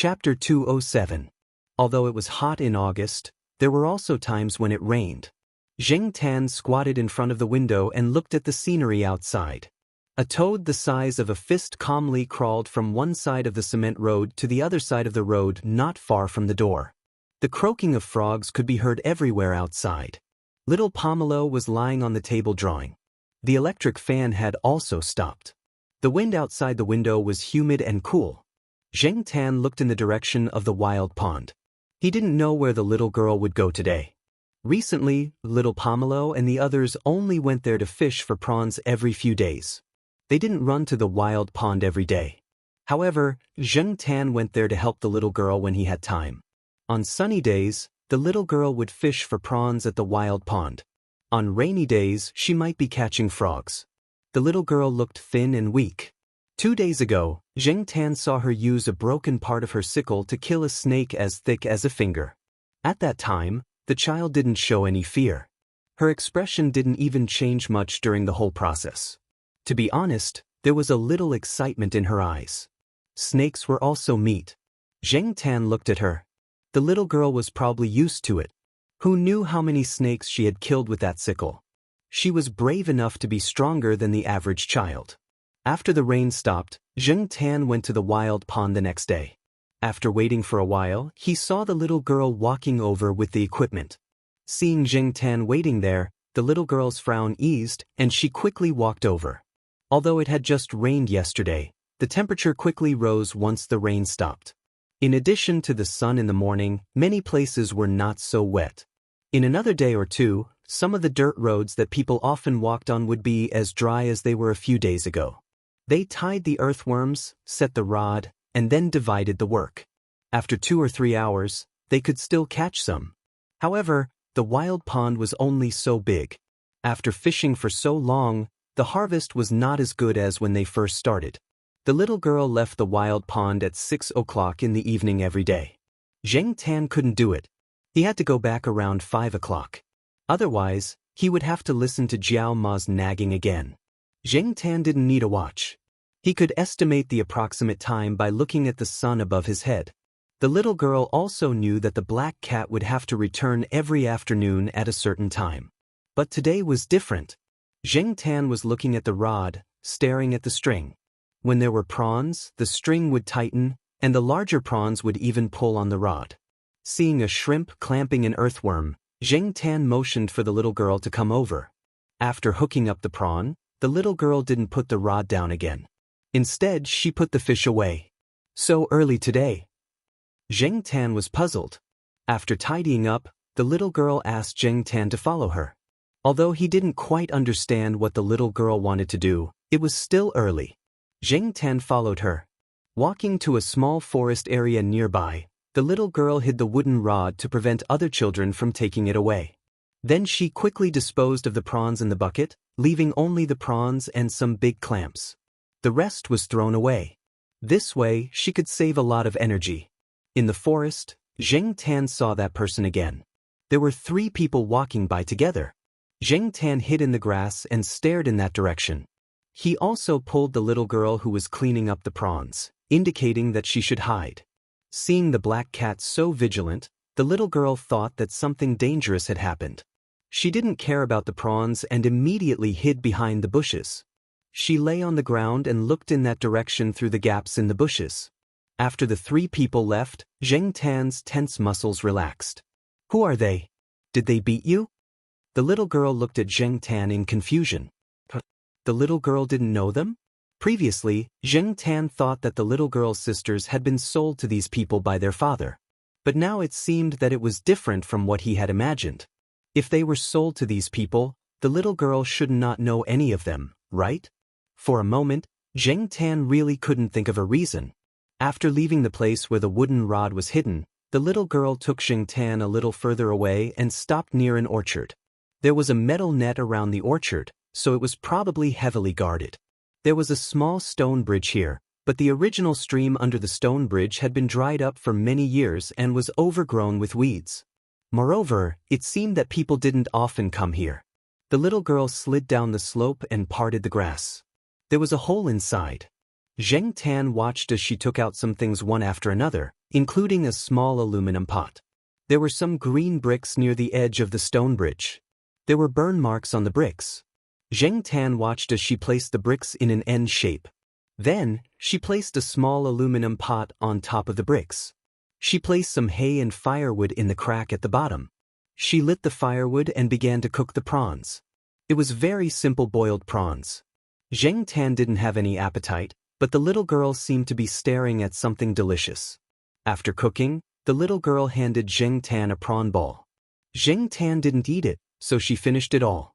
Chapter 207. Although it was hot in August, there were also times when it rained. Zheng Tan squatted in front of the window and looked at the scenery outside. A toad the size of a fist calmly crawled from one side of the cement road to the other side of the road not far from the door. The croaking of frogs could be heard everywhere outside. Little Pomelo was lying on the table drawing. The electric fan had also stopped. The wind outside the window was humid and cool. Zheng Tan looked in the direction of the wild pond. He didn't know where the little girl would go today. Recently, little Pomelo and the others only went there to fish for prawns every few days. They didn't run to the wild pond every day. However, Zheng Tan went there to help the little girl when he had time. On sunny days, the little girl would fish for prawns at the wild pond. On rainy days, she might be catching frogs. The little girl looked thin and weak. 2 days ago, Zheng Tan saw her use a broken part of her sickle to kill a snake as thick as a finger. At that time, the child didn't show any fear. Her expression didn't even change much during the whole process. To be honest, there was a little excitement in her eyes. Snakes were also meat. Zheng Tan looked at her. The little girl was probably used to it. Who knew how many snakes she had killed with that sickle? She was brave enough to be stronger than the average child. After the rain stopped, Zheng Tan went to the wild pond the next day. After waiting for a while, he saw the little girl walking over with the equipment. Seeing Zheng Tan waiting there, the little girl's frown eased and she quickly walked over. Although it had just rained yesterday, the temperature quickly rose once the rain stopped. In addition to the sun in the morning, many places were not so wet. In another day or two, some of the dirt roads that people often walked on would be as dry as they were a few days ago. They tied the earthworms, set the rod, and then divided the work. After 2 or 3 hours, they could still catch some. However, the wild pond was only so big. After fishing for so long, the harvest was not as good as when they first started. The little girl left the wild pond at 6 o'clock in the evening every day. Zheng Tan couldn't do it. He had to go back around 5 o'clock. Otherwise, he would have to listen to Jiao Ma's nagging again. Zheng Tan didn't need a watch. He could estimate the approximate time by looking at the sun above his head. The little girl also knew that the black cat would have to return every afternoon at a certain time. But today was different. Zheng Tan was looking at the rod, staring at the string. When there were prawns, the string would tighten, and the larger prawns would even pull on the rod. Seeing a shrimp clamping an earthworm, Zheng Tan motioned for the little girl to come over. After hooking up the prawn, the little girl didn't put the rod down again. Instead, she put the fish away. So early today? Zheng Tan was puzzled. After tidying up, the little girl asked Zheng Tan to follow her. Although he didn't quite understand what the little girl wanted to do, it was still early. Zheng Tan followed her. Walking to a small forest area nearby, the little girl hid the wooden rod to prevent other children from taking it away. Then she quickly disposed of the prawns in the bucket, leaving only the prawns and some big clamps. The rest was thrown away. This way, she could save a lot of energy. In the forest, Zheng Tan saw that person again. There were 3 people walking by together. Zheng Tan hid in the grass and stared in that direction. He also pulled the little girl who was cleaning up the prawns, indicating that she should hide. Seeing the black cat so vigilant, the little girl thought that something dangerous had happened. She didn't care about the prawns and immediately hid behind the bushes. She lay on the ground and looked in that direction through the gaps in the bushes. After the 3 people left, Zheng Tan's tense muscles relaxed. Who are they? Did they beat you? The little girl looked at Zheng Tan in confusion. The little girl didn't know them? Previously, Zheng Tan thought that the little girl's sisters had been sold to these people by their father. But now it seemed that it was different from what he had imagined. If they were sold to these people, the little girl should not know any of them, right? For a moment, Zheng Tan really couldn't think of a reason. After leaving the place where the wooden rod was hidden, the little girl took Zheng Tan a little further away and stopped near an orchard. There was a metal net around the orchard, so it was probably heavily guarded. There was a small stone bridge here, but the original stream under the stone bridge had been dried up for many years and was overgrown with weeds. Moreover, it seemed that people didn't often come here. The little girl slid down the slope and parted the grass. There was a hole inside. Zheng Tan watched as she took out some things one after another, including a small aluminum pot. There were some green bricks near the edge of the stone bridge. There were burn marks on the bricks. Zheng Tan watched as she placed the bricks in an N shape. Then, she placed a small aluminum pot on top of the bricks. She placed some hay and firewood in the crack at the bottom. She lit the firewood and began to cook the prawns. It was very simple boiled prawns. Zheng Tan didn't have any appetite, but the little girl seemed to be staring at something delicious. After cooking, the little girl handed Zheng Tan a prawn ball. Zheng Tan didn't eat it, so she finished it all.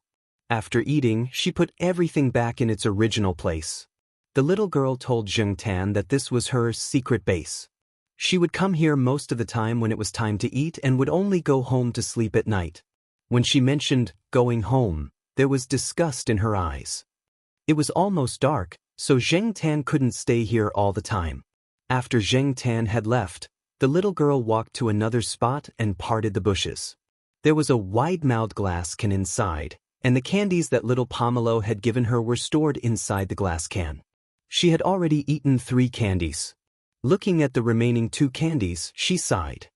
After eating, she put everything back in its original place. The little girl told Zheng Tan that this was her secret base. She would come here most of the time when it was time to eat and would only go home to sleep at night. When she mentioned going home, there was disgust in her eyes. It was almost dark, so Zheng Tan couldn't stay here all the time. After Zheng Tan had left, the little girl walked to another spot and parted the bushes. There was a wide-mouthed glass can inside, and the candies that little Pomelo had given her were stored inside the glass can. She had already eaten 3 candies. Looking at the remaining 2 candies, she sighed.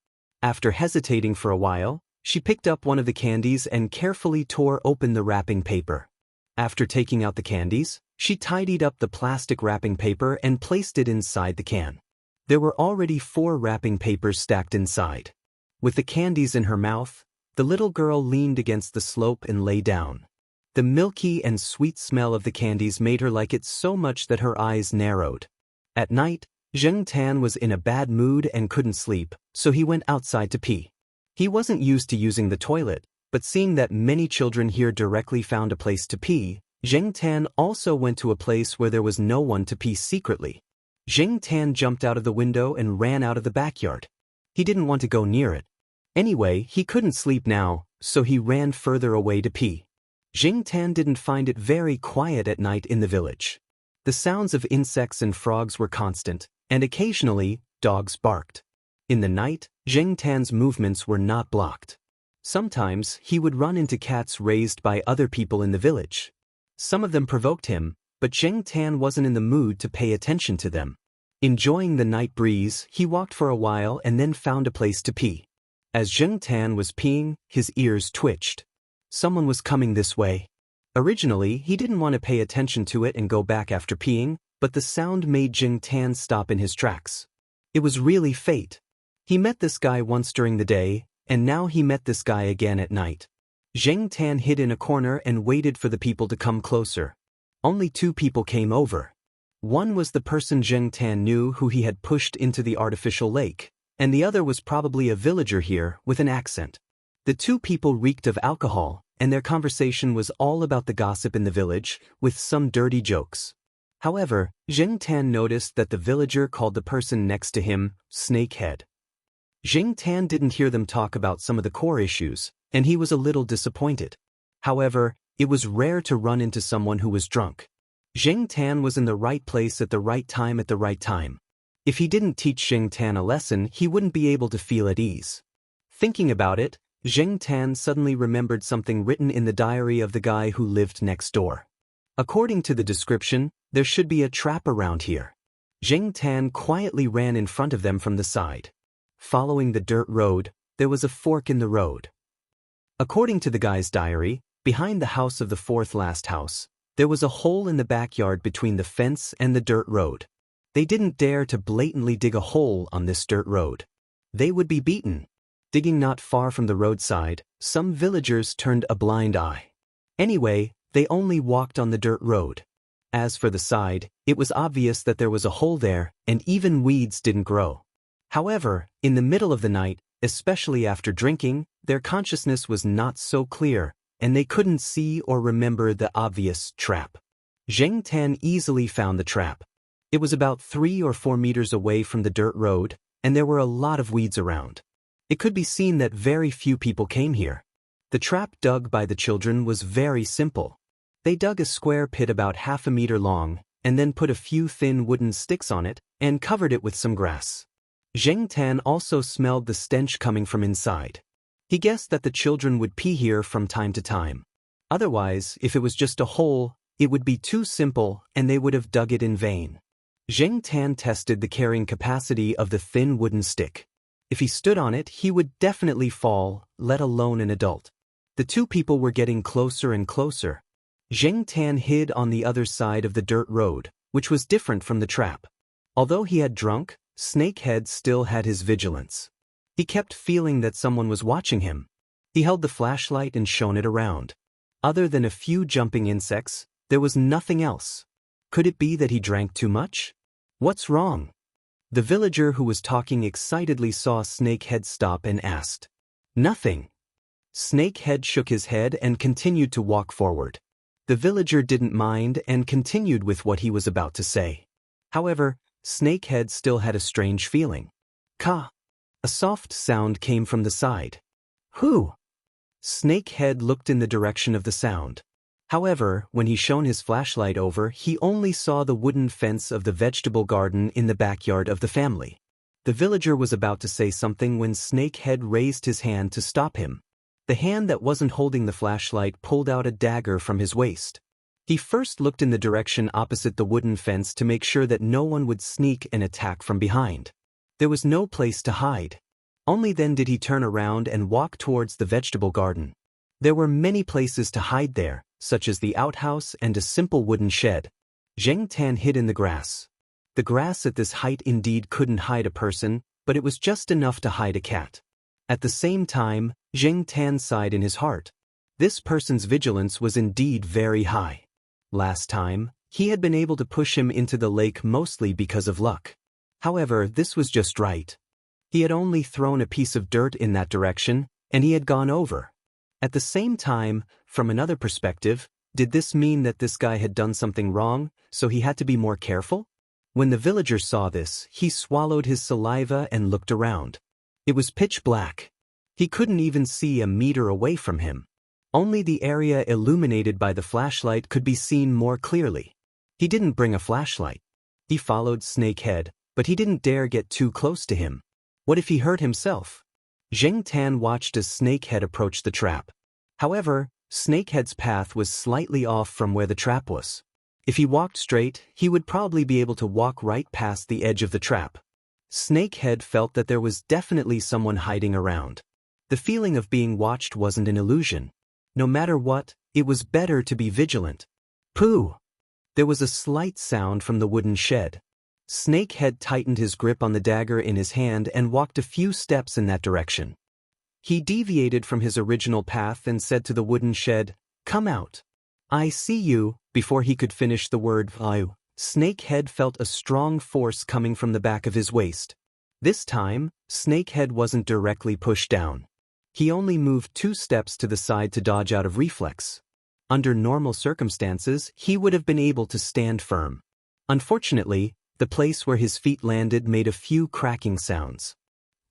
After hesitating for a while, she picked up one of the candies and carefully tore open the wrapping paper. After taking out the candies, she tidied up the plastic wrapping paper and placed it inside the can. There were already 4 wrapping papers stacked inside. With the candies in her mouth, the little girl leaned against the slope and lay down. The milky and sweet smell of the candies made her like it so much that her eyes narrowed. At night, Zheng Tan was in a bad mood and couldn't sleep, so he went outside to pee. He wasn't used to using the toilet, but seeing that many children here directly found a place to pee, Zheng Tan also went to a place where there was no one to pee secretly. Zheng Tan jumped out of the window and ran out of the backyard. He didn't want to go near it. Anyway, he couldn't sleep now, so he ran further away to pee. Zheng Tan didn't find it very quiet at night in the village. The sounds of insects and frogs were constant, and occasionally, dogs barked. In the night, Zheng Tan's movements were not blocked. Sometimes, he would run into cats raised by other people in the village. Some of them provoked him, but Zheng Tan wasn't in the mood to pay attention to them. Enjoying the night breeze, he walked for a while and then found a place to pee. As Zheng Tan was peeing, his ears twitched. Someone was coming this way. Originally, he didn't want to pay attention to it and go back after peeing, but the sound made Zheng Tan stop in his tracks. It was really fate. He met this guy once during the day, and now he met this guy again at night. Zheng Tan hid in a corner and waited for the people to come closer. Only 2 people came over. One was the person Zheng Tan knew who he had pushed into the artificial lake, and the other was probably a villager here with an accent. The 2 people reeked of alcohol, and their conversation was all about the gossip in the village, with some dirty jokes. However, Zheng Tan noticed that the villager called the person next to him, Snakehead. Zheng Tan didn't hear them talk about some of the core issues, and he was a little disappointed. However, it was rare to run into someone who was drunk. Zheng Tan was in the right place at the right time at the right time. If he didn't teach Zheng Tan a lesson, he wouldn't be able to feel at ease. Thinking about it, Zheng Tan suddenly remembered something written in the diary of the guy who lived next door. According to the description, there should be a trap around here. Zheng Tan quietly ran in front of them from the side. Following the dirt road, there was a fork in the road. According to the guy's diary, behind the house of the 4th last house, there was a hole in the backyard between the fence and the dirt road. They didn't dare to blatantly dig a hole on this dirt road. They would be beaten. Digging not far from the roadside, some villagers turned a blind eye. Anyway, they only walked on the dirt road. As for the side, it was obvious that there was a hole there, and even weeds didn't grow. However, in the middle of the night, especially after drinking, their consciousness was not so clear, and they couldn't see or remember the obvious trap. Zheng Tan easily found the trap. It was about 3 or 4 meters away from the dirt road, and there were a lot of weeds around. It could be seen that very few people came here. The trap dug by the children was very simple. They dug a square pit about 1/2 meter long, and then put a few thin wooden sticks on it, and covered it with some grass. Zheng Tan also smelled the stench coming from inside. He guessed that the children would pee here from time to time. Otherwise, if it was just a hole, it would be too simple and they would have dug it in vain. Zheng Tan tested the carrying capacity of the thin wooden stick. If he stood on it, he would definitely fall, let alone an adult. The two people were getting closer and closer. Zheng Tan hid on the other side of the dirt road, which was different from the trap. Although he had drunk, Snakehead still had his vigilance. He kept feeling that someone was watching him. He held the flashlight and shone it around. Other than a few jumping insects, there was nothing else. Could it be that he drank too much? What's wrong? The villager who was talking excitedly saw Snakehead stop and asked. Nothing. Snakehead shook his head and continued to walk forward. The villager didn't mind and continued with what he was about to say. However, Snakehead still had a strange feeling. Ka! A soft sound came from the side. Who? Snakehead looked in the direction of the sound. However, when he shone his flashlight over, he only saw the wooden fence of the vegetable garden in the backyard of the family. The villager was about to say something when Snakehead raised his hand to stop him. The hand that wasn't holding the flashlight pulled out a dagger from his waist. He first looked in the direction opposite the wooden fence to make sure that no one would sneak and attack from behind. There was no place to hide. Only then did he turn around and walk towards the vegetable garden. There were many places to hide there, such as the outhouse and a simple wooden shed. Zheng Tan hid in the grass. The grass at this height indeed couldn't hide a person, but it was just enough to hide a cat. At the same time, Zheng Tan sighed in his heart. This person's vigilance was indeed very high. Last time, he had been able to push him into the lake mostly because of luck. However, this was just right. He had only thrown a piece of dirt in that direction, and he had gone over. At the same time, from another perspective, did this mean that this guy had done something wrong, so he had to be more careful? When the villager saw this, he swallowed his saliva and looked around. It was pitch black. He couldn't even see a meter away from him. Only the area illuminated by the flashlight could be seen more clearly. He didn't bring a flashlight. He followed Snakehead, but he didn't dare get too close to him. What if he hurt himself? Zheng Tan watched as Snakehead approached the trap. However, Snakehead's path was slightly off from where the trap was. If he walked straight, he would probably be able to walk right past the edge of the trap. Snakehead felt that there was definitely someone hiding around. The feeling of being watched wasn't an illusion. No matter what, it was better to be vigilant. Pooh! There was a slight sound from the wooden shed. Snakehead tightened his grip on the dagger in his hand and walked a few steps in that direction. He deviated from his original path and said to the wooden shed, "Come out." "I see you." Before he could finish the word "View," Snakehead felt a strong force coming from the back of his waist. This time, Snakehead wasn't directly pushed down. He only moved 2 steps to the side to dodge out of reflex. Under normal circumstances, he would have been able to stand firm. Unfortunately, the place where his feet landed made a few cracking sounds.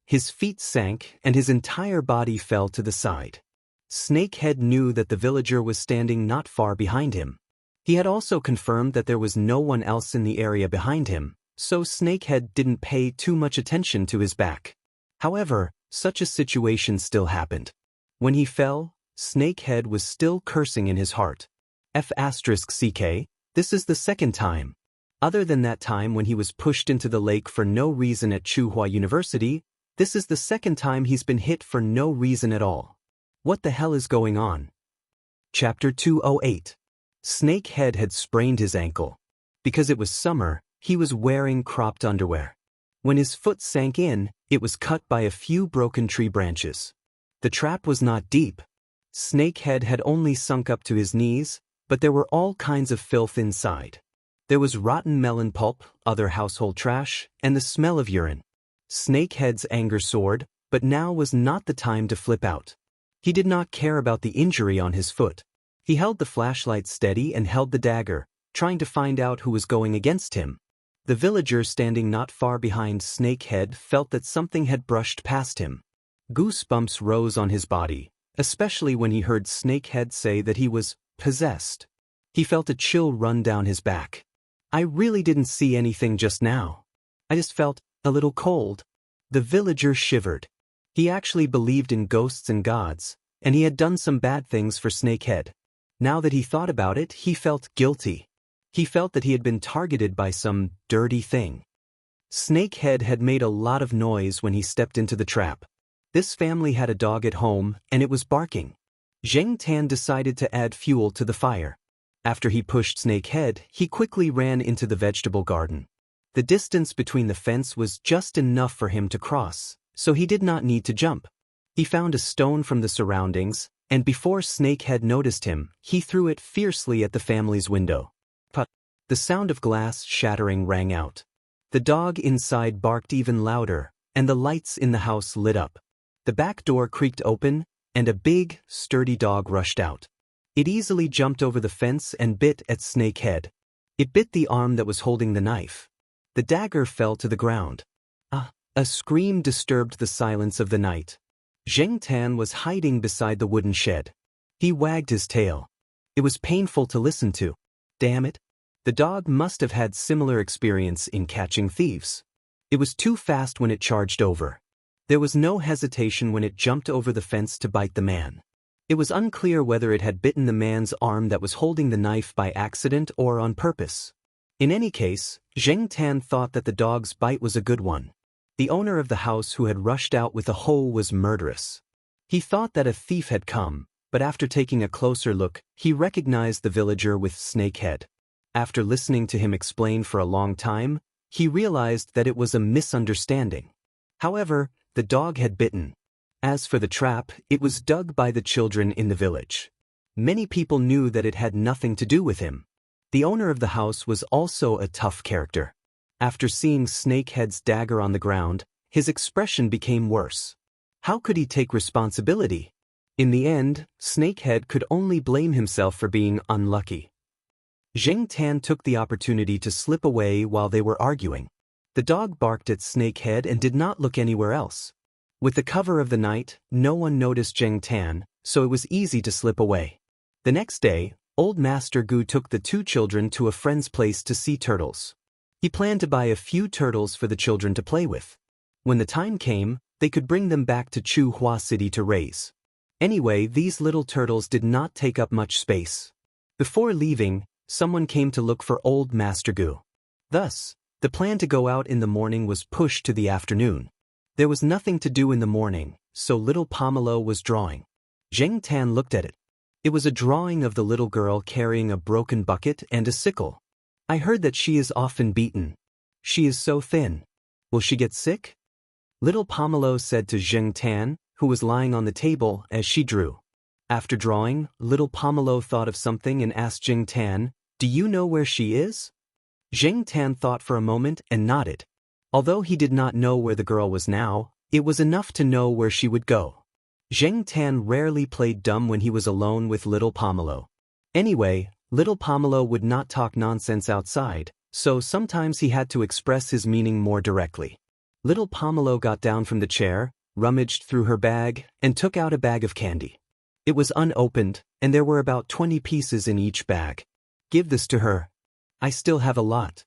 His feet sank and his entire body fell to the side. Snakehead knew that the villager was standing not far behind him. He had also confirmed that there was no one else in the area behind him, so Snakehead didn't pay too much attention to his back. However, such a situation still happened. When he fell, Snakehead was still cursing in his heart. F***ck, this is the second time. Other than that time when he was pushed into the lake for no reason at Tsinghua University, this is the second time he's been hit for no reason at all. What the hell is going on? Chapter 208. Snakehead had sprained his ankle. Because it was summer, he was wearing cropped underwear. When his foot sank in, it was cut by a few broken tree branches. The trap was not deep. Snakehead had only sunk up to his knees, but there were all kinds of filth inside. There was rotten melon pulp, other household trash, and the smell of urine. Snakehead's anger soared, but now was not the time to flip out. He did not care about the injury on his foot. He held the flashlight steady and held the dagger, trying to find out who was going against him. The villager standing not far behind Snakehead felt that something had brushed past him. Goosebumps rose on his body, especially when he heard Snakehead say that he was possessed. He felt a chill run down his back. "I really didn't see anything just now. I just felt a little cold." The villager shivered. He actually believed in ghosts and gods, and he had done some bad things for Snakehead. Now that he thought about it, he felt guilty. He felt that he had been targeted by some dirty thing. Snakehead had made a lot of noise when he stepped into the trap. This family had a dog at home, and it was barking. Zheng Tan decided to add fuel to the fire. After he pushed Snakehead, he quickly ran into the vegetable garden. The distance between the fence was just enough for him to cross, so he did not need to jump. He found a stone from the surroundings, and before Snakehead noticed him, he threw it fiercely at the family's window. Put! The sound of glass shattering rang out. The dog inside barked even louder, and the lights in the house lit up. The back door creaked open, and a big, sturdy dog rushed out. It easily jumped over the fence and bit at Snakehead. It bit the arm that was holding the knife. The dagger fell to the ground. A scream disturbed the silence of the night. Zheng Tan was hiding beside the wooden shed. He wagged his tail. It was painful to listen to. Damn it. The dog must have had similar experience in catching thieves. It was too fast when it charged over. There was no hesitation when it jumped over the fence to bite the man. It was unclear whether it had bitten the man's arm that was holding the knife by accident or on purpose. In any case, Zheng Tan thought that the dog's bite was a good one. The owner of the house who had rushed out with a hoe was murderous. He thought that a thief had come, but after taking a closer look, he recognized the villager with Snakehead. After listening to him explain for a long time, he realized that it was a misunderstanding. However, the dog had bitten. As for the trap, it was dug by the children in the village. Many people knew that it had nothing to do with him. The owner of the house was also a tough character. After seeing Snakehead's dagger on the ground, his expression became worse. How could he take responsibility? In the end, Snakehead could only blame himself for being unlucky. Zheng Tan took the opportunity to slip away while they were arguing. The dog barked at Snakehead and did not look anywhere else. With the cover of the night, no one noticed Zheng Tan, so it was easy to slip away. The next day, Old Master Gu took the two children to a friend's place to see turtles. He planned to buy a few turtles for the children to play with. When the time came, they could bring them back to Chu Hua City to raise. Anyway, these little turtles did not take up much space. Before leaving, someone came to look for Old Master Gu. Thus, the plan to go out in the morning was pushed to the afternoon. There was nothing to do in the morning, so little Pomelo was drawing. Zheng Tan looked at it. It was a drawing of the little girl carrying a broken bucket and a sickle. I heard that she is often beaten. She is so thin. Will she get sick? Little Pomelo said to Zheng Tan, who was lying on the table as she drew. After drawing, little Pomelo thought of something and asked Zheng Tan, "Do you know where she is?" Zheng Tan thought for a moment and nodded. Although he did not know where the girl was now, it was enough to know where she would go. Zheng Tan rarely played dumb when he was alone with little Pomelo. Anyway, little Pomelo would not talk nonsense outside, so sometimes he had to express his meaning more directly. Little Pomelo got down from the chair, rummaged through her bag, and took out a bag of candy. It was unopened, and there were about 20 pieces in each bag. "Give this to her. I still have a lot."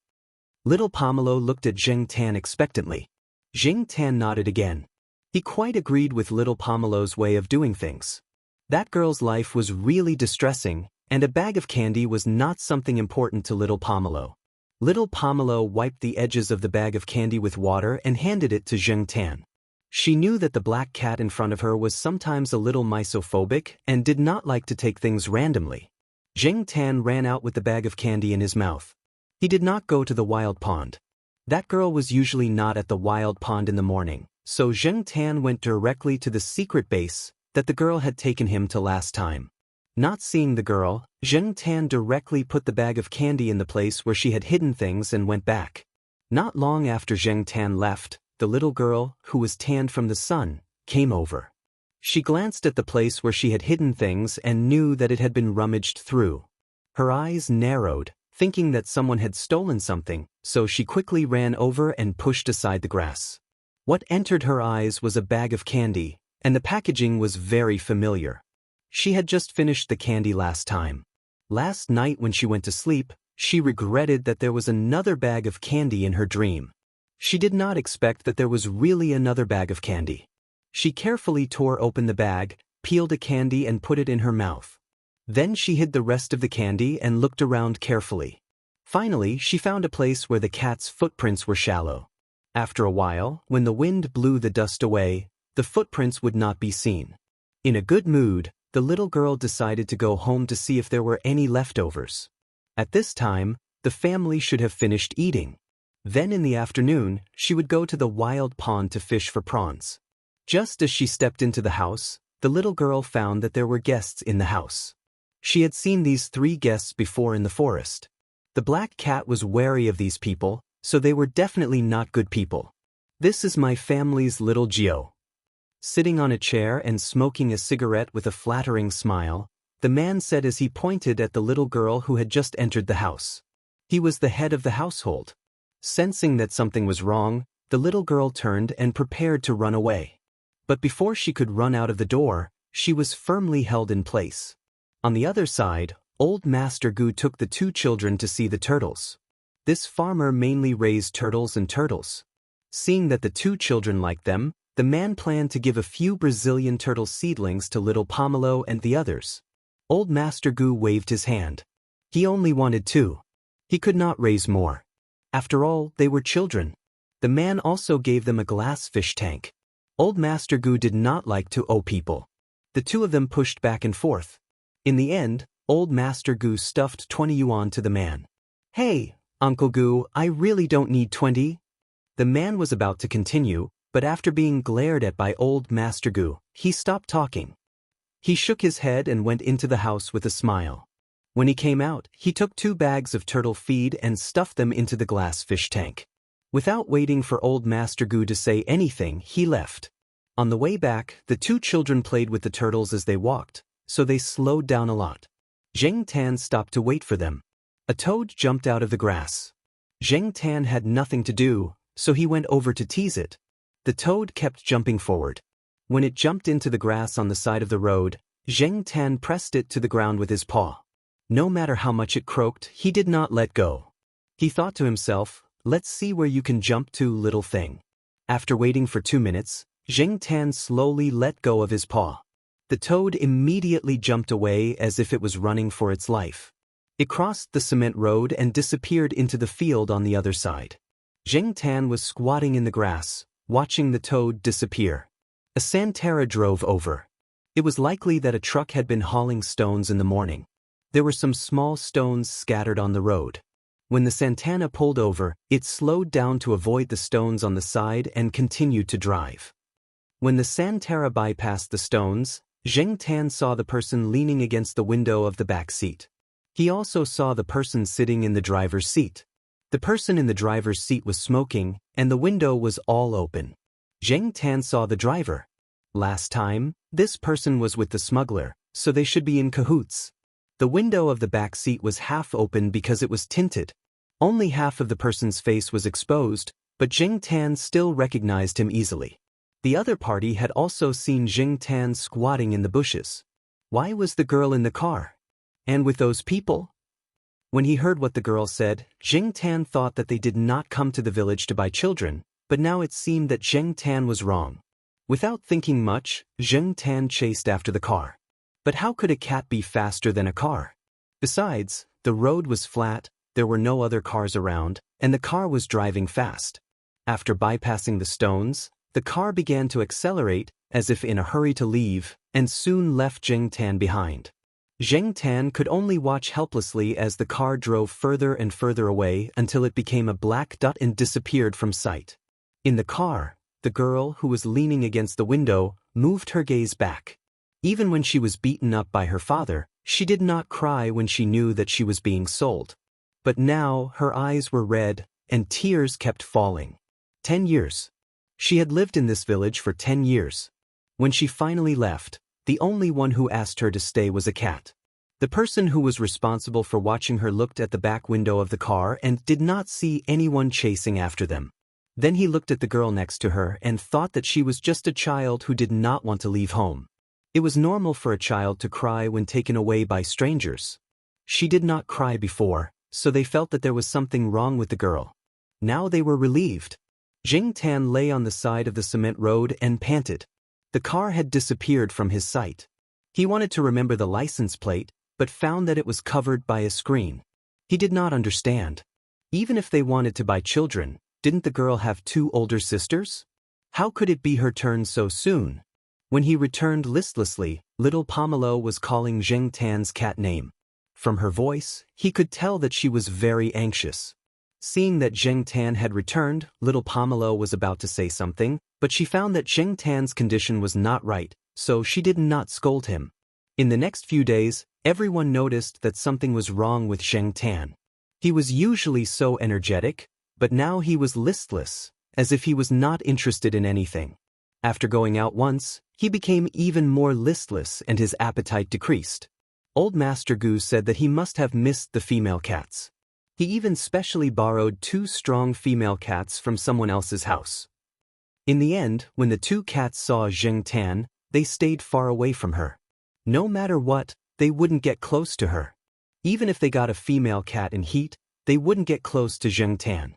Little Pomelo looked at Zheng Tan expectantly. Zheng Tan nodded again. He quite agreed with little Pomelo's way of doing things. That girl's life was really distressing, and a bag of candy was not something important to little Pomelo. Little Pomelo wiped the edges of the bag of candy with water and handed it to Zheng Tan. She knew that the black cat in front of her was sometimes a little misophobic and did not like to take things randomly. Zheng Tan ran out with the bag of candy in his mouth. He did not go to the wild pond. That girl was usually not at the wild pond in the morning, so Zheng Tan went directly to the secret base that the girl had taken him to last time. Not seeing the girl, Zheng Tan directly put the bag of candy in the place where she had hidden things and went back. Not long after Zheng Tan left, the little girl, who was tanned from the sun, came over. She glanced at the place where she had hidden things and knew that it had been rummaged through. Her eyes narrowed, thinking that someone had stolen something, so she quickly ran over and pushed aside the grass. What entered her eyes was a bag of candy, and the packaging was very familiar. She had just finished the candy last time. Last night when she went to sleep, she regretted that there was another bag of candy in her dream. She did not expect that there was really another bag of candy. She carefully tore open the bag, peeled a candy and put it in her mouth. Then she hid the rest of the candy and looked around carefully. Finally, she found a place where the cat's footprints were shallow. After a while, when the wind blew the dust away, the footprints would not be seen. In a good mood, the little girl decided to go home to see if there were any leftovers. At this time, the family should have finished eating. Then in the afternoon, she would go to the wild pond to fish for prawns. Just as she stepped into the house, the little girl found that there were guests in the house. She had seen these 3 guests before in the forest. The black cat was wary of these people, so they were definitely not good people. "This is my family's little Gio." Sitting on a chair and smoking a cigarette with a flattering smile, the man said as he pointed at the little girl who had just entered the house. He was the head of the household. Sensing that something was wrong, the little girl turned and prepared to run away. But before she could run out of the door, she was firmly held in place. On the other side, Old Master Gu took the 2 children to see the turtles. This farmer mainly raised turtles and turtles. Seeing that the 2 children liked them, the man planned to give a few Brazilian turtle seedlings to little Pomelo and the others. Old Master Gu waved his hand. He only wanted 2. He could not raise more. After all, they were children. The man also gave them a glass fish tank. Old Master Gu did not like to owe people. The 2 of them pushed back and forth. In the end, Old Master Gu stuffed 20 yuan to the man. "Hey, Uncle Gu, I really don't need 20. The man was about to continue, but after being glared at by Old Master Gu, he stopped talking. He shook his head and went into the house with a smile. When he came out, he took 2 bags of turtle feed and stuffed them into the glass fish tank. Without waiting for Old Master Gu to say anything, he left. On the way back, the 2 children played with the turtles as they walked, so they slowed down a lot. Zheng Tan stopped to wait for them. A toad jumped out of the grass. Zheng Tan had nothing to do, so he went over to tease it. The toad kept jumping forward. When it jumped into the grass on the side of the road, Zheng Tan pressed it to the ground with his paw. No matter how much it croaked, he did not let go. He thought to himself, "Let's see where you can jump to, little thing." After waiting for 2 minutes, Zheng Tan slowly let go of his paw. The toad immediately jumped away as if it was running for its life. It crossed the cement road and disappeared into the field on the other side. Zheng Tan was squatting in the grass, watching the toad disappear. A Santera drove over. It was likely that a truck had been hauling stones in the morning. There were some small stones scattered on the road. When the Santana pulled over, it slowed down to avoid the stones on the side and continued to drive. When the Santana bypassed the stones, Zheng Tan saw the person leaning against the window of the back seat. He also saw the person sitting in the driver's seat. The person in the driver's seat was smoking, and the window was all open. Zheng Tan saw the driver. Last time, this person was with the smuggler, so they should be in cahoots. The window of the back seat was half open because it was tinted. Only half of the person's face was exposed, but Zheng Tan still recognized him easily. The other party had also seen Zheng Tan squatting in the bushes. Why was the girl in the car? And with those people? When he heard what the girl said, Zheng Tan thought that they did not come to the village to buy children, but now it seemed that Zheng Tan was wrong. Without thinking much, Zheng Tan chased after the car. But how could a cat be faster than a car? Besides, the road was flat, there were no other cars around, and the car was driving fast. After bypassing the stones, the car began to accelerate, as if in a hurry to leave, and soon left Zheng Tan behind. Zheng Tan could only watch helplessly as the car drove further and further away until it became a black dot and disappeared from sight. In the car, the girl, who was leaning against the window, moved her gaze back. Even when she was beaten up by her father, she did not cry when she knew that she was being sold. But now her eyes were red, and tears kept falling. 10 years. She had lived in this village for 10 years. When she finally left, the only one who asked her to stay was a cat. The person who was responsible for watching her looked at the back window of the car and did not see anyone chasing after them. Then he looked at the girl next to her and thought that she was just a child who did not want to leave home. It was normal for a child to cry when taken away by strangers. She did not cry before, so they felt that there was something wrong with the girl. Now they were relieved. Zheng Tan lay on the side of the cement road and panted. The car had disappeared from his sight. He wanted to remember the license plate, but found that it was covered by a screen. He did not understand. Even if they wanted to buy children, didn't the girl have 2 older sisters? How could it be her turn so soon? When he returned listlessly, little Pomelo was calling Zheng Tan's cat name. From her voice, he could tell that she was very anxious. Seeing that Zheng Tan had returned, little Pomelo was about to say something, but she found that Zheng Tan's condition was not right, so she did not scold him. In the next few days, everyone noticed that something was wrong with Zheng Tan. He was usually so energetic, but now he was listless, as if he was not interested in anything. After going out once, he became even more listless and his appetite decreased. Old Master Gu said that he must have missed the female cats. He even specially borrowed 2 strong female cats from someone else's house. In the end, when the 2 cats saw Zheng Tan, they stayed far away from her. No matter what, they wouldn't get close to her. Even if they got a female cat in heat, they wouldn't get close to Zheng Tan.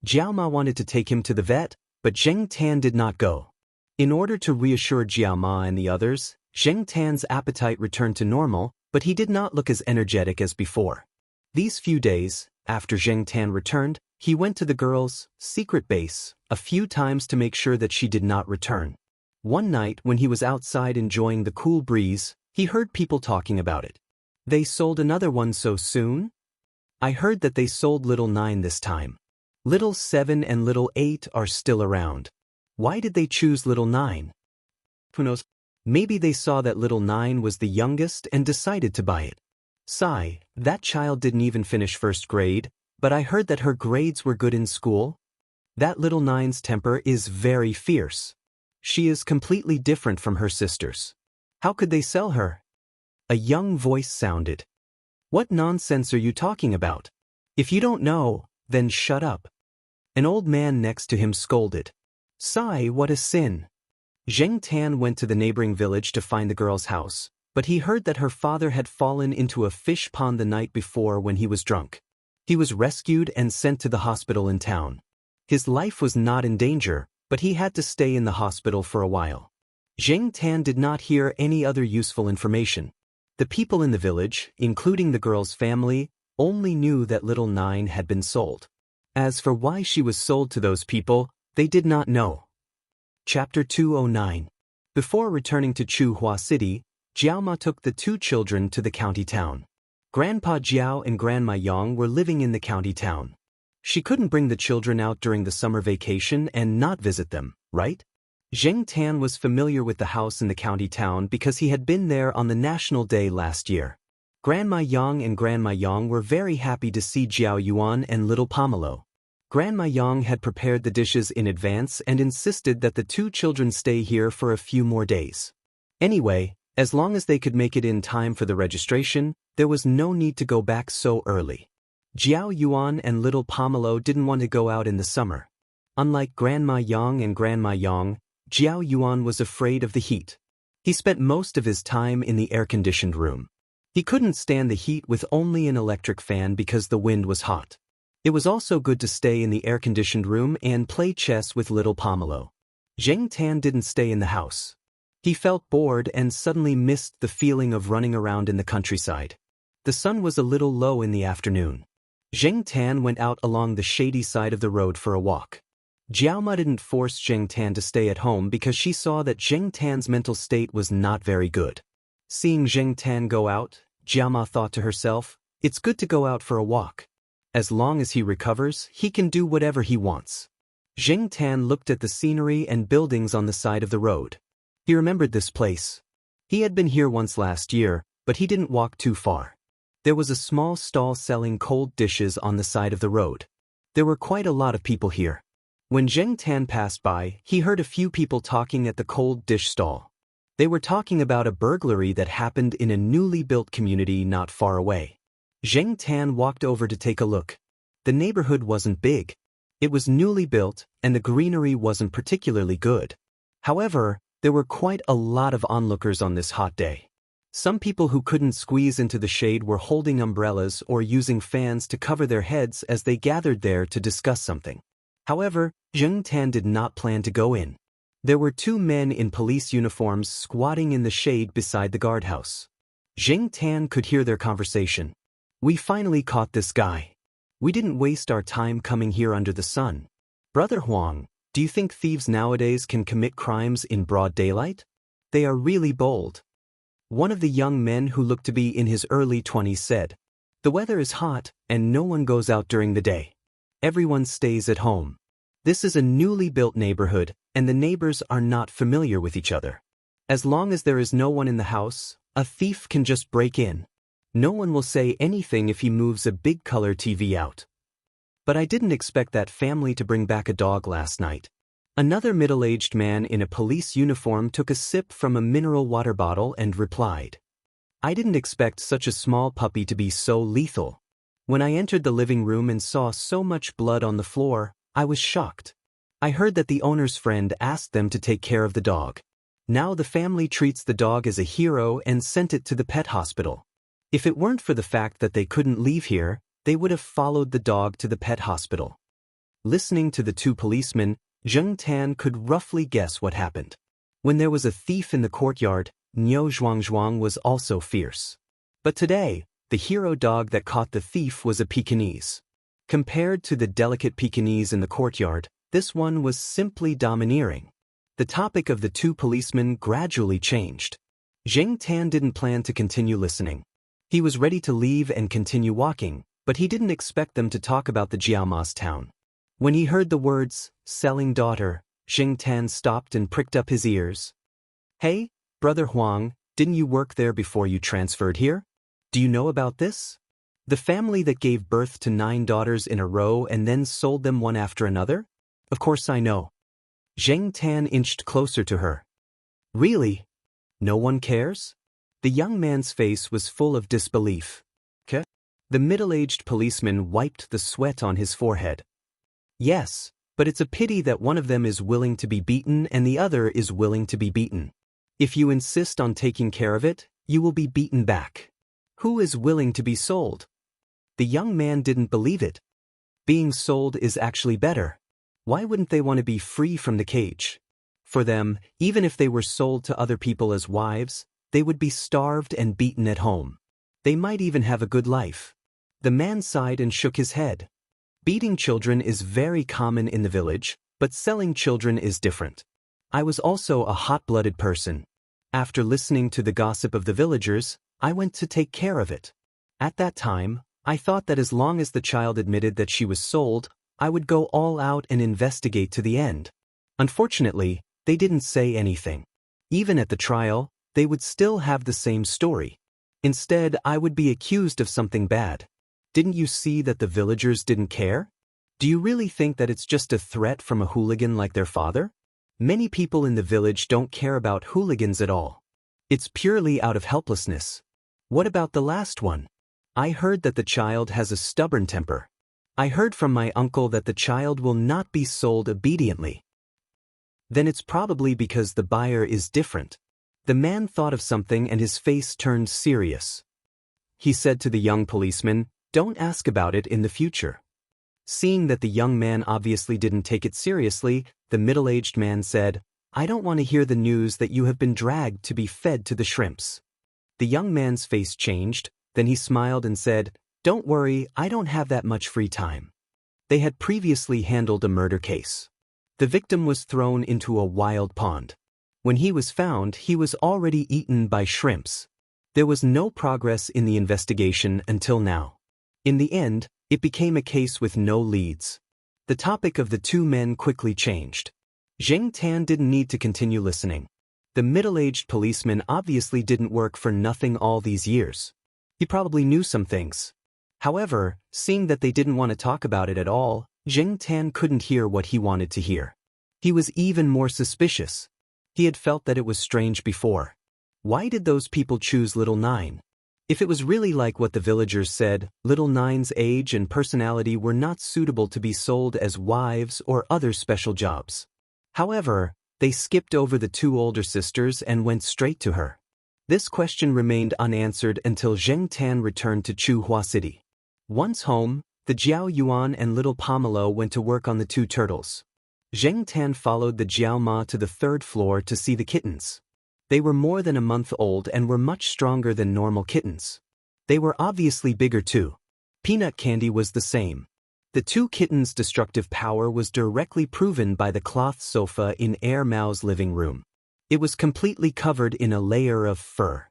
Jiaoma wanted to take him to the vet, but Zheng Tan did not go. In order to reassure Jiaoma and the others, Zheng Tan's appetite returned to normal, but he did not look as energetic as before. These few days, after Zheng Tan returned, he went to the girl's secret base a few times to make sure that she did not return. One night when he was outside enjoying the cool breeze, he heard people talking about it. They sold another one so soon? I heard that they sold Little 9 this time. Little 7 and Little 8 are still around. Why did they choose Little 9? Who knows? Maybe they saw that Little 9 was the youngest and decided to buy it. Sigh, that child didn't even finish 1st grade, but I heard that her grades were good in school. That Little 9's temper is very fierce. She is completely different from her sisters. How could they sell her? A young voice sounded. What nonsense are you talking about? If you don't know, then shut up. An old man next to him scolded. Sigh, what a sin. Zheng Tan went to the neighboring village to find the girl's house, but he heard that her father had fallen into a fish pond the night before when he was drunk. He was rescued and sent to the hospital in town. His life was not in danger, but he had to stay in the hospital for a while. Zheng Tan did not hear any other useful information. The people in the village, including the girl's family, only knew that Little 9 had been sold. As for why she was sold to those people, they did not know. Chapter 209. Before returning to Chuhua City, Jiaoma took the 2 children to the county town. Grandpa Jiao and Grandma Yang were living in the county town. She couldn't bring the children out during the summer vacation and not visit them, right? Zheng Tan was familiar with the house in the county town because he had been there on the National Day last year. Grandma Yang and Grandma Yang were very happy to see Jiao Yuan and little Pomelo. Grandma Yang had prepared the dishes in advance and insisted that the 2 children stay here for a few more days. Anyway, as long as they could make it in time for the registration, there was no need to go back so early. Jiao Yuan and little Pomelo didn't want to go out in the summer. Unlike Grandma Yang and Grandma Yang, Jiao Yuan was afraid of the heat. He spent most of his time in the air-conditioned room. He couldn't stand the heat with only an electric fan because the wind was hot. It was also good to stay in the air-conditioned room and play chess with little Pomelo. Zheng Tan didn't stay in the house. He felt bored and suddenly missed the feeling of running around in the countryside. The sun was a little low in the afternoon. Zheng Tan went out along the shady side of the road for a walk. Jiaoma didn't force Zheng Tan to stay at home because she saw that Zheng Tan's mental state was not very good. Seeing Zheng Tan go out, Jiaoma thought to herself, it's good to go out for a walk. As long as he recovers, he can do whatever he wants. Zheng Tan looked at the scenery and buildings on the side of the road. He remembered this place. He had been here once last year, but he didn't walk too far. There was a small stall selling cold dishes on the side of the road. There were quite a lot of people here. When Zheng Tan passed by, he heard a few people talking at the cold dish stall. They were talking about a burglary that happened in a newly built community not far away. Zheng Tan walked over to take a look. The neighborhood wasn't big. It was newly built, and the greenery wasn't particularly good. However, there were quite a lot of onlookers on this hot day. Some people who couldn't squeeze into the shade were holding umbrellas or using fans to cover their heads as they gathered there to discuss something. However, Zheng Tan did not plan to go in. There were 2 men in police uniforms squatting in the shade beside the guardhouse. Zheng Tan could hear their conversation. We finally caught this guy. We didn't waste our time coming here under the sun. Brother Huang, do you think thieves nowadays can commit crimes in broad daylight? They are really bold. One of the young men who looked to be in his early 20s said, "The weather is hot, and no one goes out during the day. Everyone stays at home. This is a newly built neighborhood, and the neighbors are not familiar with each other. As long as there is no one in the house, a thief can just break in. No one will say anything if he moves a big color TV out." But I didn't expect that family to bring back a dog last night. Another middle-aged man in a police uniform took a sip from a mineral water bottle and replied, "I didn't expect such a small puppy to be so lethal. When I entered the living room and saw so much blood on the floor, I was shocked. I heard that the owner's friend asked them to take care of the dog. Now the family treats the dog as a hero and sent it to the pet hospital. If it weren't for the fact that they couldn't leave here, they would have followed the dog to the pet hospital." Listening to the two policemen, Zheng Tan could roughly guess what happened. When there was a thief in the courtyard, Niu Zhuangzhuang was also fierce. But today, the hero dog that caught the thief was a Pekingese. Compared to the delicate Pekingese in the courtyard, this one was simply domineering. The topic of the two policemen gradually changed. Zheng Tan didn't plan to continue listening. He was ready to leave and continue walking, but he didn't expect them to talk about the Jiaoma's town. When he heard the words, "selling daughter," Zheng Tan stopped and pricked up his ears. "Hey, Brother Huang, didn't you work there before you transferred here? Do you know about this? The family that gave birth to 9 daughters in a row and then sold them one after another? Of course I know." Zheng Tan inched closer to her. "Really? No one cares?" The young man's face was full of disbelief. "Ke?" The middle-aged policeman wiped the sweat on his forehead. "Yes, but it's a pity that one of them is willing to be beaten and the other is willing to be beaten. If you insist on taking care of it, you will be beaten back. Who is willing to be sold?" The young man didn't believe it. Being sold is actually better. Why wouldn't they want to be free from the cage? For them, even if they were sold to other people as wives, they would be starved and beaten at home. They might even have a good life. The man sighed and shook his head. Beating children is very common in the village, but selling children is different. I was also a hot-blooded person. After listening to the gossip of the villagers, I went to take care of it. At that time, I thought that as long as the child admitted that she was sold, I would go all out and investigate to the end. Unfortunately, they didn't say anything. Even at the trial, they would still have the same story. Instead, I would be accused of something bad. Didn't you see that the villagers didn't care? Do you really think that it's just a threat from a hooligan like their father? Many people in the village don't care about hooligans at all. It's purely out of helplessness. What about the last one? I heard that the child has a stubborn temper. I heard from my uncle that the child will not be sold obediently. Then it's probably because the buyer is different. The man thought of something and his face turned serious. He said to the young policeman, "Don't ask about it in the future." Seeing that the young man obviously didn't take it seriously, the middle-aged man said, "I don't want to hear the news that you have been dragged to be fed to the shrimps." The young man's face changed, then he smiled and said, "Don't worry, I don't have that much free time." They had previously handled a murder case. The victim was thrown into a wild pond. When he was found, he was already eaten by shrimps. There was no progress in the investigation until now. In the end, it became a case with no leads. The topic of the two men quickly changed. Zheng Tan didn't need to continue listening. The middle-aged policeman obviously didn't work for nothing all these years. He probably knew some things. However, seeing that they didn't want to talk about it at all, Zheng Tan couldn't hear what he wanted to hear. He was even more suspicious. He had felt that it was strange before. Why did those people choose Little Nine? If it was really like what the villagers said, Little Nine's age and personality were not suitable to be sold as wives or other special jobs. However, they skipped over the two older sisters and went straight to her. This question remained unanswered until Zheng Tan returned to Chuhua City. Once home, the Jiao Yuan and little Pomelo went to work on the two turtles. Zheng Tan followed the Jiao Ma to the 3rd floor to see the kittens. They were more than a month old and were much stronger than normal kittens. They were obviously bigger too. Peanut Candy was the same. The two kittens' destructive power was directly proven by the cloth sofa in Air Mao's living room. It was completely covered in a layer of fur.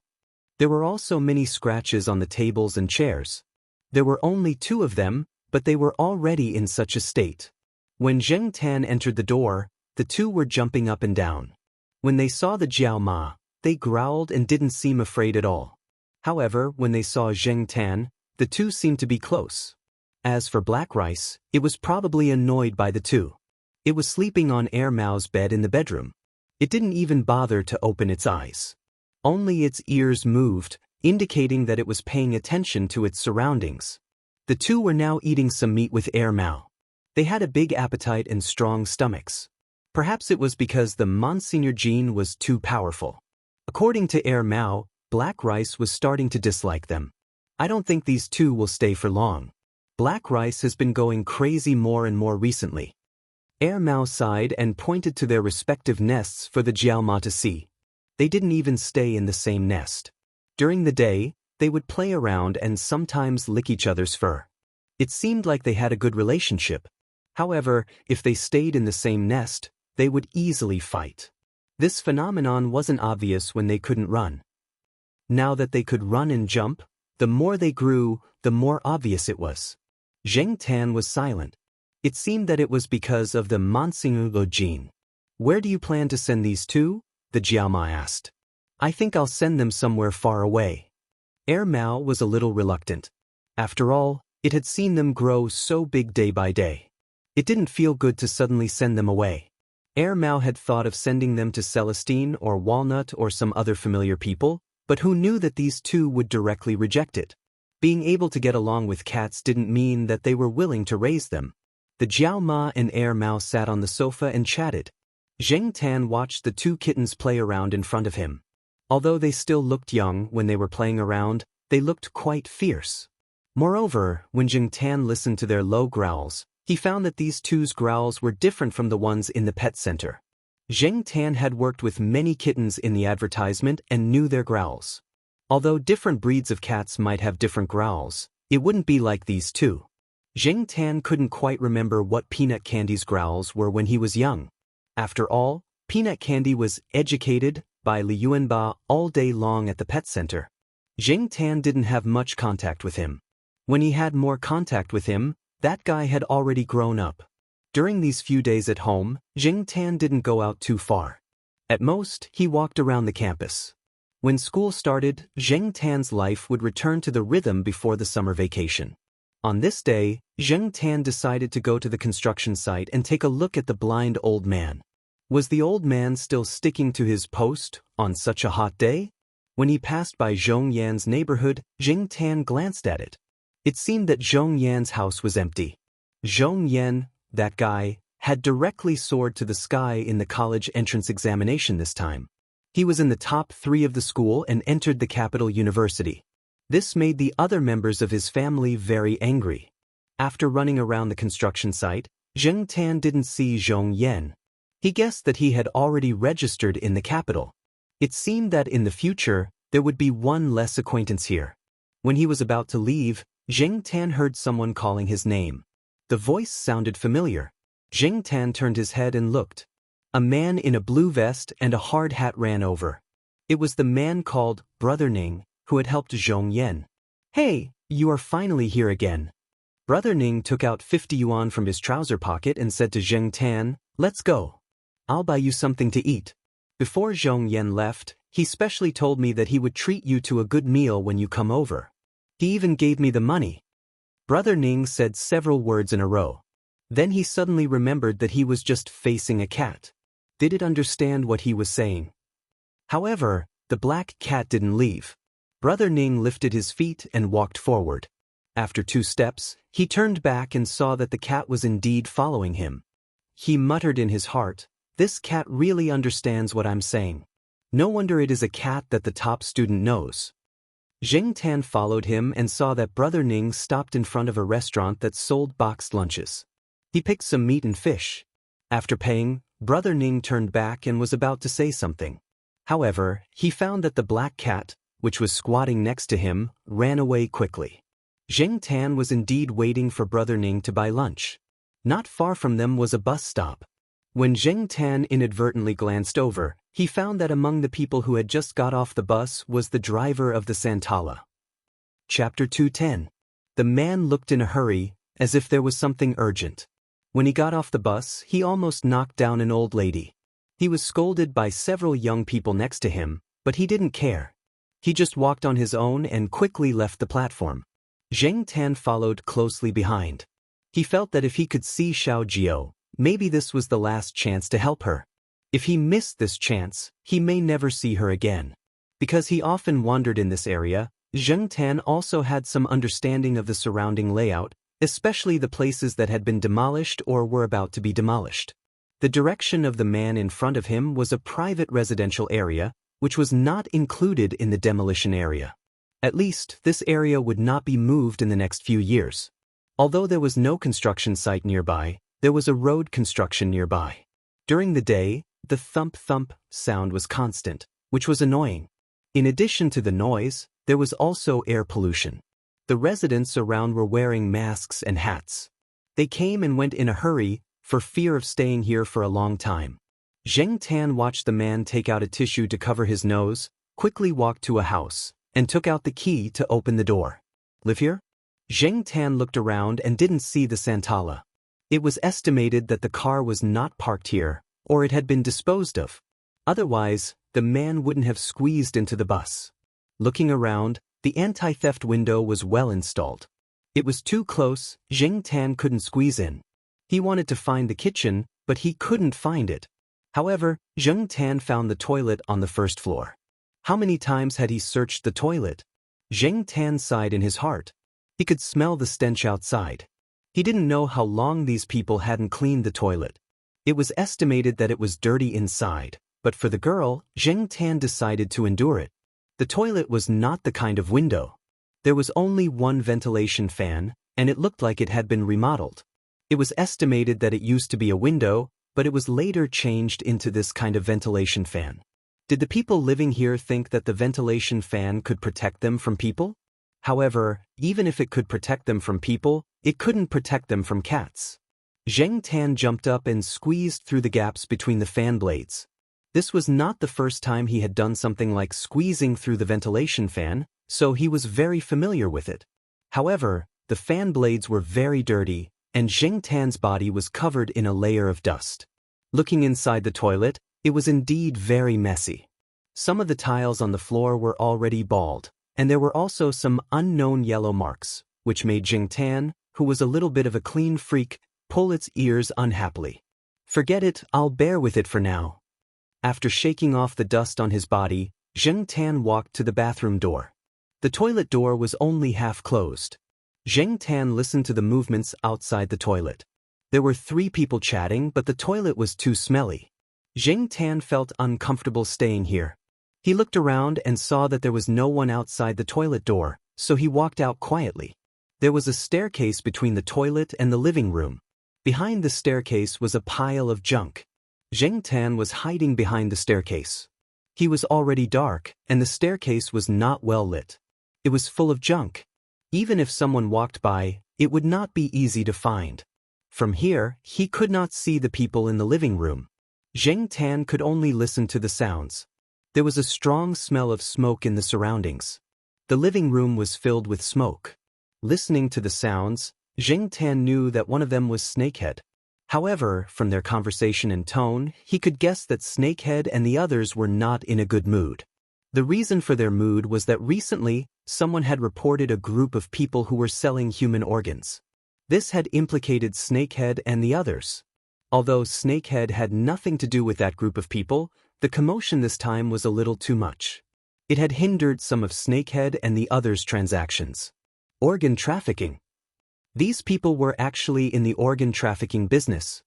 There were also many scratches on the tables and chairs. There were only 2 of them, but they were already in such a state. When Zheng Tan entered the door, the 2 were jumping up and down. When they saw the Jiao Ma, they growled and didn't seem afraid at all. However, when they saw Zheng Tan, the 2 seemed to be close. As for Black Rice, it was probably annoyed by the 2. It was sleeping on Air Mao's bed in the bedroom. It didn't even bother to open its eyes. Only its ears moved, indicating that it was paying attention to its surroundings. The 2 were now eating some meat with Air Mao. They had a big appetite and strong stomachs. Perhaps it was because the Monsignor gene was too powerful. According to Air Mao, Black Rice was starting to dislike them. I don't think these 2 will stay for long. Black Rice has been going crazy more and more recently. Air Mao sighed and pointed to their respective nests for the Jiao Ma to see. They didn't even stay in the same nest. During the day, they would play around and sometimes lick each other's fur. It seemed like they had a good relationship. However, if they stayed in the same nest, they would easily fight. This phenomenon wasn't obvious when they couldn't run. Now that they could run and jump, the more they grew, the more obvious it was. Zheng Tan was silent. It seemed that it was because of the Monsignor gene. Where do you plan to send these 2? The Jiao Ma asked. I think I'll send them somewhere far away. Air Mao was a little reluctant. After all, it had seen them grow so big day by day. It didn't feel good to suddenly send them away. Air Mao had thought of sending them to Celestine or Walnut or some other familiar people, but who knew that these 2 would directly reject it? Being able to get along with cats didn't mean that they were willing to raise them. The Jiao Ma and Air Mao sat on the sofa and chatted. Zheng Tan watched the 2 kittens play around in front of him. Although they still looked young when they were playing around, they looked quite fierce. Moreover, when Zheng Tan listened to their low growls, he found that these 2's growls were different from the ones in the pet center. Zheng Tan had worked with many kittens in the advertisement and knew their growls. Although different breeds of cats might have different growls, it wouldn't be like these 2. Zheng Tan couldn't quite remember what Peanut Candy's growls were when he was young. After all, Peanut Candy was educated by Li Yuanba all day long at the pet center. Zheng Tan didn't have much contact with him. When he had more contact with him, that guy had already grown up. During these few days at home, Zheng Tan didn't go out too far. At most, he walked around the campus. When school started, Zheng Tan's life would return to the rhythm before the summer vacation. On this day, Zheng Tan decided to go to the construction site and take a look at the blind old man. Was the old man still sticking to his post on such a hot day? When he passed by Zhong Yan's neighborhood, Zheng Tan glanced at it. It seemed that Zhong Yan's house was empty. Zhong Yan, that guy, had directly soared to the sky in the college entrance examination this time. He was in the top 3 of the school and entered the capital university. This made the other members of his family very angry. After running around the construction site, Zheng Tan didn't see Zhong Yan. He guessed that he had already registered in the capital. It seemed that in the future, there would be one less acquaintance here. When he was about to leave, Zheng Tan heard someone calling his name. The voice sounded familiar. Zheng Tan turned his head and looked. A man in a blue vest and a hard hat ran over. It was the man called Brother Ning, who had helped Zhong Yan. Hey, you are finally here again. Brother Ning took out 50 yuan from his trouser pocket and said to Zheng Tan, let's go. I'll buy you something to eat. Before Zhong Yan left, he specially told me that he would treat you to a good meal when you come over. He even gave me the money. Brother Ning said several words in a row. Then he suddenly remembered that he was just facing a cat. Did it understand what he was saying? However, the black cat didn't leave. Brother Ning lifted his feet and walked forward. After 2 steps, he turned back and saw that the cat was indeed following him. He muttered in his heart, this cat really understands what I'm saying. No wonder it is a cat that the top student knows. Zheng Tan followed him and saw that Brother Ning stopped in front of a restaurant that sold boxed lunches. He picked some meat and fish. After paying, Brother Ning turned back and was about to say something. However, he found that the black cat, which was squatting next to him, ran away quickly. Zheng Tan was indeed waiting for Brother Ning to buy lunch. Not far from them was a bus stop. When Zheng Tan inadvertently glanced over, he found that among the people who had just got off the bus was the driver of the Santala. Chapter 210. The man looked in a hurry, as if there was something urgent. When he got off the bus, he almost knocked down an old lady. He was scolded by several young people next to him, but he didn't care. He just walked on his own and quickly left the platform. Zheng Tan followed closely behind. He felt that if he could see Xiao Jiao, maybe this was the last chance to help her. If he missed this chance, he may never see her again. Because he often wandered in this area, Zheng Tan also had some understanding of the surrounding layout, especially the places that had been demolished or were about to be demolished. The direction of the man in front of him was a private residential area, which was not included in the demolition area. At least, this area would not be moved in the next few years. Although there was no construction site nearby, there was a road construction nearby. During the day, the thump-thump sound was constant, which was annoying. In addition to the noise, there was also air pollution. The residents around were wearing masks and hats. They came and went in a hurry, for fear of staying here for a long time. Zheng Tan watched the man take out a tissue to cover his nose, quickly walked to a house, and took out the key to open the door. Live here? Zheng Tan looked around and didn't see the Santala. It was estimated that the car was not parked here, or it had been disposed of. Otherwise, the man wouldn't have squeezed into the bus. Looking around, the anti-theft window was well installed. It was too close, Zheng Tan couldn't squeeze in. He wanted to find the kitchen, but he couldn't find it. However, Zheng Tan found the toilet on the first floor. How many times had he searched the toilet? Zheng Tan sighed in his heart. He could smell the stench outside. He didn't know how long these people hadn't cleaned the toilet. It was estimated that it was dirty inside, but for the girl, Zheng Tan decided to endure it. The toilet was not the kind of window. There was only one ventilation fan, and it looked like it had been remodeled. It was estimated that it used to be a window, but it was later changed into this kind of ventilation fan. Did the people living here think that the ventilation fan could protect them from people? However, even if it could protect them from people, it couldn't protect them from cats. Zheng Tan jumped up and squeezed through the gaps between the fan blades. This was not the first time he had done something like squeezing through the ventilation fan, so he was very familiar with it. However, the fan blades were very dirty, and Zheng Tan's body was covered in a layer of dust. Looking inside the toilet, it was indeed very messy. Some of the tiles on the floor were already bald, and there were also some unknown yellow marks, which made Zheng Tan, who was a little bit of a clean freak, pull its ears unhappily. Forget it, I'll bear with it for now. After shaking off the dust on his body, Zheng Tan walked to the bathroom door. The toilet door was only half closed. Zheng Tan listened to the movements outside the toilet. There were 3 people chatting, but the toilet was too smelly. Zheng Tan felt uncomfortable staying here. He looked around and saw that there was no one outside the toilet door, so he walked out quietly. There was a staircase between the toilet and the living room. Behind the staircase was a pile of junk. Zheng Tan was hiding behind the staircase. He was already dark, and the staircase was not well lit. It was full of junk. Even if someone walked by, it would not be easy to find. From here, he could not see the people in the living room. Zheng Tan could only listen to the sounds. There was a strong smell of smoke in the surroundings. The living room was filled with smoke. Listening to the sounds, Zheng Tan knew that one of them was Snakehead. However, from their conversation and tone, he could guess that Snakehead and the others were not in a good mood. The reason for their mood was that recently, someone had reported a group of people who were selling human organs. This had implicated Snakehead and the others. Although Snakehead had nothing to do with that group of people, the commotion this time was a little too much. It had hindered some of Snakehead and the others' transactions. Organ trafficking. These people were actually in the organ trafficking business.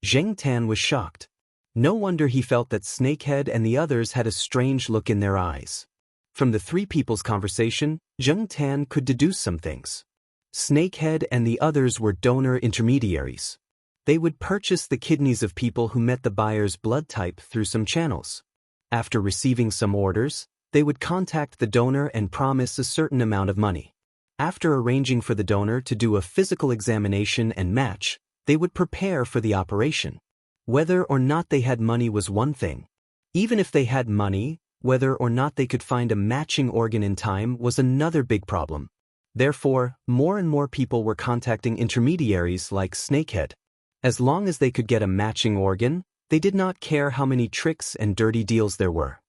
Zheng Tan was shocked. No wonder he felt that Snakehead and the others had a strange look in their eyes. From the 3 people's conversation, Zheng Tan could deduce some things. Snakehead and the others were donor intermediaries. They would purchase the kidneys of people who met the buyer's blood type through some channels. After receiving some orders, they would contact the donor and promise a certain amount of money. After arranging for the donor to do a physical examination and match, they would prepare for the operation. Whether or not they had money was one thing. Even if they had money, whether or not they could find a matching organ in time was another big problem. Therefore, more and more people were contacting intermediaries like Snakehead. As long as they could get a matching organ, they did not care how many tricks and dirty deals there were.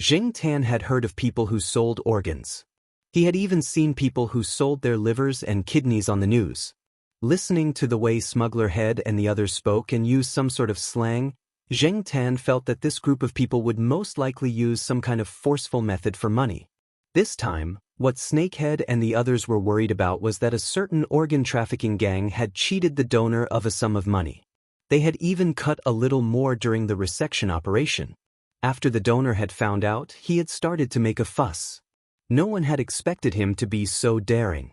Xianxia had heard of people who sold organs. He had even seen people who sold their livers and kidneys on the news. Listening to the way Smuggler Head and the others spoke and used some sort of slang, Xianxia felt that this group of people would most likely use some kind of forceful method for money. This time, what Snakehead and the others were worried about was that a certain organ trafficking gang had cheated the donor of a sum of money. They had even cut a little more during the resection operation. After the donor had found out, he had started to make a fuss. No one had expected him to be so daring.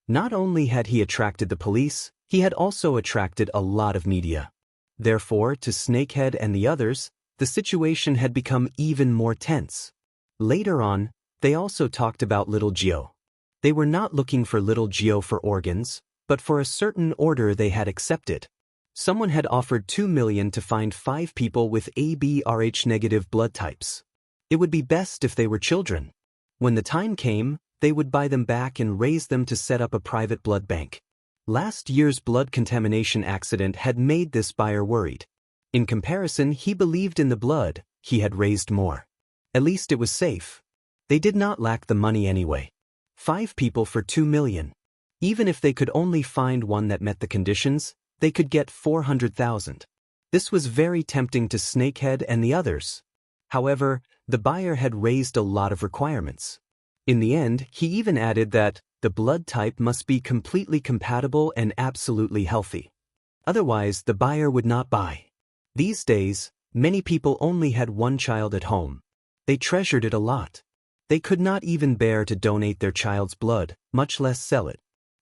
Not only had he attracted the police, he had also attracted a lot of media. Therefore, to Snakehead and the others, the situation had become even more tense. Later on, they also talked about Little Geo. They were not looking for Little Geo for organs, but for a certain order they had accepted. Someone had offered 2 million to find 5 people with ABRH-negative blood types. It would be best if they were children. When the time came, they would buy them back and raise them to set up a private blood bank. Last year's blood contamination accident had made this buyer worried. In comparison, he believed in the blood he had raised more. At least it was safe. They did not lack the money anyway. 5 people for 2 million. Even if they could only find one that met the conditions, they could get 400,000. This was very tempting to Snakehead and the others. However, the buyer had raised a lot of requirements. In the end, he even added that the blood type must be completely compatible and absolutely healthy. Otherwise, the buyer would not buy. These days, many people only had one child at home. They treasured it a lot. They could not even bear to donate their child's blood, much less sell it.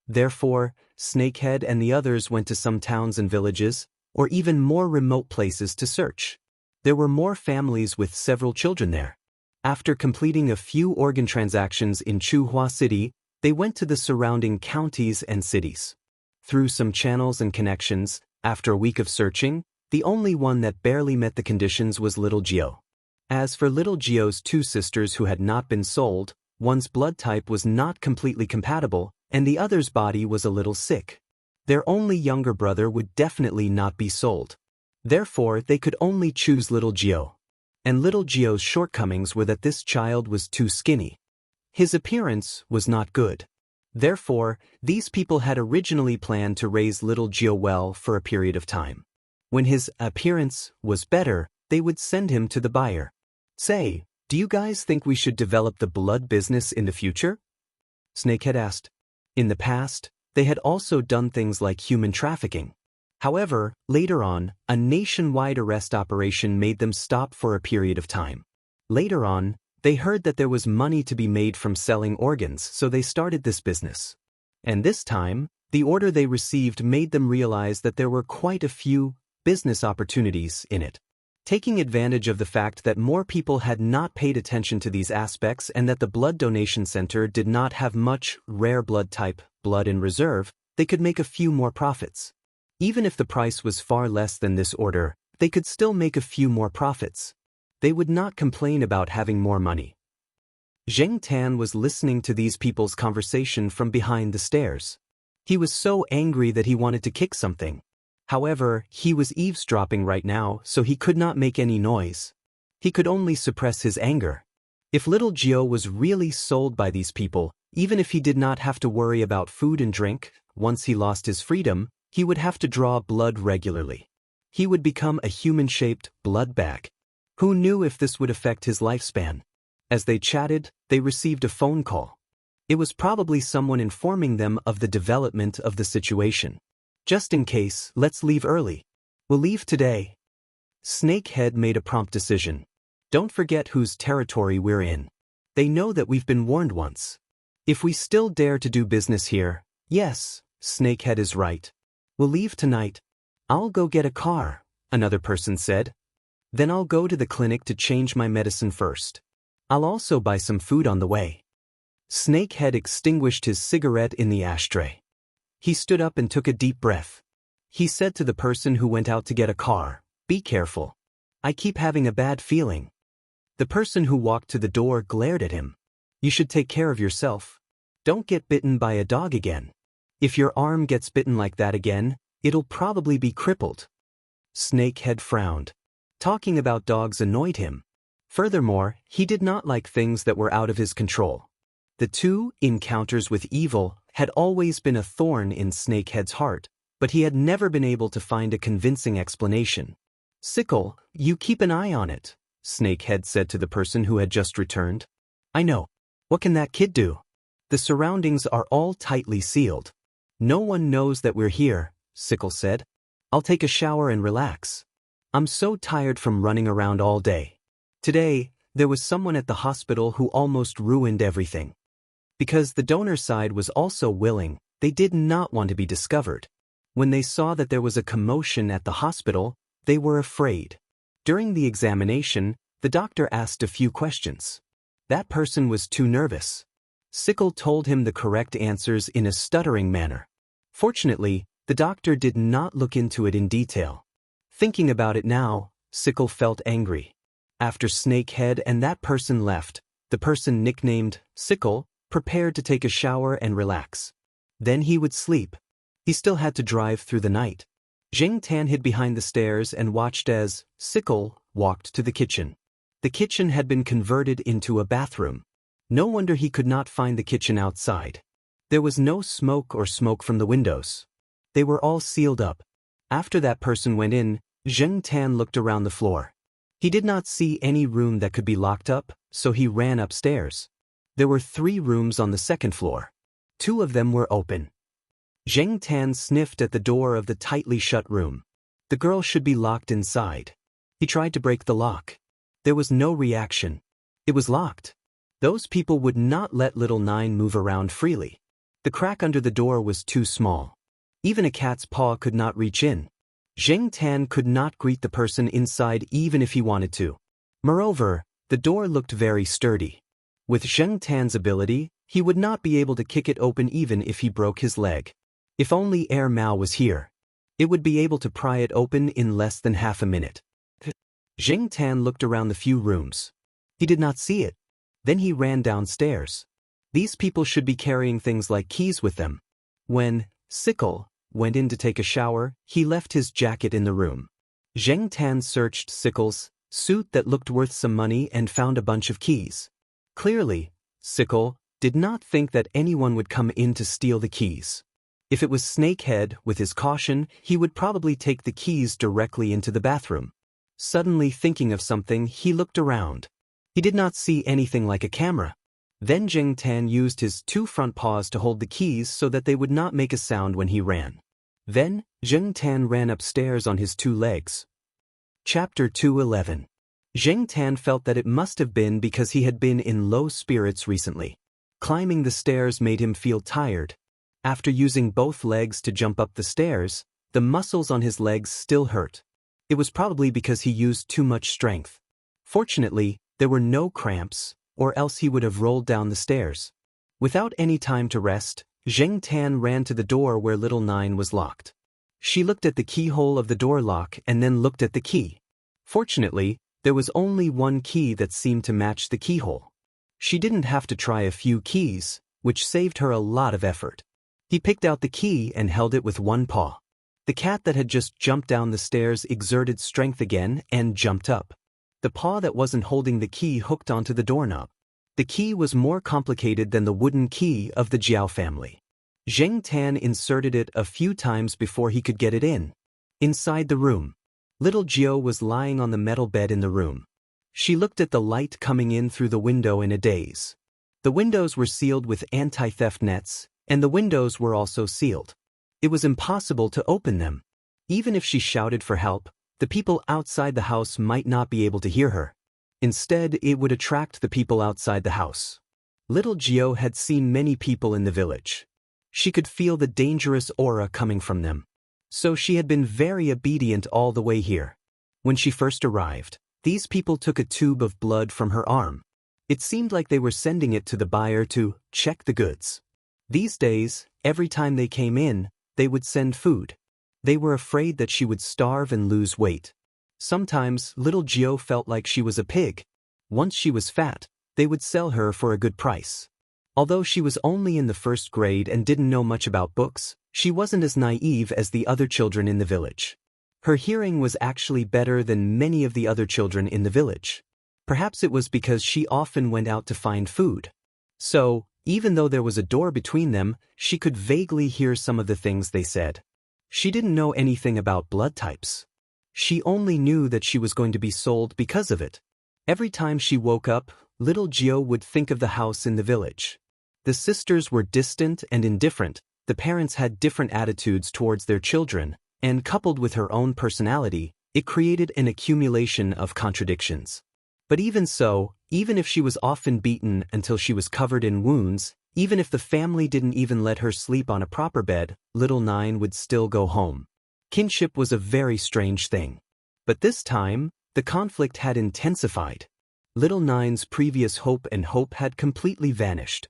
Therefore, Snakehead and the others went to some towns and villages, or even more remote places to search. There were more families with several children there. After completing a few organ transactions in Chuhua City, they went to the surrounding counties and cities. Through some channels and connections, after a week of searching, the only one that barely met the conditions was Little Geo. As for Little Geo's 2 sisters who had not been sold, one's blood type was not completely compatible, and the other's body was a little sick. Their only younger brother would definitely not be sold. Therefore, they could only choose Little Geo. And Little Geo's shortcomings were that this child was too skinny. His appearance was not good. Therefore, these people had originally planned to raise Little Geo well for a period of time. When his appearance was better, they would send him to the buyer. Say, do you guys think we should develop the blood business in the future? Snakehead asked. In the past, they had also done things like human trafficking. However, later on, a nationwide arrest operation made them stop for a period of time. Later on, they heard that there was money to be made from selling organs, so they started this business. And this time, the order they received made them realize that there were quite a few business opportunities in it. Taking advantage of the fact that more people had not paid attention to these aspects and that the blood donation center did not have much rare blood type blood in reserve, they could make a few more profits. Even if the price was far less than this order, they could still make a few more profits. They would not complain about having more money. Xianxia was listening to these people's conversation from behind the stairs. He was so angry that he wanted to kick something. However, he was eavesdropping right now, so he could not make any noise. He could only suppress his anger. If Little Geo was really sold by these people, even if he did not have to worry about food and drink, once he lost his freedom, he would have to draw blood regularly. He would become a human-shaped blood bag. Who knew if this would affect his lifespan? As they chatted, they received a phone call. It was probably someone informing them of the development of the situation. Just in case, let's leave early. We'll leave today. Snakehead made a prompt decision. Don't forget whose territory we're in. They know that we've been warned once. If we still dare to do business here, yes, Snakehead is right. We'll leave tonight. I'll go get a car, another person said. Then I'll go to the clinic to change my medicine first. I'll also buy some food on the way. Snakehead extinguished his cigarette in the ashtray. He stood up and took a deep breath. He said to the person who went out to get a car, "Be careful. I keep having a bad feeling." The person who walked to the door glared at him. "You should take care of yourself. Don't get bitten by a dog again. If your arm gets bitten like that again, it'll probably be crippled." Snakehead frowned. Talking about dogs annoyed him. Furthermore, he did not like things that were out of his control. The two encounters with evil had always been a thorn in Snakehead's heart, but he had never been able to find a convincing explanation. "Sickle, you keep an eye on it," Snakehead said to the person who had just returned. "I know. What can that kid do? The surroundings are all tightly sealed. No one knows that we're here," Sickle said. "I'll take a shower and relax. I'm so tired from running around all day." Today, there was someone at the hospital who almost ruined everything. Because the donor side was also willing, they did not want to be discovered. When they saw that there was a commotion at the hospital, they were afraid. During the examination, the doctor asked a few questions. That person was too nervous. Sickle told him the correct answers in a stuttering manner. Fortunately, the doctor did not look into it in detail. Thinking about it now, Sickle felt angry. After Snakehead and that person left, the person nicknamed Sickle prepared to take a shower and relax. Then he would sleep. He still had to drive through the night. Xianxia hid behind the stairs and watched as Sickle walked to the kitchen. The kitchen had been converted into a bathroom. No wonder he could not find the kitchen outside. There was no smoke from the windows. They were all sealed up. After that person went in, Xianxia looked around the floor. He did not see any room that could be locked up, so he ran upstairs. There were 3 rooms on the second floor. 2 of them were open. Xianxia sniffed at the door of the tightly shut room. The girl should be locked inside. He tried to break the lock. There was no reaction. It was locked. Those people would not let little Nine move around freely. The crack under the door was too small. Even a cat's paw could not reach in. Xianxia could not greet the person inside even if he wanted to. Moreover, the door looked very sturdy. With Xianxia's ability, he would not be able to kick it open even if he broke his leg. If only Air Mao was here. It would be able to pry it open in less than half a minute. Xianxia looked around the few rooms. He did not see it. Then he ran downstairs. These people should be carrying things like keys with them. When Sickle went in to take a shower, he left his jacket in the room. Xianxia searched Sickle's suit that looked worth some money and found a bunch of keys. Clearly, Sickle did not think that anyone would come in to steal the keys. If it was Snakehead, with his caution, he would probably take the keys directly into the bathroom. Suddenly thinking of something, he looked around. He did not see anything like a camera. Then Xianxia used his 2 front paws to hold the keys so that they would not make a sound when he ran. Then, Xianxia ran upstairs on his 2 legs. Chapter 2:11. Xianxia felt that it must have been because he had been in low spirits recently. Climbing the stairs made him feel tired. After using both legs to jump up the stairs, the muscles on his legs still hurt. It was probably because he used too much strength. Fortunately, there were no cramps, or else he would have rolled down the stairs. Without any time to rest, Xianxia ran to the door where little Nine was locked. She looked at the keyhole of the door lock and then looked at the key. Fortunately, there was only one key that seemed to match the keyhole. She didn't have to try a few keys, which saved her a lot of effort. He picked out the key and held it with 1 paw. The cat that had just jumped down the stairs exerted strength again and jumped up. The paw that wasn't holding the key hooked onto the doorknob. The key was more complicated than the wooden key of the Jiao family. Xianxia inserted it a few times before he could get it in. Inside the room, little Jiao was lying on the metal bed in the room. She looked at the light coming in through the window in a daze. The windows were sealed with anti-theft nets, and the windows were also sealed. It was impossible to open them. Even if she shouted for help, the people outside the house might not be able to hear her. Instead, it would attract the people outside the house. Little Jiao had seen many people in the village. She could feel the dangerous aura coming from them. So she had been very obedient all the way here. When she first arrived, these people took a tube of blood from her arm. It seemed like they were sending it to the buyer to check the goods. These days, every time they came in, they would send food. They were afraid that she would starve and lose weight. Sometimes, little Gio felt like she was a pig. Once she was fat, they would sell her for a good price. Although she was only in the first grade and didn't know much about books, she wasn't as naive as the other children in the village. Her hearing was actually better than many of the other children in the village. Perhaps it was because she often went out to find food. So, even though there was a door between them, she could vaguely hear some of the things they said. She didn't know anything about blood types. She only knew that she was going to be sold because of it. Every time she woke up, little Gio would think of the house in the village. The sisters were distant and indifferent, the parents had different attitudes towards their children, and coupled with her own personality, it created an accumulation of contradictions. But even so, even if she was often beaten until she was covered in wounds, even if the family didn't even let her sleep on a proper bed, little Nine would still go home. Kinship was a very strange thing. But this time, the conflict had intensified. Little Nine's previous hope had completely vanished.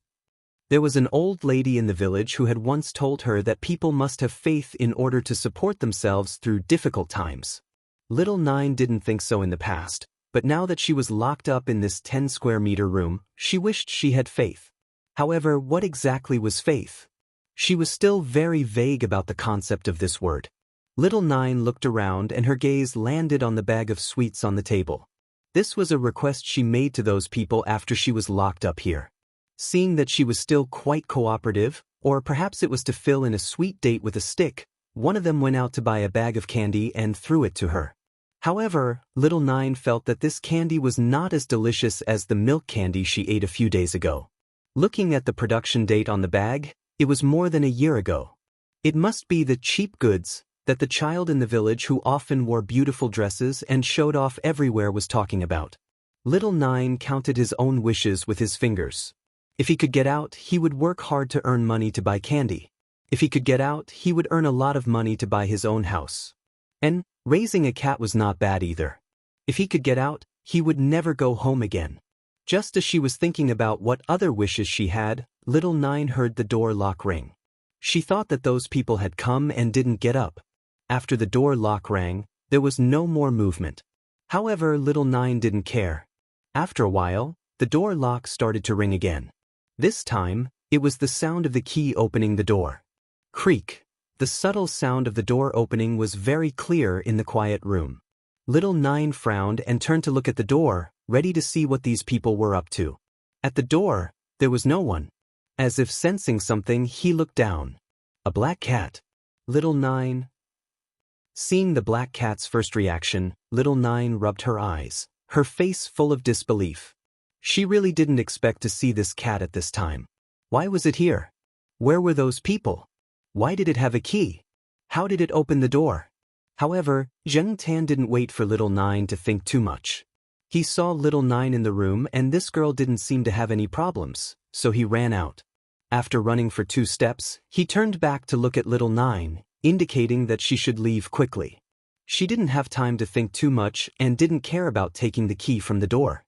There was an old lady in the village who had once told her that people must have faith in order to support themselves through difficult times. Little Nine didn't think so in the past, but now that she was locked up in this 10-square-meter room, she wished she had faith. However, what exactly was faith? She was still very vague about the concept of this word. Little Nine looked around and her gaze landed on the bag of sweets on the table. This was a request she made to those people after she was locked up here. Seeing that she was still quite cooperative, or perhaps it was to fill in a sweet date with a stick, one of them went out to buy a bag of candy and threw it to her. However, little Nine felt that this candy was not as delicious as the milk candy she ate a few days ago. Looking at the production date on the bag, it was more than a year ago. It must be the cheap goods that the child in the village who often wore beautiful dresses and showed off everywhere was talking about. Little Nine counted his own wishes with his fingers. If he could get out, he would work hard to earn money to buy candy. If he could get out, he would earn a lot of money to buy his own house. And raising a cat was not bad either. If he could get out, he would never go home again. Just as she was thinking about what other wishes she had, little Nine heard the door lock ring. She thought that those people had come and didn't get up. After the door lock rang, there was no more movement. However, little Nine didn't care. After a while, the door lock started to ring again. This time, it was the sound of the key opening the door. Creak. The subtle sound of the door opening was very clear in the quiet room. Little Nine frowned and turned to look at the door, ready to see what these people were up to. At the door, there was no one. As if sensing something, he looked down. A black cat. Little Nine. Seeing the black cat's first reaction, little Nine rubbed her eyes, her face full of disbelief. She really didn't expect to see this cat at this time. Why was it here? Where were those people? Why did it have a key? How did it open the door? However, Xianxia didn't wait for little Nine to think too much. He saw little Nine in the room and this girl didn't seem to have any problems, so he ran out. After running for 2 steps, he turned back to look at little Nine, indicating that she should leave quickly. She didn't have time to think too much and didn't care about taking the key from the door.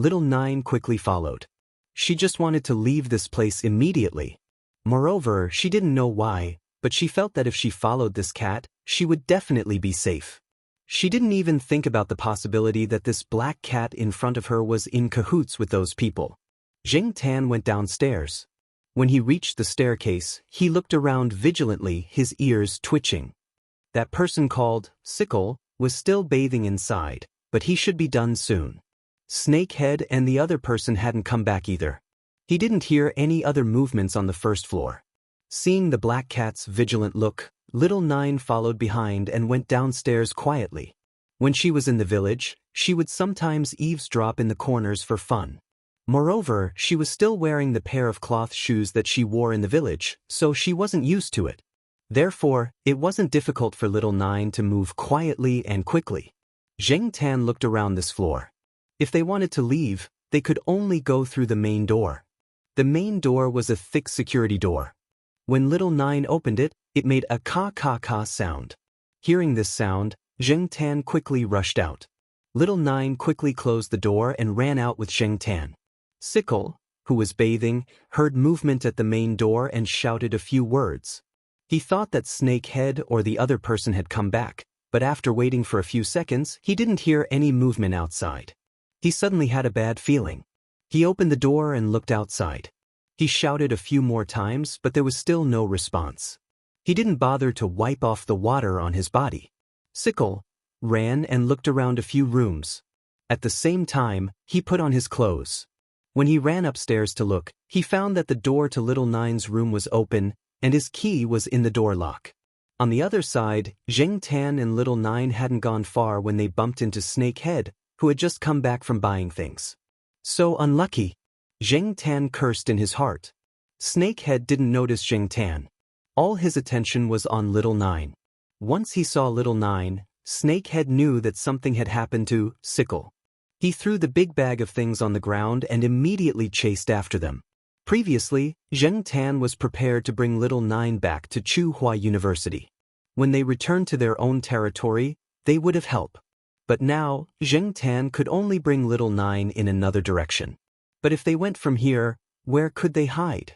Little Nine quickly followed. She just wanted to leave this place immediately. Moreover, she didn't know why, but she felt that if she followed this cat, she would definitely be safe. She didn't even think about the possibility that this black cat in front of her was in cahoots with those people. Xianxia went downstairs. When he reached the staircase, he looked around vigilantly, his ears twitching. That person called Sickle was still bathing inside, but he should be done soon. Snakehead and the other person hadn't come back either. He didn't hear any other movements on the first floor. Seeing the black cat's vigilant look, little Nine followed behind and went downstairs quietly. When she was in the village, she would sometimes eavesdrop in the corners for fun. Moreover, she was still wearing the pair of cloth shoes that she wore in the village, so she wasn't used to it. Therefore, it wasn't difficult for little Nine to move quietly and quickly. Xianxia looked around this floor. If they wanted to leave, they could only go through the main door. The main door was a thick security door. When little Nine opened it, it made a ka-ka-ka sound. Hearing this sound, Xianxia quickly rushed out. Little Nine quickly closed the door and ran out with Xianxia. Sickle, who was bathing, heard movement at the main door and shouted a few words. He thought that Snakehead or the other person had come back, but after waiting for a few seconds, he didn't hear any movement outside. He suddenly had a bad feeling. He opened the door and looked outside. He shouted a few more times, but there was still no response. He didn't bother to wipe off the water on his body. Sickle ran and looked around a few rooms. At the same time, he put on his clothes. When he ran upstairs to look, he found that the door to Little Nine's room was open, and his key was in the door lock. On the other side, Zheng Tan and Little Nine hadn't gone far when they bumped into Snakehead, who had just come back from buying things. So unlucky. Zheng Tan cursed in his heart. Snakehead didn't notice Zheng Tan. All his attention was on Little Nine. Once he saw Little Nine, Snakehead knew that something had happened to Sickle. He threw the big bag of things on the ground and immediately chased after them. Previously, Zheng Tan was prepared to bring Little Nine back to Tsinghua University. When they returned to their own territory, they would have helped. But now, Zheng Tan could only bring Little Nine in another direction. But if they went from here, where could they hide?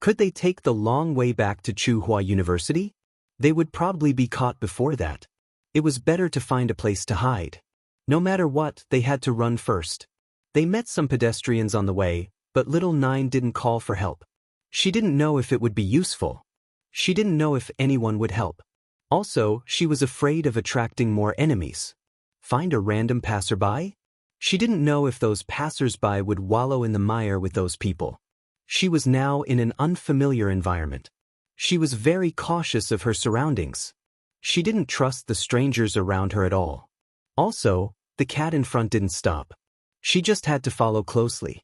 Could they take the long way back to Tsinghua University? They would probably be caught before that. It was better to find a place to hide. No matter what, they had to run first. They met some pedestrians on the way, but Little Nine didn't call for help. She didn't know if it would be useful. She didn't know if anyone would help. Also, she was afraid of attracting more enemies. Find a random passerby? She didn't know if those passersby would wallow in the mire with those people. She was now in an unfamiliar environment. She was very cautious of her surroundings. She didn't trust the strangers around her at all. Also, the cat in front didn't stop. She just had to follow closely.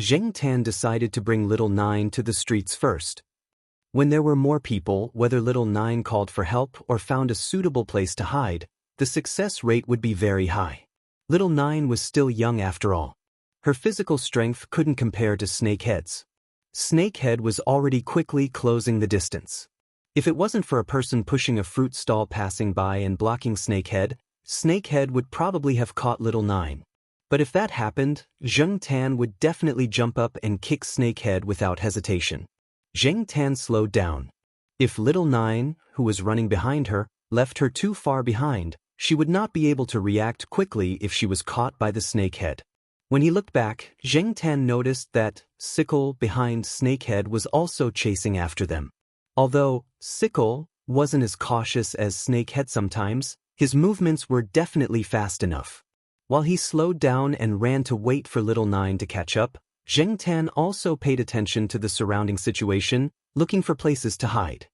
Zheng Tan decided to bring Little Nine to the streets first. When there were more people, whether Little Nine called for help or found a suitable place to hide, the success rate would be very high. Little Nine was still young after all. Her physical strength couldn't compare to Snakehead's. Snakehead was already quickly closing the distance. If it wasn't for a person pushing a fruit stall passing by and blocking Snakehead, Snakehead would probably have caught Little Nine. But if that happened, Zheng Tan would definitely jump up and kick Snakehead without hesitation. Zheng Tan slowed down. If Little Nine, who was running behind her, left her too far behind, she would not be able to react quickly if she was caught by the Snakehead. When he looked back, Zheng Tan noticed that Sickle behind Snakehead was also chasing after them. Although Sickle wasn't as cautious as Snakehead sometimes, his movements were definitely fast enough. While he slowed down and ran to wait for Little Nine to catch up, Zheng Tan also paid attention to the surrounding situation, looking for places to hide.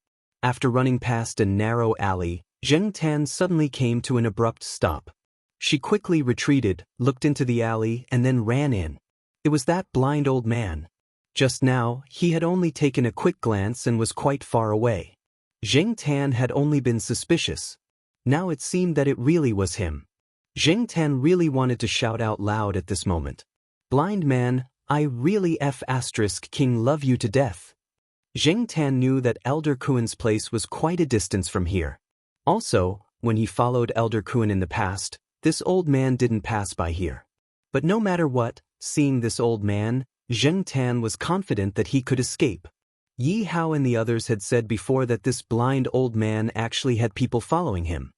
After running past a narrow alley, Zheng Tan suddenly came to an abrupt stop. She quickly retreated, looked into the alley, and then ran in. It was that blind old man. Just now, he had only taken a quick glance and was quite far away. Zheng Tan had only been suspicious. Now it seemed that it really was him. Zheng Tan really wanted to shout out loud at this moment. "Blind man, I really King love you to death." Zheng Tan knew that Elder Kuen's place was quite a distance from here. Also, when he followed Elder Kuen in the past, this old man didn't pass by here. But no matter what, seeing this old man, Zheng Tan was confident that he could escape. Yi Hao and the others had said before that this blind old man actually had people following him.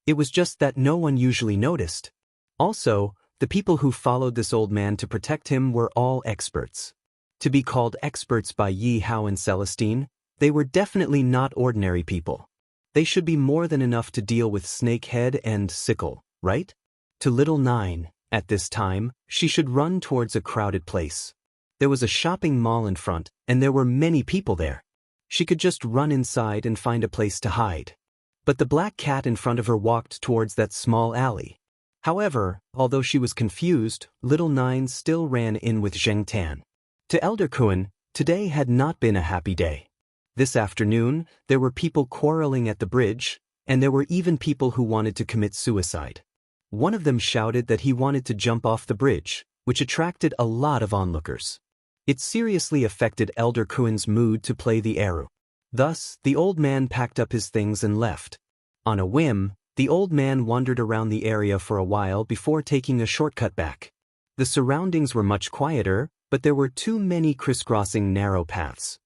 It was just that no one usually noticed. Also, the people who followed this old man to protect him were all experts. To be called experts by Yi Hao and Celestine, they were definitely not ordinary people. They should be more than enough to deal with Snakehead and Sickle, right? To Little Nine, at this time, she should run towards a crowded place. There was a shopping mall in front, and there were many people there. She could just run inside and find a place to hide. But the black cat in front of her walked towards that small alley. However, although she was confused, Little Nine still ran in with Zheng Tan. To Elder Kuen, today had not been a happy day. This afternoon, there were people quarreling at the bridge, and there were even people who wanted to commit suicide. One of them shouted that he wanted to jump off the bridge, which attracted a lot of onlookers. It seriously affected Elder Kuen's mood to play the eru. Thus, the old man packed up his things and left. On a whim, the old man wandered around the area for a while before taking a shortcut back. The surroundings were much quieter, but there were too many crisscrossing narrow paths.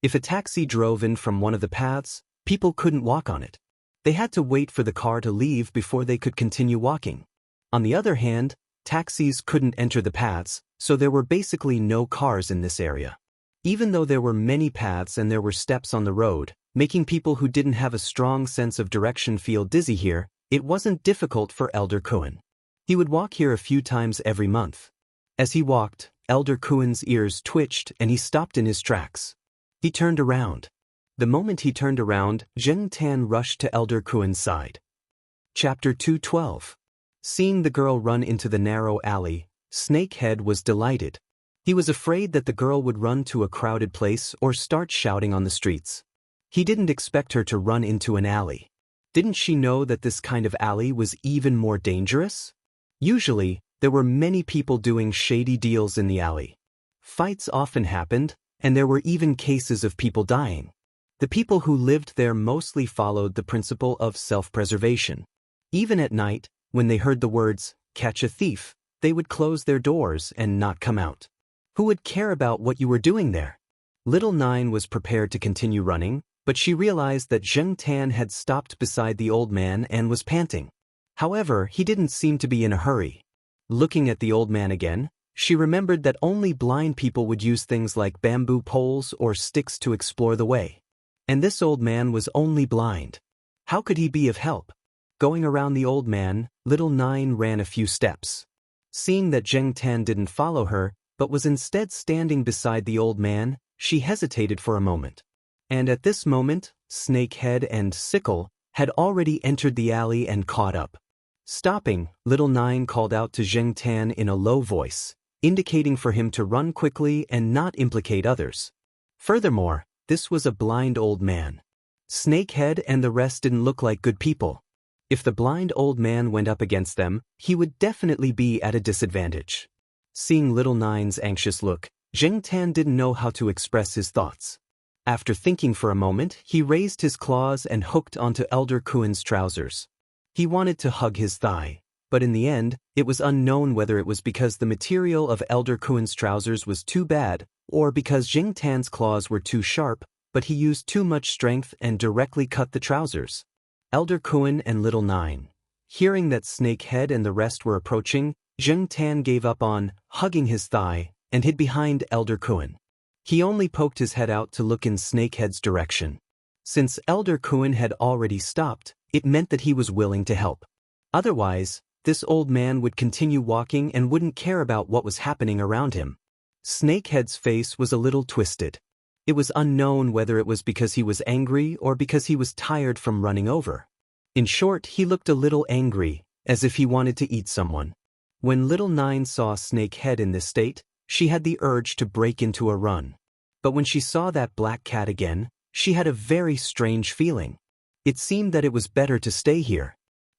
If a taxi drove in from one of the paths, people couldn't walk on it. They had to wait for the car to leave before they could continue walking. On the other hand, taxis couldn't enter the paths, so there were basically no cars in this area. Even though there were many paths and there were steps on the road, making people who didn't have a strong sense of direction feel dizzy here, it wasn't difficult for Elder Kuan. He would walk here a few times every month. As he walked, Elder Kuan's ears twitched and he stopped in his tracks. He turned around. The moment he turned around, Zheng Tan rushed to Elder Kuan's side. Chapter 212. Seeing the girl run into the narrow alley, Snakehead was delighted. He was afraid that the girl would run to a crowded place or start shouting on the streets. He didn't expect her to run into an alley. Didn't she know that this kind of alley was even more dangerous? Usually, there were many people doing shady deals in the alley. Fights often happened, and there were even cases of people dying. The people who lived there mostly followed the principle of self-preservation. Even at night, when they heard the words, "catch a thief," they would close their doors and not come out. Who would care about what you were doing there? Little Nine was prepared to continue running, but she realized that Zheng Tan had stopped beside the old man and was panting. However, he didn't seem to be in a hurry. Looking at the old man again, she remembered that only blind people would use things like bamboo poles or sticks to explore the way. And this old man was only blind. How could he be of help? Going around the old man, Little Nine ran a few steps. Seeing that Zheng Tan didn't follow her, but was instead standing beside the old man, she hesitated for a moment. And at this moment, Snakehead and Sickle had already entered the alley and caught up. Stopping, Little Nine called out to Zheng Tan in a low voice, indicating for him to run quickly and not implicate others. Furthermore, this was a blind old man. Snakehead and the rest didn't look like good people. If the blind old man went up against them, he would definitely be at a disadvantage. Seeing Little Nine's anxious look, Zheng Tan didn't know how to express his thoughts. After thinking for a moment, he raised his claws and hooked onto Elder Kuan's trousers. He wanted to hug his thigh, but in the end, it was unknown whether it was because the material of Elder Kuan's trousers was too bad, or because Zheng Tan's claws were too sharp, but he used too much strength and directly cut the trousers. Elder Kuan and Little Nine. Hearing that Snakehead and the rest were approaching, Zheng Tan gave up on hugging his thigh and hid behind Elder Kuan. He only poked his head out to look in Snakehead's direction. Since Elder Kuan had already stopped, it meant that he was willing to help. Otherwise, this old man would continue walking and wouldn't care about what was happening around him. Snakehead's face was a little twisted. It was unknown whether it was because he was angry or because he was tired from running over. In short, he looked a little angry, as if he wanted to eat someone. When Little Nine saw Snakehead in this state, she had the urge to break into a run. But when she saw that black cat again, she had a very strange feeling. It seemed that it was better to stay here.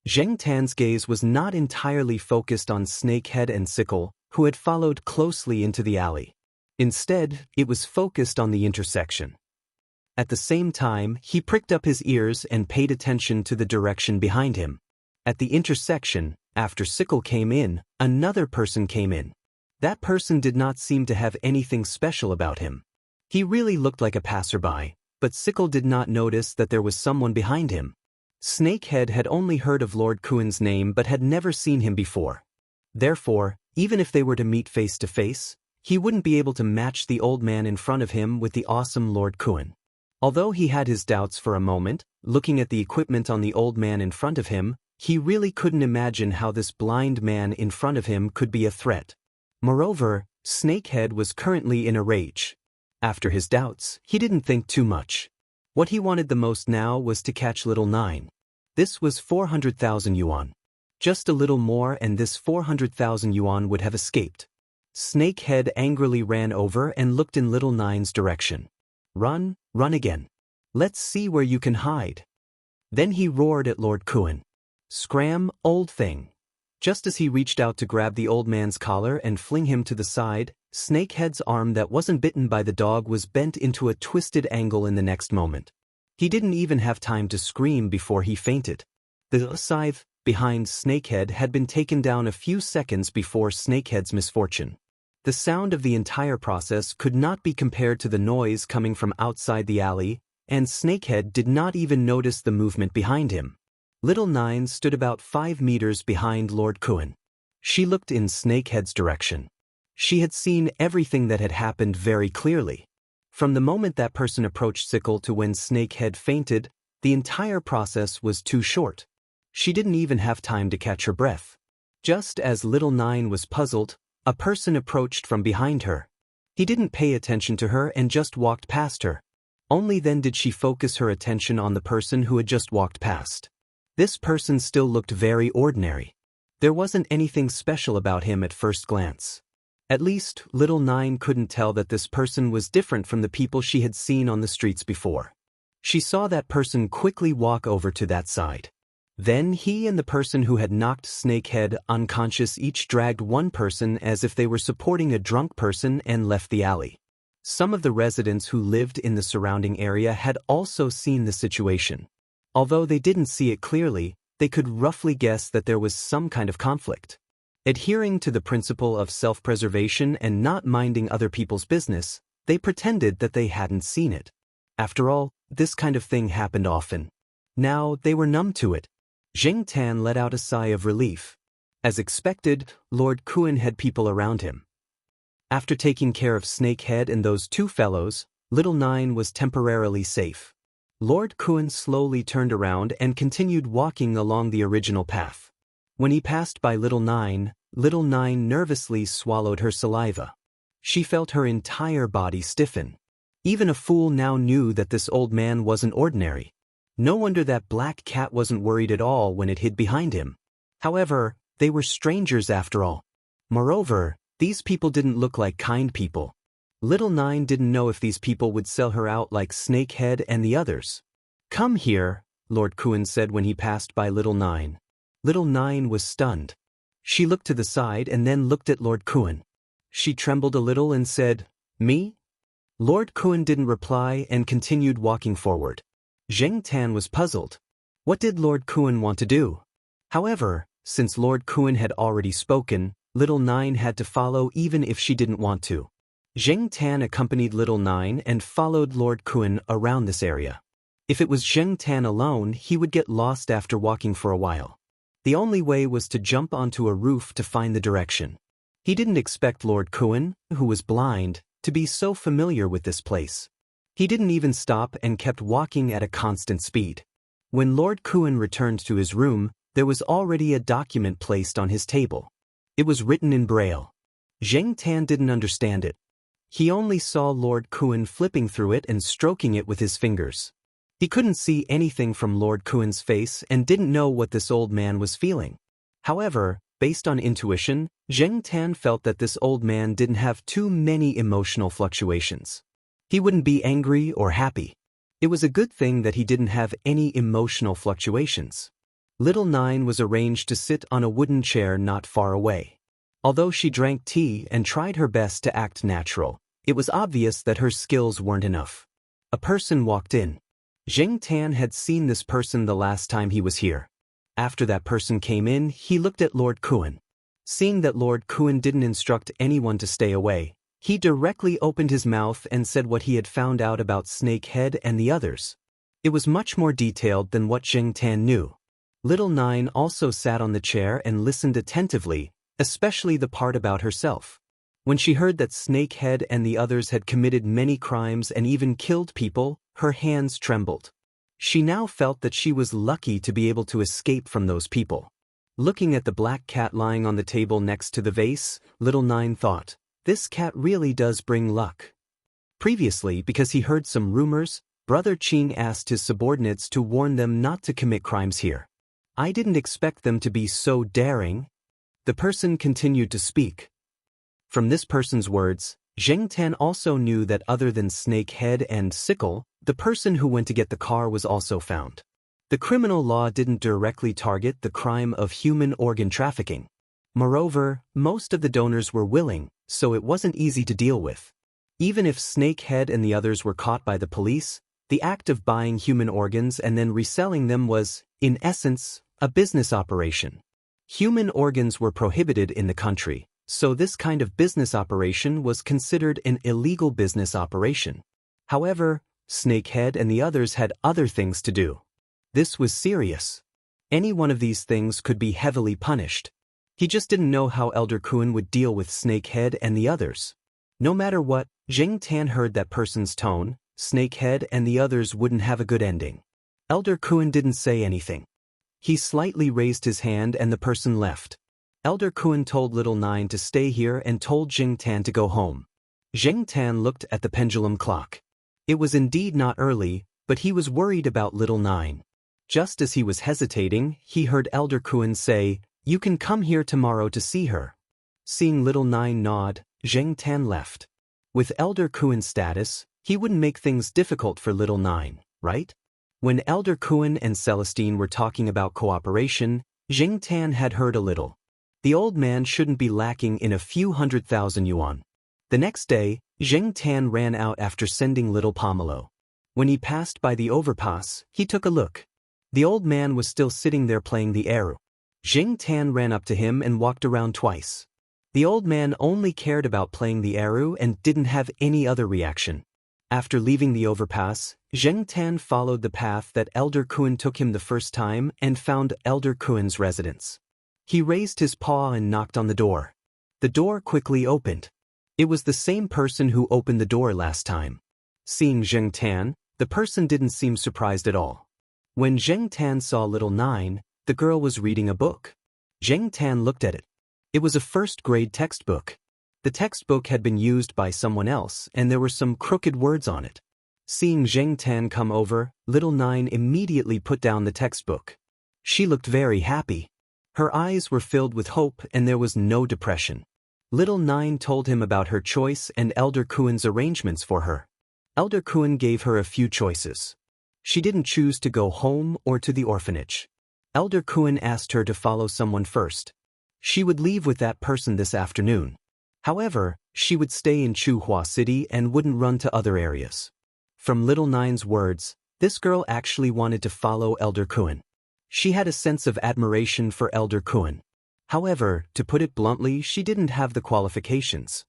Zheng Tan's gaze was not entirely focused on Snakehead and Sickle, who had followed closely into the alley. Instead, it was focused on the intersection. At the same time, he pricked up his ears and paid attention to the direction behind him. At the intersection, after Sickle came in, another person came in. That person did not seem to have anything special about him. He really looked like a passerby, but Sickle did not notice that there was someone behind him. Snakehead had only heard of Lord Kuan's name but had never seen him before. Therefore, even if they were to meet face to face, he wouldn't be able to match the old man in front of him with the awesome Lord Kuan. Although he had his doubts for a moment, looking at the equipment on the old man in front of him, he really couldn't imagine how this blind man in front of him could be a threat. Moreover, Snakehead was currently in a rage. After his doubts, he didn't think too much. What he wanted the most now was to catch Little Nine. This was 400,000 yuan. Just a little more and this 400,000 yuan would have escaped. Snakehead angrily ran over and looked in Little Nine's direction. Run, run again. Let's see where you can hide. Then he roared at Lord Kuan. Scram, old thing. Just as he reached out to grab the old man's collar and fling him to the side, Snakehead's arm that wasn't bitten by the dog was bent into a twisted angle in the next moment. He didn't even have time to scream before he fainted. The scythe behind Snakehead had been taken down a few seconds before Snakehead's misfortune. The sound of the entire process could not be compared to the noise coming from outside the alley, and Snakehead did not even notice the movement behind him. Little Nine stood about 5 meters behind Lord Kuan. She looked in Snakehead's direction. She had seen everything that had happened very clearly. From the moment that person approached Sickle to when Snakehead fainted, the entire process was too short. She didn't even have time to catch her breath. Just as Little Nine was puzzled, a person approached from behind her. He didn't pay attention to her and just walked past her. Only then did she focus her attention on the person who had just walked past. This person still looked very ordinary. There wasn't anything special about him at first glance. At least, Little Nine couldn't tell that this person was different from the people she had seen on the streets before. She saw that person quickly walk over to that side. Then he and the person who had knocked Snakehead unconscious each dragged one person as if they were supporting a drunk person and left the alley. Some of the residents who lived in the surrounding area had also seen the situation. Although they didn't see it clearly, they could roughly guess that there was some kind of conflict. Adhering to the principle of self-preservation and not minding other people's business, they pretended that they hadn't seen it. After all, this kind of thing happened often. Now they were numb to it. Jing Tan let out a sigh of relief. As expected, Lord Kuan had people around him. After taking care of Snakehead and those two fellows, Little Nine was temporarily safe. Lord Kuan slowly turned around and continued walking along the original path. When he passed by Little Nine nervously swallowed her saliva. She felt her entire body stiffen. Even a fool now knew that this old man wasn't ordinary. No wonder that black cat wasn't worried at all when it hid behind him. However, they were strangers after all. Moreover, these people didn't look like kind people. Little Nine didn't know if these people would sell her out like Snakehead and the others. "Come here," Lord Kuan said when he passed by Little Nine. Little Nine was stunned. She looked to the side and then looked at Lord Kuan. She trembled a little and said, "Me?" Lord Kuan didn't reply and continued walking forward. Jing Tan was puzzled. What did Lord Kuan want to do? However, since Lord Kuan had already spoken, Little Nine had to follow even if she didn't want to. Jing Tan accompanied Little Nine and followed Lord Kuan around this area. If it was Jing Tan alone, he would get lost after walking for a while. The only way was to jump onto a roof to find the direction. He didn't expect Lord Kuan, who was blind, to be so familiar with this place. He didn't even stop and kept walking at a constant speed. When Lord Kuan returned to his room, there was already a document placed on his table. It was written in Braille. Jing Tan didn't understand it. He only saw Lord Kuan flipping through it and stroking it with his fingers. He couldn't see anything from Lord Kuan's face and didn't know what this old man was feeling. However, based on intuition, Jing Tan felt that this old man didn't have too many emotional fluctuations. He wouldn't be angry or happy. It was a good thing that he didn't have any emotional fluctuations. Little Nine was arranged to sit on a wooden chair not far away. Although she drank tea and tried her best to act natural, it was obvious that her skills weren't enough. A person walked in. Jing Tan had seen this person the last time he was here. After that person came in, he looked at Lord Kuan. Seeing that Lord Kuan didn't instruct anyone to stay away, he directly opened his mouth and said what he had found out about Snakehead and the others. It was much more detailed than what Jing Tan knew. Little Nine also sat on the chair and listened attentively, especially the part about herself. When she heard that Snakehead and the others had committed many crimes and even killed people, her hands trembled. She now felt that she was lucky to be able to escape from those people. Looking at the black cat lying on the table next to the vase, Little Nine thought, "This cat really does bring luck." Previously, because he heard some rumors, Brother Qing asked his subordinates to warn them not to commit crimes here. "I didn't expect them to be so daring." The person continued to speak. From this person's words, Jing Tan also knew that other than Snakehead and Sickle, the person who went to get the car was also found. The criminal law didn't directly target the crime of human organ trafficking. Moreover, most of the donors were willing, so it wasn't easy to deal with. Even if Snakehead and the others were caught by the police, the act of buying human organs and then reselling them was, in essence, a business operation. Human organs were prohibited in the country, So this kind of business operation was considered an illegal business operation. However, Snakehead and the others had other things to do. This was serious. Any one of these things could be heavily punished. He just didn't know how Elder Kun would deal with Snakehead and the others. No matter what, Jing Tan heard that person's tone, Snakehead and the others wouldn't have a good ending. Elder Kun didn't say anything. He slightly raised his hand and the person left. Elder Kun told Little Nine to stay here and told Jing Tan to go home. Jing Tan looked at the pendulum clock. It was indeed not early, but he was worried about Little Nine. Just as he was hesitating, he heard Elder Kun say, "You can come here tomorrow to see her." Seeing Little Nine nod, Jing Tan left. With Elder Kuin's status, he wouldn't make things difficult for Little Nine, right? When Elder Kun and Celestine were talking about cooperation, Jing Tan had heard a little. The old man shouldn't be lacking in a few 100,000 yuan. The next day, Jing Tan ran out after sending Little Pomelo. When he passed by the overpass, he took a look. The old man was still sitting there playing the arrow. Jing Tan ran up to him and walked around twice. The old man only cared about playing the arrow and didn't have any other reaction. After leaving the overpass, Jing Tan followed the path that Elder Kun took him the first time and found Elder Kun's residence. He raised his paw and knocked on the door. The door quickly opened. It was the same person who opened the door last time. Seeing Jing Tan, the person didn't seem surprised at all. When Jing Tan saw Little Nine, the girl was reading a book. Jing Tan looked at it. It was a first-grade textbook. The textbook had been used by someone else and there were some crooked words on it. Seeing Jing Tan come over, Little Nine immediately put down the textbook. She looked very happy. Her eyes were filled with hope and there was no depression. Little Nine told him about her choice and Elder Kuin's arrangements for her. Elder Kun gave her a few choices. She didn't choose to go home or to the orphanage. Elder Kun asked her to follow someone first. She would leave with that person this afternoon. However, she would stay in Chuhua City and wouldn't run to other areas. From Little Nine's words, this girl actually wanted to follow Elder Kun. She had a sense of admiration for Elder Kun. However, to put it bluntly, she didn't have the qualifications.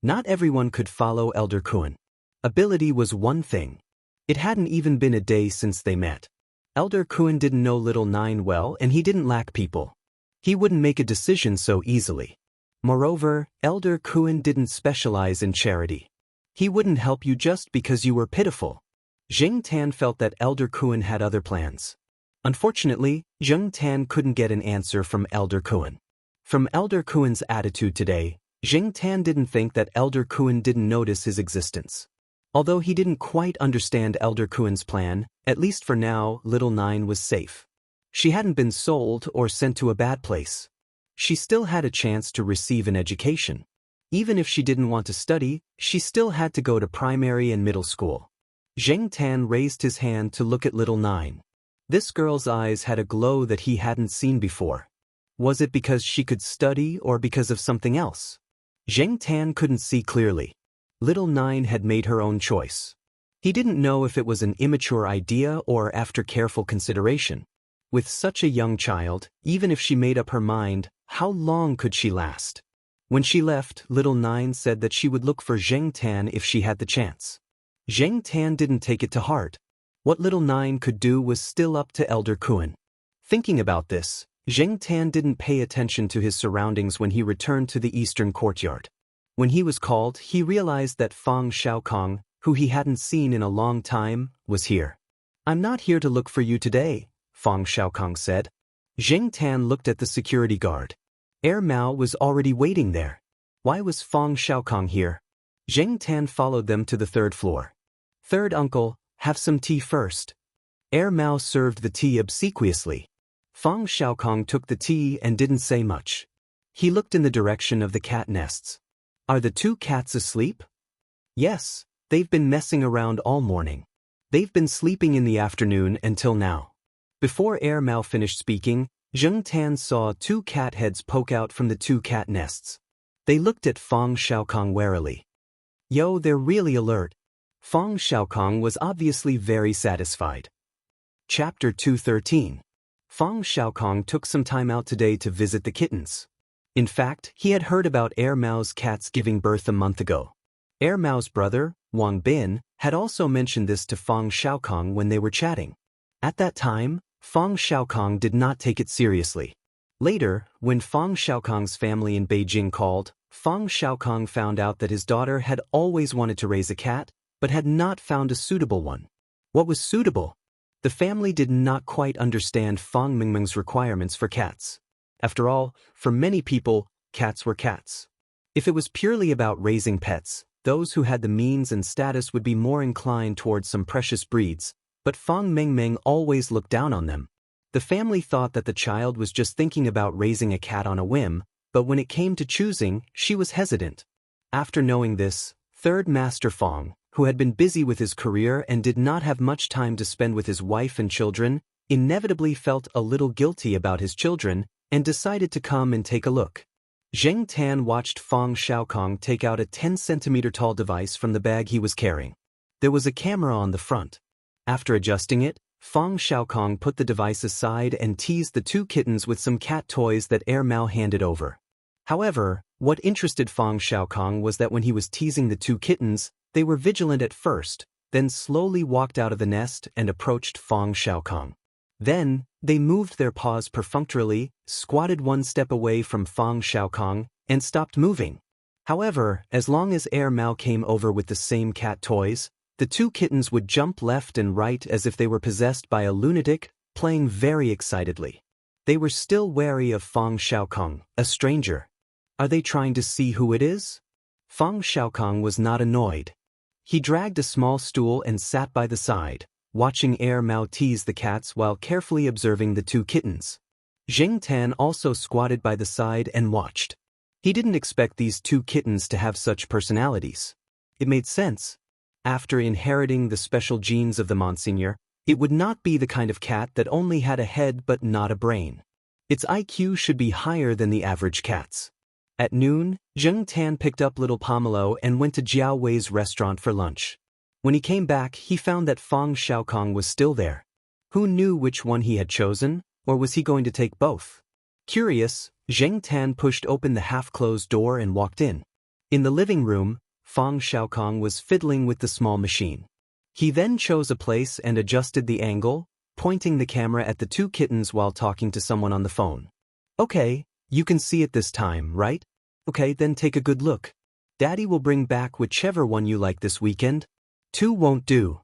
Not everyone could follow Elder Kun. Ability was one thing. It hadn't even been a day since they met. Elder Kun didn't know Little Nine well and he didn't lack people. He wouldn't make a decision so easily. Moreover, Elder Kun didn't specialize in charity. He wouldn't help you just because you were pitiful. Jing Tan felt that Elder Kun had other plans. Unfortunately, Jing Tan couldn't get an answer from Elder Kun. From Elder Kuin's attitude today, Jing Tan didn't think that Elder Kun didn't notice his existence. Although he didn't quite understand Elder Kuin's plan, at least for now, Little Nine was safe. She hadn't been sold or sent to a bad place. She still had a chance to receive an education. Even if she didn't want to study, she still had to go to primary and middle school. Jing Tan raised his hand to look at Little Nine. This girl's eyes had a glow that he hadn't seen before. Was it because she could study or because of something else? Jing Tan couldn't see clearly. Little Nine had made her own choice. He didn't know if it was an immature idea or after careful consideration. With such a young child, even if she made up her mind, how long could she last? When she left, Little Nine said that she would look for Jing Tan if she had the chance. Jing Tan didn't take it to heart. What Little Nine could do was still up to Elder Kun. Thinking about this, Jing Tan didn't pay attention to his surroundings when he returned to the eastern courtyard. When he was called, he realized that Fang Xiaokong, who he hadn't seen in a long time, was here. "I'm not here to look for you today," Fang Xiaokong said. Jing Tan looked at the security guard. Mao was already waiting there. Why was Fang Xiaokong here? Jing Tan followed them to the third floor. "Third uncle, have some tea first." Mao served the tea obsequiously. Fang Xiaokong took the tea and didn't say much. He looked in the direction of the cat nests. "Are the two cats asleep?" "Yes, they've been messing around all morning. They've been sleeping in the afternoon until now." Before Mao finished speaking, Jing Tan saw two cat heads poke out from the two cat nests. They looked at Fang Xiaokong warily. "Yo, they're really alert." Fang Xiaokong was obviously very satisfied. Chapter 213. Fang Xiaokong took some time out today to visit the kittens. In fact, he had heard about Air Mao's cats giving birth a month ago. Air Mao's brother, Wang Bin, had also mentioned this to Fang Xiaokong when they were chatting. At that time, Fang Xiaokong did not take it seriously. Later, when Fang Xiaokong's family in Beijing called, Fang Xiaokong found out that his daughter had always wanted to raise a cat, but had not found a suitable one. What was suitable? The family did not quite understand Fang Mingming's requirements for cats. After all, for many people, cats were cats. If it was purely about raising pets, those who had the means and status would be more inclined towards some precious breeds, but Fang Mingming always looked down on them. The family thought that the child was just thinking about raising a cat on a whim, but when it came to choosing, she was hesitant. After knowing this, Third Master Fang, who had been busy with his career and did not have much time to spend with his wife and children, inevitably felt a little guilty about his children and decided to come and take a look. Zheng Tan watched Fang Xiaokong take out a 10-centimeter tall device from the bag he was carrying. There was a camera on the front. After adjusting it, Fang Xiaokong put the device aside and teased the two kittens with some cat toys that Air Mao handed over. However, what interested Fang Xiaokong was that when he was teasing the two kittens, they were vigilant at first, then slowly walked out of the nest and approached Fang Xiaokong. Then, they moved their paws perfunctorily, squatted one step away from Fang Xiaokong, and stopped moving. However, as long as Air Mao came over with the same cat toys, the two kittens would jump left and right as if they were possessed by a lunatic, playing very excitedly. They were still wary of Fang Xiaokong, a stranger. Are they trying to see who it is? Fang Xiaokong was not annoyed. He dragged a small stool and sat by the side, watching Air Mao tease the cats while carefully observing the two kittens. Zheng Tan also squatted by the side and watched. He didn't expect these two kittens to have such personalities. It made sense. After inheriting the special genes of the Monsignor, it would not be the kind of cat that only had a head but not a brain. Its IQ should be higher than the average cat's. At noon, Zheng Tan picked up little Pomelo and went to Jiao Wei's restaurant for lunch. When he came back, he found that Fang Xiaokong was still there. Who knew which one he had chosen, or was he going to take both? Curious, Zheng Tan pushed open the half-closed door and walked in. In the living room, Fang Xiaokong was fiddling with the small machine. He then chose a place and adjusted the angle, pointing the camera at the two kittens while talking to someone on the phone. Okay, you can see it this time, right? Okay, then take a good look. Daddy will bring back whichever one you like this weekend. Two won't do.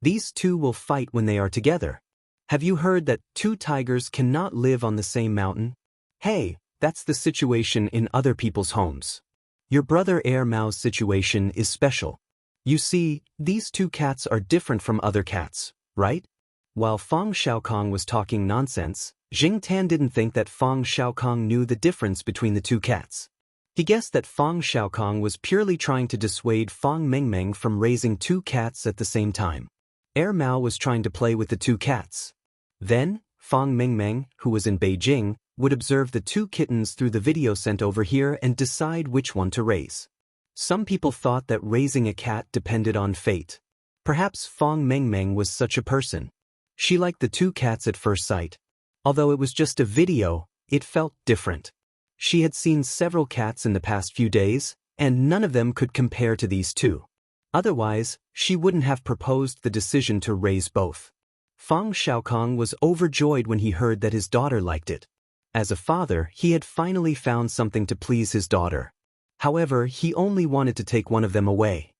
These two will fight when they are together. Have you heard that two tigers cannot live on the same mountain? Hey, that's the situation in other people's homes. Your brother Air Mao's situation is special. You see, these two cats are different from other cats, right? While Fang Xiaokong was talking nonsense, Zheng Tan didn't think that Fang Xiaokong knew the difference between the two cats. He guessed that Fang Xiaokong was purely trying to dissuade Fang Mingming from raising two cats at the same time. Air Mao was trying to play with the two cats. Then, Fang Mingming, who was in Beijing, would observe the two kittens through the video sent over here and decide which one to raise. Some people thought that raising a cat depended on fate. Perhaps Fang Mingming was such a person. She liked the two cats at first sight. Although it was just a video, it felt different. She had seen several cats in the past few days, and none of them could compare to these two. Otherwise, she wouldn't have proposed the decision to raise both. Fang Xiaokong was overjoyed when he heard that his daughter liked it. As a father, he had finally found something to please his daughter. However, he only wanted to take one of them away.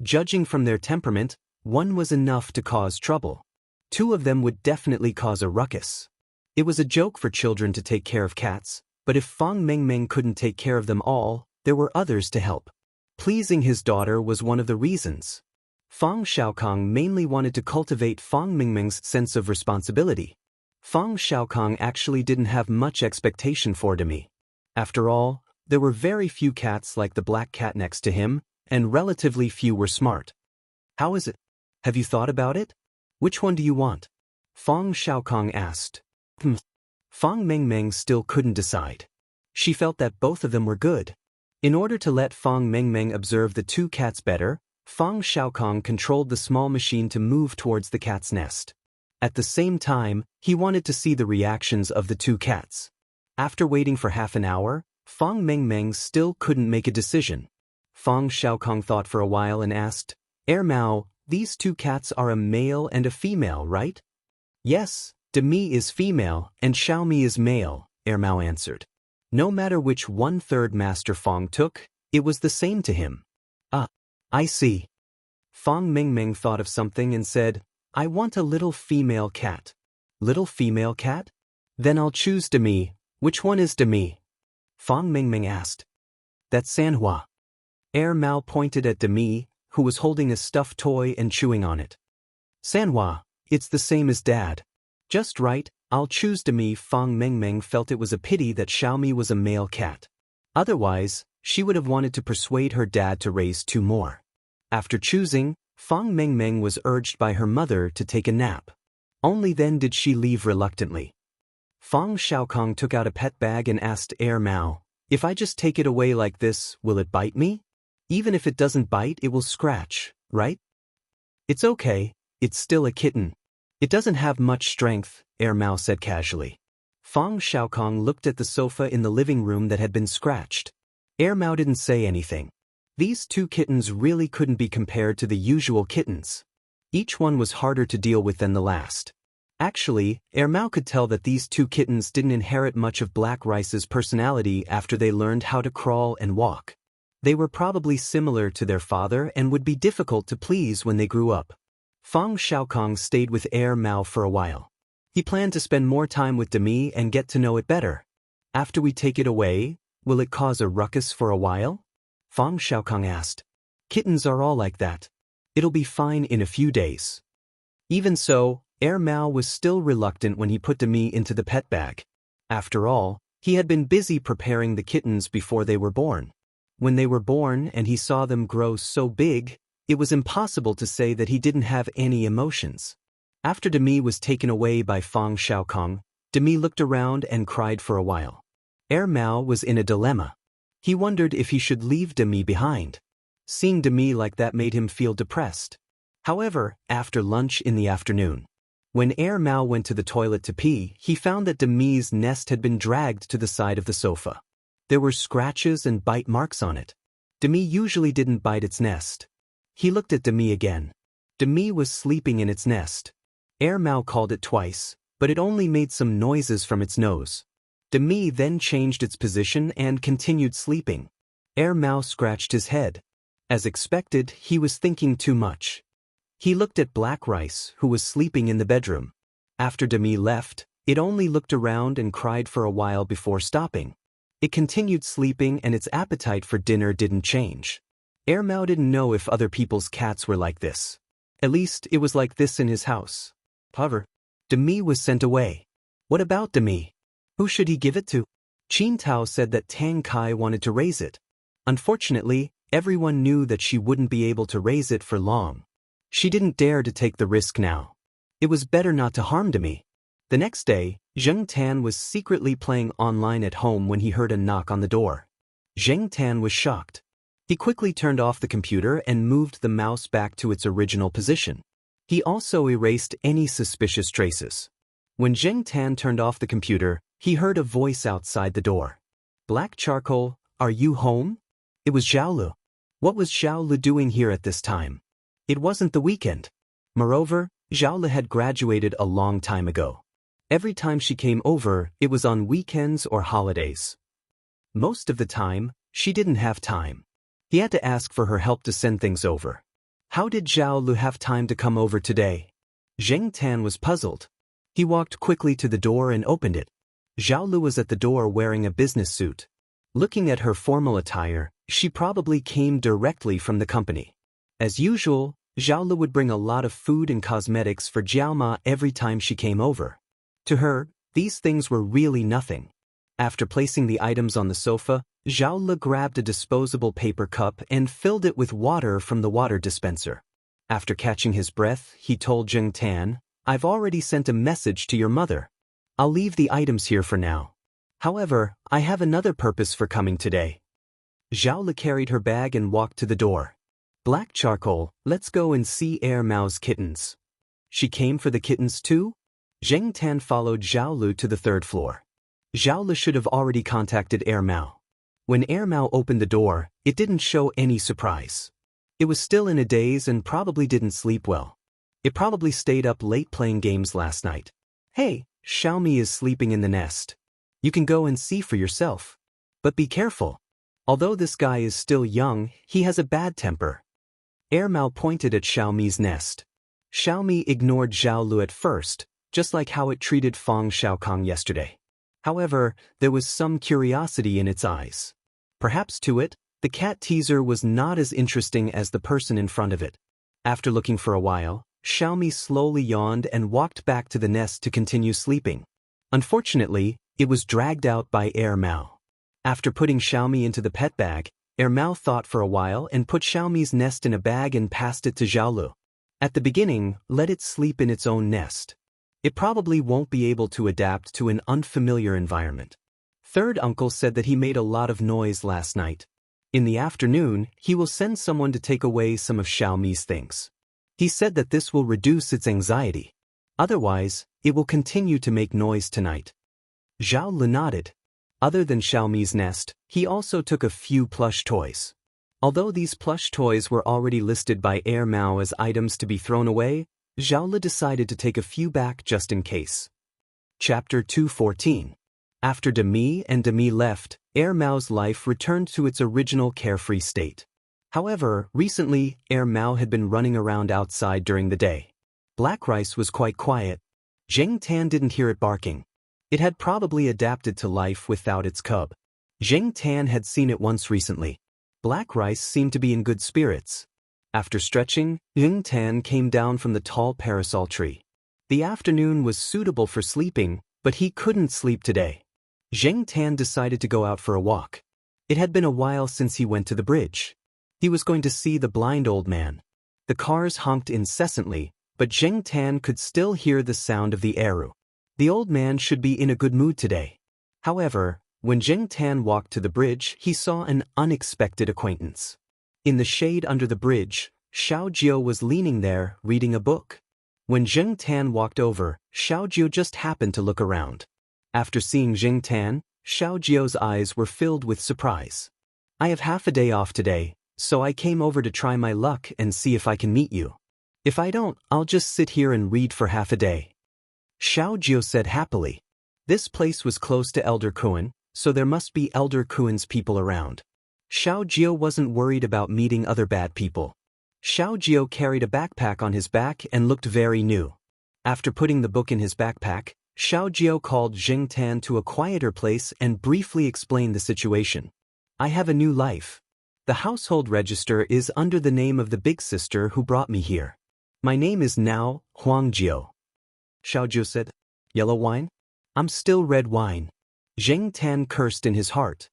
Judging from their temperament, one was enough to cause trouble. Two of them would definitely cause a ruckus. It was a joke for children to take care of cats, but if Fang Mingming couldn't take care of them all, there were others to help. Pleasing his daughter was one of the reasons. Fang Xiaokong mainly wanted to cultivate Fang Mingming's sense of responsibility. Fang Xiaokong actually didn't have much expectation for Demi. After all, there were very few cats like the black cat next to him, and relatively few were smart. How is it? Have you thought about it? Which one do you want? Fang Xiaokong asked. Fang Mingming still couldn't decide. She felt that both of them were good. In order to let Fang Mingming observe the two cats better, Fang Xiaokong controlled the small machine to move towards the cat's nest. At the same time, he wanted to see the reactions of the two cats. After waiting for half an hour, Fang Mengmeng still couldn't make a decision. Fang Xiaokong thought for a while and asked, Mao, these two cats are a male and a female, right? Yes, Demi is female and Xiaomi is male, Mao answered. No matter which 1/3 Master Fang took, it was the same to him. Ah, I see. Fang Mengmeng thought of something and said, I want a little female cat. Little female cat? Then I'll choose Demi. Which one is Demi? Fang Mengmeng asked. That's Sanhua. Mao pointed at Demi, who was holding a stuffed toy and chewing on it. Sanhua, it's the same as Dad. Just right, I'll choose Demi. Fang Mengmeng felt it was a pity that Xiaomi was a male cat. Otherwise, she would have wanted to persuade her dad to raise two more. After choosing, Fang Mengmeng was urged by her mother to take a nap. Only then did she leave reluctantly. Fang Xiaokong took out a pet bag and asked Mao, if I just take it away like this, will it bite me? Even if it doesn't bite, it will scratch, right? It's okay, it's still a kitten. It doesn't have much strength, Mao said casually. Fang Xiaokong looked at the sofa in the living room that had been scratched. Mao didn't say anything. These two kittens really couldn't be compared to the usual kittens. Each one was harder to deal with than the last. Actually, Mao could tell that these two kittens didn't inherit much of Black Rice's personality after they learned how to crawl and walk. They were probably similar to their father and would be difficult to please when they grew up. Fang Xiaokong stayed with Mao for a while. He planned to spend more time with Demi and get to know it better. After we take it away, will it cause a ruckus for a while? Fang Xiaokong asked. Kittens are all like that. It'll be fine in a few days. Even so, Mao was still reluctant when he put Demi into the pet bag. After all, he had been busy preparing the kittens before they were born. When they were born and he saw them grow so big, it was impossible to say that he didn't have any emotions. After Demi was taken away by Fang Xiaokong, Demi looked around and cried for a while. Mao was in a dilemma. He wondered if he should leave Demi behind. Seeing Demi like that made him feel depressed. However, after lunch in the afternoon, when Mao went to the toilet to pee, he found that Demi's nest had been dragged to the side of the sofa. There were scratches and bite marks on it. Demi usually didn't bite its nest. He looked at Demi again. Demi was sleeping in its nest. Mao called it twice, but it only made some noises from its nose. Demi then changed its position and continued sleeping. Mao scratched his head. As expected, he was thinking too much. He looked at Black Rice, who was sleeping in the bedroom. After Demi left, it only looked around and cried for a while before stopping. It continued sleeping and its appetite for dinner didn't change. Mao didn't know if other people's cats were like this. At least, it was like this in his house. However, Demi was sent away. What about Demi? Who should he give it to? Qin Tao said that Tang Kai wanted to raise it. Unfortunately, everyone knew that she wouldn't be able to raise it for long. She didn't dare to take the risk now. It was better not to harm Demi. The next day, Zheng Tan was secretly playing online at home when he heard a knock on the door. Zheng Tan was shocked. He quickly turned off the computer and moved the mouse back to its original position. He also erased any suspicious traces. When Zheng Tan turned off the computer, he heard a voice outside the door. Black Charcoal, are you home? It was Xiaolu. What was Xiaolu doing here at this time? It wasn't the weekend. Moreover, Xiaolu had graduated a long time ago. Every time she came over, it was on weekends or holidays. Most of the time, she didn't have time. He had to ask for her help to send things over. How did Xiaolu have time to come over today? Zheng Tan was puzzled. He walked quickly to the door and opened it. Xiaolu was at the door wearing a business suit. Looking at her formal attire, she probably came directly from the company. As usual, Xiaolu would bring a lot of food and cosmetics for Jiaoma every time she came over. To her, these things were really nothing. After placing the items on the sofa, Xiaolu grabbed a disposable paper cup and filled it with water from the water dispenser. After catching his breath, he told Zheng Tan, I've already sent a message to your mother. I'll leave the items here for now. However, I have another purpose for coming today. Xiaolu carried her bag and walked to the door. Black Charcoal, let's go and see Mao's kittens. She came for the kittens too? Zheng Tan followed Xiaolu to the third floor. Xiaolu should have already contacted Mao. When Mao opened the door, it didn't show any surprise. It was still in a daze and probably didn't sleep well. It probably stayed up late playing games last night. Hey, Xiaomi is sleeping in the nest. You can go and see for yourself. But be careful. Although this guy is still young, he has a bad temper. Mao pointed at Xiaomi's nest. Xiaomi ignored Zhao Lu at first, just like how it treated Feng Xiaokong yesterday. However, there was some curiosity in its eyes. Perhaps to it, the cat teaser was not as interesting as the person in front of it. After looking for a while, Xiaomi slowly yawned and walked back to the nest to continue sleeping. Unfortunately, it was dragged out by Mao. After putting Xiaomi into the pet bag, Mao thought for a while and put Xiaomi's nest in a bag and passed it to Zhao Lu. At the beginning, let it sleep in its own nest. It probably won't be able to adapt to an unfamiliar environment. Third uncle said that he made a lot of noise last night. In the afternoon, he will send someone to take away some of Xiaomi's things. He said that this will reduce its anxiety. Otherwise, it will continue to make noise tonight. Zhao Lu nodded. Other than Xiaomi's nest, he also took a few plush toys. Although these plush toys were already listed by Mao as items to be thrown away, Zhao Lu decided to take a few back just in case. Chapter 214. After Demi and Demi left, Mao's life returned to its original carefree state. However, recently, Mao had been running around outside during the day. Black Rice was quite quiet. Zheng Tan didn't hear it barking. It had probably adapted to life without its cub. Zheng Tan had seen it once recently. Black Rice seemed to be in good spirits. After stretching, Zheng Tan came down from the tall parasol tree. The afternoon was suitable for sleeping, but he couldn't sleep today. Zheng Tan decided to go out for a walk. It had been a while since he went to the bridge. He was going to see the blind old man. The cars honked incessantly, but Zheng Tan could still hear the sound of the eru. The old man should be in a good mood today. However, when Zheng Tan walked to the bridge, he saw an unexpected acquaintance. In the shade under the bridge, Xiao Jiu was leaning there, reading a book. When Zheng Tan walked over, Xiao Jiu just happened to look around. After seeing Zheng Tan, Xiao Jiu's eyes were filled with surprise. I have half a day off today, so I came over to try my luck and see if I can meet you. If I don't, I'll just sit here and read for half a day. Xiao Jiu said happily. This place was close to Elder Kuan, so there must be Elder Kuan's people around. Xiao Jiu wasn't worried about meeting other bad people. Xiao Jiu carried a backpack on his back and looked very new. After putting the book in his backpack, Xiao Jiu called Zheng Tan to a quieter place and briefly explained the situation. I have a new life. The household register is under the name of the big sister who brought me here. My name is now Huang Jiu. Xiao Jiu said, Yellow wine? I'm still red wine. Zheng Tan cursed in his heart.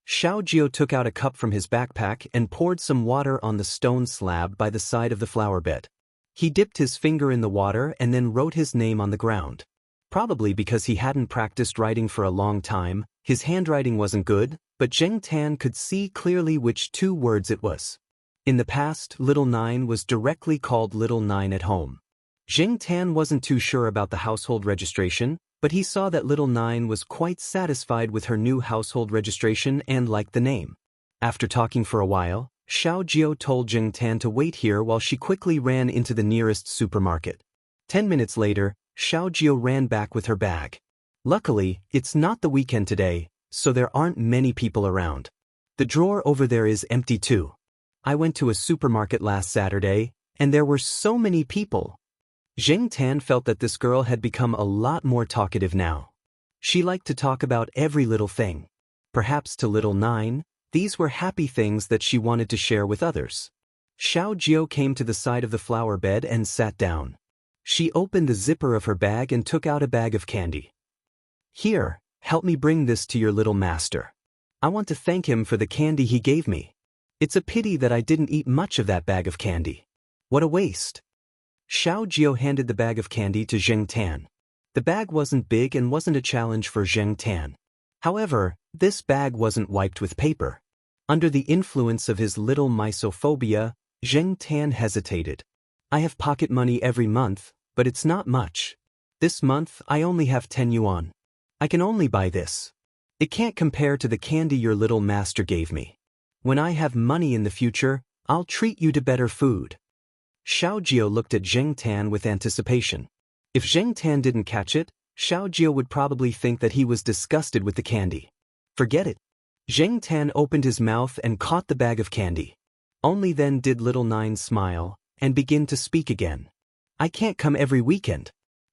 Xiao Jiu took out a cup from his backpack and poured some water on the stone slab by the side of the flower bed. He dipped his finger in the water and then wrote his name on the ground. Probably because he hadn't practiced writing for a long time, his handwriting wasn't good, but Zheng Tan could see clearly which two words it was. In the past, Little Nine was directly called Little Nine at home. Zheng Tan wasn't too sure about the household registration, but he saw that Little Nine was quite satisfied with her new household registration and liked the name. After talking for a while, Xiao Jiu told Zheng Tan to wait here while she quickly ran into the nearest supermarket. 10 minutes later, Xiao Jiu ran back with her bag. Luckily, it's not the weekend today, so there aren't many people around. The drawer over there is empty too. I went to a supermarket last Saturday, and there were so many people. Zheng Tan felt that this girl had become a lot more talkative now. She liked to talk about every little thing. Perhaps to Little Nine, these were happy things that she wanted to share with others. Xiao Jiu came to the side of the flower bed and sat down. She opened the zipper of her bag and took out a bag of candy. Here, help me bring this to your little master. I want to thank him for the candy he gave me. It's a pity that I didn't eat much of that bag of candy. What a waste. Xiao Jiu handed the bag of candy to Zheng Tan. The bag wasn't big and wasn't a challenge for Zheng Tan. However, this bag wasn't wiped with paper. Under the influence of his little misophobia, Zheng Tan hesitated. I have pocket money every month, but it's not much. This month I only have 10 yuan. I can only buy this. It can't compare to the candy your little master gave me. When I have money in the future, I'll treat you to better food. Xiaojiao looked at Zheng Tan with anticipation. If Zheng Tan didn't catch it, Xiaojiao would probably think that he was disgusted with the candy. Forget it. Zheng Tan opened his mouth and caught the bag of candy. Only then did little Nine smile and begin to speak again. I can't come every weekend.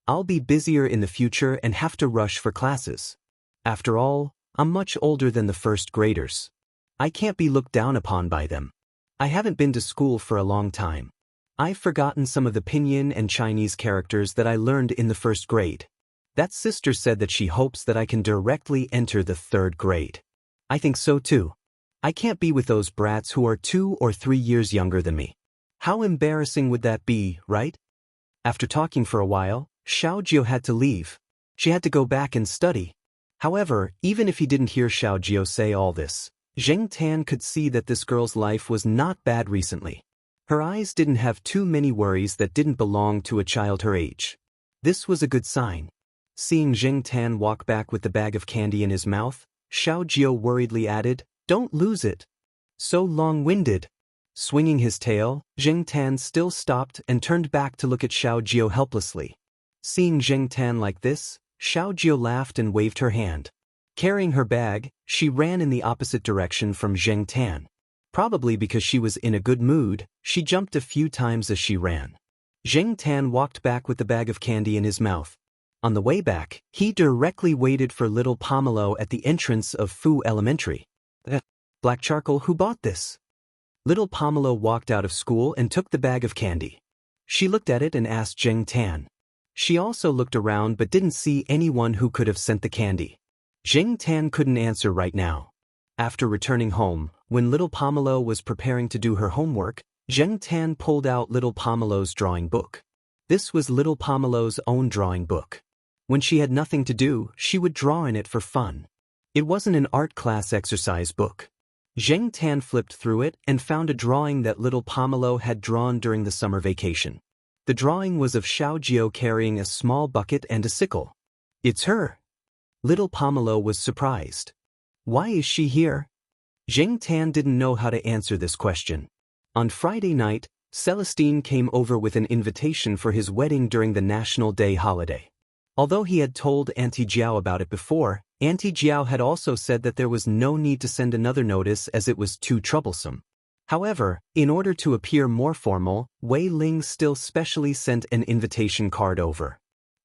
I'll be busier in the future and have to rush for classes. After all, I'm much older than the first graders. I can't be looked down upon by them. I haven't been to school for a long time. I've forgotten some of the pinyin and Chinese characters that I learned in the first grade. That sister said that she hopes that I can directly enter the third grade. I think so too. I can't be with those brats who are 2 or 3 years younger than me. How embarrassing would that be, right? After talking for a while, Xiaojiao had to leave. She had to go back and study. However, even if he didn't hear Xiaojiao say all this, Zheng Tan could see that this girl's life was not bad recently. Her eyes didn't have too many worries that didn't belong to a child her age. This was a good sign. Seeing Zheng Tan walk back with the bag of candy in his mouth, Xiaojiao worriedly added, "Don't lose it." So long-winded. Swinging his tail, Zheng Tan still stopped and turned back to look at Xiaojiao helplessly. Seeing Zheng Tan like this, Xiaojiao laughed and waved her hand. Carrying her bag, she ran in the opposite direction from Zheng Tan. Probably because she was in a good mood, she jumped a few times as she ran. Zheng Tan walked back with the bag of candy in his mouth. On the way back, he directly waited for little Pomelo at the entrance of Fu Elementary. Black charcoal, who bought this? Little Pomelo walked out of school and took the bag of candy. She looked at it and asked Zheng Tan. She also looked around but didn't see anyone who could have sent the candy. Zheng Tan couldn't answer right now. After returning home, when little Pomelo was preparing to do her homework, Zheng Tan pulled out little Pomelo's drawing book. This was little Pomelo's own drawing book. When she had nothing to do, she would draw in it for fun. It wasn't an art class exercise book. Zheng Tan flipped through it and found a drawing that little Pomelo had drawn during the summer vacation. The drawing was of Xiaojiao carrying a small bucket and a sickle. It's her. Little Pomelo was surprised. Why is she here? Zheng Tan didn't know how to answer this question. On Friday night, Celestine came over with an invitation for his wedding during the National Day holiday. Although he had told Auntie Jiao about it before, Auntie Jiao had also said that there was no need to send another notice as it was too troublesome. However, in order to appear more formal, Wei Ling still specially sent an invitation card over.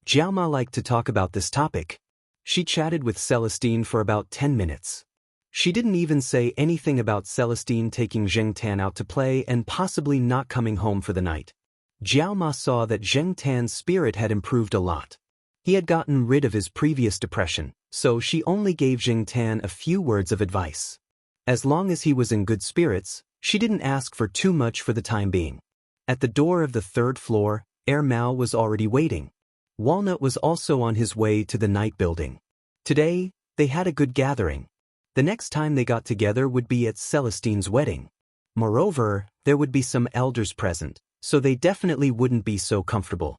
Jiaoma liked to talk about this topic. She chatted with Celestine for about 10 minutes. She didn't even say anything about Celestine taking Zheng Tan out to play and possibly not coming home for the night. Jiaoma saw that Zheng Tan's spirit had improved a lot. He had gotten rid of his previous depression, so she only gave Zheng Tan a few words of advice. As long as he was in good spirits, she didn't ask for too much for the time being. At the door of the 3rd floor, Mao was already waiting. Walnut was also on his way to the night building. Today, they had a good gathering. The next time they got together would be at Celestine's wedding. Moreover, there would be some elders present, so they definitely wouldn't be so comfortable.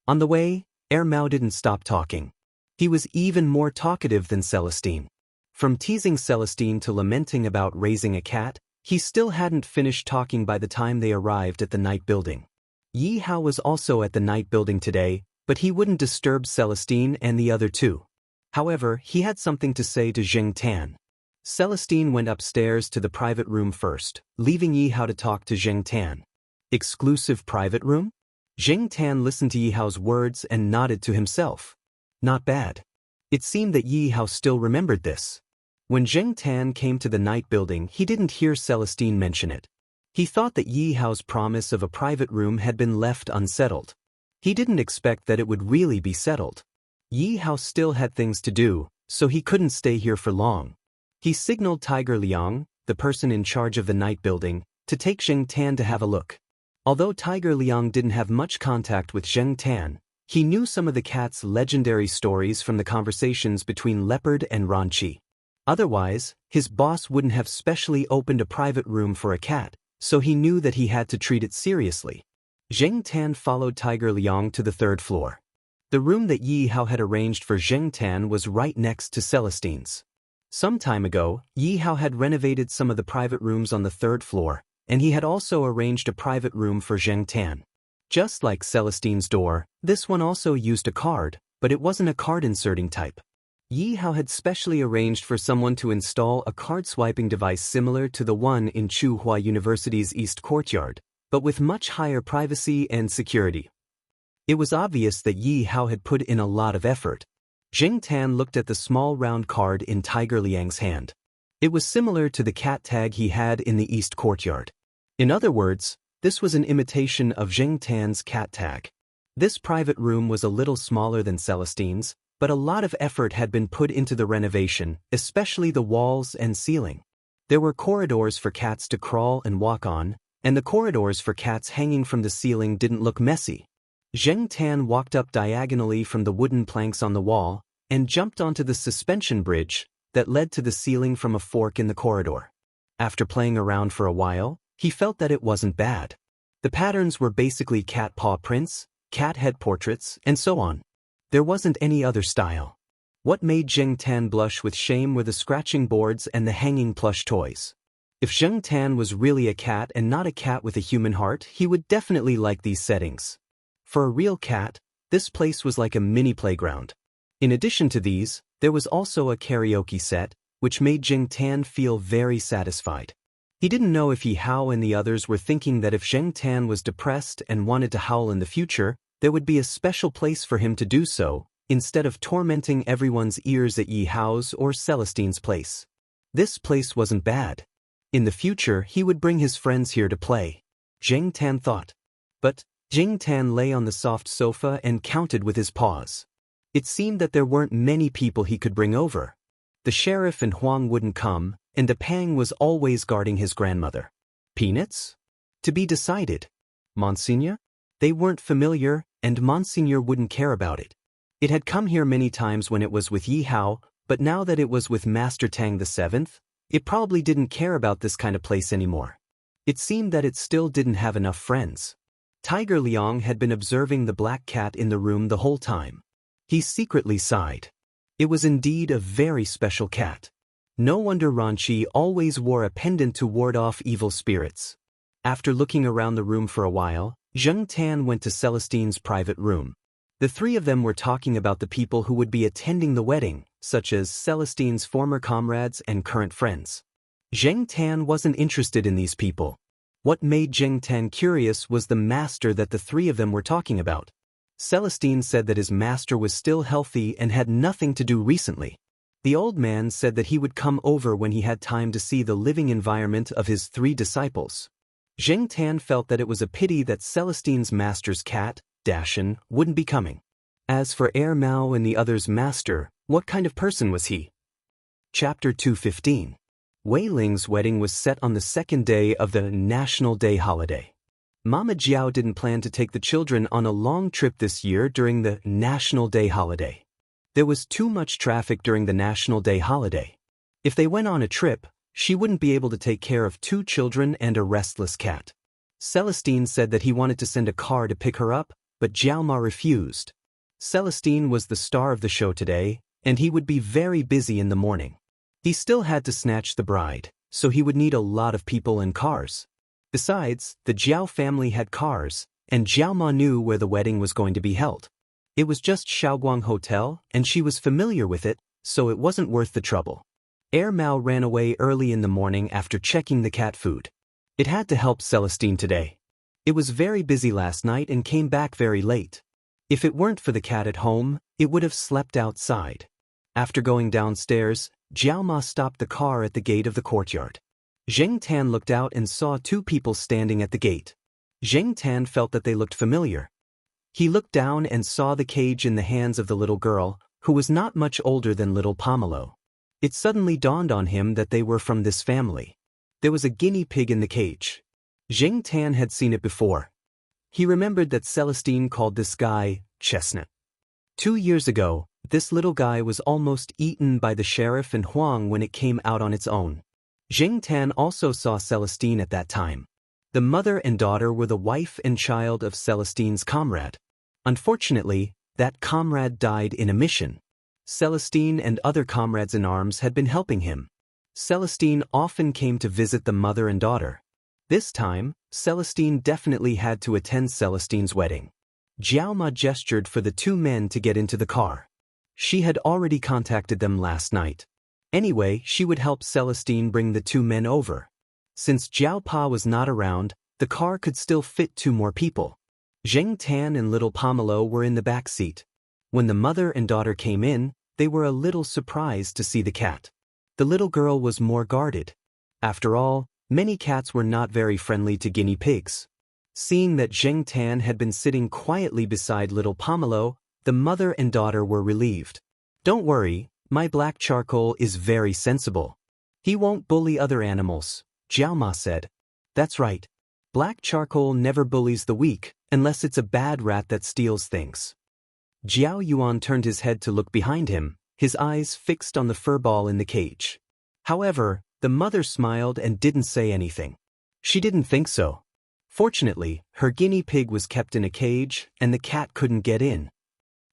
On the way, Mao didn't stop talking. He was even more talkative than Celestine. From teasing Celestine to lamenting about raising a cat, he still hadn't finished talking by the time they arrived at the night building. Yi Hao was also at the night building today, but he wouldn't disturb Celestine and the other two. However, he had something to say to Zheng Tan. Celestine went upstairs to the private room first, leaving Yi Hao to talk to Zheng Tan. Exclusive private room? Zheng Tan listened to Yi Hao's words and nodded to himself. Not bad. It seemed that Yi Hao still remembered this. When Zheng Tan came to the night building, he didn't hear Celestine mention it. He thought that Yi Hao's promise of a private room had been left unsettled. He didn't expect that it would really be settled. Yi Hao still had things to do, so he couldn't stay here for long. He signaled Tiger Liang, the person in charge of the night building, to take Zheng Tan to have a look. Although Tiger Liang didn't have much contact with Zheng Tan, he knew some of the cat's legendary stories from the conversations between Leopard and Ranchi. Otherwise, his boss wouldn't have specially opened a private room for a cat, so he knew that he had to treat it seriously. Zheng Tan followed Tiger Liang to the 3rd floor. The room that Yi Hao had arranged for Zheng Tan was right next to Celestine's. Some time ago, Yi Hao had renovated some of the private rooms on the third floor, and he had also arranged a private room for Zheng Tan. Just like Celestine's door, this one also used a card, but it wasn't a card inserting type. Yi Hao had specially arranged for someone to install a card swiping device similar to the one in Tsinghua University's East Courtyard, but with much higher privacy and security. It was obvious that Yi Hao had put in a lot of effort. Zheng Tan looked at the small round card in Tiger Liang's hand. It was similar to the cat tag he had in the East Courtyard. In other words, this was an imitation of Zheng Tan's cat tag. This private room was a little smaller than Celestine's, but a lot of effort had been put into the renovation, especially the walls and ceiling. There were corridors for cats to crawl and walk on, and the corridors for cats hanging from the ceiling didn't look messy. Zheng Tan walked up diagonally from the wooden planks on the wall and jumped onto the suspension bridge that led to the ceiling from a fork in the corridor. After playing around for a while, he felt that it wasn't bad. The patterns were basically cat paw prints, cat head portraits, and so on. There wasn't any other style. What made Zheng Tan blush with shame were the scratching boards and the hanging plush toys. If Zheng Tan was really a cat and not a cat with a human heart, he would definitely like these settings. For a real cat, this place was like a mini playground. In addition to these, there was also a karaoke set, which made Zheng Tan feel very satisfied. He didn't know if Yi Hao and the others were thinking that if Zheng Tan was depressed and wanted to howl in the future, there would be a special place for him to do so, instead of tormenting everyone's ears at Yi Hao's or Celestine's place. This place wasn't bad. In the future, he would bring his friends here to play, Zheng Tan thought. But Zheng Tan lay on the soft sofa and counted with his paws. It seemed that there weren't many people he could bring over. The sheriff and Huang wouldn't come, and the Pang was always guarding his grandmother. Peanuts? To be decided. Monsignor? They weren't familiar, and Monsignor wouldn't care about it. It had come here many times when it was with Yi Hao, but now that it was with Master Tang VII, it probably didn't care about this kind of place anymore. It seemed that it still didn't have enough friends. Tiger Liang had been observing the black cat in the room the whole time. He secretly sighed. It was indeed a very special cat. No wonder Ranqi always wore a pendant to ward off evil spirits. After looking around the room for a while, Zheng Tan went to Celestine's private room. The three of them were talking about the people who would be attending the wedding, such as Celestine's former comrades and current friends. Zheng Tan wasn't interested in these people. What made Zheng Tan curious was the master that the three of them were talking about. Celestine said that his master was still healthy and had nothing to do recently. The old man said that he would come over when he had time to see the living environment of his three disciples. Zheng Tan felt that it was a pity that Celestine's master's cat, Dashan, wouldn't be coming. As for Air Mao and the other's master, what kind of person was he? Chapter 215. Wei Ling's wedding was set on the second day of the National Day holiday. Mama Jiao didn't plan to take the children on a long trip this year during the National Day holiday. There was too much traffic during the National Day holiday. If they went on a trip, she wouldn't be able to take care of two children and a restless cat. Celestine said that he wanted to send a car to pick her up, but Jiaoma refused. Celestine was the star of the show today, and he would be very busy in the morning. He still had to snatch the bride, so he would need a lot of people and cars. Besides, the Jiao family had cars, and Jiaoma knew where the wedding was going to be held. It was just Shaoguang Hotel, and she was familiar with it, so it wasn't worth the trouble. Air Mao ran away early in the morning after checking the cat food. It had to help Celestine today. It was very busy last night and came back very late. If it weren't for the cat at home, it would have slept outside. After going downstairs, Jiaoma stopped the car at the gate of the courtyard. Zheng Tan looked out and saw two people standing at the gate. Zheng Tan felt that they looked familiar. He looked down and saw the cage in the hands of the little girl, who was not much older than little Pomelo. It suddenly dawned on him that they were from this family. There was a guinea pig in the cage. Zheng Tan had seen it before. He remembered that Celestine called this guy Chestnut. 2 years ago, this little guy was almost eaten by the sheriff and Huang when it came out on its own. Zheng Tan also saw Celestine at that time. The mother and daughter were the wife and child of Celestine's comrade. Unfortunately, that comrade died in a mission. Celestine and other comrades in arms had been helping him. Celestine often came to visit the mother and daughter. This time, Celestine definitely had to attend Celestine's wedding. Jiaoma gestured for the two men to get into the car. She had already contacted them last night. Anyway, she would help Celestine bring the two men over. Since Jiao Pa was not around, the car could still fit two more people. Zheng Tan and little Pomelo were in the back seat. When the mother and daughter came in, they were a little surprised to see the cat. The little girl was more guarded. After all, many cats were not very friendly to guinea pigs. Seeing that Zheng Tan had been sitting quietly beside little Pomelo, the mother and daughter were relieved. "Don't worry, my black charcoal is very sensible. He won't bully other animals," Jiaoma said. "That's right. Black charcoal never bullies the weak, unless it's a bad rat that steals things." Jiao Yuan turned his head to look behind him, his eyes fixed on the fur ball in the cage. However, the mother smiled and didn't say anything. She didn't think so. Fortunately, her guinea pig was kept in a cage, and the cat couldn't get in.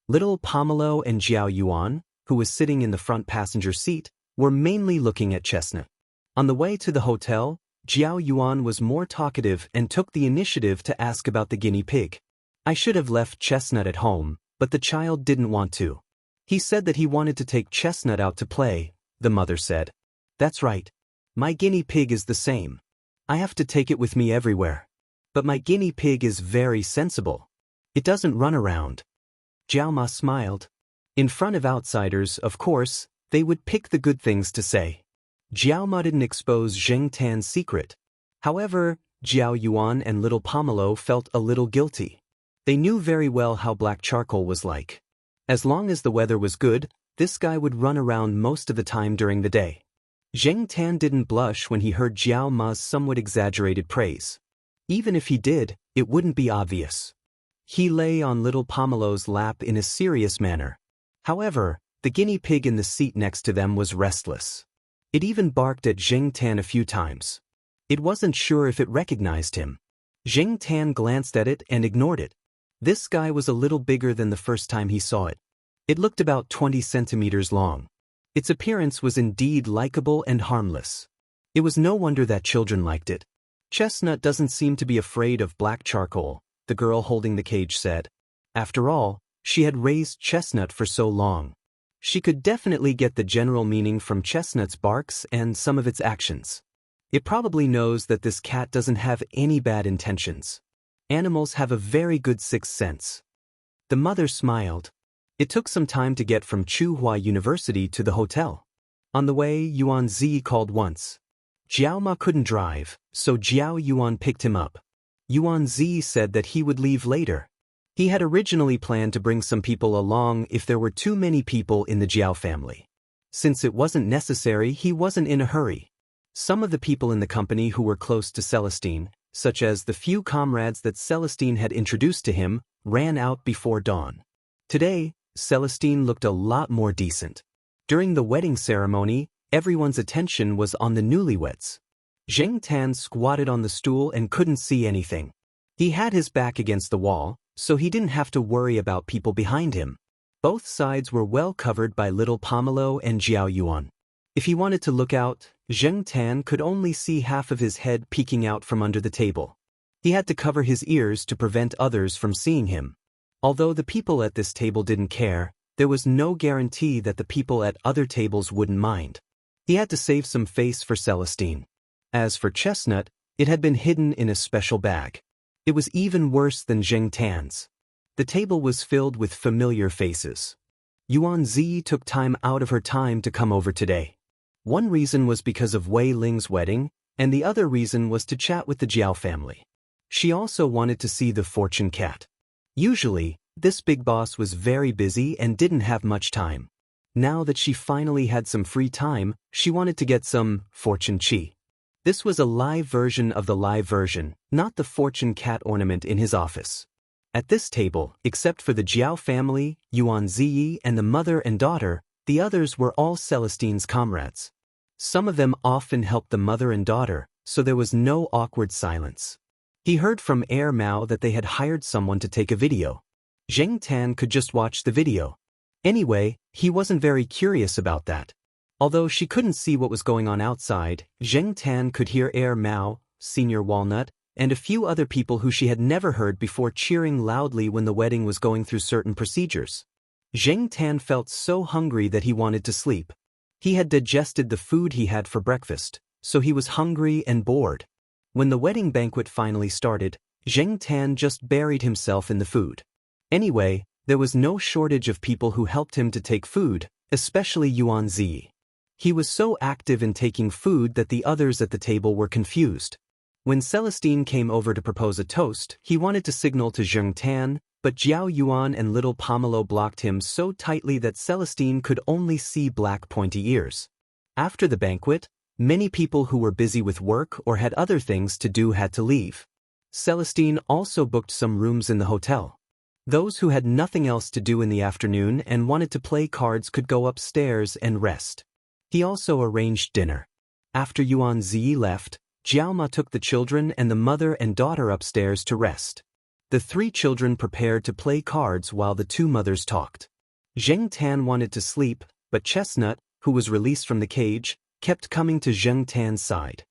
Little Pomelo and Jiao Yuan, who was sitting in the front passenger seat, were mainly looking at Chestnut. On the way to the hotel, Jiao Yuan was more talkative and took the initiative to ask about the guinea pig. "I should have left Chestnut at home, but the child didn't want to. He said that he wanted to take Chestnut out to play," the mother said. "That's right. My guinea pig is the same. I have to take it with me everywhere. But my guinea pig is very sensible. It doesn't run around." Jiaoma smiled. In front of outsiders, of course, they would pick the good things to say. Jiaoma didn't expose Zheng Tan's secret. However, Jiao Yuan and little Pomelo felt a little guilty. They knew very well how black charcoal was like. As long as the weather was good, this guy would run around most of the time during the day. Zheng Tan didn't blush when he heard Jiao Ma's somewhat exaggerated praise. Even if he did, it wouldn't be obvious. He lay on little Pomelo's lap in a serious manner. However, the guinea pig in the seat next to them was restless. It even barked at Zheng Tan a few times. It wasn't sure if it recognized him. Zheng Tan glanced at it and ignored it. This guy was a little bigger than the first time he saw it. It looked about 20 centimeters long. Its appearance was indeed likable and harmless. It was no wonder that children liked it. "Chestnut doesn't seem to be afraid of black charcoal," the girl holding the cage said. After all, she had raised Chestnut for so long. She could definitely get the general meaning from Chestnut's barks and some of its actions. It probably knows that this cat doesn't have any bad intentions. Animals have a very good sixth sense. The mother smiled. It took some time to get from Tsinghua University to the hotel. On the way, Yuan Zi called once. Jiaoma couldn't drive, so Jiao Yuan picked him up. Yuan Zi said that he would leave later. He had originally planned to bring some people along if there were too many people in the Jiao family. Since it wasn't necessary, he wasn't in a hurry. Some of the people in the company who were close to Celestine, such as the few comrades that Celestine had introduced to him, ran out before dawn. Today, Celestine looked a lot more decent. During the wedding ceremony, everyone's attention was on the newlyweds. Zheng Tan squatted on the stool and couldn't see anything. He had his back against the wall, so he didn't have to worry about people behind him. Both sides were well covered by little Pomelo and Jiao Yuan. If he wanted to look out, Zheng Tan could only see half of his head peeking out from under the table. He had to cover his ears to prevent others from seeing him. Although the people at this table didn't care, there was no guarantee that the people at other tables wouldn't mind. He had to save some face for Celestine. As for Chestnut, it had been hidden in a special bag. It was even worse than Zheng Tan's. The table was filled with familiar faces. Yuan Zi took time out of her time to come over today. One reason was because of Wei Ling's wedding, and the other reason was to chat with the Jiao family. She also wanted to see the fortune cat. Usually, this big boss was very busy and didn't have much time. Now that she finally had some free time, she wanted to get some fortune chi. This was a live version of the live version, not the fortune cat ornament in his office. At this table, except for the Jiao family, Yuan Zi, and the mother and daughter, the others were all Celestine's comrades. Some of them often helped the mother and daughter, so there was no awkward silence. He heard from Air Mao that they had hired someone to take a video. Zheng Tan could just watch the video. Anyway, he wasn't very curious about that. Although she couldn't see what was going on outside, Zheng Tan could hear Air Mao, Senior Walnut, and a few other people who she had never heard before cheering loudly when the wedding was going through certain procedures. Zheng Tan felt so hungry that he wanted to sleep. He had digested the food he had for breakfast, so he was hungry and bored. When the wedding banquet finally started, Zheng Tan just buried himself in the food. Anyway, there was no shortage of people who helped him to take food, especially Yuan Zi. He was so active in taking food that the others at the table were confused. When Celestine came over to propose a toast, he wanted to signal to Zheng Tan, but Jiao Yuan and little Pomelo blocked him so tightly that Celestine could only see black pointy ears. After the banquet, many people who were busy with work or had other things to do had to leave. Celestine also booked some rooms in the hotel. Those who had nothing else to do in the afternoon and wanted to play cards could go upstairs and rest. He also arranged dinner. After Yuan Zi left, Jiaoma took the children and the mother and daughter upstairs to rest. The 3 children prepared to play cards while the 2 mothers talked. Zheng Tan wanted to sleep, but Chestnut, who was released from the cage, kept coming to Zheng Tan's side.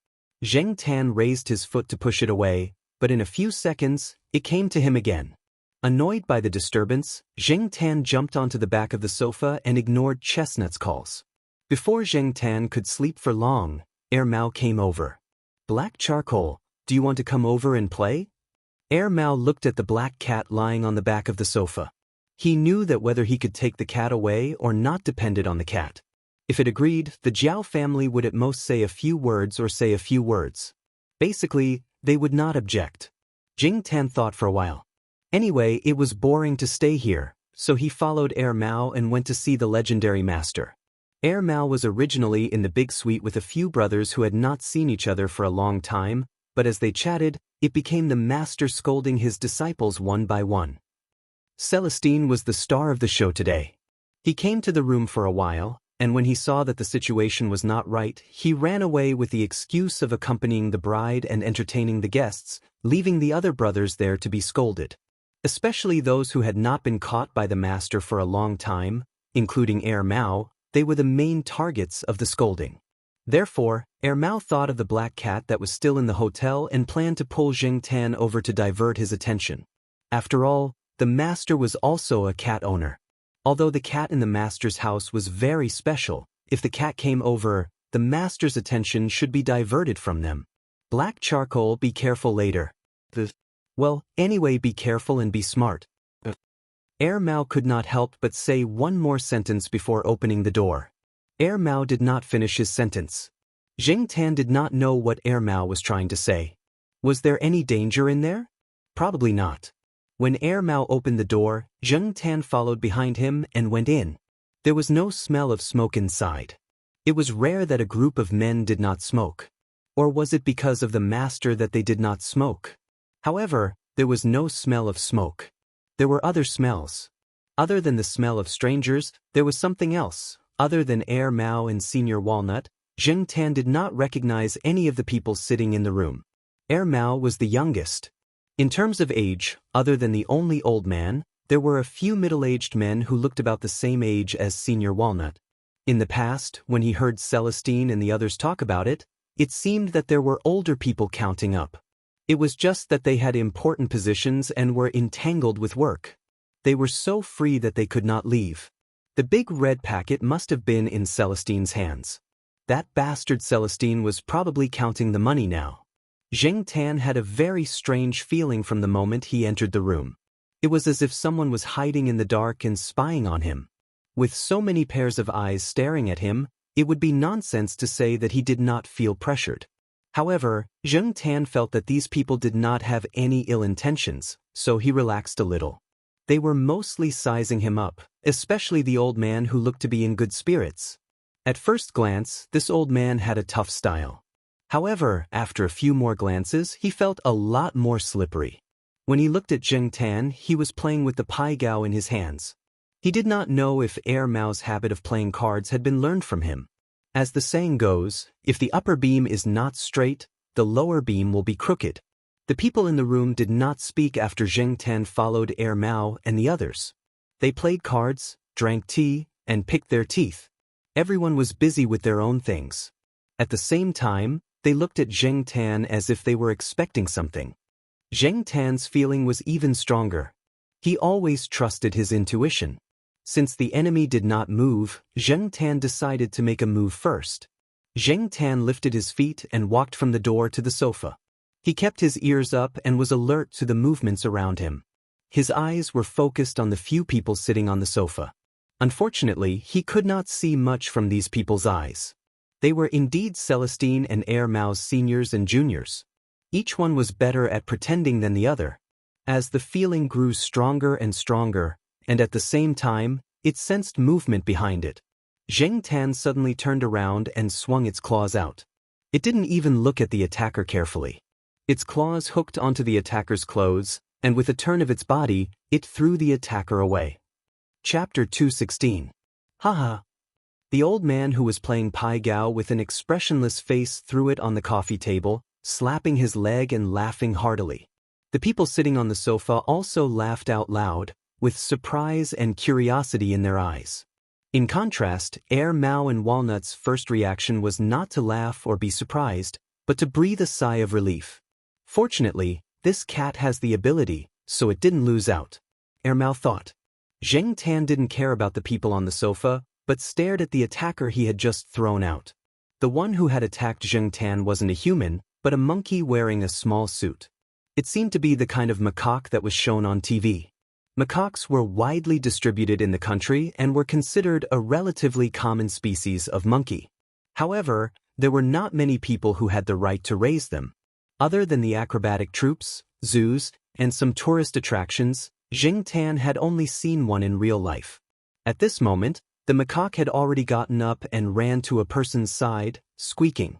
Zheng Tan raised his foot to push it away, but in a few seconds, it came to him again. Annoyed by the disturbance, Zheng Tan jumped onto the back of the sofa and ignored Chestnut's calls. Before Zheng Tan could sleep for long, Air Mao came over. "Black Charcoal, do you want to come over and play?" Air Mao looked at the black cat lying on the back of the sofa. He knew that whether he could take the cat away or not depended on the cat. If it agreed, the Jiao family would at most say a few words or say a few words. Basically, they would not object. Zheng Tan thought for a while. Anyway, it was boring to stay here, so he followed Air Mao and went to see the legendary master. Air Mao was originally in the big suite with a few brothers who had not seen each other for a long time, but as they chatted, it became the master scolding his disciples one by one. Celestine was the star of the show today. He came to the room for a while, and when he saw that the situation was not right, he ran away with the excuse of accompanying the bride and entertaining the guests, leaving the other brothers there to be scolded. Especially those who had not been caught by the master for a long time, including Air Mao, they were the main targets of the scolding. Therefore, Air Mao thought of the black cat that was still in the hotel and planned to pull Zheng Tan over to divert his attention. After all, the master was also a cat owner. Although the cat in the master's house was very special, if the cat came over, the master's attention should be diverted from them. "Black Charcoal, be careful later." Well, anyway, be careful and be smart. Air Mao could not help but say one more sentence before opening the door. Air Mao did not finish his sentence. Zheng Tan did not know what Air Mao was trying to say. Was there any danger in there? Probably not. When Air Mao opened the door, Zheng Tan followed behind him and went in. There was no smell of smoke inside. It was rare that a group of men did not smoke. Or was it because of the master that they did not smoke? However, there was no smell of smoke. There were other smells. Other than the smell of strangers, there was something else. Other than Air Mao and Senior Walnut, Zheng Tan did not recognize any of the people sitting in the room. Air Mao was the youngest. In terms of age, other than the only old man, there were a few middle-aged men who looked about the same age as Senior Walnut. In the past, when he heard Celestine and the others talk about it, it seemed that there were older people counting up. It was just that they had important positions and were entangled with work. They were so free that they could not leave. The big red packet must have been in Celestine's hands. That bastard Celestine was probably counting the money now. Zheng Tan had a very strange feeling from the moment he entered the room. It was as if someone was hiding in the dark and spying on him. With so many pairs of eyes staring at him, it would be nonsense to say that he did not feel pressured. However, Zheng Tan felt that these people did not have any ill intentions, so he relaxed a little. They were mostly sizing him up, especially the old man who looked to be in good spirits. At first glance, this old man had a tough style. However, after a few more glances, he felt a lot more slippery. When he looked at Zheng Tan, he was playing with the pai gao in his hands. He did not know if Air Mao's habit of playing cards had been learned from him. As the saying goes, if the upper beam is not straight, the lower beam will be crooked. The people in the room did not speak after Zheng Tan followed Air Mao and the others. They played cards, drank tea, and picked their teeth. Everyone was busy with their own things. At the same time, they looked at Zheng Tan as if they were expecting something. Zheng Tan's feeling was even stronger. He always trusted his intuition. Since the enemy did not move, Zheng Tan decided to make a move first. Zheng Tan lifted his feet and walked from the door to the sofa. He kept his ears up and was alert to the movements around him. His eyes were focused on the few people sitting on the sofa. Unfortunately, he could not see much from these people's eyes. They were indeed Celestine and Air Mao's seniors and juniors. Each one was better at pretending than the other. As the feeling grew stronger and stronger, and at the same time, it sensed movement behind it. Zheng Tan suddenly turned around and swung its claws out. It didn't even look at the attacker carefully. Its claws hooked onto the attacker's clothes, and with a turn of its body, it threw the attacker away. Chapter 216. Haha. The old man who was playing Pai Gao with an expressionless face threw it on the coffee table, slapping his leg and laughing heartily. The people sitting on the sofa also laughed out loud, with surprise and curiosity in their eyes. In contrast, Air Mao and Walnut's first reaction was not to laugh or be surprised, but to breathe a sigh of relief. Fortunately, this cat has the ability, so it didn't lose out. Air Mao thought. Zheng Tan didn't care about the people on the sofa, but stared at the attacker he had just thrown out. The one who had attacked Zheng Tan wasn't a human, but a monkey wearing a small suit. It seemed to be the kind of macaque that was shown on TV. Macaques were widely distributed in the country and were considered a relatively common species of monkey. However, there were not many people who had the right to raise them. Other than the acrobatic troupes, zoos, and some tourist attractions, Zheng Tan had only seen one in real life. At this moment, the macaque had already gotten up and ran to a person's side, squeaking.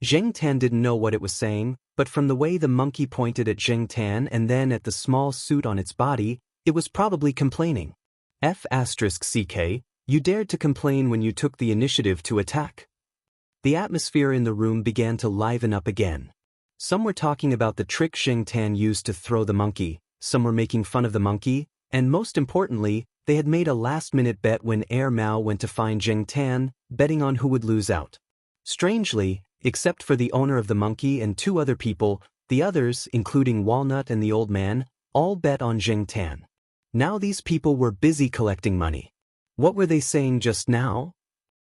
Zheng Tan didn't know what it was saying, but from the way the monkey pointed at Zheng Tan and then at the small suit on its body, it was probably complaining. F***ck, you dared to complain when you took the initiative to attack. The atmosphere in the room began to liven up again. Some were talking about the trick Zheng Tan used to throw the monkey, some were making fun of the monkey, and most importantly, they had made a last-minute bet when Air Mao went to find Zheng Tan, betting on who would lose out. Strangely, except for the owner of the monkey and two other people, the others, including Walnut and the old man, all bet on Zheng Tan. Now these people were busy collecting money. What were they saying just now?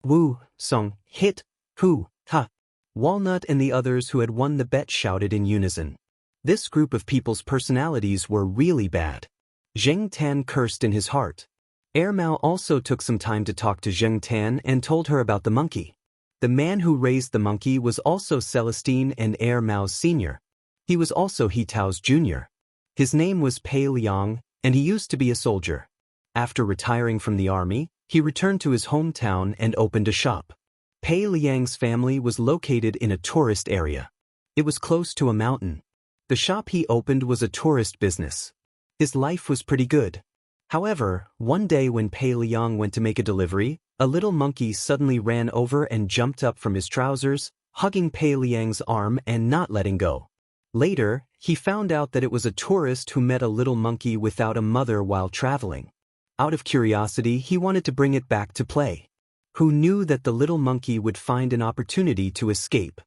Wu, song, hit, hu, ha. Walnut and the others who had won the bet shouted in unison. This group of people's personalities were really bad. Zheng Tan cursed in his heart. Air Mao also took some time to talk to Zheng Tan and told her about the monkey. The man who raised the monkey was also Celestine and Air Mao's senior. He was also He Tao's junior. His name was Pei Liang, and he used to be a soldier. After retiring from the army, he returned to his hometown and opened a shop. Pei Liang's family was located in a tourist area. It was close to a mountain. The shop he opened was a tourist business. His life was pretty good. However, one day when Pei Liang went to make a delivery, a little monkey suddenly ran over and jumped up from his trousers, hugging Pei Liang's arm and not letting go. Later, he found out that it was a tourist who met a little monkey without a mother while traveling. Out of curiosity, he wanted to bring it back to play. Who knew that the little monkey would find an opportunity to escape?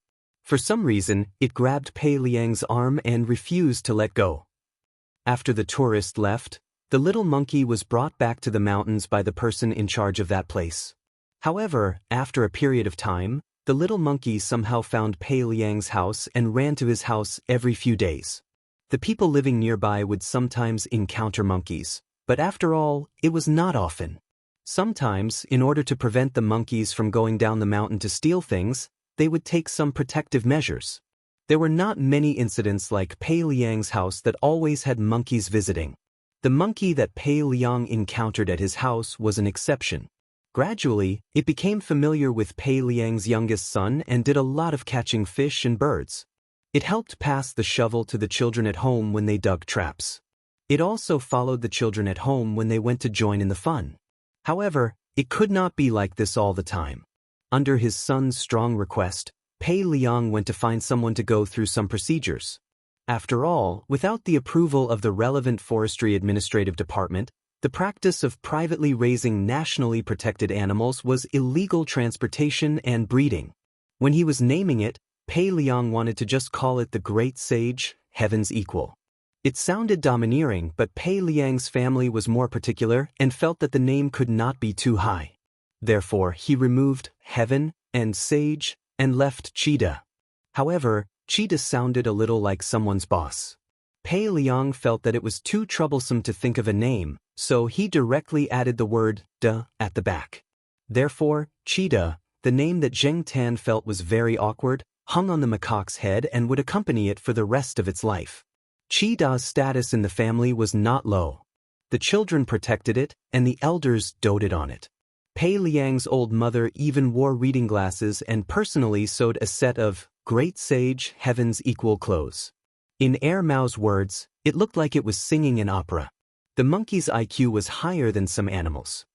For some reason, it grabbed Pei Liang's arm and refused to let go. After the tourist left, the little monkey was brought back to the mountains by the person in charge of that place. However, after a period of time, the little monkey somehow found Pei Liang's house and ran to his house every few days. The people living nearby would sometimes encounter monkeys, but after all, it was not often. Sometimes, in order to prevent the monkeys from going down the mountain to steal things, they would take some protective measures. There were not many incidents like Pei Liang's house that always had monkeys visiting. The monkey that Pei Liang encountered at his house was an exception. Gradually, it became familiar with Pei Liang's youngest son and did a lot of catching fish and birds. It helped pass the shovel to the children at home when they dug traps. It also followed the children at home when they went to join in the fun. However, it could not be like this all the time. Under his son's strong request, Pei Liang went to find someone to go through some procedures. After all, without the approval of the relevant forestry administrative department, The practice of privately raising nationally protected animals was illegal transportation and breeding. When he was naming it, Pei Liang wanted to just call it the Great Sage, Heaven's Equal. It sounded domineering, but Pei Liang's family was more particular and felt that the name could not be too high. Therefore, he removed Heaven and Sage and left Cheetah. However, Cheetah sounded a little like someone's boss. Pei Liang felt that it was too troublesome to think of a name, so he directly added the word "de" at the back. Therefore, Cheetah, the name that Zheng Tan felt was very awkward, hung on the macaque's head and would accompany it for the rest of its life. Cheetah's status in the family was not low. The children protected it, and the elders doted on it. Pei Liang's old mother even wore reading glasses and personally sewed a set of Great Sage, Heaven's Equal clothes. In Mao's words, it looked like it was singing an opera. The monkey's IQ was higher than some animals.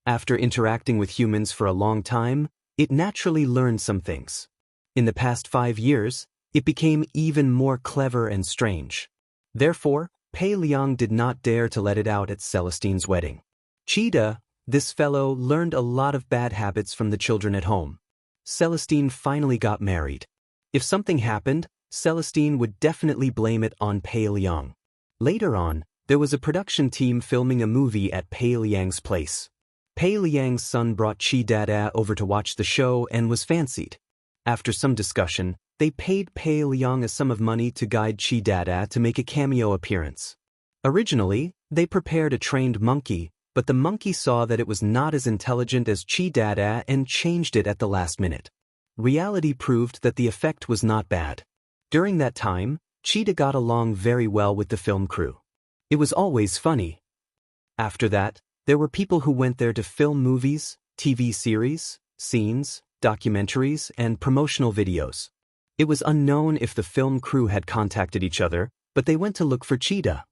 After interacting with humans for a long time, it naturally learned some things. In the past 5 years, it became even more clever and strange. Therefore, Pei Liang did not dare to let it out at Celestine's wedding. Cheetah, this fellow, learned a lot of bad habits from the children at home. Celestine finally got married. If something happened, Celestine would definitely blame it on Pei Liang. Later on, there was a production team filming a movie at Pei Liang's place. Pei Liang's son brought Chi Dada over to watch the show and was fancied. After some discussion, they paid Pei Liang a sum of money to guide Chi Dada to make a cameo appearance. Originally, they prepared a trained monkey, but the monkey saw that it was not as intelligent as Chi Dada and changed it at the last minute. Reality proved that the effect was not bad. During that time, Cheetah got along very well with the film crew. It was always funny. After that, there were people who went there to film movies, TV series, scenes, documentaries, and promotional videos. It was unknown if the film crew had contacted each other, but they went to look for Cheetah.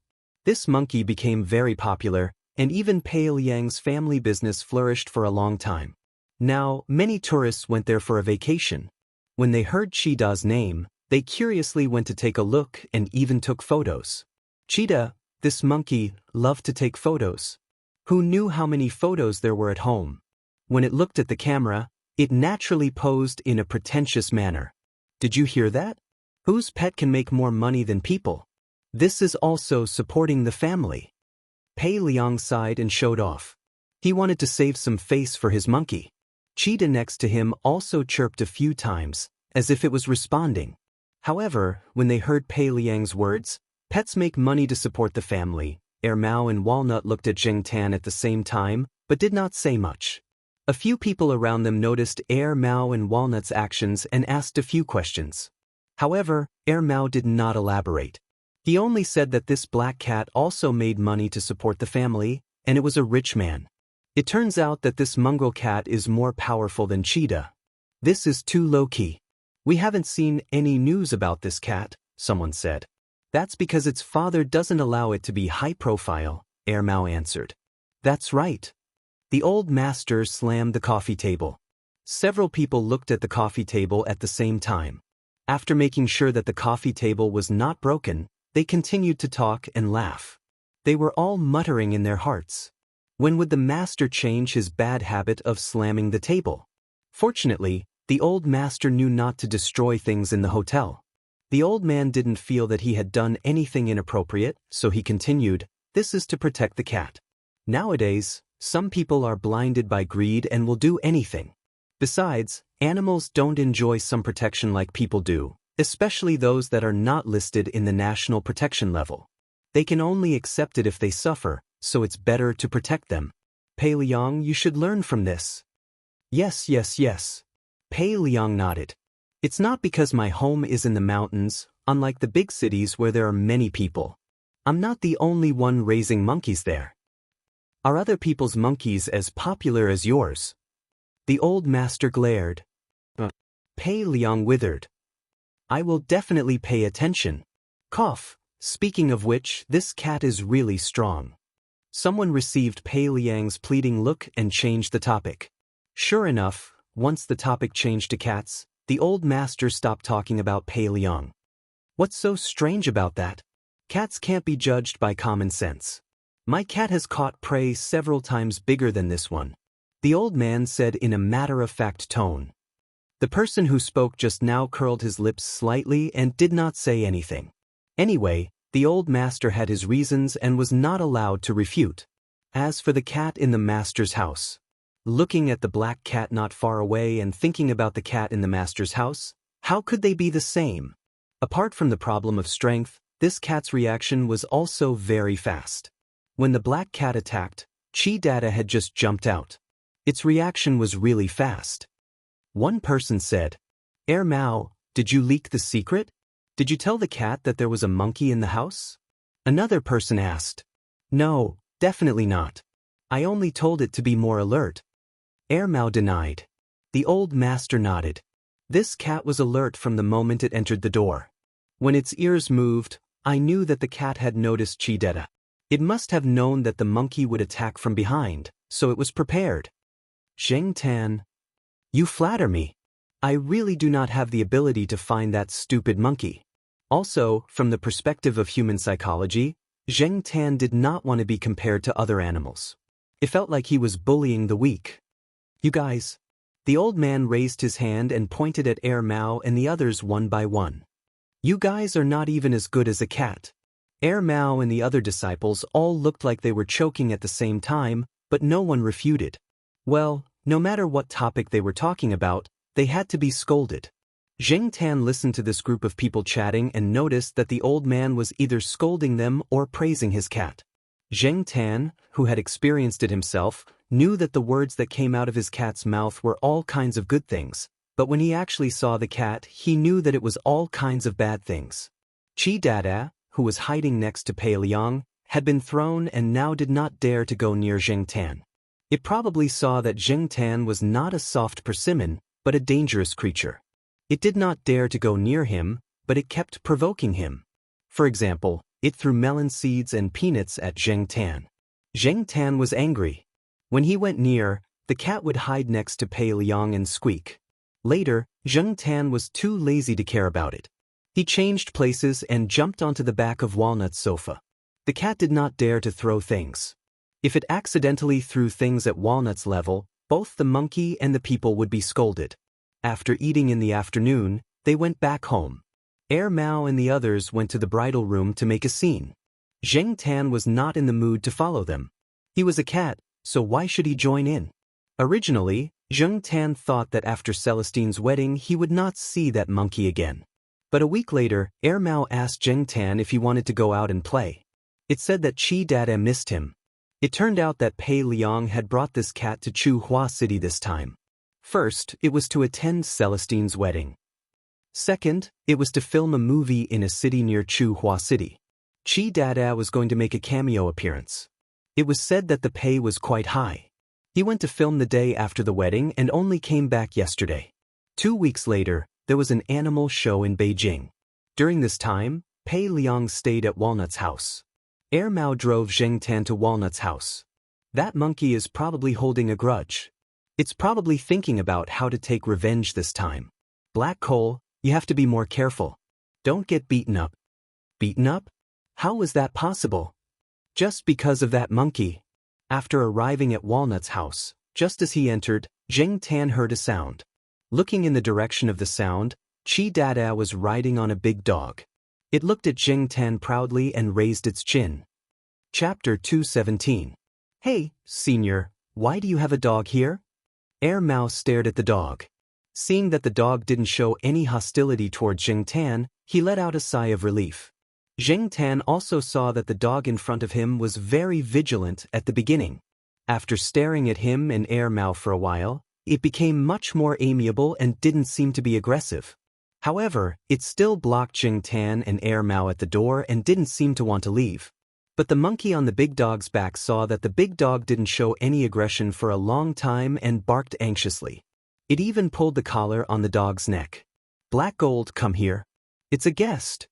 This monkey became very popular, and even Pei Liang's family business flourished for a long time. Now, many tourists went there for a vacation. When they heard Cheetah's name, they curiously went to take a look and even took photos. Cheetah, this monkey, loved to take photos. Who knew how many photos there were at home? When it looked at the camera, it naturally posed in a pretentious manner. Did you hear that? Whose pet can make more money than people? This is also supporting the family. Pei Liang sighed and showed off. He wanted to save some face for his monkey. Cheetah next to him also chirped a few times, as if it was responding. However, when they heard Pei Liang's words, pets make money to support the family, Mao and Walnut looked at Zheng Tan at the same time, but did not say much. A few people around them noticed Mao and Walnut's actions and asked a few questions. However, Mao did not elaborate. He only said that this black cat also made money to support the family, and it was a rich man. It turns out that this mongrel cat is more powerful than Cheetah. This is too low-key. We haven't seen any news about this cat, someone said. That's because its father doesn't allow it to be high-profile, Mao answered. That's right. The old master slammed the coffee table. Several people looked at the coffee table at the same time. After making sure that the coffee table was not broken, they continued to talk and laugh. They were all muttering in their hearts. When would the master change his bad habit of slamming the table? Fortunately, the old master knew not to destroy things in the hotel. The old man didn't feel that he had done anything inappropriate, so he continued, "This is to protect the cat." Nowadays, some people are blinded by greed and will do anything. Besides, animals don't enjoy some protection like people do, especially those that are not listed in the national protection level. They can only accept it if they suffer, so it's better to protect them. Pei Liang, you should learn from this. Yes. Pei Liang nodded. It's not because my home is in the mountains, unlike the big cities where there are many people. I'm not the only one raising monkeys there. Are other people's monkeys as popular as yours? The old master glared. Pei Liang withered. I will definitely pay attention. Cough. Speaking of which, this cat is really strong. Someone received Pei Liang's pleading look and changed the topic. Sure enough, once the topic changed to cats, the old master stopped talking about Pei Liang. What's so strange about that? Cats can't be judged by common sense. My cat has caught prey several times bigger than this one, the old man said in a matter-of-fact tone. The person who spoke just now curled his lips slightly and did not say anything. Anyway, the old master had his reasons and was not allowed to refute. As for the cat in the master's house, looking at the black cat not far away and thinking about the cat in the master's house, how could they be the same? Apart from the problem of strength, this cat's reaction was also very fast. When the black cat attacked, Chi Dada had just jumped out. Its reaction was really fast. One person said, Mao, did you leak the secret? Did you tell the cat that there was a monkey in the house? Another person asked. No, definitely not. I only told it to be more alert. Mao denied. The old master nodded. This cat was alert from the moment it entered the door. When its ears moved, I knew that the cat had noticed Chidera. It must have known that the monkey would attack from behind, so it was prepared. Zheng Tan. You flatter me. I really do not have the ability to find that stupid monkey. Also, from the perspective of human psychology, Zheng Tan did not want to be compared to other animals. It felt like he was bullying the weak. You guys. The old man raised his hand and pointed at Mao and the others one by one. You guys are not even as good as a cat. Mao and the other disciples all looked like they were choking at the same time, but no one refuted. Well, no matter what topic they were talking about, they had to be scolded. Zheng Tan listened to this group of people chatting and noticed that the old man was either scolding them or praising his cat. Zheng Tan, who had experienced it himself, knew that the words that came out of his cat's mouth were all kinds of good things, but when he actually saw the cat, he knew that it was all kinds of bad things. Chi Dada, who was hiding next to Pei Liang, had been thrown and now did not dare to go near Zheng Tan. It probably saw that Zheng Tan was not a soft persimmon, but a dangerous creature. It did not dare to go near him, but it kept provoking him. For example, it threw melon seeds and peanuts at Zheng Tan. Zheng Tan was angry. When he went near, the cat would hide next to Pei Liang and squeak. Later, Zheng Tan was too lazy to care about it. He changed places and jumped onto the back of Walnut's sofa. The cat did not dare to throw things. If it accidentally threw things at Walnut's level, both the monkey and the people would be scolded. After eating in the afternoon, they went back home. Mao and the others went to the bridal room to make a scene. Zheng Tan was not in the mood to follow them. He was a cat, so why should he join in? Originally, Zheng Tan thought that after Celestine's wedding he would not see that monkey again. But a week later, Mao asked Zheng Tan if he wanted to go out and play. It said that Chi Dada missed him. It turned out that Pei Liang had brought this cat to Chu Hua City this time. First, it was to attend Celestine's wedding. Second, it was to film a movie in a city near Chu Hua City. Chi Dada was going to make a cameo appearance. It was said that the pay was quite high. He went to film the day after the wedding and only came back yesterday. 2 weeks later, there was an animal show in Beijing. During this time, Pei Liang stayed at Walnut's house. Mao drove Zheng Tan to Walnut's house. That monkey is probably holding a grudge. It's probably thinking about how to take revenge this time. Black Coal, you have to be more careful. Don't get beaten up. Beaten up? How was that possible? Just because of that monkey. After arriving at Walnut's house, just as he entered, Zheng Tan heard a sound. Looking in the direction of the sound, Chi Dada was riding on a big dog. It looked at Zheng Tan proudly and raised its chin. Chapter 217. Hey, Senior, why do you have a dog here? Mao stared at the dog. Seeing that the dog didn't show any hostility toward Zheng Tan, he let out a sigh of relief. Zheng Tan also saw that the dog in front of him was very vigilant at the beginning. After staring at him and Mao for a while, it became much more amiable and didn't seem to be aggressive. However, it still blocked Zheng Tan and Mao at the door and didn't seem to want to leave. But the monkey on the big dog's back saw that the big dog didn't show any aggression for a long time and barked anxiously. It even pulled the collar on the dog's neck. Black Gold, come here. It's a guest.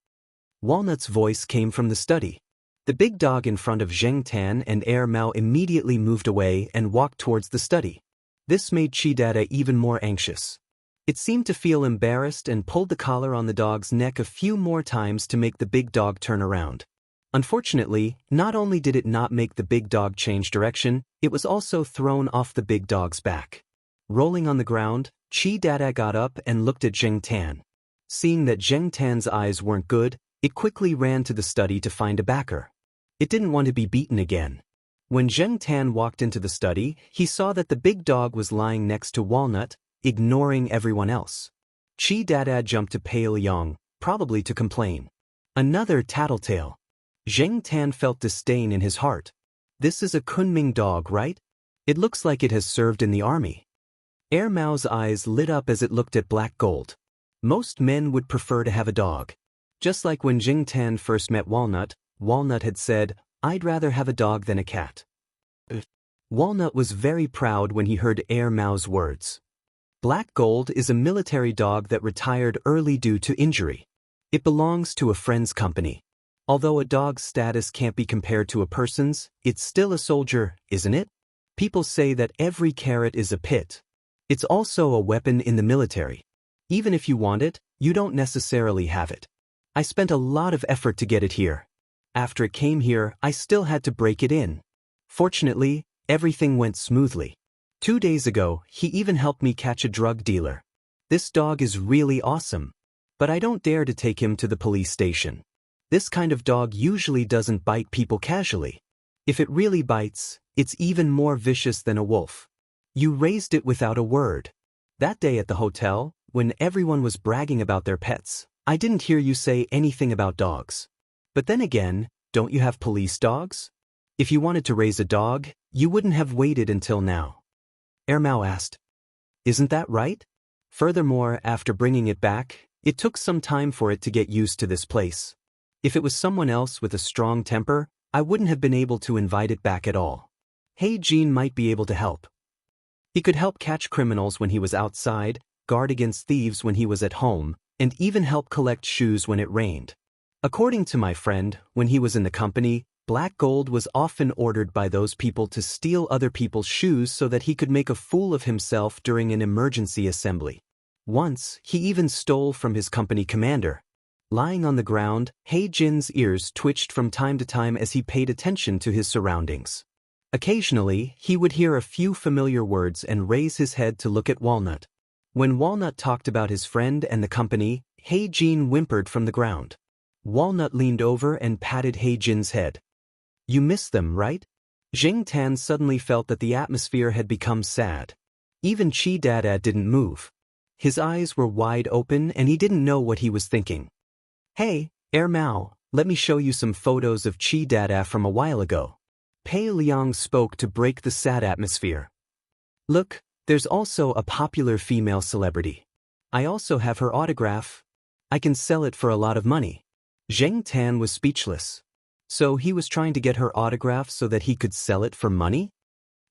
Walnut's voice came from the study. The big dog in front of Zheng Tan and Mao immediately moved away and walked towards the study. This made Chi Dada even more anxious. It seemed to feel embarrassed and pulled the collar on the dog's neck a few more times to make the big dog turn around. Unfortunately, not only did it not make the big dog change direction, it was also thrown off the big dog's back. Rolling on the ground, Chi Dada got up and looked at Zheng Tan. Seeing that Zheng Tan's eyes weren't good, it quickly ran to the study to find a backer. It didn't want to be beaten again. When Zheng Tan walked into the study, he saw that the big dog was lying next to Walnut, ignoring everyone else. Chi Dada jumped to Pei Liang, probably to complain. Another tattletale. Zheng Tan felt disdain in his heart. This is a Kunming dog, right? It looks like it has served in the army. Air Mao's eyes lit up as it looked at Black Gold. Most men would prefer to have a dog. Just like when Zheng Tan first met Walnut, Walnut had said, "I'd rather have a dog than a cat." Walnut was very proud when he heard Air Mao's words. Black Gold is a military dog that retired early due to injury. It belongs to a friend's company. Although a dog's status can't be compared to a person's, it's still a soldier, isn't it? People say that every carrot is a pit. It's also a weapon in the military. Even if you want it, you don't necessarily have it. I spent a lot of effort to get it here. After it came here, I still had to break it in. Fortunately, everything went smoothly. 2 days ago, he even helped me catch a drug dealer. This dog is really awesome. But I don't dare to take him to the police station. This kind of dog usually doesn't bite people casually. If it really bites, it's even more vicious than a wolf. You raised it without a word. That day at the hotel, when everyone was bragging about their pets, I didn't hear you say anything about dogs. But then again, don't you have police dogs? If you wanted to raise a dog, you wouldn't have waited until now. Air Mao asked. Isn't that right? Furthermore, after bringing it back, it took some time for it to get used to this place. If it was someone else with a strong temper, I wouldn't have been able to invite it back at all. He Jin might be able to help. He could help catch criminals when he was outside, guard against thieves when he was at home, and even help collect shoes when it rained. According to my friend, when he was in the company, Black Gold was often ordered by those people to steal other people's shoes so that he could make a fool of himself during an emergency assembly. Once, he even stole from his company commander. Lying on the ground, He Jin's ears twitched from time to time as he paid attention to his surroundings. Occasionally, he would hear a few familiar words and raise his head to look at Walnut. When Walnut talked about his friend and the company, He Jin whimpered from the ground. Walnut leaned over and patted He Jin's head. You miss them, right? Zheng Tan suddenly felt that the atmosphere had become sad. Even Chi Dada didn't move. His eyes were wide open and he didn't know what he was thinking. Hey, Air Mao, let me show you some photos of Chi Dada from a while ago. Pei Liang spoke to break the sad atmosphere. Look, there's also a popular female celebrity. I also have her autograph. I can sell it for a lot of money. Zheng Tan was speechless. So he was trying to get her autograph so that he could sell it for money?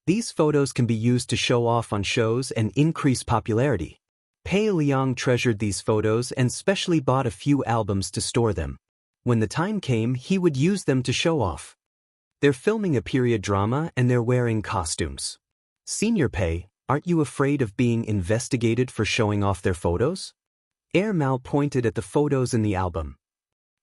These photos can be used to show off on shows and increase popularity. Pei Liang treasured these photos and specially bought a few albums to store them. When the time came, he would use them to show off. They're filming a period drama and they're wearing costumes. Senior Pei, aren't you afraid of being investigated for showing off their photos? Air Mao pointed at the photos in the album.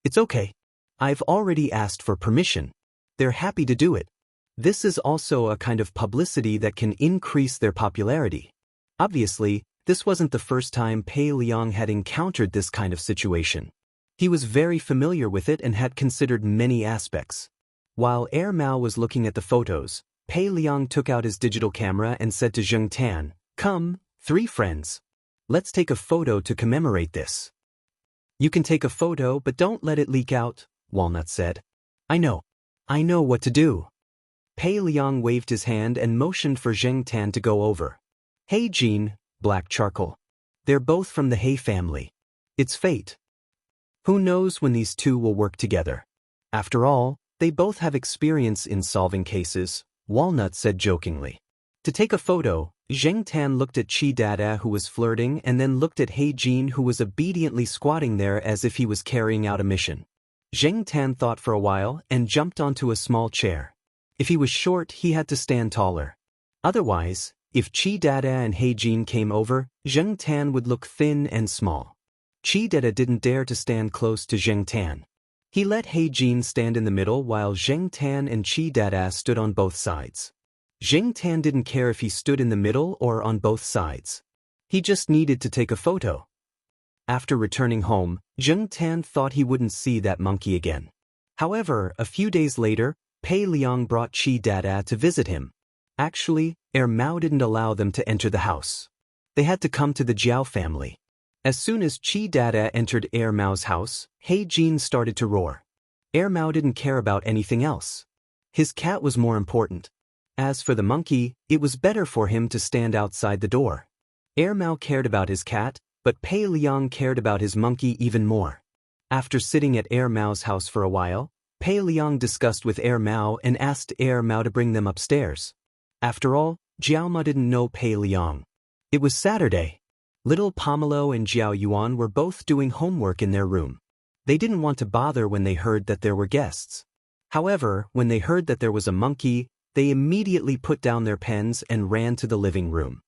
It's okay. I've already asked for permission. They're happy to do it. This is also a kind of publicity that can increase their popularity. Obviously, this wasn't the first time Pei Liang had encountered this kind of situation. He was very familiar with it and had considered many aspects. While Air Mao was looking at the photos, Pei Liang took out his digital camera and said to Zheng Tan, Come, 3 friends. Let's take a photo to commemorate this. You can take a photo but don't let it leak out, Walnut said. I know what to do. Pei Liang waved his hand and motioned for Zheng Tan to go over. Hey Jin, Black Charcoal. They're both from the He family. It's fate. Who knows when these two will work together? After all, they both have experience in solving cases, Walnut said jokingly. To take a photo, Zheng Tan looked at Chi Dada who was flirting and then looked at He Jin who was obediently squatting there as if he was carrying out a mission. Zheng Tan thought for a while and jumped onto a small chair. If he was short, he had to stand taller. Otherwise, if Chi Dada and He Jin came over, Zheng Tan would look thin and small. Chi Dada didn't dare to stand close to Zheng Tan. He let He Jin stand in the middle while Zheng Tan and Chi Dada stood on both sides. Zheng Tan didn't care if he stood in the middle or on both sides. He just needed to take a photo. After returning home, Zheng Tan thought he wouldn't see that monkey again. However, a few days later, Pei Liang brought Chi Dada to visit him. Actually, Mao didn't allow them to enter the house. They had to come to the Jiao family. As soon as Chi Dada entered Mao's house, He Jin started to roar. Mao didn't care about anything else. His cat was more important. As for the monkey, it was better for him to stand outside the door. Mao cared about his cat, but Pei Liang cared about his monkey even more. After sitting at Mao's house for a while, Pei Liang discussed with Mao and asked Mao to bring them upstairs. After all, Jiao didn't know Pei Liang. It was Saturday. Little Pomelo and Jiao Yuan were both doing homework in their room. They didn't want to bother when they heard that there were guests. However, when they heard that there was a monkey, they immediately put down their pens and ran to the living room.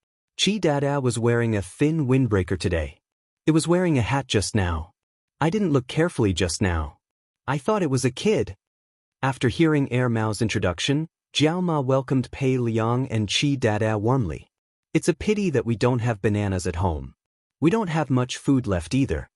Chi Dada was wearing a thin windbreaker today. It was wearing a hat just now. I didn't look carefully just now. I thought it was a kid. After hearing Mao's introduction, Jiao Ma welcomed Pei Liang and Chi Dada warmly. It's a pity that we don't have bananas at home. We don't have much food left either.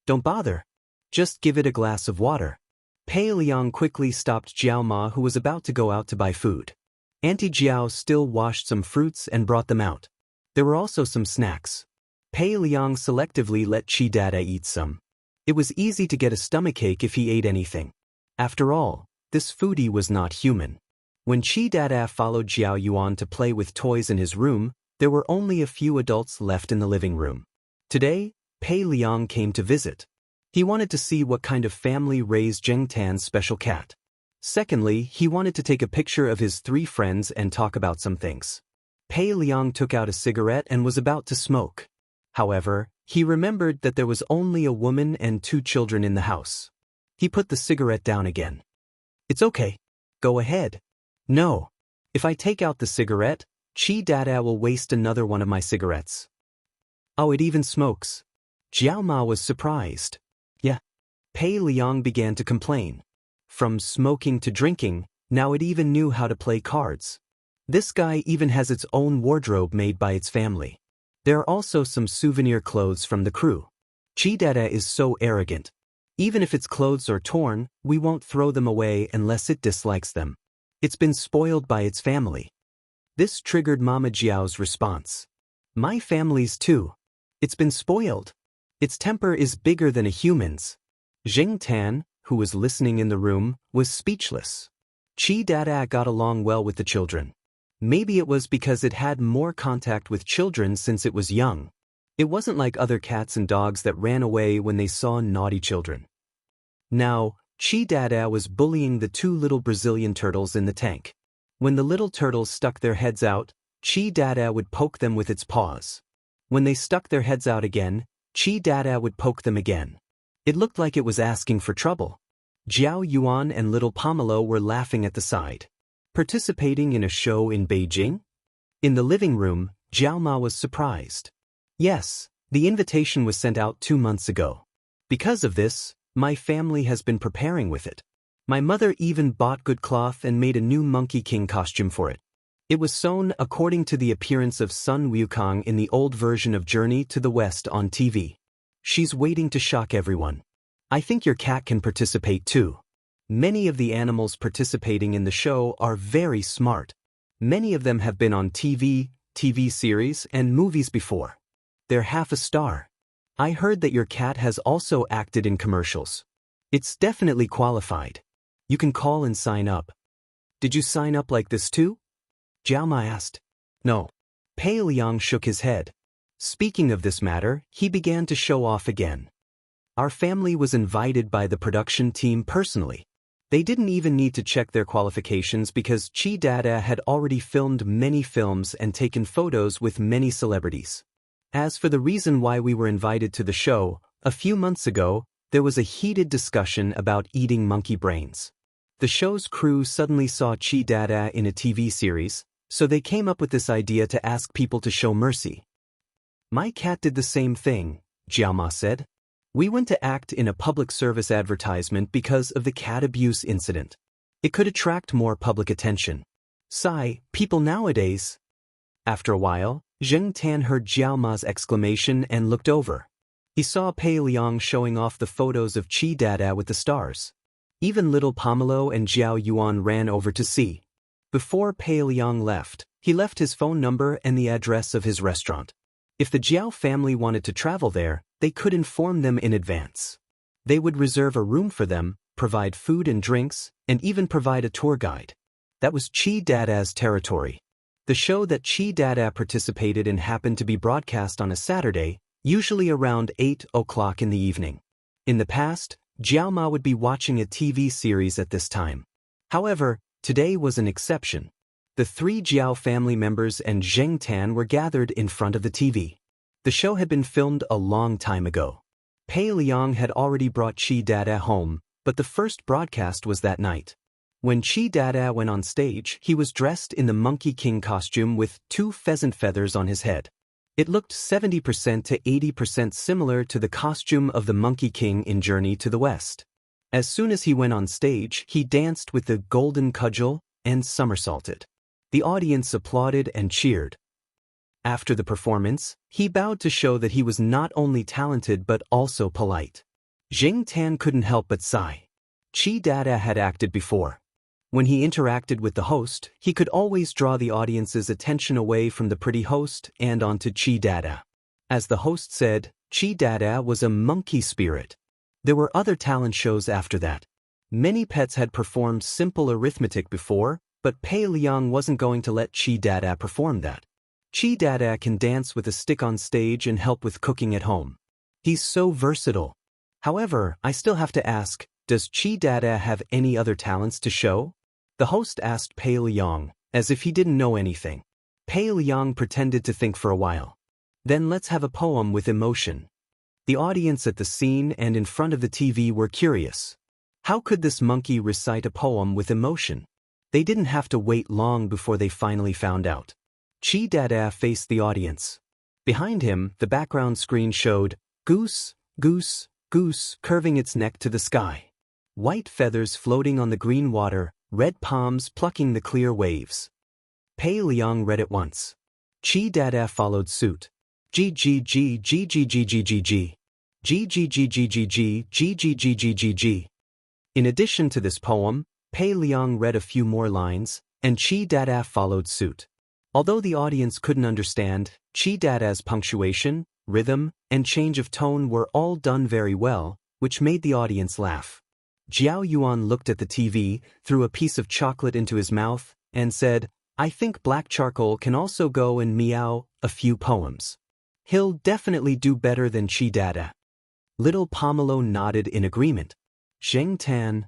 Don't bother. Just give it a glass of water. Pei Liang quickly stopped Jiao Ma, who was about to go out to buy food. Auntie Jiao still washed some fruits and brought them out. There were also some snacks. Pei Liang selectively let Chi Dada eat some. It was easy to get a stomachache if he ate anything. After all, this foodie was not human. When Chi Dada followed Jiao Yuan to play with toys in his room, there were only a few adults left in the living room. Today, Pei Liang came to visit. He wanted to see what kind of family raised Zheng Tan's special cat. Secondly, he wanted to take a picture of his 3 friends and talk about some things. Pei Liang took out a cigarette and was about to smoke. However, he remembered that there was only a woman and 2 children in the house. He put the cigarette down again. It's okay. Go ahead. No. If I take out the cigarette, Chi Dada will waste another one of my cigarettes. Oh, it even smokes. Jiao Ma was surprised. Yeah. Pei Liang began to complain. From smoking to drinking, now it even knew how to play cards. This guy even has its own wardrobe made by its family. There are also some souvenir clothes from the crew. Chi Dada is so arrogant. Even if its clothes are torn, we won't throw them away unless it dislikes them. It's been spoiled by its family. This triggered Mama Jiao's response. My family's too. It's been spoiled. Its temper is bigger than a human's. Zheng Tan, who was listening in the room, was speechless. Chi Dada got along well with the children. Maybe it was because it had more contact with children since it was young. It wasn't like other cats and dogs that ran away when they saw naughty children. Now, Chi Dada was bullying the 2 little Brazilian turtles in the tank. When the little turtles stuck their heads out, Chi Dada would poke them with its paws. When they stuck their heads out again, Chi Dada would poke them again. It looked like it was asking for trouble. Jiao Yuan and little Pomelo were laughing at the side. Participating in a show in Beijing? In the living room, Jiao Ma was surprised. Yes, the invitation was sent out 2 months ago. Because of this, my family has been preparing with it. My mother even bought good cloth and made a new Monkey King costume for it. It was sewn according to the appearance of Sun Wukong in the old version of Journey to the West on TV. She's waiting to shock everyone. I think your cat can participate too. Many of the animals participating in the show are very smart. Many of them have been on TV series, and movies before. They're half a star. I heard that your cat has also acted in commercials. It's definitely qualified. You can call and sign up. Did you sign up like this too? Jiao Ma asked. No. Pei Liang shook his head. Speaking of this matter, he began to show off again. Our family was invited by the production team personally. They didn't even need to check their qualifications because Chi Dada had already filmed many films and taken photos with many celebrities. As for the reason why we were invited to the show, a few months ago, there was a heated discussion about eating monkey brains. The show's crew suddenly saw Chi Dada in a TV series, so they came up with this idea to ask people to show mercy. My cat did the same thing, Jiao Ma said. We went to act in a public service advertisement because of the cat abuse incident. It could attract more public attention. Sigh, people nowadays. After a while, Zheng Tan heard Jiao Ma's exclamation and looked over. He saw Pei Liang showing off the photos of Chi Dada with the stars. Even little Pomelo and Jiao Yuan ran over to see. Before Pei Liang left, he left his phone number and the address of his restaurant. If the Jiao family wanted to travel there, they could inform them in advance. They would reserve a room for them, provide food and drinks, and even provide a tour guide. That was Chi Dada's territory. The show that Chi Dada participated in happened to be broadcast on a Saturday, usually around 8 o'clock in the evening. In the past, Jiao Ma would be watching a TV series at this time. However, today was an exception. The three Jiao family members and Zheng Tan were gathered in front of the TV. The show had been filmed a long time ago. Pei Liang had already brought Chi Dada home, but the first broadcast was that night. When Chi Dada went on stage, he was dressed in the Monkey King costume with 2 pheasant feathers on his head. It looked 70% to 80% similar to the costume of the Monkey King in Journey to the West. As soon as he went on stage, he danced with the golden cudgel and somersaulted. The audience applauded and cheered. After the performance, he bowed to show that he was not only talented but also polite. Zheng Tan couldn't help but sigh. Chi Dada had acted before. When he interacted with the host, he could always draw the audience's attention away from the pretty host and onto Chi Dada. As the host said, Chi Dada was a monkey spirit. There were other talent shows after that. Many pets had performed simple arithmetic before, but Pei Liang wasn't going to let Chi Dada perform that. Chi Dada can dance with a stick on stage and help with cooking at home. He's so versatile. However, I still have to ask, does Chi Dada have any other talents to show? The host asked Pei Liang, as if he didn't know anything. Pei Liang pretended to think for a while. Then let's have a poem with emotion. The audience at the scene and in front of the TV were curious. How could this monkey recite a poem with emotion? They didn't have to wait long before they finally found out. Chi Dada faced the audience. Behind him, the background screen showed, goose, goose, goose curving its neck to the sky. White feathers floating on the green water, red palms plucking the clear waves. Pei Liang read it once. Chi Dada followed suit. G G G G G G G G G. G G G G G G G G G G G G. In addition to this poem, Pei Liang read a few more lines, and Chi Dada followed suit. Although the audience couldn't understand, Chi Dada's punctuation, rhythm, and change of tone were all done very well, which made the audience laugh. Jiao Yuan looked at the TV, threw a piece of chocolate into his mouth, and said, I think black charcoal can also go and meow a few poems. He'll definitely do better than Chi Dada. Little Pomelo nodded in agreement. Zheng Tan,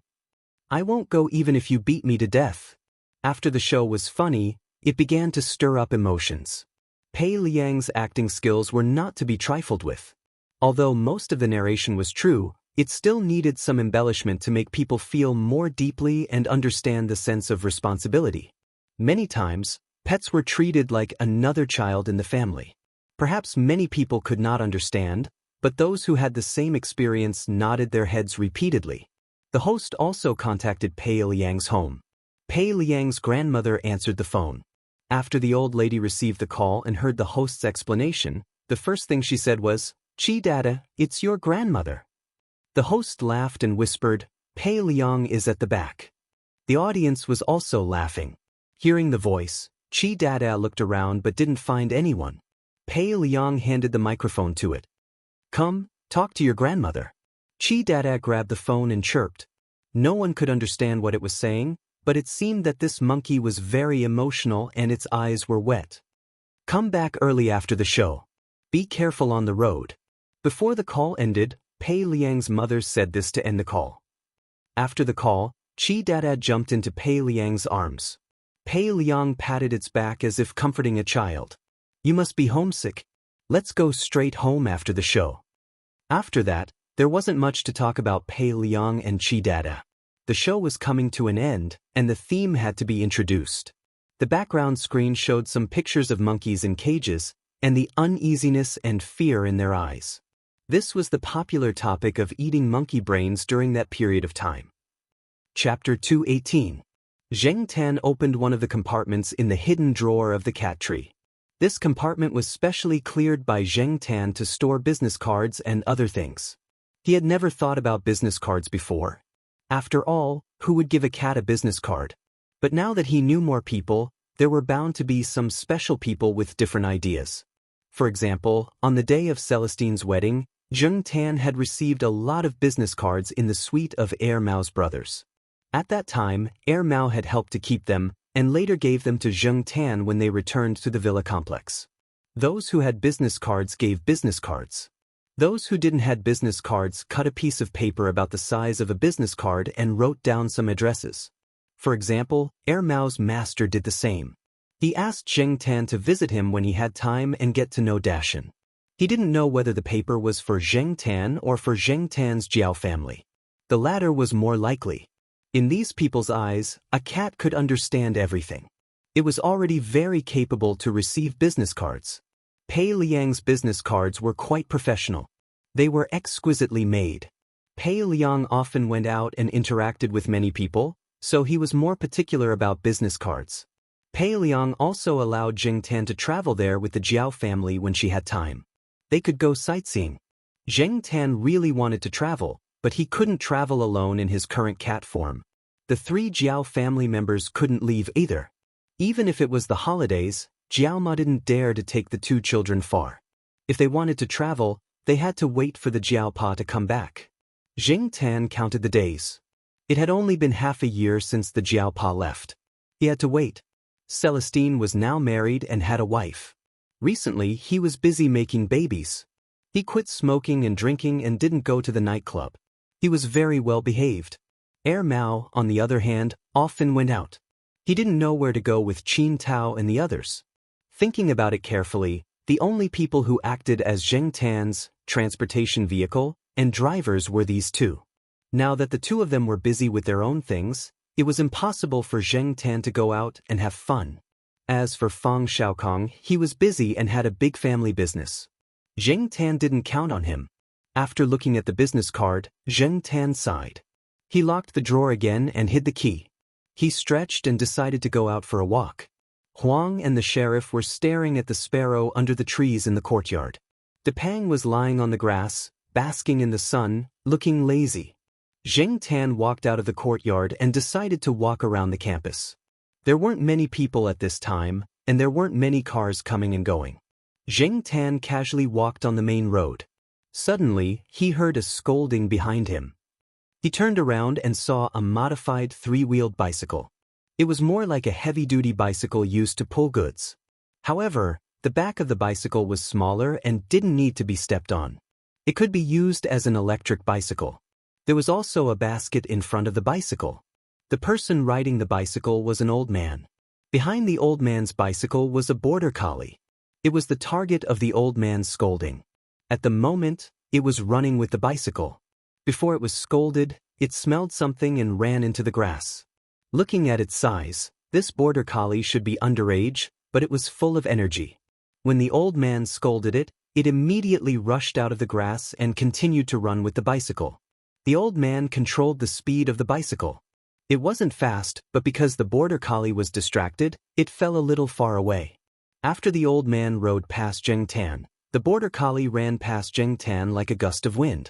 I won't go even if you beat me to death. After the show was funny, it began to stir up emotions. Pei Liang's acting skills were not to be trifled with. Although most of the narration was true, it still needed some embellishment to make people feel more deeply and understand the sense of responsibility. Many times, pets were treated like another child in the family. Perhaps many people could not understand, but those who had the same experience nodded their heads repeatedly. The host also contacted Pei Liang's home. Pei Liang's grandmother answered the phone. After the old lady received the call and heard the host's explanation, the first thing she said was, Chi Dada, it's your grandmother. The host laughed and whispered, Pei Liang is at the back. The audience was also laughing. Hearing the voice, Chi Dada looked around but didn't find anyone. Pei Liang handed the microphone to it. Come, talk to your grandmother. Chi Dada grabbed the phone and chirped. No one could understand what it was saying, but it seemed that this monkey was very emotional and its eyes were wet. Come back early after the show. Be careful on the road. Before the call ended, Pei Liang's mother said this to end the call. After the call, Chi Dada jumped into Pei Liang's arms. Pei Liang patted its back as if comforting a child. You must be homesick. Let's go straight home after the show. After that, there wasn't much to talk about Pei Liang and Chi Dada. The show was coming to an end, and the theme had to be introduced. The background screen showed some pictures of monkeys in cages, and the uneasiness and fear in their eyes. This was the popular topic of eating monkey brains during that period of time. Chapter 218. Zheng Tan opened one of the compartments in the hidden drawer of the cat tree. This compartment was specially cleared by Zheng Tan to store business cards and other things. He had never thought about business cards before. After all, who would give a cat a business card? But now that he knew more people, there were bound to be some special people with different ideas. For example, on the day of Celestine's wedding, Zheng Tan had received a lot of business cards in the suite of Air Mao's brothers. At that time, Air Mao had helped to keep them, and later gave them to Zheng Tan when they returned to the villa complex. Those who had business cards gave business cards. Those who didn't have business cards cut a piece of paper about the size of a business card and wrote down some addresses. For example, Air Mao's master did the same. He asked Zheng Tan to visit him when he had time and get to know Dashin. He didn't know whether the paper was for Zheng Tan or for Zheng Tan's Jiao family. The latter was more likely. In these people's eyes, a cat could understand everything. It was already very capable to receive business cards. Pei Liang's business cards were quite professional. They were exquisitely made. Pei Liang often went out and interacted with many people, so he was more particular about business cards. Pei Liang also allowed Zheng Tan to travel there with the Jiao family when she had time. They could go sightseeing. Zheng Tan really wanted to travel, but he couldn't travel alone in his current cat form. The 3 Jiao family members couldn't leave either. Even if it was the holidays, Jiao Ma didn't dare to take the 2 children far. If they wanted to travel, they had to wait for the Jiao Pa to come back. Zheng Tan counted the days. It had only been half a year since the Jiao Pa left. He had to wait. Celestine was now married and had a wife. Recently, he was busy making babies. He quit smoking and drinking and didn't go to the nightclub. He was very well behaved. Air Mao, on the other hand, often went out. He didn't know where to go with Qin Tao and the others. Thinking about it carefully, the only people who acted as Zheng Tan's transportation vehicle and drivers were these 2. Now that the 2 of them were busy with their own things, it was impossible for Zheng Tan to go out and have fun. As for Fang Xiaokong, he was busy and had a big family business. Zheng Tan didn't count on him. After looking at the business card, Zheng Tan sighed. He locked the drawer again and hid the key. He stretched and decided to go out for a walk. Huang and the sheriff were staring at the sparrow under the trees in the courtyard. Depang was lying on the grass, basking in the sun, looking lazy. Zheng Tan walked out of the courtyard and decided to walk around the campus. There weren't many people at this time, and there weren't many cars coming and going. Zheng Tan casually walked on the main road. Suddenly, he heard a scolding behind him. He turned around and saw a modified 3-wheeled bicycle. It was more like a heavy-duty bicycle used to pull goods. However, the back of the bicycle was smaller and didn't need to be stepped on. It could be used as an electric bicycle. There was also a basket in front of the bicycle. The person riding the bicycle was an old man. Behind the old man's bicycle was a border collie. It was the target of the old man's scolding. At the moment, it was running with the bicycle. Before it was scolded, it smelled something and ran into the grass. Looking at its size, this border collie should be underage, but it was full of energy. When the old man scolded it, it immediately rushed out of the grass and continued to run with the bicycle. The old man controlled the speed of the bicycle. It wasn't fast, but because the border collie was distracted, it fell a little far away. After the old man rode past Zheng Tan, the border collie ran past Zheng Tan like a gust of wind.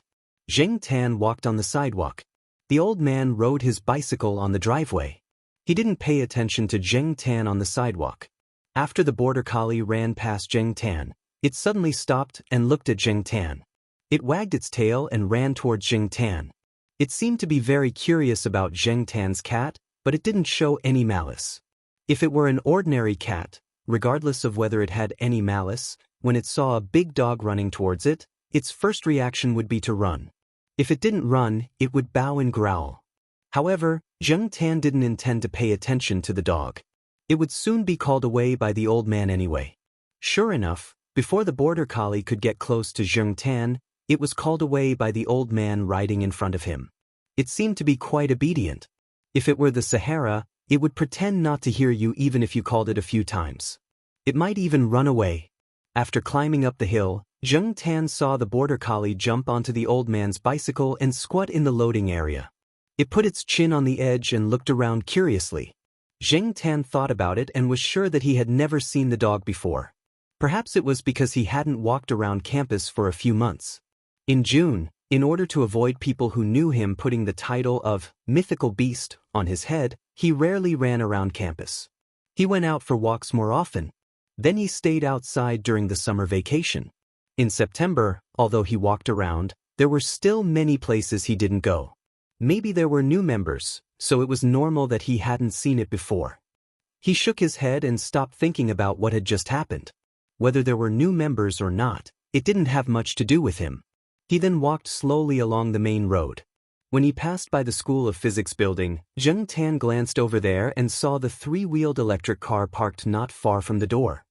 Zheng Tan walked on the sidewalk. The old man rode his bicycle on the driveway. He didn't pay attention to Zheng Tan on the sidewalk. After the border collie ran past Zheng Tan, it suddenly stopped and looked at Zheng Tan. It wagged its tail and ran towards Zheng Tan. It seemed to be very curious about Zheng Tan's cat, but it didn't show any malice. If it were an ordinary cat, regardless of whether it had any malice, when it saw a big dog running towards it, its first reaction would be to run. If it didn't run, it would bow and growl. However, Zheng Tan didn't intend to pay attention to the dog. It would soon be called away by the old man anyway. Sure enough, before the border collie could get close to Zheng Tan, it was called away by the old man riding in front of him. It seemed to be quite obedient. If it were the Sahara, it would pretend not to hear you even if you called it a few times. It might even run away. After climbing up the hill, Zheng Tan saw the border collie jump onto the old man's bicycle and squat in the loading area. It put its chin on the edge and looked around curiously. Zheng Tan thought about it and was sure that he had never seen the dog before. Perhaps it was because he hadn't walked around campus for a few months. In June, in order to avoid people who knew him putting the title of mythical beast on his head, he rarely ran around campus. He went out for walks more often. Then he stayed outside during the summer vacation. In September, although he walked around, there were still many places he didn't go. Maybe there were new members, so it was normal that he hadn't seen it before. He shook his head and stopped thinking about what had just happened. Whether there were new members or not, it didn't have much to do with him. He then walked slowly along the main road. When he passed by the School of Physics building, Zheng Tan glanced over there and saw the three-wheeled electric car parked not far from the door.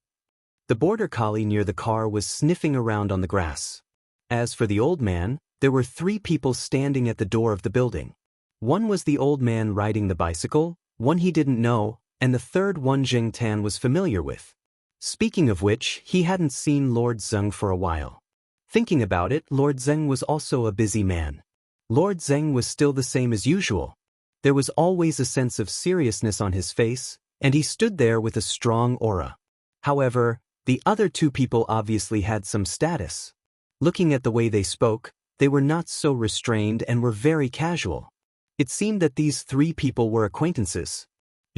The border collie near the car was sniffing around on the grass. As for the old man, there were 3 people standing at the door of the building. One was the old man riding the bicycle, one he didn't know, and the third one Zheng Tan was familiar with. Speaking of which, he hadn't seen Lord Zeng for a while. Thinking about it, Lord Zeng was also a busy man. Lord Zeng was still the same as usual. There was always a sense of seriousness on his face, and he stood there with a strong aura. However, the other 2 people obviously had some status. Looking at the way they spoke, they were not so restrained and were very casual. It seemed that these 3 people were acquaintances.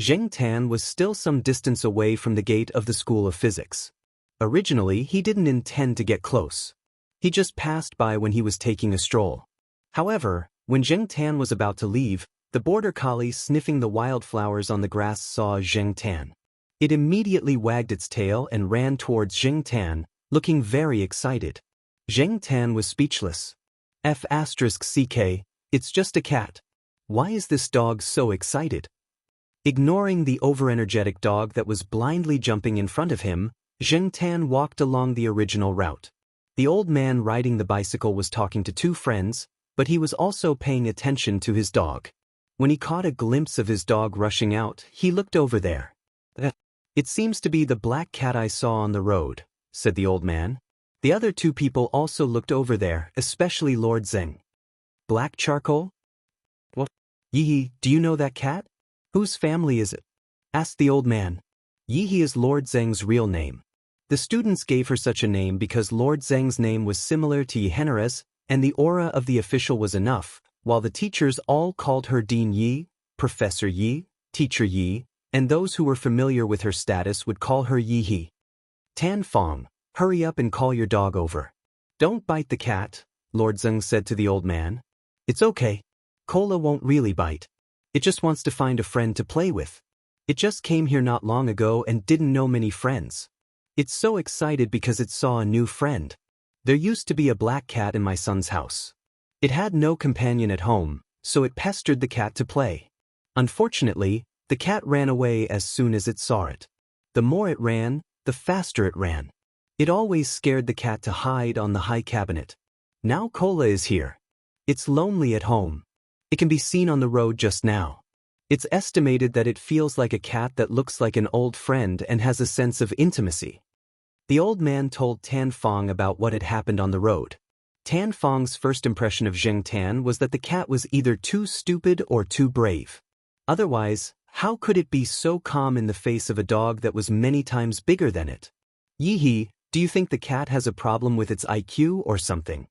Zheng Tan was still some distance away from the gate of the School of Physics. Originally, he didn't intend to get close. He just passed by when he was taking a stroll. However, when Zheng Tan was about to leave, the border collie sniffing the wildflowers on the grass saw Zheng Tan. It immediately wagged its tail and ran towards Zheng Tan, looking very excited. Zheng Tan was speechless. F***ck, it's just a cat. Why is this dog so excited? Ignoring the overenergetic dog that was blindly jumping in front of him, Zheng Tan walked along the original route. The old man riding the bicycle was talking to 2 friends, but he was also paying attention to his dog. When he caught a glimpse of his dog rushing out, he looked over there. It seems to be the black cat I saw on the road, said the old man. The other 2 people also looked over there, especially Lord Zeng. Black charcoal? What? Yihi, do you know that cat? Whose family is it? Asked the old man. Yihi is Lord Zeng's real name. The students gave her such a name because Lord Zeng's name was similar to Yihenera's, and the aura of the official was enough, while the teachers all called her Dean Yi, Professor Yi, Teacher Yi, and those who were familiar with her status would call her Yihi. Tan Fong, hurry up and call your dog over. Don't bite the cat, Lord Zeng said to the old man. It's okay. Cola won't really bite. It just wants to find a friend to play with. It just came here not long ago and didn't know many friends. It's so excited because it saw a new friend. There used to be a black cat in my son's house. It had no companion at home, so it pestered the cat to play. Unfortunately, the cat ran away as soon as it saw it. The more it ran, the faster it ran. It always scared the cat to hide on the high cabinet. Now Cola is here. It's lonely at home. It can be seen on the road just now. It's estimated that it feels like a cat that looks like an old friend and has a sense of intimacy. The old man told Tan Fong about what had happened on the road. Tan Fong's first impression of Zheng Tan was that the cat was either too stupid or too brave. Otherwise, how could it be so calm in the face of a dog that was many times bigger than it? Yihi, do you think the cat has a problem with its IQ or something?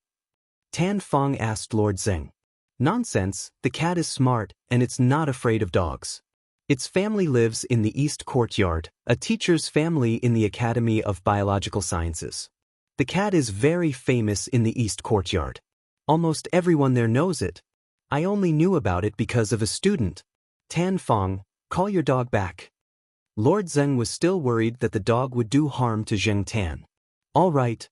Tan Fong asked Lord Zeng. Nonsense, the cat is smart and it's not afraid of dogs. Its family lives in the East Courtyard, a teacher's family in the Academy of Biological Sciences. The cat is very famous in the East Courtyard. Almost everyone there knows it. I only knew about it because of a student. Tan Fong, call your dog back. Lord Zeng was still worried that the dog would do harm to Zheng Tan. All right.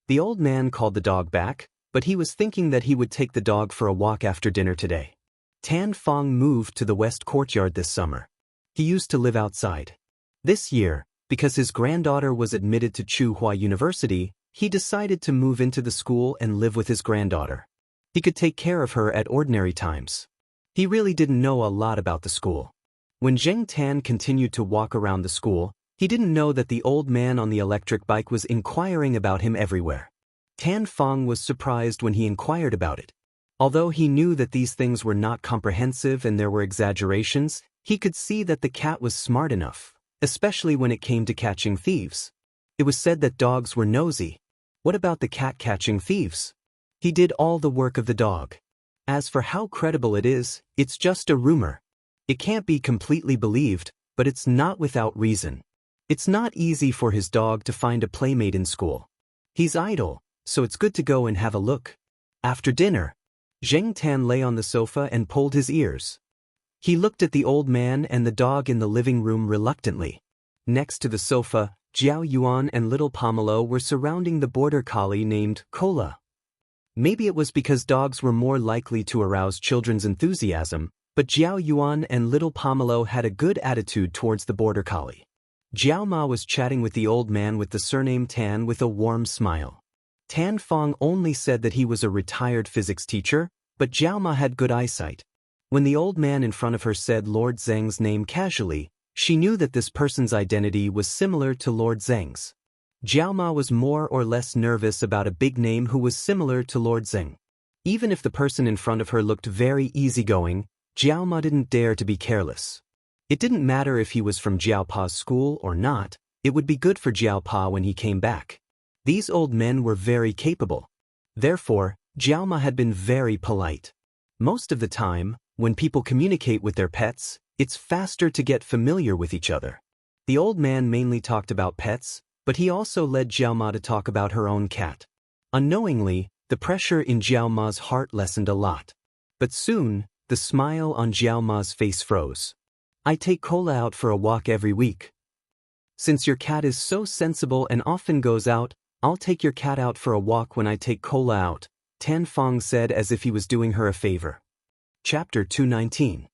The old man called the dog back, but he was thinking that he would take the dog for a walk after dinner today. Tan Fong moved to the West Courtyard this summer. He used to live outside. This year, because his granddaughter was admitted to Tsinghua University, he decided to move into the school and live with his granddaughter. He could take care of her at ordinary times. He really didn't know a lot about the school. When Zheng Tan continued to walk around the school, he didn't know that the old man on the electric bike was inquiring about him everywhere. Tan Fong was surprised when he inquired about it. Although he knew that these things were not comprehensive and there were exaggerations, he could see that the cat was smart enough, especially when it came to catching thieves. It was said that dogs were nosy. What about the cat catching thieves? He did all the work of the dog. As for how credible it is, it's just a rumor. It can't be completely believed, but it's not without reason. It's not easy for his dog to find a playmate in school. He's idle, so it's good to go and have a look. After dinner, Zheng Tan lay on the sofa and pulled his ears. He looked at the old man and the dog in the living room reluctantly. Next to the sofa, Jiao Yuan and little Pomelo were surrounding the border collie named Cola. Maybe it was because dogs were more likely to arouse children's enthusiasm, but Jiao Yuan and little Pomelo had a good attitude towards the border collie. Jiao Ma was chatting with the old man with the surname Tan with a warm smile. Tan Fong only said that he was a retired physics teacher, but Jiao Ma had good eyesight. When the old man in front of her said Lord Zheng's name casually, she knew that this person's identity was similar to Lord Zheng's. Jiao Ma was more or less nervous about a big name who was similar to Lord Zheng. Even if the person in front of her looked very easygoing, Jiao Ma didn't dare to be careless. It didn't matter if he was from Jiao Pa's school or not, it would be good for Jiao Pa when he came back. These old men were very capable. Therefore, Jiao Ma had been very polite. Most of the time, when people communicate with their pets, it's faster to get familiar with each other. The old man mainly talked about pets, but he also led Jiao Ma to talk about her own cat. Unknowingly, the pressure in Jiao Ma's heart lessened a lot. But soon, the smile on Jiao Ma's face froze. I take Cola out for a walk every week. Since your cat is so sensible and often goes out, I'll take your cat out for a walk when I take Cola out, Tan Fong said as if he was doing her a favor. Chapter 219.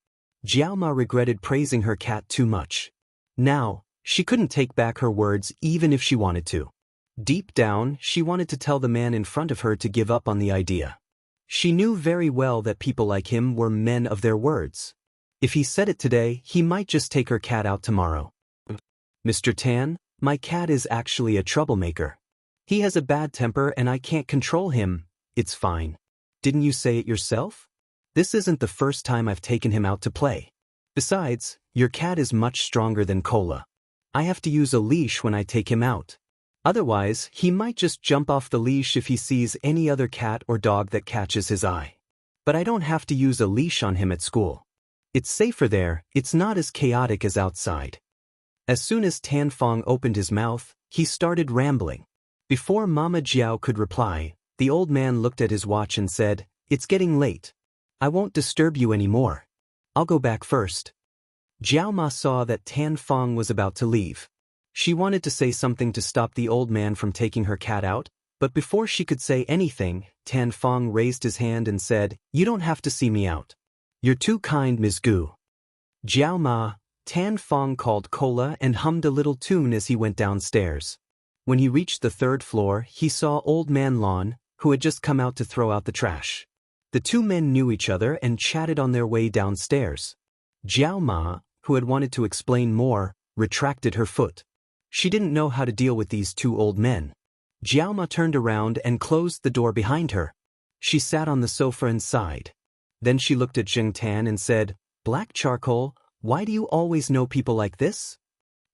Jiao Ma regretted praising her cat too much. Now, she couldn't take back her words even if she wanted to. Deep down, she wanted to tell the man in front of her to give up on the idea. She knew very well that people like him were men of their words. If he said it today, he might just take her cat out tomorrow. Mr. Tan, my cat is actually a troublemaker. He has a bad temper and I can't control him. It's fine. Didn't you say it yourself? This isn't the first time I've taken him out to play. Besides, your cat is much stronger than Cola. I have to use a leash when I take him out. Otherwise, he might just jump off the leash if he sees any other cat or dog that catches his eye. But I don't have to use a leash on him at school. It's safer there, it's not as chaotic as outside. As soon as Tan Fong opened his mouth, he started rambling. Before Mama Jiao could reply, the old man looked at his watch and said, "It's getting late. I won't disturb you anymore. I'll go back first." Jiao Ma saw that Tan Fong was about to leave. She wanted to say something to stop the old man from taking her cat out, but before she could say anything, Tan Fong raised his hand and said, "You don't have to see me out. You're too kind, Ms. Gu." Jiao Ma, Tan Fong called Cola and hummed a little tune as he went downstairs. When he reached the third floor, he saw Old Man Lon, who had just come out to throw out the trash. The two men knew each other and chatted on their way downstairs. Jiao Ma, who had wanted to explain more, retracted her foot. She didn't know how to deal with these two old men. Jiao Ma turned around and closed the door behind her. She sat on the sofa and sighed. Then she looked at Zheng Tan and said, "Black charcoal, why do you always know people like this?"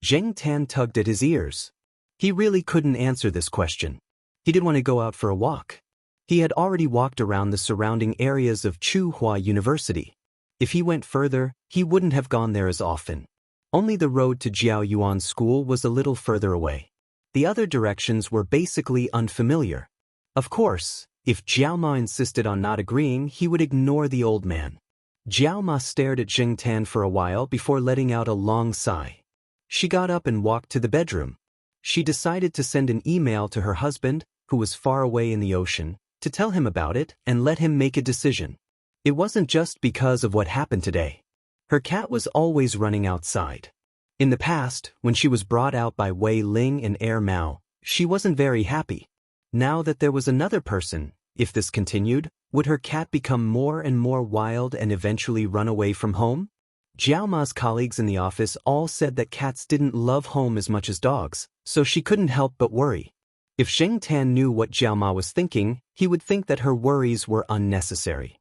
Zheng Tan tugged at his ears. He really couldn't answer this question. He didn't want to go out for a walk. He had already walked around the surrounding areas of Tsinghua University. If he went further, he wouldn't have gone there as often. Only the road to Jiao Yuan's school was a little further away. The other directions were basically unfamiliar. Of course, if Jiao Ma insisted on not agreeing, he would ignore the old man. Jiao Ma stared at Zheng Tan for a while before letting out a long sigh. She got up and walked to the bedroom. She decided to send an email to her husband, who was far away in the ocean, to tell him about it and let him make a decision. It wasn't just because of what happened today. Her cat was always running outside. In the past, when she was brought out by Wei Ling and Air Mao, she wasn't very happy. Now that there was another person, if this continued, would her cat become more and more wild and eventually run away from home? Jiao Ma's colleagues in the office all said that cats didn't love home as much as dogs, so she couldn't help but worry. If Zheng Tan knew what Jiao Ma was thinking, he would think that her worries were unnecessary.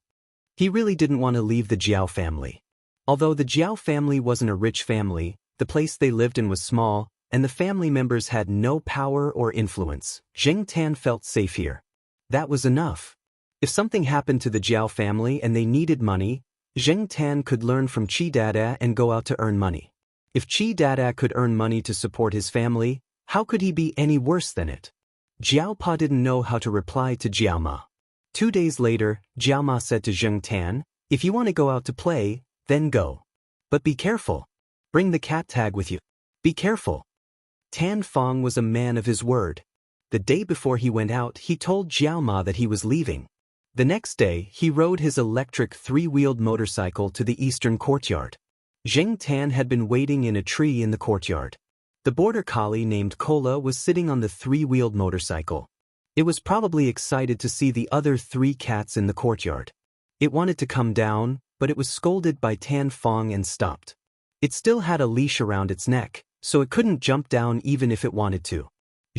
He really didn't want to leave the Jiao family. Although the Jiao family wasn't a rich family, the place they lived in was small, and the family members had no power or influence. Zheng Tan felt safe here. That was enough. If something happened to the Jiao family and they needed money, Zheng Tan could learn from Qi Dada and go out to earn money. If Qi Dada could earn money to support his family, how could he be any worse than it? Jiao Pa didn't know how to reply to Jiao Ma. 2 days later, Jiao Ma said to Zheng Tan, "If you want to go out to play, then go. But be careful. Bring the cat tag with you. Be careful." Tan Fong was a man of his word. The day before he went out, he told Jiao Ma that he was leaving. The next day, he rode his electric 3-wheeled motorcycle to the eastern courtyard. Zheng Tan had been waiting in a tree in the courtyard. The border collie named Kola was sitting on the 3-wheeled motorcycle. It was probably excited to see the other 3 cats in the courtyard. It wanted to come down, but it was scolded by Tan Fong and stopped. It still had a leash around its neck, so it couldn't jump down even if it wanted to.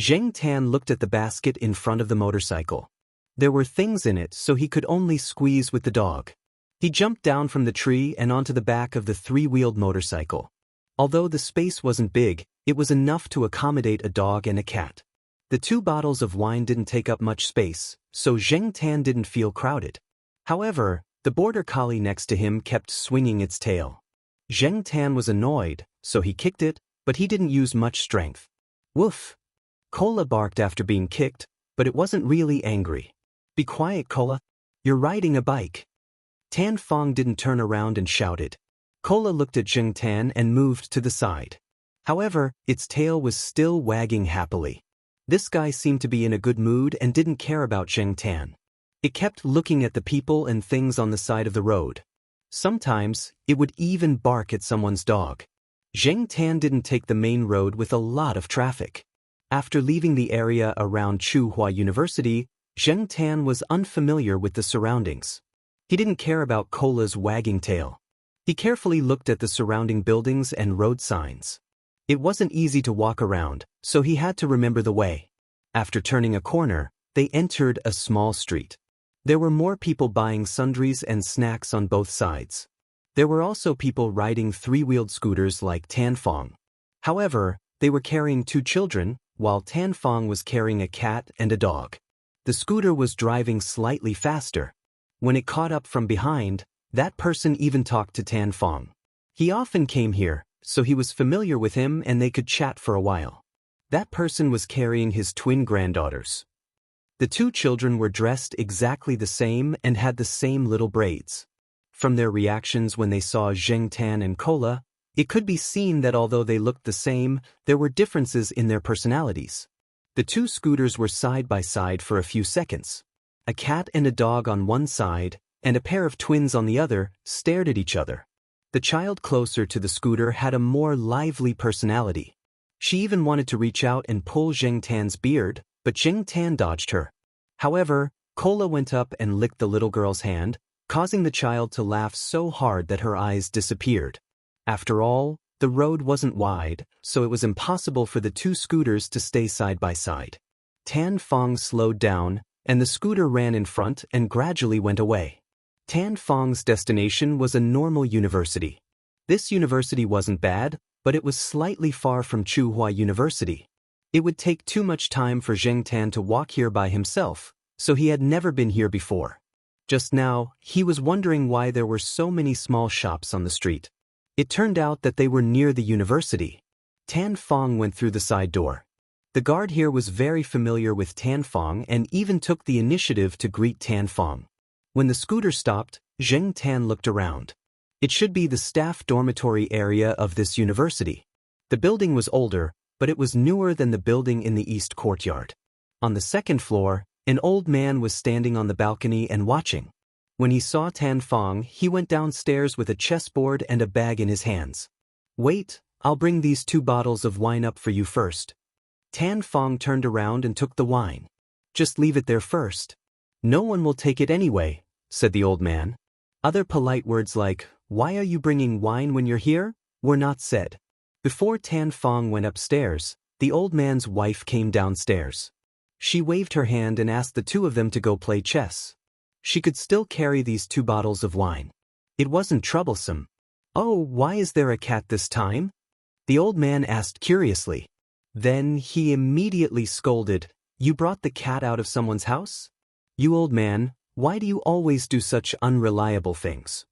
Zheng Tan looked at the basket in front of the motorcycle. There were things in it, so he could only squeeze with the dog. He jumped down from the tree and onto the back of the 3-wheeled motorcycle. Although the space wasn't big, it was enough to accommodate a dog and a cat. The 2 bottles of wine didn't take up much space, so Zheng Tan didn't feel crowded. However, the border collie next to him kept swinging its tail. Zheng Tan was annoyed, so he kicked it, but he didn't use much strength. Woof! Kola barked after being kicked, but it wasn't really angry. "Be quiet, Kola. You're riding a bike." Tan Fong didn't turn around and shouted. Kola looked at Zheng Tan and moved to the side. However, its tail was still wagging happily. This guy seemed to be in a good mood and didn't care about Zheng Tan. It kept looking at the people and things on the side of the road. Sometimes, it would even bark at someone's dog. Zheng Tan didn't take the main road with a lot of traffic. After leaving the area around Tsinghua University, Zheng Tan was unfamiliar with the surroundings. He didn't care about Kola's wagging tail. He carefully looked at the surrounding buildings and road signs. It wasn't easy to walk around, so he had to remember the way. After turning a corner, they entered a small street. There were more people buying sundries and snacks on both sides. There were also people riding 3-wheeled scooters like Tan Fong. However, they were carrying 2 children, while Tan Fong was carrying a cat and a dog. The scooter was driving slightly faster. When it caught up from behind, that person even talked to Tan Fong. He often came here, so he was familiar with him and they could chat for a while. That person was carrying his twin granddaughters. The 2 children were dressed exactly the same and had the same little braids. From their reactions when they saw Zheng Tan and Kola, it could be seen that although they looked the same, there were differences in their personalities. The 2 scooters were side by side for a few seconds. A cat and a dog on one side, and a pair of twins on the other, stared at each other. The child closer to the scooter had a more lively personality. She even wanted to reach out and pull Zheng Tan's beard, but Zheng Tan dodged her. However, Kola went up and licked the little girl's hand, causing the child to laugh so hard that her eyes disappeared. After all, the road wasn't wide, so it was impossible for the 2 scooters to stay side by side. Tan Fong slowed down, and the scooter ran in front and gradually went away. Tan Fong's destination was a normal university. This university wasn't bad, but it was slightly far from Tsinghua University. It would take too much time for Zheng Tan to walk here by himself, so he had never been here before. Just now, he was wondering why there were so many small shops on the street. It turned out that they were near the university. Tan Fong went through the side door. The guard here was very familiar with Tan Fong and even took the initiative to greet Tan Fong. When the scooter stopped, Zheng Tan looked around. It should be the staff dormitory area of this university. The building was older, but it was newer than the building in the east courtyard. On the second floor, an old man was standing on the balcony and watching. When he saw Tan Fong, he went downstairs with a chessboard and a bag in his hands. "Wait, I'll bring these 2 bottles of wine up for you first." Tan Fong turned around and took the wine. "Just leave it there first. No one will take it anyway," said the old man. Other polite words like, "Why are you bringing wine when you're here?" were not said. Before Tan Fong went upstairs, the old man's wife came downstairs. She waved her hand and asked the two of them to go play chess. She could still carry these 2 bottles of wine. It wasn't troublesome. "Oh, why is there a cat this time?" the old man asked curiously. Then he immediately scolded, "You brought the cat out of someone's house? You old man, why do you always do such unreliable things?"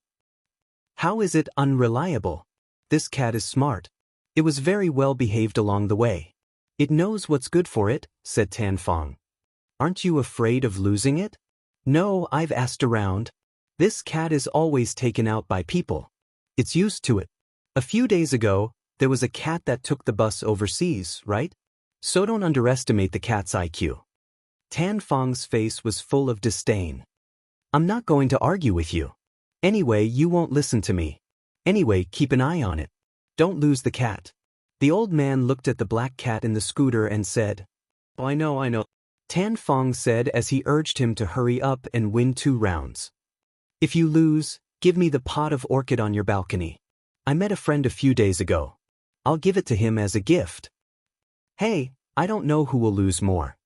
"How is it unreliable? This cat is smart. It was very well behaved along the way. It knows what's good for it," said Tan Fong. "Aren't you afraid of losing it?" "No, I've asked around. This cat is always taken out by people. It's used to it. A few days ago, there was a cat that took the bus overseas, right? So don't underestimate the cat's IQ." Tan Fong's face was full of disdain. "I'm not going to argue with you. Anyway, you won't listen to me. Anyway, keep an eye on it. Don't lose the cat." The old man looked at the black cat in the scooter and said, "Oh, I know. Tan Fong said as he urged him to hurry up and win 2 rounds. "If you lose, give me the pot of orchid on your balcony. I met a friend a few days ago. I'll give it to him as a gift." "Hey, I don't know who will lose more."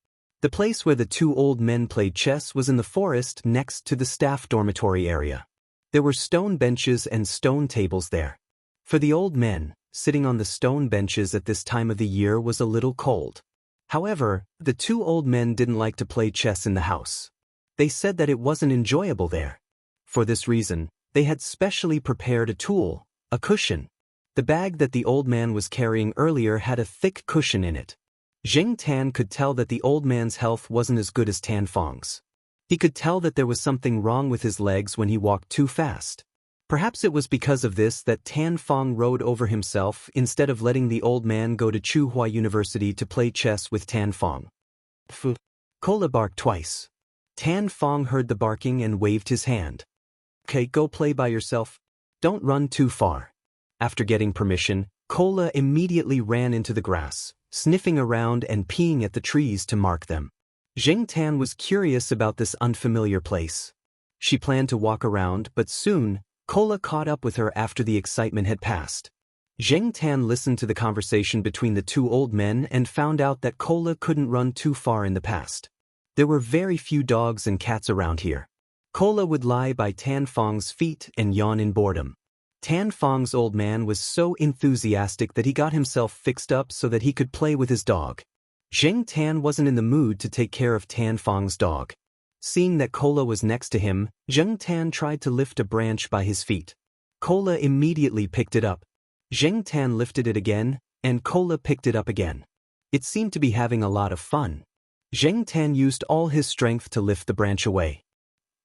The place where the 2 old men played chess was in the forest next to the staff dormitory area. There were stone benches and stone tables there. For the old men, sitting on the stone benches at this time of the year was a little cold. However, the 2 old men didn't like to play chess in the house. They said that it wasn't enjoyable there. For this reason, they had specially prepared a tool, a cushion. The bag that the old man was carrying earlier had a thick cushion in it. Jing Tan could tell that the old man's health wasn't as good as Tan Fong's. He could tell that there was something wrong with his legs when he walked too fast. Perhaps it was because of this that Tan Fong rode over himself instead of letting the old man go to Chuhua University to play chess with Tan Fong. Pfu. Cola barked twice. Tan Fong heard the barking and waved his hand. "Okay, go play by yourself. Don't run too far." After getting permission, Cola immediately ran into the grass, sniffing around and peeing at the trees to mark them. Jing Tan was curious about this unfamiliar place. She planned to walk around, but soon, Cola caught up with her after the excitement had passed. Jing Tan listened to the conversation between the 2 old men and found out that Cola couldn't run too far in the past. There were very few dogs and cats around here. Cola would lie by Tan Fong's feet and yawn in boredom. Tan Fong's old man was so enthusiastic that he got himself fixed up so that he could play with his dog. Jing Tan wasn't in the mood to take care of Tan Fong's dog. Seeing that Cola was next to him, Jing Tan tried to lift a branch by his feet. Cola immediately picked it up. Jing Tan lifted it again, and Cola picked it up again. It seemed to be having a lot of fun. Jing Tan used all his strength to lift the branch away.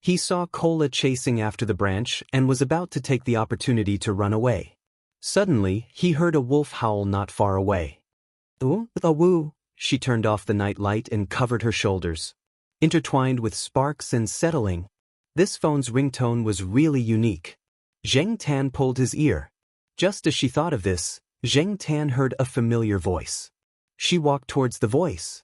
He saw Cola chasing after the branch and was about to take the opportunity to run away. Suddenly, he heard a wolf howl not far away. "Ooh, woo!" She turned off the night light and covered her shoulders. Intertwined with sparks and settling, this phone's ringtone was really unique. Jing Tan pulled his ear. Just as she thought of this, Jing Tan heard a familiar voice. She walked towards the voice.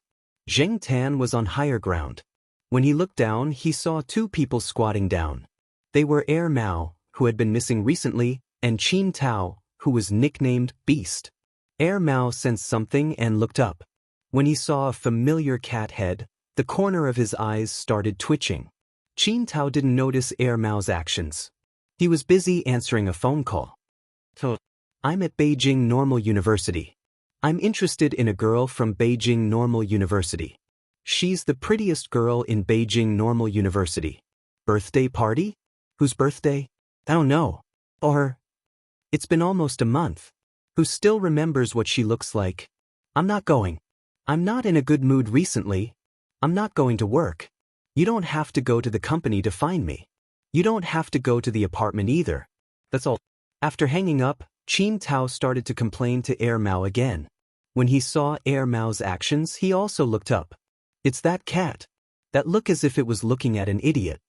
Jing Tan was on higher ground. When he looked down, he saw 2 people squatting down. They were Er Mao, who had been missing recently, and Qin Tao, who was nicknamed Beast. Er Mao sensed something and looked up. When he saw a familiar cat head, the corner of his eyes started twitching. Qin Tao didn't notice Er Mao's actions. He was busy answering a phone call. "So, I'm at Beijing Normal University. I'm interested in a girl from Beijing Normal University. She's the prettiest girl in Beijing Normal University. Birthday party? Whose birthday? I don't know. Or, it's been almost a month. Who still remembers what she looks like? I'm not going. I'm not in a good mood recently. I'm not going to work. You don't have to go to the company to find me. You don't have to go to the apartment either. That's all." After hanging up, Qin Tao started to complain to Er Mao again. When he saw Er Mao's actions, he also looked up. "It's that cat. That look as if it was looking at an idiot.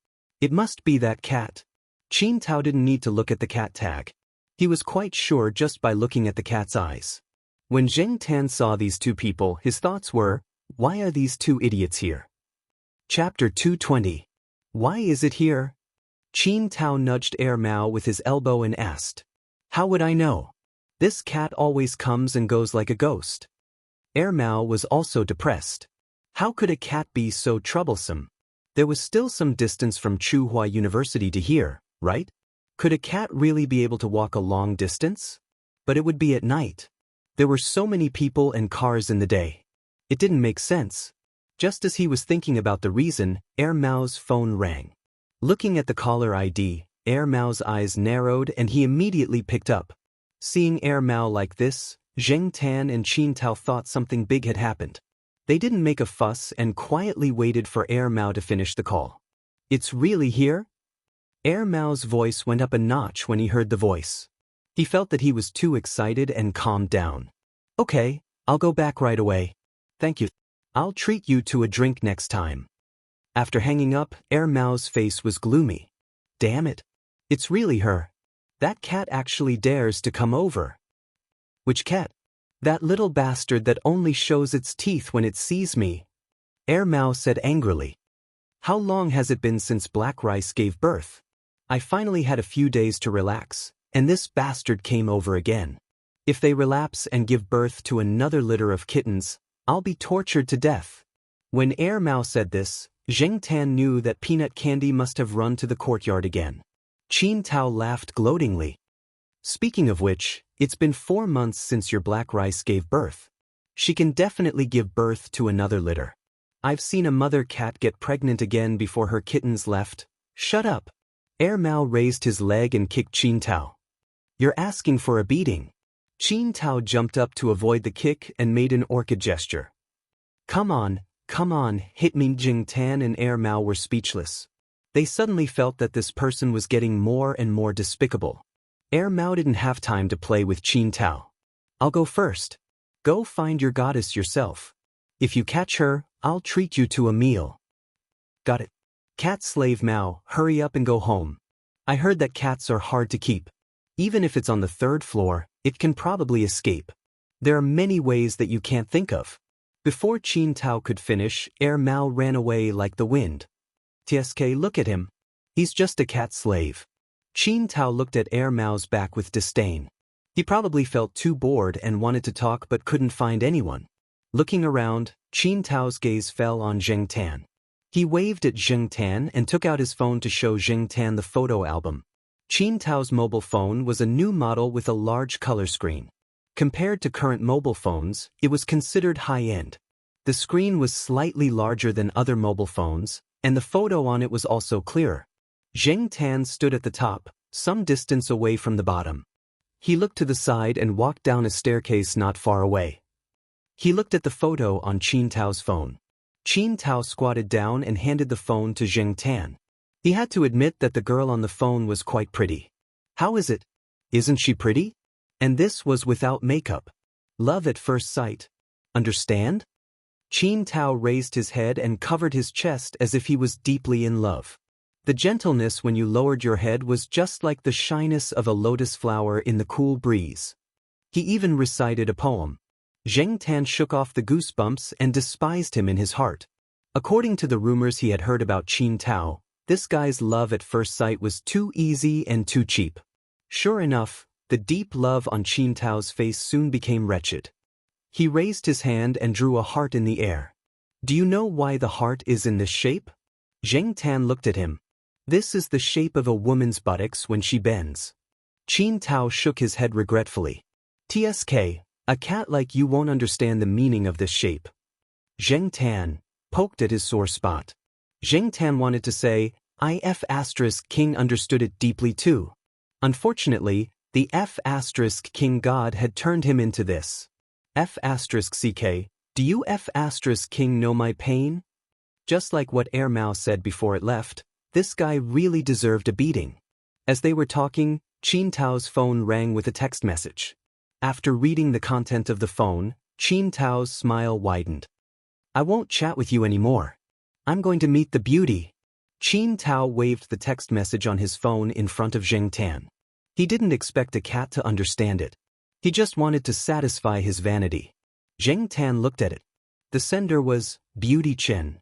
It must be that cat." Qin Tao didn't need to look at the cat tag. He was quite sure just by looking at the cat's eyes. When Jing Tan saw these 2 people, his thoughts were, why are these 2 idiots here? Chapter 220. Why is it here? Qin Tao nudged Er Mao with his elbow and asked, "How would I know? This cat always comes and goes like a ghost." Er Mao was also depressed. How could a cat be so troublesome? There was still some distance from Chuhua University to here, right? Could a cat really be able to walk a long distance? But it would be at night. There were so many people and cars in the day. It didn't make sense. Just as he was thinking about the reason, Air Mao's phone rang. Looking at the caller ID, Air Mao's eyes narrowed and he immediately picked up. Seeing Air Mao like this, Zheng Tan and Qin Tao thought something big had happened. They didn't make a fuss and quietly waited for Air Mao to finish the call. It's really here? Air Mao's voice went up a notch when he heard the voice. He felt that he was too excited and calmed down. Okay, I'll go back right away. Thank you. I'll treat you to a drink next time. After hanging up, Air Mao's face was gloomy. Damn it. It's really her. That cat actually dares to come over. Which cat? That little bastard that only shows its teeth when it sees me. Air Mao said angrily. How long has it been since Black Rice gave birth? I finally had a few days to relax, and this bastard came over again. If they relapse and give birth to another litter of kittens, I'll be tortured to death. When Air Mao said this, Zheng Tan knew that Peanut Candy must have run to the courtyard again. Qin Tao laughed gloatingly. Speaking of which, it's been 4 months since your Black Rice gave birth. She can definitely give birth to another litter. I've seen a mother cat get pregnant again before her kittens left. Shut up. Air Mao raised his leg and kicked Qin Tao. You're asking for a beating. Qin Tao jumped up to avoid the kick and made an orchid gesture. Come on, hit me. Zheng Tan and Air Mao were speechless. They suddenly felt that this person was getting more and more despicable. Air Mao didn't have time to play with Qin Tao. I'll go first. Go find your goddess yourself. If you catch her, I'll treat you to a meal. Got it. Cat slave Mao, hurry up and go home. I heard that cats are hard to keep. Even if it's on the 3rd floor, it can probably escape. There are many ways that you can't think of. Before Qin Tao could finish, Air Mao ran away like the wind. TSK, look at him. He's just a cat slave. Qin Tao looked at Air Mao's back with disdain. He probably felt too bored and wanted to talk but couldn't find anyone. Looking around, Qin Tao's gaze fell on Zheng Tan. He waved at Zheng Tan and took out his phone to show Zheng Tan the photo album. Qin Tao's mobile phone was a new model with a large color screen. Compared to current mobile phones, it was considered high-end. The screen was slightly larger than other mobile phones, and the photo on it was also clearer. Zheng Tan stood at the top, some distance away from the bottom. He looked to the side and walked down a staircase not far away. He looked at the photo on Qin Tao's phone. Qin Tao squatted down and handed the phone to Zheng Tan. He had to admit that the girl on the phone was quite pretty. How is it? Isn't she pretty? And this was without makeup. Love at first sight. Understand? Qin Tao raised his head and covered his chest as if he was deeply in love. The gentleness when you lowered your head was just like the shyness of a lotus flower in the cool breeze. He even recited a poem. Zheng Tan shook off the goosebumps and despised him in his heart. According to the rumors he had heard about Qin Tao, this guy's love at first sight was too easy and too cheap. Sure enough, the deep love on Qin Tao's face soon became wretched. He raised his hand and drew a heart in the air. Do you know why the heart is in this shape? Zheng Tan looked at him. This is the shape of a woman's buttocks when she bends. Qin Tao shook his head regretfully. TSK, a cat like you won't understand the meaning of this shape. Zheng Tan poked at his sore spot. Zheng Tan wanted to say, King understood it deeply too. Unfortunately, the King god had turned him into this. CK, do you King know my pain? Just like what Air Mao said before it left, this guy really deserved a beating. As they were talking, Qin Tao's phone rang with a text message. After reading the content of the phone, Qin Tao's smile widened. I won't chat with you anymore. I'm going to meet the beauty. Qin Tao waved the text message on his phone in front of Zheng Tan. He didn't expect a cat to understand it. He just wanted to satisfy his vanity. Zheng Tan looked at it. The sender was Beauty Chen.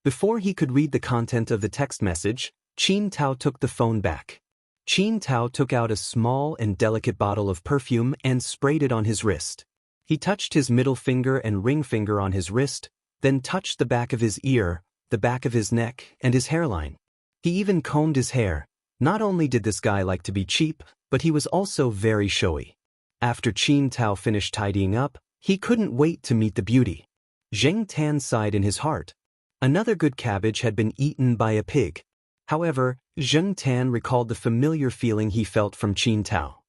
Before he could read the content of the text message, Qin Tao took the phone back. Qin Tao took out a small and delicate bottle of perfume and sprayed it on his wrist. He touched his middle finger and ring finger on his wrist, then touched the back of his ear, the back of his neck, and his hairline. He even combed his hair. Not only did this guy like to be cheap, but he was also very showy. After Qin Tao finished tidying up, he couldn't wait to meet the beauty. Zheng Tan sighed in his heart. Another good cabbage had been eaten by a pig. However, Zheng Tan recalled the familiar feeling he felt from Qin Tao.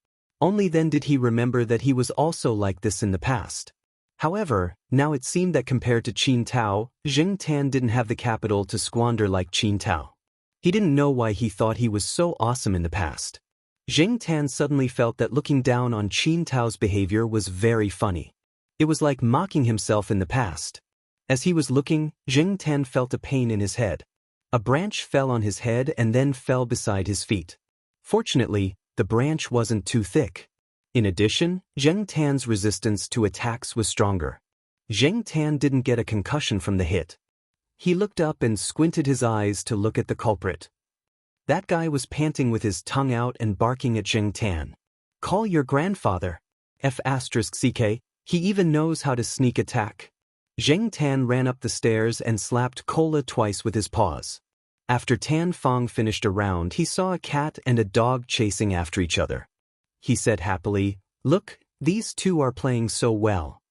Only then did he remember that he was also like this in the past. However, now it seemed that compared to Qin Tao, Zheng Tan didn't have the capital to squander like Qin Tao. He didn't know why he thought he was so awesome in the past. Zheng Tan suddenly felt that looking down on Qin Tao's behavior was very funny. It was like mocking himself in the past. As he was looking, Zheng Tan felt a pain in his head. A branch fell on his head and then fell beside his feet. Fortunately, the branch wasn't too thick. In addition, Zheng Tan's resistance to attacks was stronger. Zheng Tan didn't get a concussion from the hit. He looked up and squinted his eyes to look at the culprit. That guy was panting with his tongue out and barking at Zheng Tan. "Call your grandfather. F***ck, he even knows how to sneak attack." Zheng Tan ran up the stairs and slapped Cola twice with his paws. After Tan Fong finished a round, he saw a cat and a dog chasing after each other. He said happily, "Look, these two are playing so well."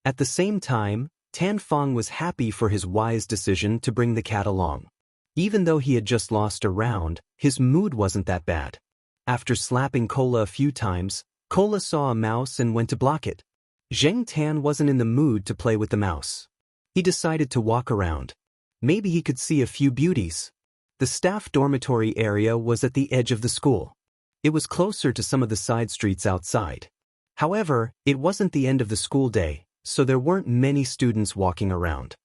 At the same time, Tan Fong was happy for his wise decision to bring the cat along. Even though he had just lost a round, his mood wasn't that bad. After slapping Cola a few times, Cola saw a mouse and went to block it. Zheng Tan wasn't in the mood to play with the mouse. He decided to walk around. Maybe he could see a few beauties. The staff dormitory area was at the edge of the school. It was closer to some of the side streets outside. However, it wasn't the end of the school day, so there weren't many students walking around.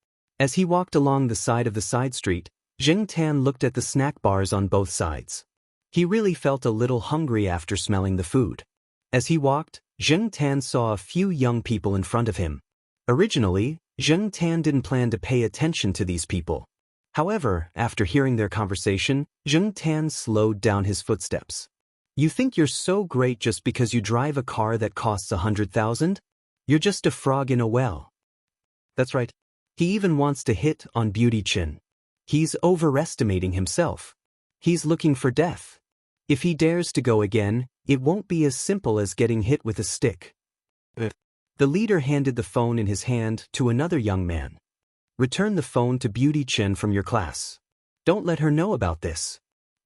As he walked along the side of the side street, Zheng Tan looked at the snack bars on both sides. He really felt a little hungry after smelling the food. As he walked, Zheng Tan saw a few young people in front of him. Originally, Zheng Tan didn't plan to pay attention to these people. However, after hearing their conversation, Zheng Tan slowed down his footsteps. "You think you're so great just because you drive a car that costs 100,000? You're just a frog in a well." That's right. He even wants to hit on Beauty Chin. He's overestimating himself. He's looking for death. If he dares to go again, it won't be as simple as getting hit with a stick. The leader handed the phone in his hand to another young man. "Return the phone to Beauty Chin from your class. Don't let her know about this."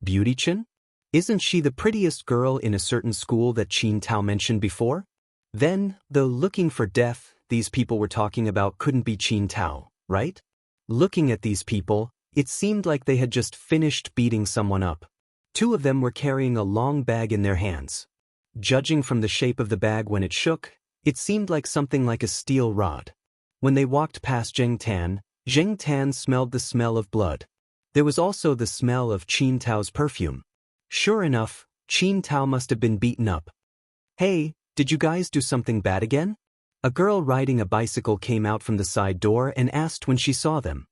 "Beauty Chin? Isn't she the prettiest girl in a certain school that Qin Tao mentioned before?" Then, though looking for death, these people were talking about couldn't be Qin Tao, right? Looking at these people, it seemed like they had just finished beating someone up. Two of them were carrying a long bag in their hands. Judging from the shape of the bag when it shook, it seemed like something like a steel rod. When they walked past Zheng Tan smelled the smell of blood. There was also the smell of Qin Tao's perfume. Sure enough, Qin Tao must have been beaten up. "Hey, did you guys do something bad again?" A girl riding a bicycle came out from the side door and asked when she saw them.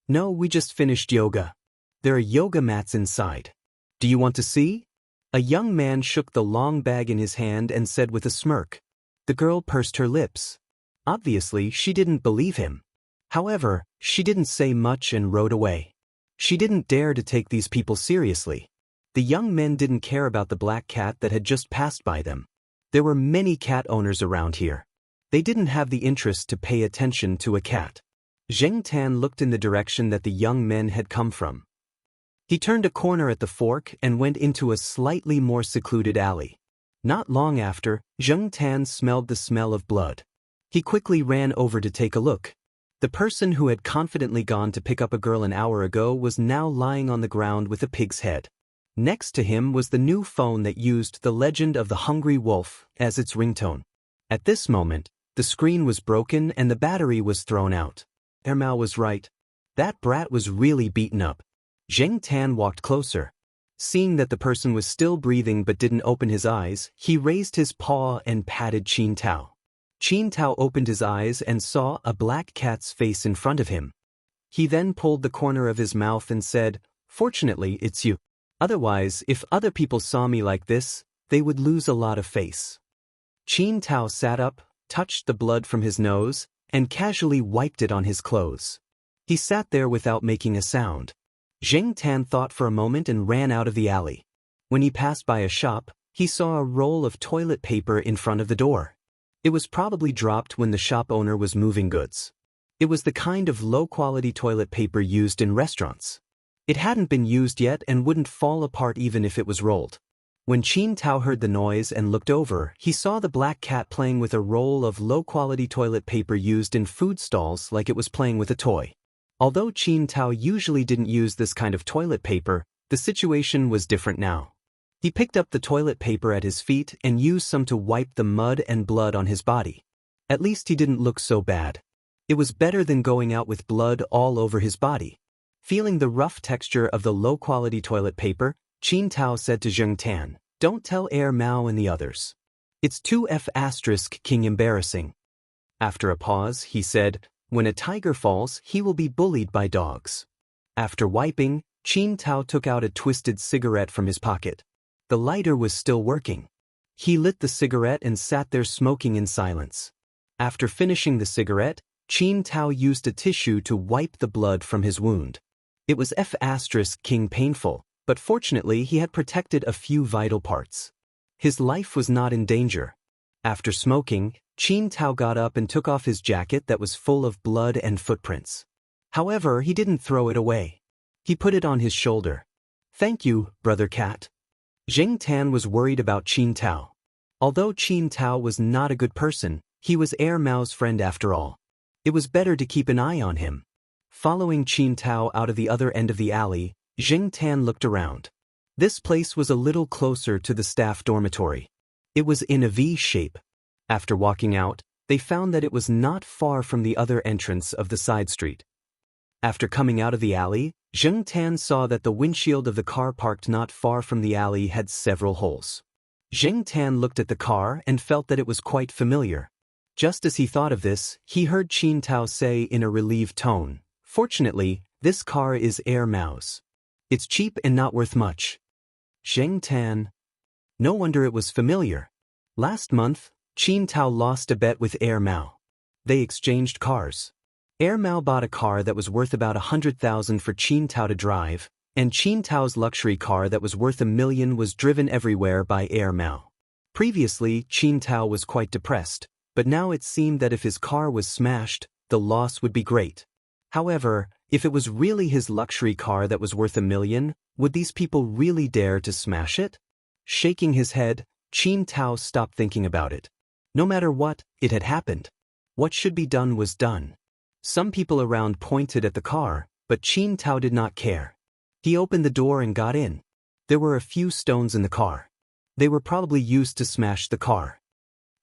"No, we just finished yoga. There are yoga mats inside. Do you want to see?" A young man shook the long bag in his hand and said with a smirk. The girl pursed her lips. Obviously, she didn't believe him. However, she didn't say much and rode away. She didn't dare to take these people seriously. The young men didn't care about the black cat that had just passed by them. There were many cat owners around here. They didn't have the interest to pay attention to a cat. Zheng Tan looked in the direction that the young men had come from. He turned a corner at the fork and went into a slightly more secluded alley. Not long after, Zheng Tan smelled the smell of blood. He quickly ran over to take a look. The person who had confidently gone to pick up a girl an hour ago was now lying on the ground with a pig's head. Next to him was the new phone that used The Legend of the Hungry Wolf as its ringtone. At this moment, the screen was broken and the battery was thrown out. Ermao was right. That brat was really beaten up. Zheng Tan walked closer. Seeing that the person was still breathing but didn't open his eyes, he raised his paw and patted Qin Tao. Qin Tao opened his eyes and saw a black cat's face in front of him. He then pulled the corner of his mouth and said, "Fortunately, it's you. Otherwise, if other people saw me like this, they would lose a lot of face." Qin Tao sat up, touched the blood from his nose, and casually wiped it on his clothes. He sat there without making a sound. Zheng Tan thought for a moment and ran out of the alley. When he passed by a shop, he saw a roll of toilet paper in front of the door. It was probably dropped when the shop owner was moving goods. It was the kind of low-quality toilet paper used in restaurants. It hadn't been used yet and wouldn't fall apart even if it was rolled. When Qin Tao heard the noise and looked over, he saw the black cat playing with a roll of low-quality toilet paper used in food stalls like it was playing with a toy. Although Qin Tao usually didn't use this kind of toilet paper, the situation was different now. He picked up the toilet paper at his feet and used some to wipe the mud and blood on his body. At least he didn't look so bad. It was better than going out with blood all over his body. Feeling the rough texture of the low-quality toilet paper, Qin Tao said to Zheng Tan, "Don't tell Air Mao and the others. It's too King embarrassing." After a pause, he said, "When a tiger falls, he will be bullied by dogs." After wiping, Qin Tao took out a twisted cigarette from his pocket. The lighter was still working. He lit the cigarette and sat there smoking in silence. After finishing the cigarette, Qin Tao used a tissue to wipe the blood from his wound. It was King painful, but fortunately he had protected a few vital parts. His life was not in danger. After smoking, Qin Tao got up and took off his jacket that was full of blood and footprints. However, he didn't throw it away. He put it on his shoulder. "Thank you, Brother Cat." Zheng Tan was worried about Qin Tao. Although Qin Tao was not a good person, he was Air Mao's friend after all. It was better to keep an eye on him. Following Qin Tao out of the other end of the alley, Zheng Tan looked around. This place was a little closer to the staff dormitory. It was in a V shape. After walking out, they found that it was not far from the other entrance of the side street. After coming out of the alley, Zheng Tan saw that the windshield of the car parked not far from the alley had several holes. Zheng Tan looked at the car and felt that it was quite familiar. Just as he thought of this, he heard Qin Tao say in a relieved tone, "Fortunately, this car is Air Mao's. It's cheap and not worth much." Zheng Tan. No wonder it was familiar. Last month, Qin Tao lost a bet with Air Mao. They exchanged cars. Air Mao bought a car that was worth about 100,000 for Qin Tao to drive, and Qin Tao's luxury car that was worth 1 million was driven everywhere by Air Mao. Previously, Qin Tao was quite depressed, but now it seemed that if his car was smashed, the loss would be great. However, if it was really his luxury car that was worth 1 million, would these people really dare to smash it? Shaking his head, Qin Tao stopped thinking about it. No matter what, it had happened. What should be done was done. Some people around pointed at the car, but Qin Tao did not care. He opened the door and got in. There were a few stones in the car. They were probably used to smash the car.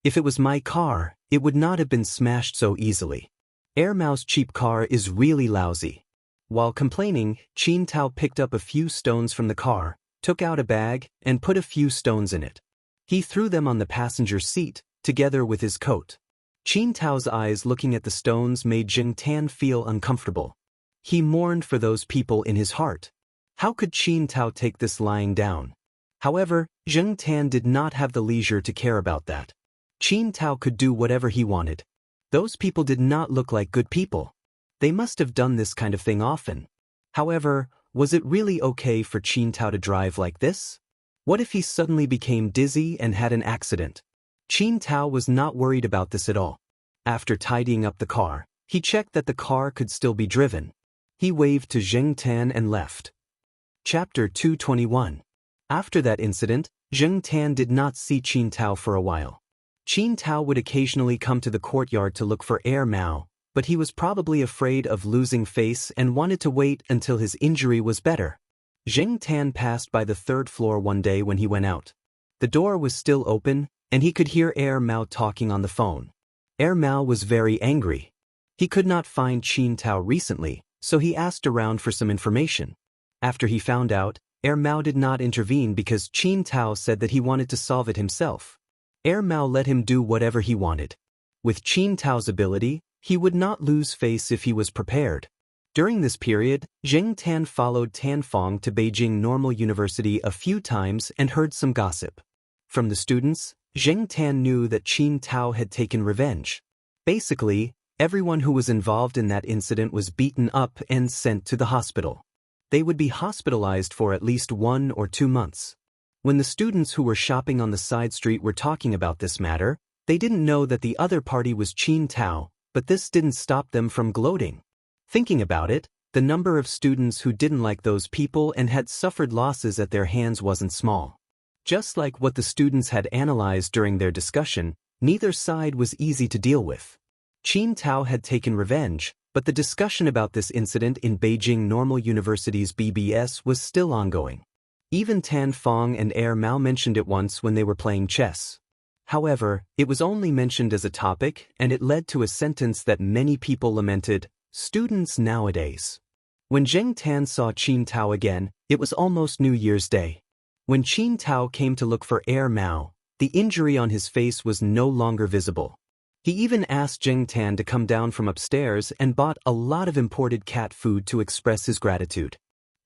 If it was my car, it would not have been smashed so easily. Air Mao's cheap car is really lousy. While complaining, Qin Tao picked up a few stones from the car, took out a bag, and put a few stones in it. He threw them on the passenger seat, together with his coat. Qin Tao's eyes looking at the stones made Zheng Tan feel uncomfortable. He mourned for those people in his heart. How could Qin Tao take this lying down? However, Zheng Tan did not have the leisure to care about that. Qin Tao could do whatever he wanted. Those people did not look like good people. They must have done this kind of thing often. However, was it really okay for Qin Tao to drive like this? What if he suddenly became dizzy and had an accident? Qin Tao was not worried about this at all. After tidying up the car, he checked that the car could still be driven. He waved to Zheng Tan and left. Chapter 221. After that incident, Zheng Tan did not see Qin Tao for a while. Qin Tao would occasionally come to the courtyard to look for Air Mao, but he was probably afraid of losing face and wanted to wait until his injury was better. Zheng Tan passed by the 3rd floor one day when he went out. The door was still open, and he could hear Air Mao talking on the phone. Air Mao was very angry. He could not find Qin Tao recently, so he asked around for some information. After he found out, Air Mao did not intervene because Qin Tao said that he wanted to solve it himself. Air Mao let him do whatever he wanted. With Qin Tao's ability, he would not lose face if he was prepared. During this period, Zheng Tan followed Tan Fong to Beijing Normal University a few times and heard some gossip. From the students, Zheng Tan knew that Qin Tao had taken revenge. Basically, Everyone who was involved in that incident was beaten up and sent to the hospital. They would be hospitalized for at least 1 or 2 months. When the students who were shopping on the side street were talking about this matter, they didn't know that the other party was Qin Tao, but this didn't stop them from gloating. Thinking about it, the number of students who didn't like those people and had suffered losses at their hands wasn't small. Just like what the students had analyzed during their discussion, neither side was easy to deal with. Qin Tao had taken revenge, but the discussion about this incident in Beijing Normal University's BBS was still ongoing. Even Tan Fong and Mao mentioned it once when they were playing chess. However, it was only mentioned as a topic, and it led to a sentence that many people lamented: students nowadays. When Zheng Tan saw Qin Tao again, it was almost New Year's Day. When Qin Tao came to look for Mao, the injury on his face was no longer visible. He even asked Zheng Tan to come down from upstairs and bought a lot of imported cat food to express his gratitude.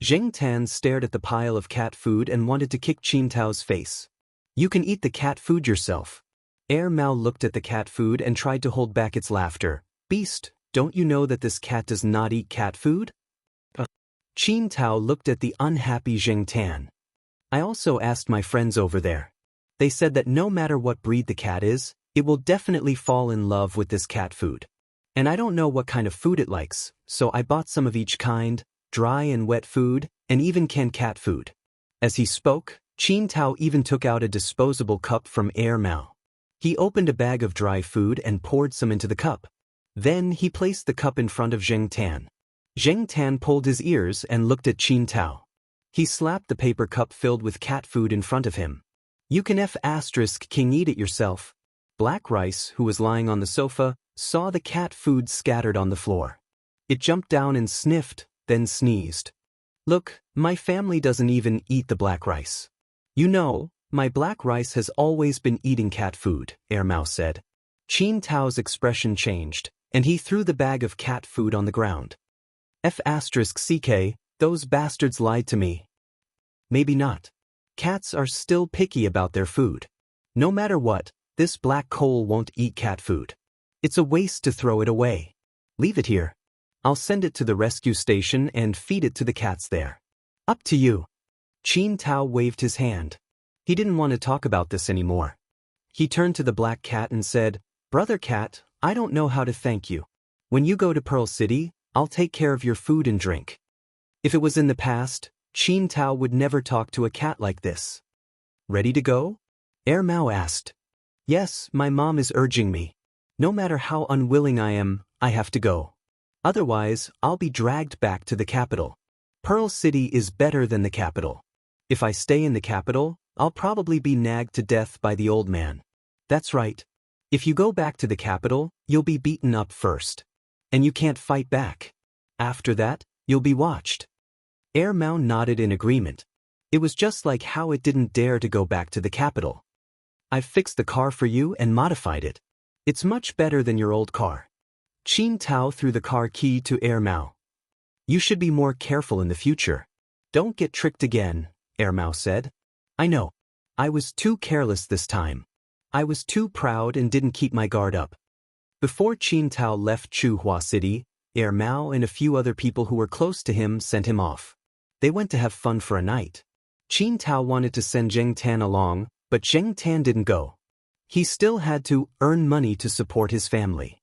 Zheng Tan stared at the pile of cat food and wanted to kick Qin Tao's face. "You can eat the cat food yourself." Mao looked at the cat food and tried to hold back its laughter. "Beast, don't you know that this cat does not eat cat food?" Qin Tao looked at the unhappy Zheng Tan. "I also asked my friends over there. They said that no matter what breed the cat is, it will definitely fall in love with this cat food. And I don't know what kind of food it likes, so I bought some of each kind, dry and wet food, and even canned cat food." As he spoke, Qin Tao even took out a disposable cup from Mao. He opened a bag of dry food and poured some into the cup. Then he placed the cup in front of Zheng Tan. Zheng Tan pulled his ears and looked at Qin Tao. He slapped the paper cup filled with cat food in front of him. "You can King eat it yourself." Black Rice, who was lying on the sofa, saw the cat food scattered on the floor. It jumped down and sniffed, then sneezed. "Look, my family doesn't even eat the black rice. You know, my black rice has always been eating cat food," Mao said. Qin Tao's expression changed, and he threw the bag of cat food on the ground. "Those bastards lied to me." "Maybe not. Cats are still picky about their food. No matter what, this black coal won't eat cat food. It's a waste to throw it away. Leave it here. I'll send it to the rescue station and feed it to the cats there. Up to you." Qin Tao waved his hand. He didn't want to talk about this anymore. He turned to the black cat and said, "Brother cat, I don't know how to thank you. When you go to Pearl City, I'll take care of your food and drink." If it was in the past, Qin Tao would never talk to a cat like this. "Ready to go?" Mao asked. "Yes, my mom is urging me. No matter how unwilling I am, I have to go. Otherwise, I'll be dragged back to the capital. Pearl City is better than the capital. If I stay in the capital, I'll probably be nagged to death by the old man. That's right. If you go back to the capital, you'll be beaten up first. And you can't fight back. After that, you'll be watched." Mao nodded in agreement. It was just like how it didn't dare to go back to the capital. "I've fixed the car for you and modified it. It's much better than your old car." Qin Tao threw the car key to Mao. "You should be more careful in the future. Don't get tricked again," Mao said. "I know. I was too careless this time. I was too proud and didn't keep my guard up." Before Qin Tao left Chuhua City, Mao and a few other people who were close to him sent him off. They went to have fun for a night. Qin Tao wanted to send Zheng Tan along, but Zheng Tan didn't go. He still had to earn money to support his family.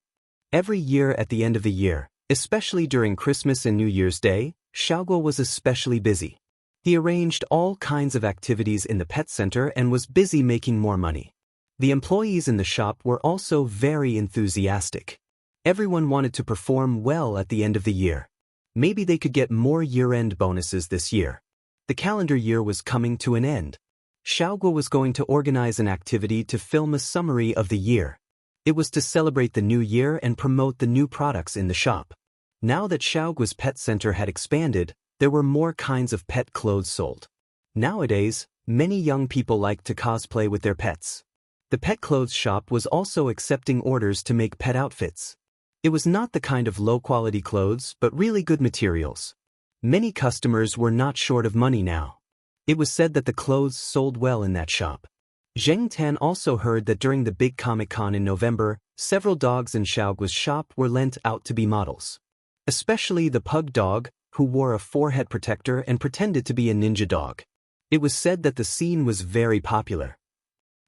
Every year at the end of the year, especially during Christmas and New Year's Day, Xiaoguo was especially busy. He arranged all kinds of activities in the pet center and was busy making more money. The employees in the shop were also very enthusiastic. Everyone wanted to perform well at the end of the year. Maybe they could get more year-end bonuses this year. The calendar year was coming to an end. Xiaoguo was going to organize an activity to film a summary of the year. It was to celebrate the new year and promote the new products in the shop. Now that Xiaoguo's pet center had expanded, there were more kinds of pet clothes sold. Nowadays, many young people like to cosplay with their pets. The pet clothes shop was also accepting orders to make pet outfits. It was not the kind of low-quality clothes, but really good materials. Many customers were not short of money now. It was said that the clothes sold well in that shop. Zheng Tan also heard that during the big Comic-Con in November, several dogs in Xiaoguo's shop were lent out to be models. Especially the pug dog, who wore a forehead protector and pretended to be a ninja dog. It was said that the scene was very popular.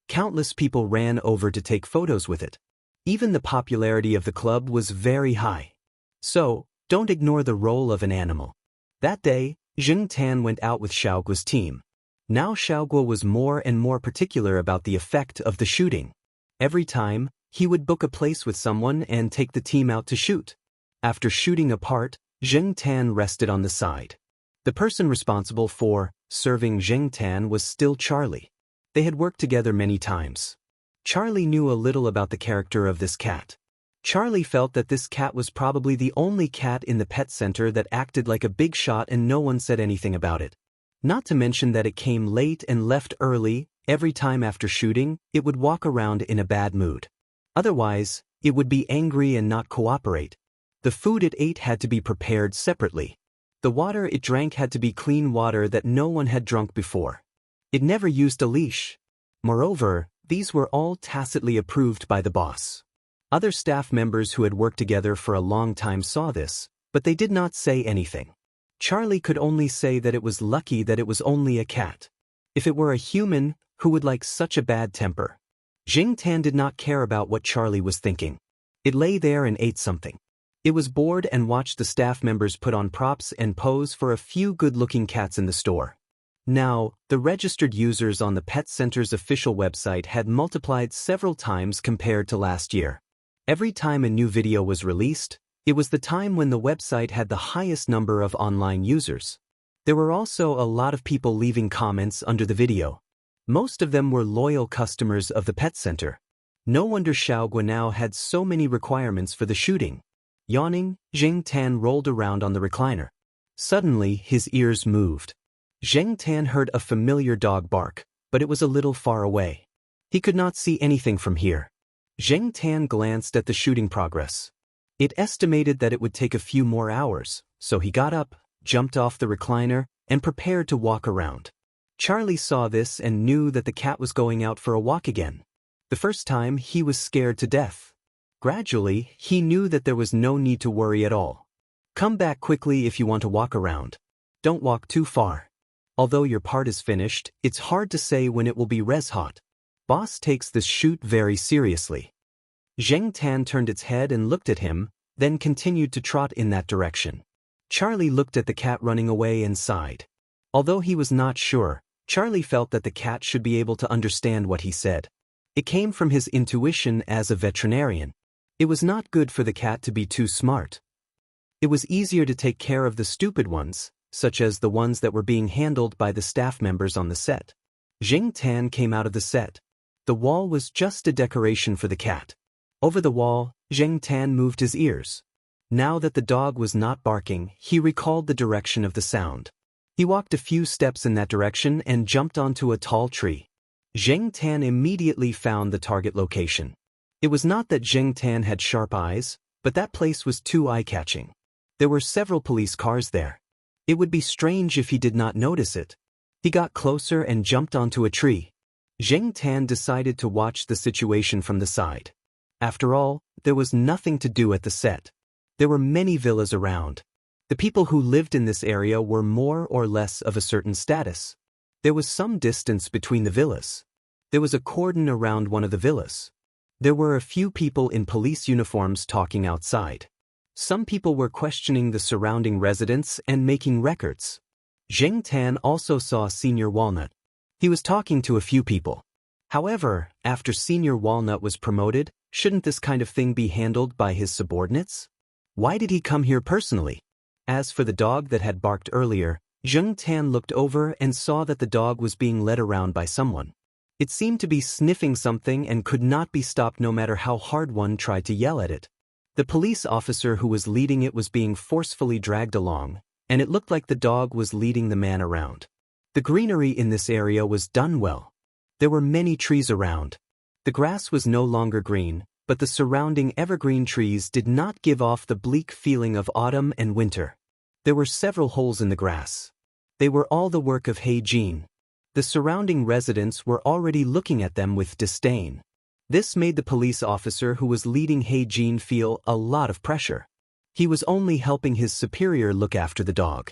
Countless people ran over to take photos with it. Even the popularity of the club was very high. So, don't ignore the role of an animal. That day, Zheng Tan went out with Xiaoguo's team. Now Xiaoguo was more and more particular about the effect of the shooting. Every time, he would book a place with someone and take the team out to shoot. After shooting a part, Zheng Tan rested on the side. The person responsible for serving Zheng Tan was still Charlie. They had worked together many times. Charlie knew a little about the character of this cat. Charlie felt that this cat was probably the only cat in the pet center that acted like a big shot and no one said anything about it. Not to mention that it came late and left early. Every time after shooting, it would walk around in a bad mood. Otherwise, it would be angry and not cooperate. The food it ate had to be prepared separately. The water it drank had to be clean water that no one had drunk before. It never used a leash. Moreover, these were all tacitly approved by the boss. Other staff members who had worked together for a long time saw this, but they did not say anything. Charlie could only say that it was lucky that it was only a cat. If it were a human, who would like such a bad temper? Zheng Tan did not care about what Charlie was thinking. It lay there and ate something. It was bored and watched the staff members put on props and pose for a few good-looking cats in the store. Now, the registered users on the Pet Center's official website had multiplied several times compared to last year. Every time a new video was released, it was the time when the website had the highest number of online users. There were also a lot of people leaving comments under the video. Most of them were loyal customers of the Pet Center. No wonder Xiaoguo now had so many requirements for the shooting. Yawning, Zheng Tan rolled around on the recliner. Suddenly, his ears moved. Zheng Tan heard a familiar dog bark, but it was a little far away. He could not see anything from here. Zheng Tan glanced at the shooting progress. It estimated that it would take a few more hours, so he got up, jumped off the recliner, and prepared to walk around. Charlie saw this and knew that the cat was going out for a walk again. The first time, he was scared to death. Gradually, he knew that there was no need to worry at all. Come back quickly if you want to walk around. Don't walk too far. Although your part is finished, it's hard to say when it will be res hot. Boss takes this shoot very seriously. Zheng Tan turned its head and looked at him, then continued to trot in that direction. Charlie looked at the cat running away and sighed. Although he was not sure, Charlie felt that the cat should be able to understand what he said. It came from his intuition as a veterinarian. It was not good for the cat to be too smart. It was easier to take care of the stupid ones, such as the ones that were being handled by the staff members on the set. Zheng Tan came out of the set. The wall was just a decoration for the cat. Over the wall, Zheng Tan moved his ears. Now that the dog was not barking, he recalled the direction of the sound. He walked a few steps in that direction and jumped onto a tall tree. Zheng Tan immediately found the target location. It was not that Zheng Tan had sharp eyes, but that place was too eye-catching. There were several police cars there. It would be strange if he did not notice it. He got closer and jumped onto a tree. Zheng Tan decided to watch the situation from the side. After all, there was nothing to do at the set. There were many villas around. The people who lived in this area were more or less of a certain status. There was some distance between the villas. There was a cordon around one of the villas. There were a few people in police uniforms talking outside. Some people were questioning the surrounding residents and making records. Zheng Tan also saw Senior Walnut. He was talking to a few people. However, after Senior Walnut was promoted, shouldn't this kind of thing be handled by his subordinates? Why did he come here personally? As for the dog that had barked earlier, Zheng Tan looked over and saw that the dog was being led around by someone. It seemed to be sniffing something and could not be stopped no matter how hard one tried to yell at it. The police officer who was leading it was being forcefully dragged along, and it looked like the dog was leading the man around. The greenery in this area was done well. There were many trees around. The grass was no longer green, but the surrounding evergreen trees did not give off the bleak feeling of autumn and winter. There were several holes in the grass. They were all the work of He Jin. The surrounding residents were already looking at them with disdain. This made the police officer who was leading He-jin feel a lot of pressure. He was only helping his superior look after the dog.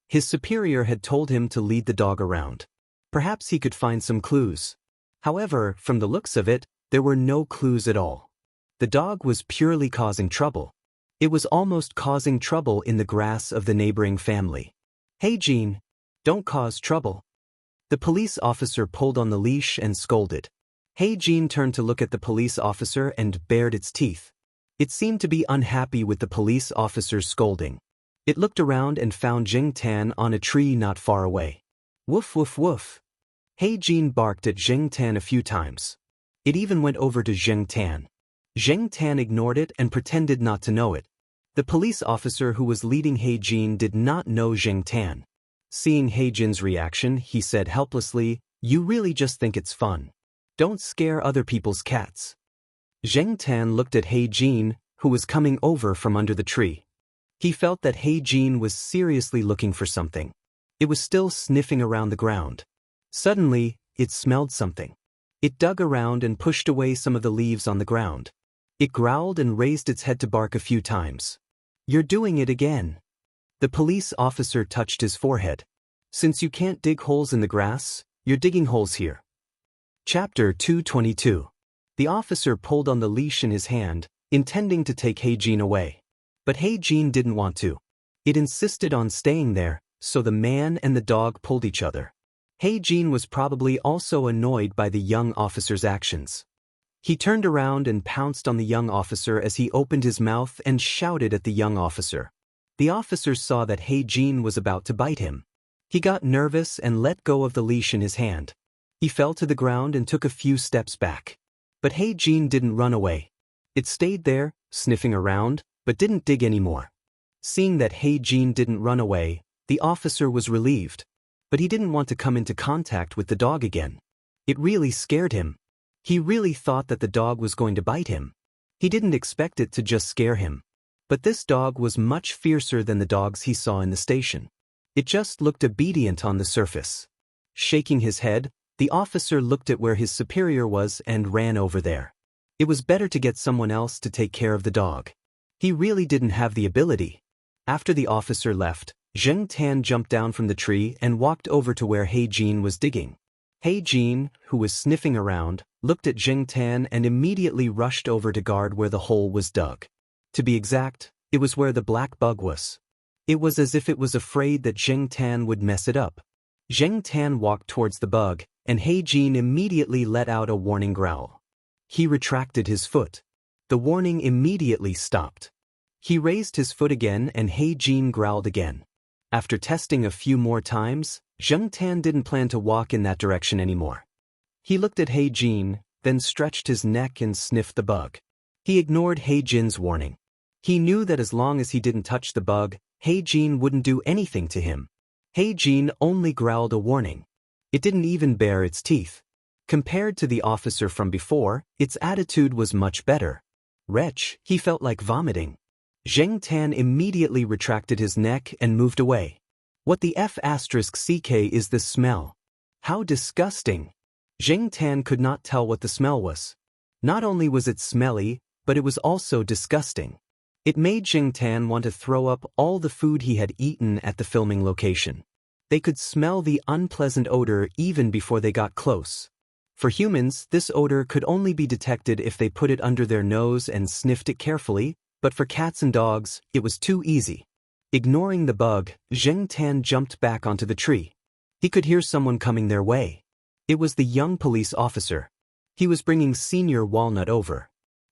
His superior had told him to lead the dog around. Perhaps he could find some clues. However, from the looks of it, there were no clues at all. The dog was purely causing trouble. It was almost causing trouble in the grass of the neighboring family. He-jin, don't cause trouble. The police officer pulled on the leash and scolded. He-jin turned to look at the police officer and bared its teeth. It seemed to be unhappy with the police officer's scolding. It looked around and found Jing Tan on a tree not far away. Woof woof woof. He-jin barked at Jing Tan a few times. It even went over to Jing Tan. Jing Tan ignored it and pretended not to know it. The police officer who was leading He-jin did not know Jing Tan. Seeing He-jin's reaction, he said helplessly, "You really just think it's fun. Don't scare other people's cats." Jing Tan looked at He-jin, who was coming over from under the tree. He felt that He-jin was seriously looking for something. It was still sniffing around the ground. Suddenly, it smelled something. It dug around and pushed away some of the leaves on the ground. It growled and raised its head to bark a few times. "You're doing it again." The police officer touched his forehead. "Since you can't dig holes in the grass, you're digging holes here." Chapter 222. The officer pulled on the leash in his hand, intending to take He-jin away. But He-jin didn't want to. It insisted on staying there, so the man and the dog pulled each other. He-jin was probably also annoyed by the young officer's actions. He turned around and pounced on the young officer as he opened his mouth and shouted at the young officer. The officer saw that He-jin was about to bite him. He got nervous and let go of the leash in his hand. He fell to the ground and took a few steps back. But He-jin didn't run away. It stayed there, sniffing around, but didn't dig anymore. Seeing that He-jin didn't run away, the officer was relieved. But he didn't want to come into contact with the dog again. It really scared him. He really thought that the dog was going to bite him. He didn't expect it to just scare him. But this dog was much fiercer than the dogs he saw in the station. It just looked obedient on the surface. Shaking his head, the officer looked at where his superior was and ran over there. It was better to get someone else to take care of the dog. He really didn't have the ability. After the officer left, Jing Tan jumped down from the tree and walked over to where He-jin was digging. He-jin, who was sniffing around, looked at Jing Tan and immediately rushed over to guard where the hole was dug. To be exact, it was where the black bug was. It was as if it was afraid that Jing Tan would mess it up. Jing Tan walked towards the bug, and He-jin immediately let out a warning growl. He retracted his foot. The warning immediately stopped. He raised his foot again and He-jin growled again. After testing a few more times, Jing Tan didn't plan to walk in that direction anymore. He looked at He-jin, then stretched his neck and sniffed the bug. He ignored He-jin's warning. He knew that as long as he didn't touch the bug, He-jin wouldn't do anything to him. He-jin only growled a warning. It didn't even bare its teeth. Compared to the officer from before, its attitude was much better. Wretch, he felt like vomiting. Jing Tan immediately retracted his neck and moved away. What the F***ck is this smell? How disgusting! Jing Tan could not tell what the smell was. Not only was it smelly, but it was also disgusting. It made Jing Tan want to throw up all the food he had eaten at the filming location. They could smell the unpleasant odor even before they got close. For humans, this odor could only be detected if they put it under their nose and sniffed it carefully, but for cats and dogs, it was too easy. Ignoring the bug, Jing Tan jumped back onto the tree. He could hear someone coming their way. It was the young police officer. He was bringing Senior Walnut over.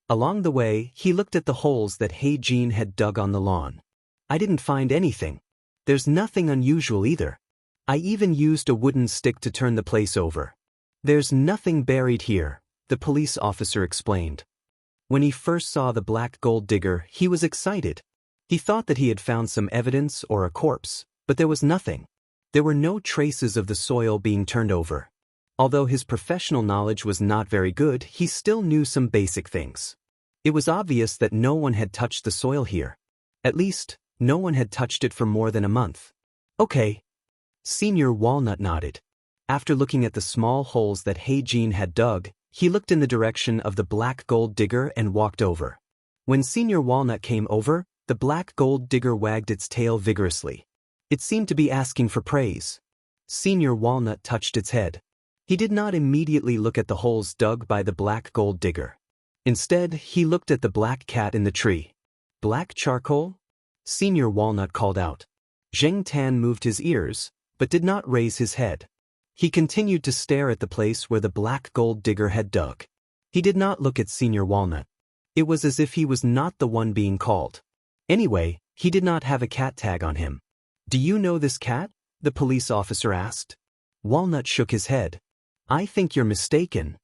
Along the way, he looked at the holes that He-jin had dug on the lawn. "I didn't find anything. There's nothing unusual either. I even used a wooden stick to turn the place over. There's nothing buried here," the police officer explained. When he first saw the black gold digger, he was excited. He thought that he had found some evidence or a corpse, but there was nothing. There were no traces of the soil being turned over. Although his professional knowledge was not very good, he still knew some basic things. It was obvious that no one had touched the soil here. At least, no one had touched it for more than a month. "Okay." Senior Walnut nodded. After looking at the small holes that He Jin had dug, he looked in the direction of the black gold digger and walked over. When Senior Walnut came over, the black gold digger wagged its tail vigorously. It seemed to be asking for praise. Senior Walnut touched its head. He did not immediately look at the holes dug by the black gold digger. Instead, he looked at the black cat in the tree. Black charcoal? Senior Walnut called out. Zheng Tan moved his ears, but did not raise his head. He continued to stare at the place where the black gold digger had dug. He did not look at Senior Walnut. It was as if he was not the one being called. Anyway, he did not have a cat tag on him. "Do you know this cat?" the police officer asked. Walnut shook his head. "I think you're mistaken.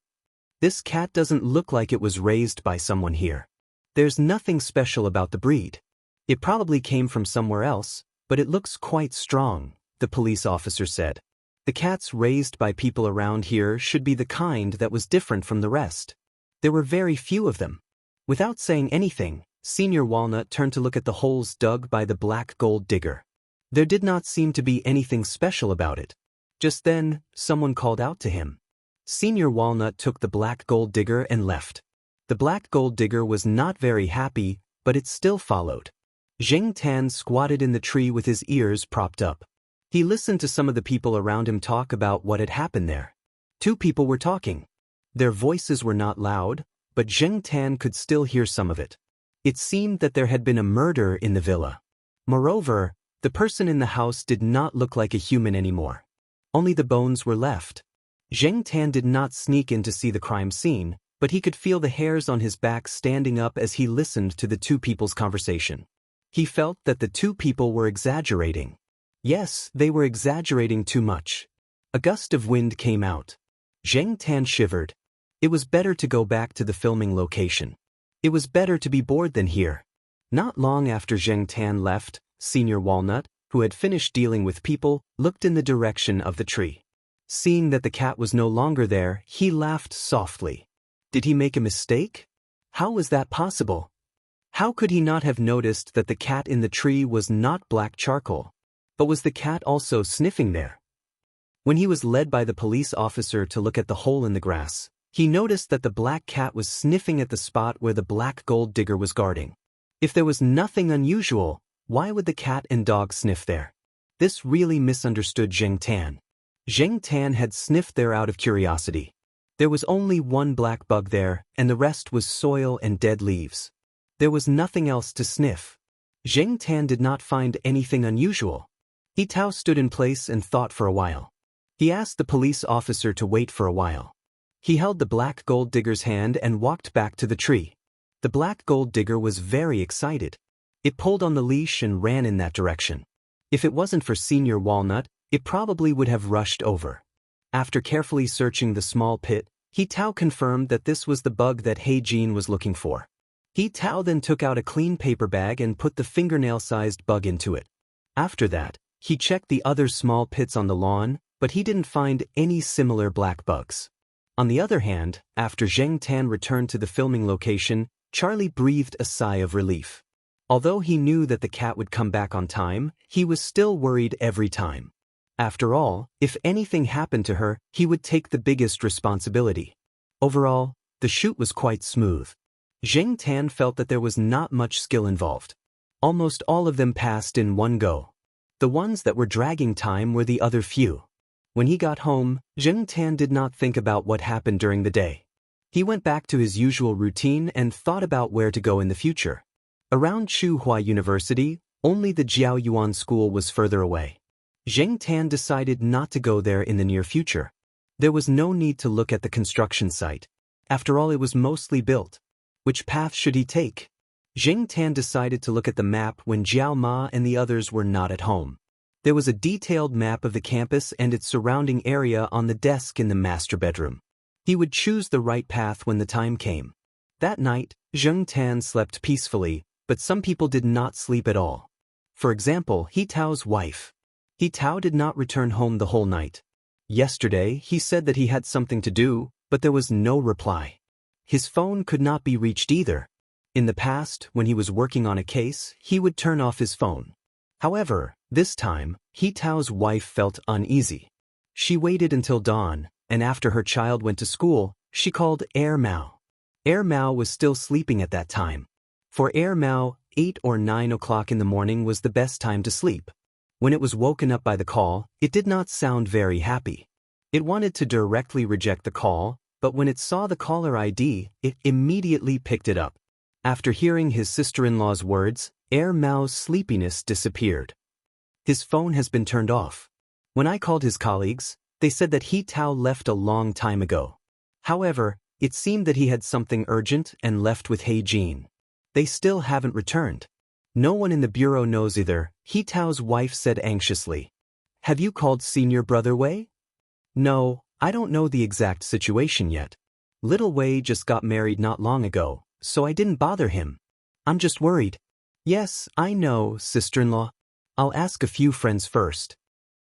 This cat doesn't look like it was raised by someone here. There's nothing special about the breed. It probably came from somewhere else, but it looks quite strong," the police officer said. "The cats raised by people around here should be the kind that was different from the rest. There were very few of them." Without saying anything, Senior Walnut turned to look at the holes dug by the black gold digger. There did not seem to be anything special about it. Just then, someone called out to him. Senior Walnut took the black gold digger and left. The black gold digger was not very happy, but it still followed. Zheng Tan squatted in the tree with his ears propped up. He listened to some of the people around him talk about what had happened there. Two people were talking. Their voices were not loud, but Zheng Tan could still hear some of it. It seemed that there had been a murder in the villa. Moreover, the person in the house did not look like a human anymore. Only the bones were left. Zheng Tan did not sneak in to see the crime scene, but he could feel the hairs on his back standing up as he listened to the two people's conversation. He felt that the two people were exaggerating. Yes, they were exaggerating too much. A gust of wind came out. Zheng Tan shivered. It was better to go back to the filming location. It was better to be bored than here. Not long after Zheng Tan left, Senior Walnut, who had finished dealing with people, looked in the direction of the tree. Seeing that the cat was no longer there, he laughed softly. Did he make a mistake? How was that possible? How could he not have noticed that the cat in the tree was not black charcoal? But was the cat also sniffing there? When he was led by the police officer to look at the hole in the grass, he noticed that the black cat was sniffing at the spot where the black gold digger was guarding. If there was nothing unusual, why would the cat and dog sniff there? This really misunderstood Zheng Tan. Zheng Tan had sniffed there out of curiosity. There was only one black bug there, and the rest was soil and dead leaves. There was nothing else to sniff. Zheng Tan did not find anything unusual. He Tao stood in place and thought for a while. He asked the police officer to wait for a while. He held the black gold digger's hand and walked back to the tree. The black gold digger was very excited. It pulled on the leash and ran in that direction. If it wasn't for Senior Walnut, it probably would have rushed over. After carefully searching the small pit, He Tao confirmed that this was the bug that He Jin was looking for. He Tao then took out a clean paper bag and put the fingernail-sized bug into it. After that, he checked the other small pits on the lawn, but he didn't find any similar black bugs. On the other hand, after Zheng Tan returned to the filming location, Charlie breathed a sigh of relief. Although he knew that the cat would come back on time, he was still worried every time. After all, if anything happened to her, he would take the biggest responsibility. Overall, the shoot was quite smooth. Zheng Tan felt that there was not much skill involved. Almost all of them passed in one go. The ones that were dragging time were the other few. When he got home, Zheng Tan did not think about what happened during the day. He went back to his usual routine and thought about where to go in the future. Around Tsinghua University, only the Jiaoyuan school was further away. Zheng Tan decided not to go there in the near future. There was no need to look at the construction site. After all, it was mostly built. Which path should he take? Zheng Tan decided to look at the map when Jiao Ma and the others were not at home. There was a detailed map of the campus and its surrounding area on the desk in the master bedroom. He would choose the right path when the time came. That night, Zheng Tan slept peacefully, but some people did not sleep at all. For example, He Tao's wife. He Tao did not return home the whole night. Yesterday, he said that he had something to do, but there was no reply. His phone could not be reached either. In the past, when he was working on a case, he would turn off his phone. However, this time, He Tao's wife felt uneasy. She waited until dawn, and after her child went to school, she called Mao. Mao was still sleeping at that time. For Mao, 8 or 9 o'clock in the morning was the best time to sleep. When it was woken up by the call, it did not sound very happy. It wanted to directly reject the call, but when it saw the caller ID, it immediately picked it up. After hearing his sister-in-law's words, Mao's sleepiness disappeared. His phone has been turned off. When I called his colleagues, they said that He Tao left a long time ago. However, it seemed that he had something urgent and left with He Jin. They still haven't returned. No one in the bureau knows either, He Tao's wife said anxiously. Have you called senior brother Wei? No, I don't know the exact situation yet. Little Wei just got married not long ago, so I didn't bother him. I'm just worried. Yes, I know, sister-in-law. I'll ask a few friends first.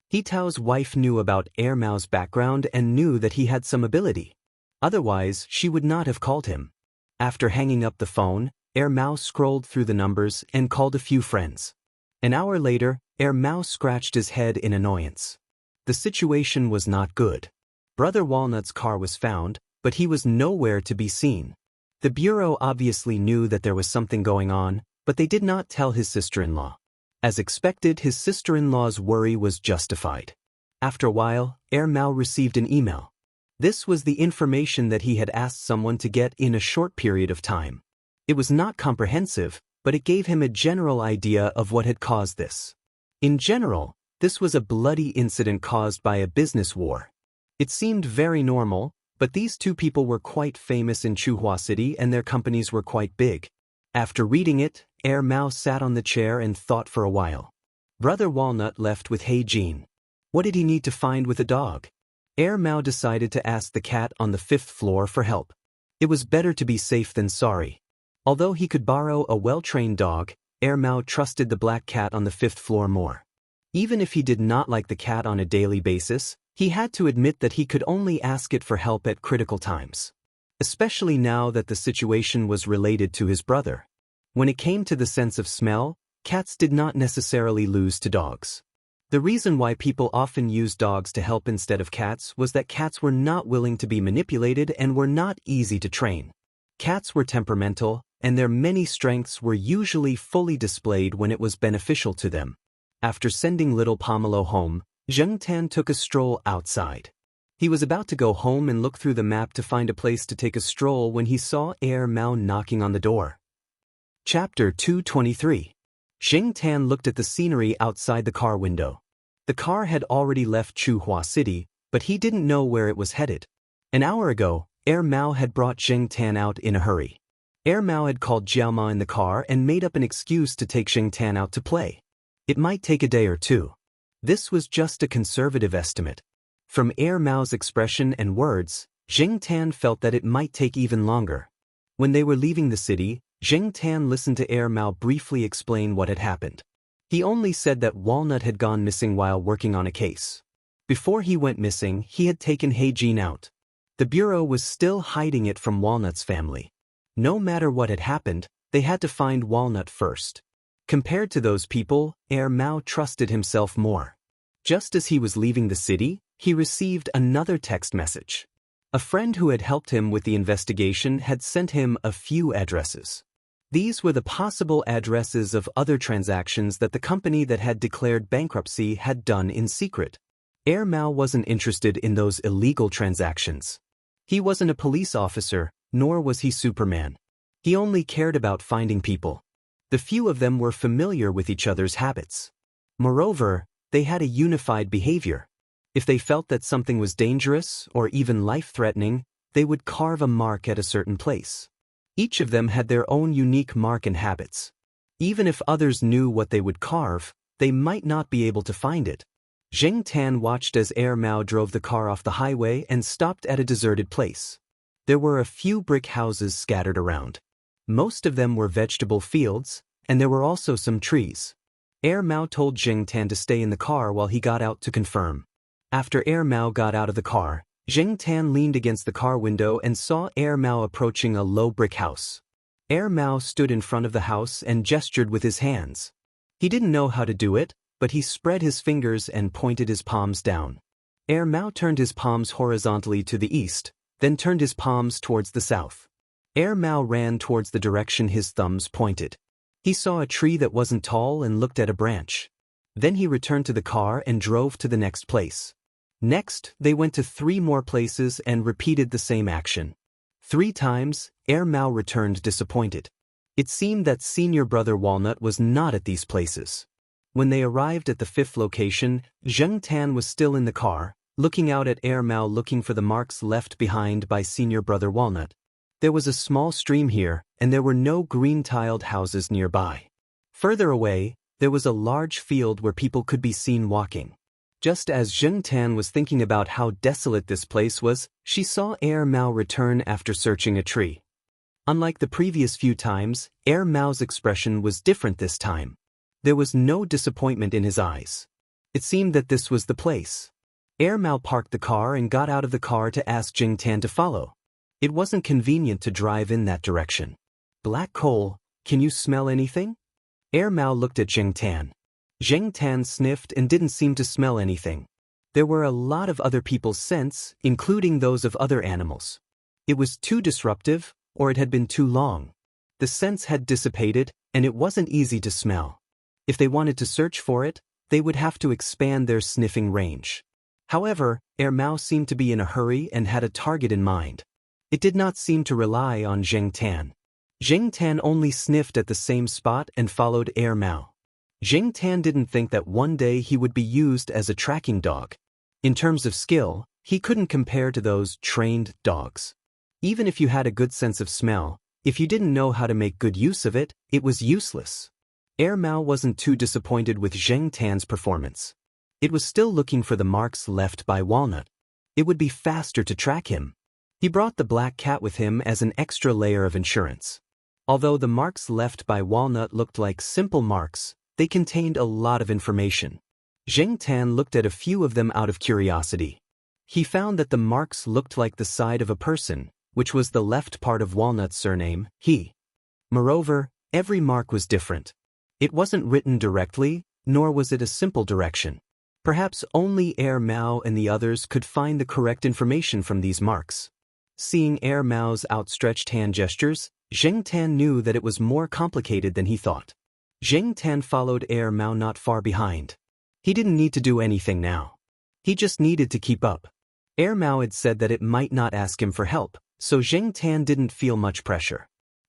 He Tao's wife knew about Mao's background and knew that he had some ability. Otherwise, she would not have called him. After hanging up the phone, Mao scrolled through the numbers and called a few friends. An hour later, Mao scratched his head in annoyance. The situation was not good. Brother Walnut's car was found, but he was nowhere to be seen. The bureau obviously knew that there was something going on, but they did not tell his sister-in-law. As expected, his sister-in-law's worry was justified. After a while, Mao received an email. This was the information that he had asked someone to get in a short period of time. It was not comprehensive, but it gave him a general idea of what had caused this. In general, this was a bloody incident caused by a business war. It seemed very normal, but these two people were quite famous in Chuhua City and their companies were quite big. After reading it, Mao sat on the chair and thought for a while. Brother Walnut left with He Jin. What did he need to find with a dog? Mao decided to ask the cat on the 5th floor for help. It was better to be safe than sorry. Although he could borrow a well-trained dog, Mao trusted the black cat on the 5th floor more. Even if he did not like the cat on a daily basis, he had to admit that he could only ask it for help at critical times. Especially now that the situation was related to his brother. When it came to the sense of smell, cats did not necessarily lose to dogs. The reason why people often use dogs to help instead of cats was that cats were not willing to be manipulated and were not easy to train. Cats were temperamental, and their many strengths were usually fully displayed when it was beneficial to them. After sending little Pomelo home, Zheng Tan took a stroll outside. He was about to go home and look through the map to find a place to take a stroll when he saw Mao knocking on the door. Chapter 223. Zheng Tan looked at the scenery outside the car window. The car had already left Chuhua City, but he didn't know where it was headed. An hour ago, Mao had brought Zheng Tan out in a hurry. Mao had called Jiaoma in the car and made up an excuse to take Zheng Tan out to play. It might take a day or two. This was just a conservative estimate. From Mao's expression and words, Zheng Tan felt that it might take even longer. When they were leaving the city, Zheng Tan listened to Mao briefly explain what had happened. He only said that Walnut had gone missing while working on a case. Before he went missing, he had taken He Jin out. The bureau was still hiding it from Walnut's family. No matter what had happened, they had to find Walnut first. Compared to those people, Mao trusted himself more. Just as he was leaving the city, he received another text message. A friend who had helped him with the investigation had sent him a few addresses. These were the possible addresses of other transactions that the company that had declared bankruptcy had done in secret. Mao wasn't interested in those illegal transactions. He wasn't a police officer, nor was he Superman. He only cared about finding people. The few of them were familiar with each other's habits. Moreover, they had a unified behavior. If they felt that something was dangerous or even life-threatening, they would carve a mark at a certain place. Each of them had their own unique mark and habits. Even if others knew what they would carve, they might not be able to find it. Zheng Tan watched as Mao drove the car off the highway and stopped at a deserted place. There were a few brick houses scattered around. Most of them were vegetable fields, and there were also some trees. Mao told Zheng Tan to stay in the car while he got out to confirm. After Mao got out of the car, Zheng Tan leaned against the car window and saw Mao approaching a low brick house. Mao stood in front of the house and gestured with his hands. He didn't know how to do it, but he spread his fingers and pointed his palms down. Mao turned his palms horizontally to the east, then turned his palms towards the south. Mao ran towards the direction his thumbs pointed. He saw a tree that wasn't tall and looked at a branch. Then he returned to the car and drove to the next place. Next, they went to 3 more places and repeated the same action. 3 times, Mao returned disappointed. It seemed that senior brother Walnut was not at these places. When they arrived at the 5th location, Xianxia was still in the car, looking out at Mao looking for the marks left behind by senior brother Walnut. There was a small stream here, and there were no green-tiled houses nearby. Further away, there was a large field where people could be seen walking. Just as Xianxia was thinking about how desolate this place was, she saw Mao return after searching a tree. Unlike the previous few times, Mao's expression was different this time. There was no disappointment in his eyes. It seemed that this was the place. Mao parked the car and got out of the car to ask Xianxia to follow. It wasn't convenient to drive in that direction. Black coal, can you smell anything? Mao looked at Xianxia. Xianxia sniffed and didn't seem to smell anything. There were a lot of other people's scents, including those of other animals. It was too disruptive, or it had been too long. The scents had dissipated, and it wasn't easy to smell. If they wanted to search for it, they would have to expand their sniffing range. However, Mao seemed to be in a hurry and had a target in mind. It did not seem to rely on Xianxia. Xianxia only sniffed at the same spot and followed Mao. Xianxia didn't think that one day he would be used as a tracking dog. In terms of skill, he couldn't compare to those trained dogs. Even if you had a good sense of smell, if you didn't know how to make good use of it, it was useless. Mao wasn't too disappointed with Xianxia's performance. It was still looking for the marks left by Walnut. It would be faster to track him. He brought the black cat with him as an extra layer of insurance. Although the marks left by Walnut looked like simple marks, they contained a lot of information. Xianxia looked at a few of them out of curiosity. He found that the marks looked like the side of a person, which was the left part of Walnut's surname, he. Moreover, every mark was different. It wasn't written directly, nor was it a simple direction. Perhaps only Mao and the others could find the correct information from these marks. Seeing Mao's outstretched hand gestures, Xianxia knew that it was more complicated than he thought. Xianxia followed Mao not far behind. He didn't need to do anything now. He just needed to keep up. Mao had said that it might not ask him for help, so Xianxia didn't feel much pressure.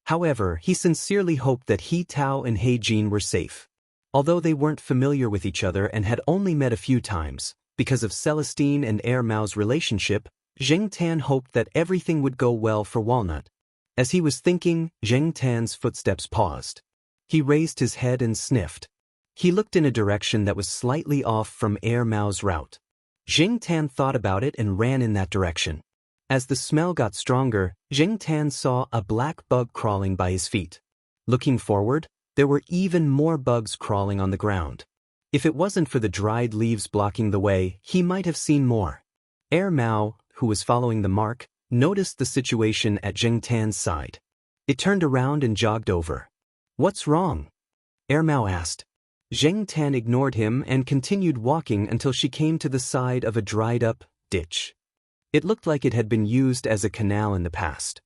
However, he sincerely hoped that He Tao and He Jin were safe. Although they weren't familiar with each other and had only met a few times, because of Celestine and Mao's relationship, Xianxia hoped that everything would go well for Walnut. As he was thinking, Xianxia's footsteps paused. He raised his head and sniffed. He looked in a direction that was slightly off from Mao's route. Xianxia thought about it and ran in that direction. As the smell got stronger, Xianxia saw a black bug crawling by his feet. Looking forward, there were even more bugs crawling on the ground. If it wasn't for the dried leaves blocking the way, he might have seen more. Mao, who was following the mark, noticed the situation at Xianxia's side. It turned around and jogged over. "What's wrong?" Mao asked. Xianxia ignored him and continued walking until she came to the side of a dried-up ditch. It looked like it had been used as a canal in the past.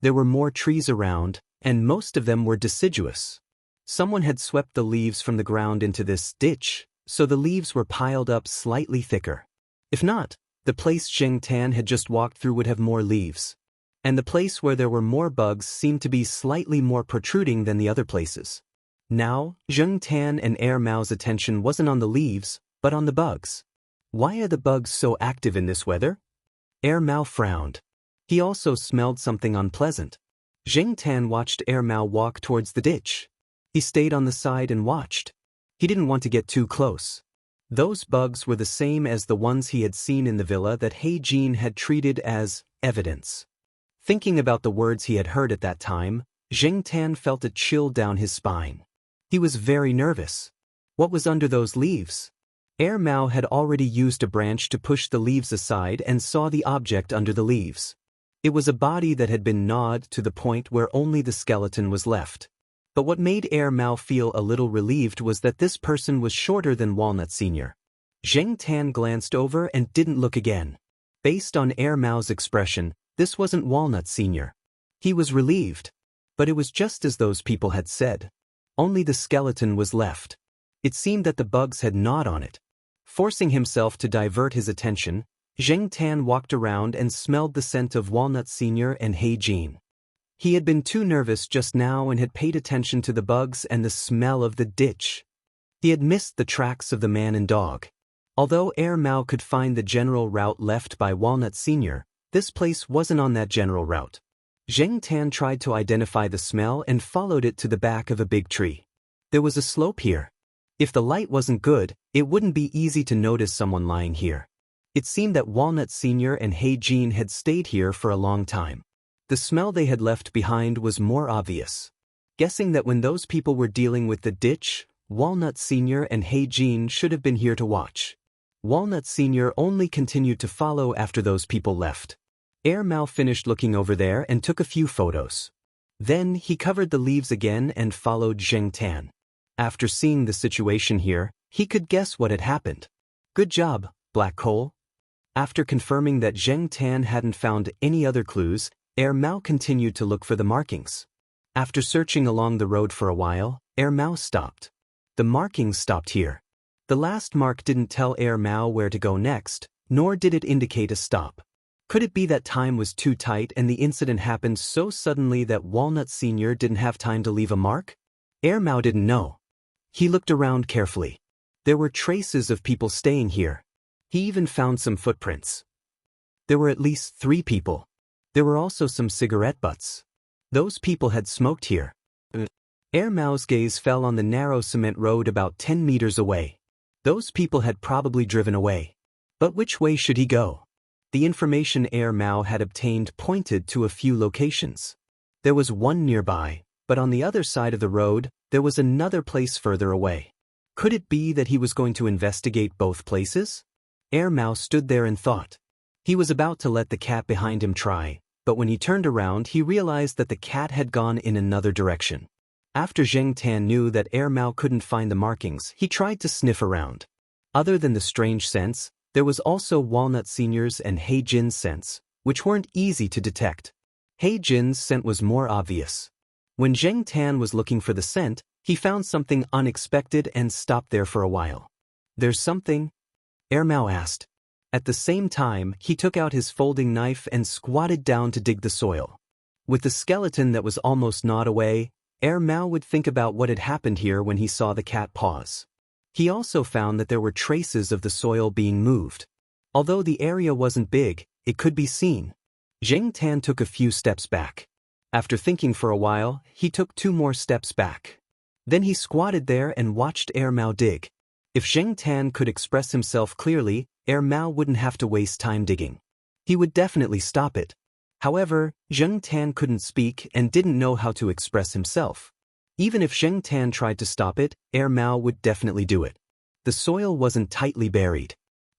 There were more trees around, and most of them were deciduous. Someone had swept the leaves from the ground into this ditch, so the leaves were piled up slightly thicker. If not, the place Xianxia had just walked through would have more leaves. And the place where there were more bugs seemed to be slightly more protruding than the other places. Now, Xianxia and Mao's attention wasn't on the leaves, but on the bugs. Why are the bugs so active in this weather? Mao frowned. He also smelled something unpleasant. Xianxia watched Mao walk towards the ditch. He stayed on the side and watched. He didn't want to get too close. Those bugs were the same as the ones he had seen in the villa that He Jin had treated as evidence. Thinking about the words he had heard at that time, Xianxia felt a chill down his spine. He was very nervous. What was under those leaves? Mao had already used a branch to push the leaves aside and saw the object under the leaves. It was a body that had been gnawed to the point where only the skeleton was left. But what made Mao feel a little relieved was that this person was shorter than Walnut Sr. Zheng Tan glanced over and didn't look again. Based on Air Mao's expression, this wasn't Walnut Sr. He was relieved. But it was just as those people had said. Only the skeleton was left. It seemed that the bugs had gnawed on it. Forcing himself to divert his attention, Zheng Tan walked around and smelled the scent of Walnut Sr. and He Jin. He had been too nervous just now and had paid attention to the bugs and the smell of the ditch. He had missed the tracks of the man and dog. Although Air Mao could find the general route left by Walnut Sr., this place wasn't on that general route. Zheng Tan tried to identify the smell and followed it to the back of a big tree. There was a slope here. If the light wasn't good, it wouldn't be easy to notice someone lying here. It seemed that Walnut Sr. and He Jin had stayed here for a long time. The smell they had left behind was more obvious. Guessing that when those people were dealing with the ditch, Walnut Sr. and He Jin should have been here to watch. Walnut Sr. only continued to follow after those people left. Air Mao finished looking over there and took a few photos. Then he covered the leaves again and followed Zheng Tan. After seeing the situation here, he could guess what had happened. Good job, Black Coal. After confirming that Zheng Tan hadn't found any other clues, Air Mao continued to look for the markings. After searching along the road for a while, Air Mao stopped. The markings stopped here. The last mark didn't tell Air Mao where to go next, nor did it indicate a stop. Could it be that time was too tight and the incident happened so suddenly that Walnut Sr. didn't have time to leave a mark? Air Mao didn't know. He looked around carefully. There were traces of people staying here. He even found some footprints. There were at least 3 people. There were also some cigarette butts. Those people had smoked here. Air Mao's gaze fell on the narrow cement road about 10 meters away. Those people had probably driven away. But which way should he go? The information Air Mao had obtained pointed to a few locations. There was one nearby, but on the other side of the road, there was another place further away. Could it be that he was going to investigate both places? Air Mao stood there and thought. He was about to let the cat behind him try, but when he turned around he realized that the cat had gone in another direction. After Zheng Tan knew that Air Mao couldn't find the markings, he tried to sniff around. Other than the strange scents, there was also Walnut Sr.'s and He Jin's scents, which weren't easy to detect. He Jin's scent was more obvious. When Zheng Tan was looking for the scent, he found something unexpected and stopped there for a while. There's something? Air Mao asked. At the same time, he took out his folding knife and squatted down to dig the soil. With the skeleton that was almost gnawed away, Air Mao would think about what had happened here when he saw the cat Paws. He also found that there were traces of the soil being moved. Although the area wasn't big, it could be seen. Zheng Tan took a few steps back. After thinking for a while, he took 2 more steps back. Then he squatted there and watched Air Mao dig. If Zheng Tan could express himself clearly, Air Mao wouldn't have to waste time digging. He would definitely stop it. However, Zheng Tan couldn't speak and didn't know how to express himself. Even if Zheng Tan tried to stop it, Air Mao would definitely do it. The soil wasn't tightly buried.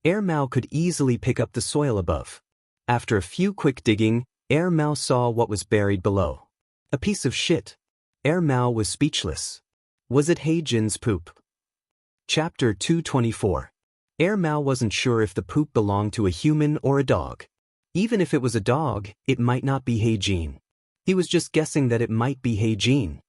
Air Mao could easily pick up the soil above. After a few quick digging, Air Mao saw what was buried below. A piece of shit. Air Mao was speechless. Was it He Jin's poop? Chapter 224. Air Mao wasn't sure if the poop belonged to a human or a dog. Even if it was a dog, it might not be He Jin. He was just guessing that it might be He Jin.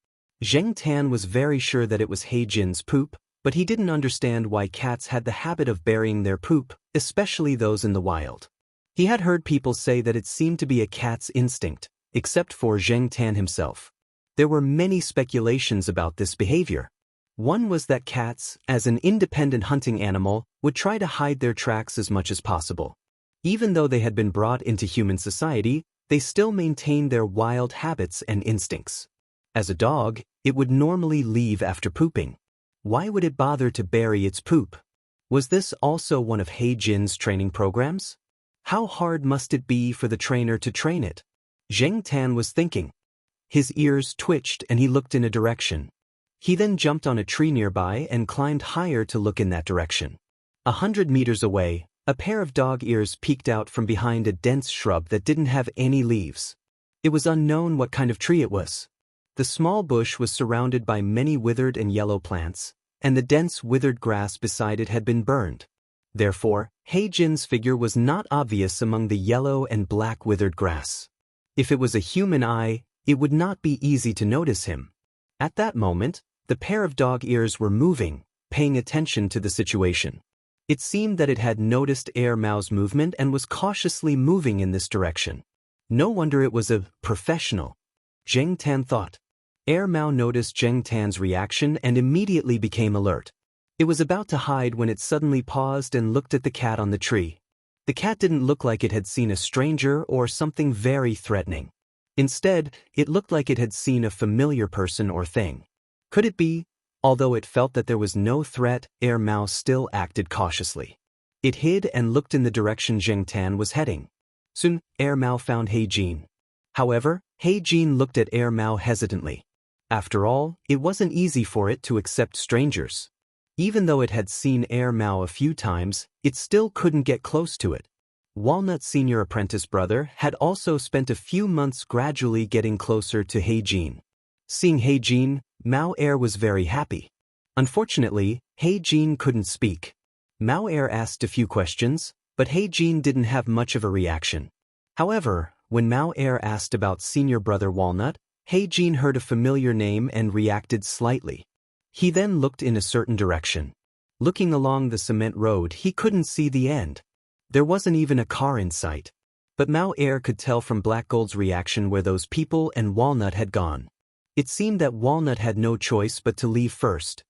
Zheng Tan was very sure that it was He Jin's poop, but he didn't understand why cats had the habit of burying their poop, especially those in the wild. He had heard people say that it seemed to be a cat's instinct, except for Zheng Tan himself. There were many speculations about this behavior. One was that cats, as an independent hunting animal, would try to hide their tracks as much as possible. Even though they had been brought into human society, they still maintained their wild habits and instincts. As a dog, it would normally leave after pooping. Why would it bother to bury its poop? Was this also one of He Jin's training programs? How hard must it be for the trainer to train it? Zheng Tan was thinking. His ears twitched and he looked in a direction. He then jumped on a tree nearby and climbed higher to look in that direction. 100 meters away, a pair of dog ears peeked out from behind a dense shrub that didn't have any leaves. It was unknown what kind of tree it was. The small bush was surrounded by many withered and yellow plants, and the dense withered grass beside it had been burned. Therefore, He-jin's figure was not obvious among the yellow and black withered grass. If it was a human eye, it would not be easy to notice him. At that moment, the pair of dog ears were moving, paying attention to the situation. It seemed that it had noticed Mao's movement and was cautiously moving in this direction. No wonder it was a professional, Zheng Tan thought. Mao noticed Zheng Tan's reaction and immediately became alert. It was about to hide when it suddenly paused and looked at the cat on the tree. The cat didn't look like it had seen a stranger or something very threatening. Instead, it looked like it had seen a familiar person or thing. Could it be? Although it felt that there was no threat, Mao still acted cautiously. It hid and looked in the direction Zheng Tan was heading. Soon, Mao found He-jin. However, He-jin looked at Mao hesitantly. After all, it wasn't easy for it to accept strangers. Even though it had seen Mao a few times, it still couldn't get close to it. Walnut's senior apprentice brother had also spent a few months gradually getting closer to He-jin. Seeing He-jin, Mao was very happy. Unfortunately, He-jin couldn't speak. Mao asked a few questions, but He-jin didn't have much of a reaction. However, when Mao asked about senior brother Walnut, He-jin heard a familiar name and reacted slightly. He then looked in a certain direction. Looking along the cement road, he couldn't see the end. There wasn't even a car in sight. But Mao could tell from Black Gold's reaction where those people and Walnut had gone. It seemed that Walnut had no choice but to leave first.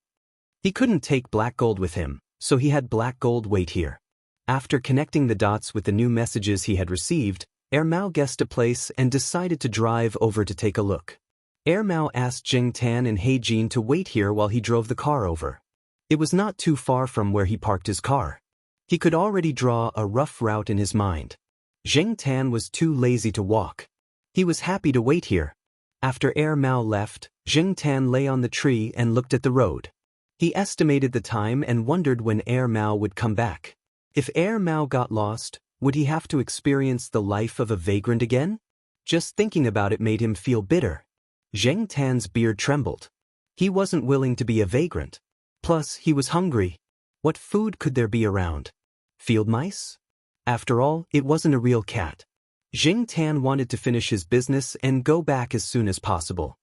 He couldn't take Black Gold with him, so he had Black Gold wait here. After connecting the dots with the new messages he had received, Mao guessed a place and decided to drive over to take a look. Mao asked Zheng Tan and He-jin to wait here while he drove the car over. It was not too far from where he parked his car. He could already draw a rough route in his mind. Zheng Tan was too lazy to walk. He was happy to wait here. After Mao left, Zheng Tan lay on the tree and looked at the road. He estimated the time and wondered when Mao would come back. If Mao got lost, would he have to experience the life of a vagrant again? Just thinking about it made him feel bitter. Zheng Tan's beard trembled. He wasn't willing to be a vagrant. Plus, he was hungry. What food could there be around? Field mice? After all, it wasn't a real cat. Zheng Tan wanted to finish his business and go back as soon as possible.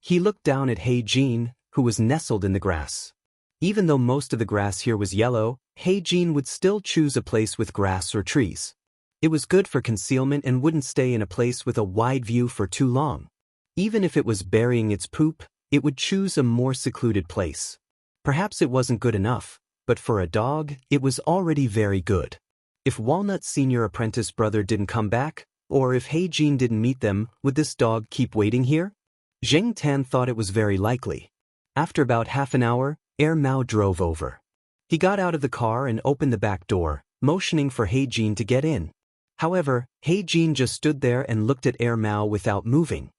He looked down at He-jin, who was nestled in the grass. Even though most of the grass here was yellow, He-jin would still choose a place with grass or trees. It was good for concealment and wouldn't stay in a place with a wide view for too long. Even if it was burying its poop, it would choose a more secluded place. Perhaps it wasn't good enough, but for a dog, it was already very good. If Walnut's senior apprentice brother didn't come back, or if He-jin didn't meet them, would this dog keep waiting here? Zheng Tan thought it was very likely. After about half an hour, Mao drove over. He got out of the car and opened the back door, motioning for He-jin to get in. However, He-jin just stood there and looked at Mao without moving.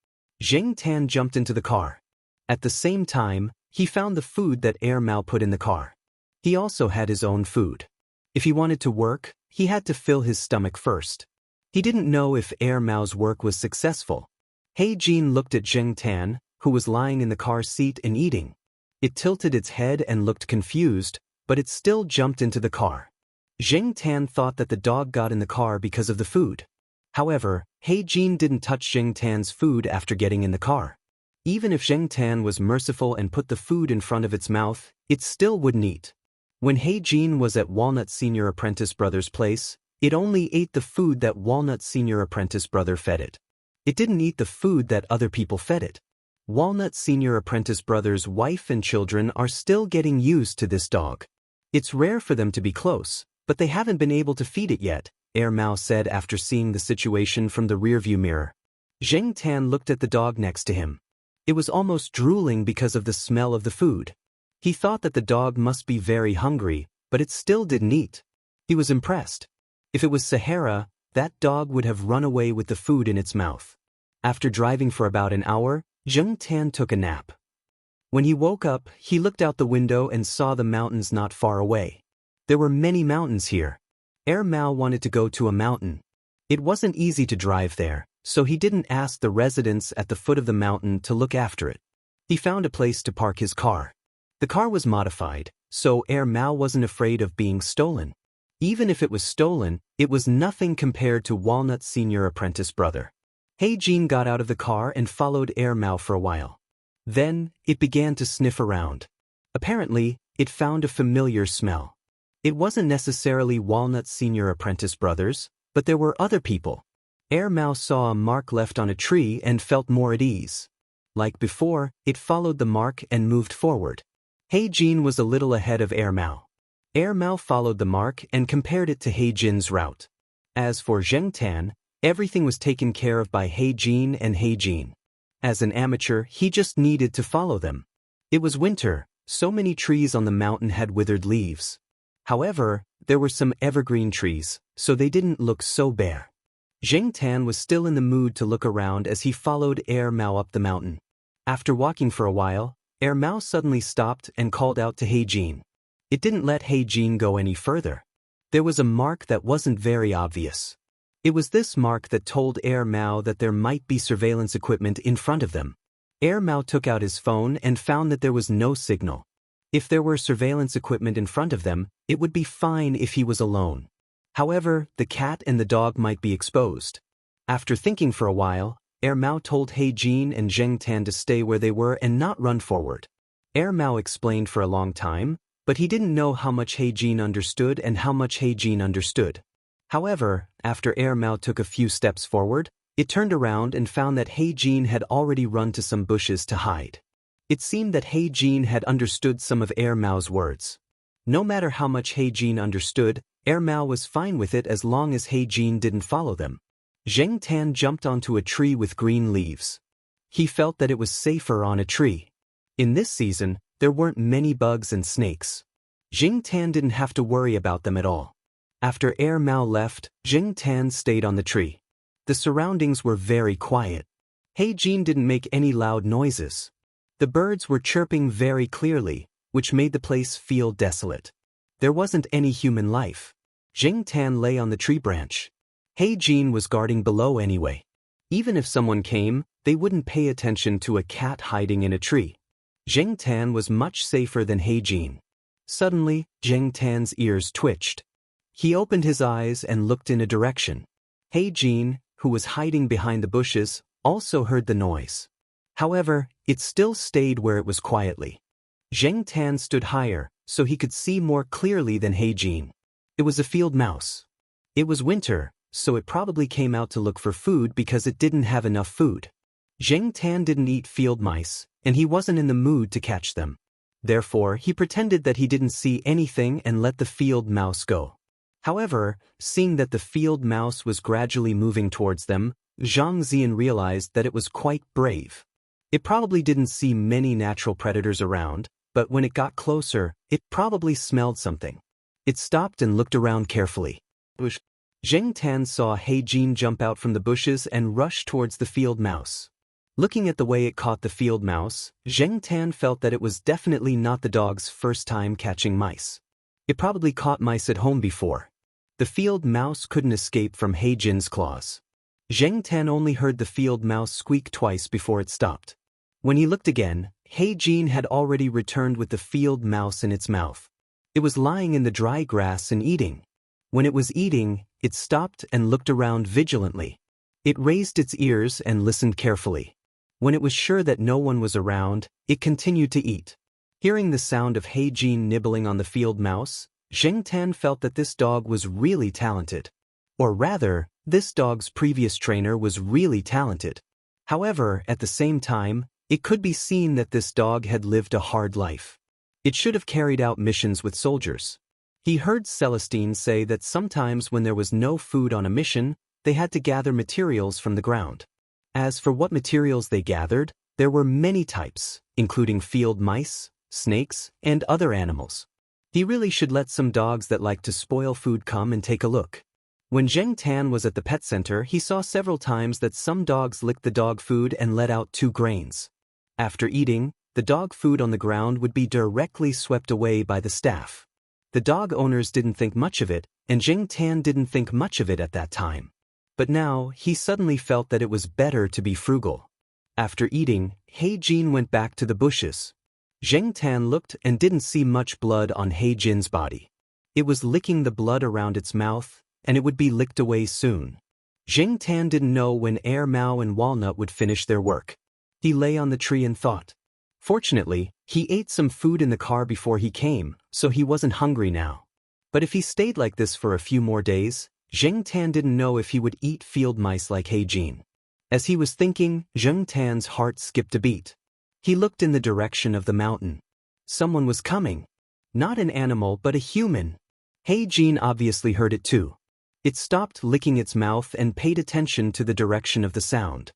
Zheng Tan jumped into the car. At the same time, he found the food that Mao put in the car. He also had his own food. If he wanted to work, he had to fill his stomach first. He didn't know if Mao's work was successful. He-jin looked at Zheng Tan, who was lying in the car seat and eating. It tilted its head and looked confused, but it still jumped into the car. Zheng Tan thought that the dog got in the car because of the food. However, He-jin didn't touch Zheng Tan's food after getting in the car. Even if Zheng Tan was merciful and put the food in front of its mouth, it still wouldn't eat. When He-jin was at Walnut's senior apprentice brother's place, it only ate the food that Walnut's senior apprentice brother fed it. It didn't eat the food that other people fed it. Walnut's senior apprentice brother's wife and children are still getting used to this dog. It's rare for them to be close, but they haven't been able to feed it yet, Mao said after seeing the situation from the rearview mirror. Zheng Tan looked at the dog next to him. It was almost drooling because of the smell of the food. He thought that the dog must be very hungry, but it still didn't eat. He was impressed. If it was Sahara, that dog would have run away with the food in its mouth. After driving for about an hour, Zheng Tan took a nap. When he woke up, he looked out the window and saw the mountains not far away. There were many mountains here. Mao wanted to go to a mountain. It wasn't easy to drive there, so he didn't ask the residents at the foot of the mountain to look after it. He found a place to park his car. The car was modified, so Mao wasn't afraid of being stolen. Even if it was stolen, it was nothing compared to Walnut's senior apprentice brother. He Jin got out of the car and followed Air Mao for a while. Then, it began to sniff around. Apparently, it found a familiar smell. It wasn't necessarily Walnut's senior apprentice brothers, but there were other people. Air Mao saw a mark left on a tree and felt more at ease. Like before, it followed the mark and moved forward. He Jin was a little ahead of Air Mao. Air Mao followed the mark and compared it to He Jin's route. As for Zheng Tan, everything was taken care of by He Jin and He Jin. As an amateur, he just needed to follow them. It was winter, so many trees on the mountain had withered leaves. However, there were some evergreen trees, so they didn't look so bare. Zheng Tan was still in the mood to look around as he followed Air Mao up the mountain. After walking for a while, Air Mao suddenly stopped and called out to He Jin. It didn't let He Jin go any further. There was a mark that wasn't very obvious. It was this mark that told Air Mao that there might be surveillance equipment in front of them. Air Mao took out his phone and found that there was no signal. If there were surveillance equipment in front of them, it would be fine if he was alone. However, the cat and the dog might be exposed. After thinking for a while, Air Mao told He Jin and Zheng Tan to stay where they were and not run forward. Air Mao explained for a long time, but he didn't know how much He Jin understood and how much He Jin understood. However, after Air Mao took a few steps forward, it turned around and found that He Jin had already run to some bushes to hide. It seemed that He Jin had understood some of Air Mao's words. No matter how much He Jin understood, Air Mao was fine with it as long as He Jin didn't follow them. Zheng Tan jumped onto a tree with green leaves. He felt that it was safer on a tree. In this season, there weren't many bugs and snakes. Zheng Tan didn't have to worry about them at all. After Air Mao left, Zheng Tan stayed on the tree. The surroundings were very quiet. He Jin didn't make any loud noises. The birds were chirping very clearly, which made the place feel desolate. There wasn't any human life. Zheng Tan lay on the tree branch. He Jin was guarding below anyway. Even if someone came, they wouldn't pay attention to a cat hiding in a tree. Zheng Tan was much safer than He Jin. Suddenly, Zheng Tan's ears twitched. He opened his eyes and looked in a direction. He Jin, who was hiding behind the bushes, also heard the noise. However, it still stayed where it was quietly. Zheng Tan stood higher, so he could see more clearly than He Jin. It was a field mouse. It was winter, so it probably came out to look for food because it didn't have enough food. Zheng Tan didn't eat field mice, and he wasn't in the mood to catch them. Therefore, he pretended that he didn't see anything and let the field mouse go. However, seeing that the field mouse was gradually moving towards them, Zhang Zian realized that it was quite brave. It probably didn't see many natural predators around, but when it got closer, it probably smelled something. It stopped and looked around carefully. Zheng Tan saw He Jin jump out from the bushes and rush towards the field mouse. Looking at the way it caught the field mouse, Zheng Tan felt that it was definitely not the dog's first time catching mice. It probably caught mice at home before. The field mouse couldn't escape from He Jin's claws. Zheng Tan only heard the field mouse squeak twice before it stopped. When he looked again, He Jin had already returned with the field mouse in its mouth. It was lying in the dry grass and eating. When it was eating, it stopped and looked around vigilantly. It raised its ears and listened carefully. When it was sure that no one was around, it continued to eat. Hearing the sound of He Jin nibbling on the field mouse, Zheng Tan felt that this dog was really talented. Or rather, this dog's previous trainer was really talented. However, at the same time, it could be seen that this dog had lived a hard life. It should have carried out missions with soldiers. He heard Celestine say that sometimes when there was no food on a mission, they had to gather materials from the ground. As for what materials they gathered, there were many types, including field mice, snakes, and other animals. He really should let some dogs that like to spoil food come and take a look. When Zheng Tan was at the pet center, he saw several times that some dogs licked the dog food and let out 2 grains. After eating, the dog food on the ground would be directly swept away by the staff. The dog owners didn't think much of it, and Zheng Tan didn't think much of it at that time. But now, he suddenly felt that it was better to be frugal. After eating, He Jin went back to the bushes. Zheng Tan looked and didn't see much blood on He Jin's body. It was licking the blood around its mouth, and it would be licked away soon. Xianxia didn't know when Air Mao and Walnut would finish their work. He lay on the tree and thought. Fortunately, he ate some food in the car before he came, so he wasn't hungry now. But if he stayed like this for a few more days, Xianxia didn't know if he would eat field mice like Heijin. As he was thinking, Xianxia's heart skipped a beat. He looked in the direction of the mountain. Someone was coming. Not an animal but a human. Heijin obviously heard it too. It stopped licking its mouth and paid attention to the direction of the sound.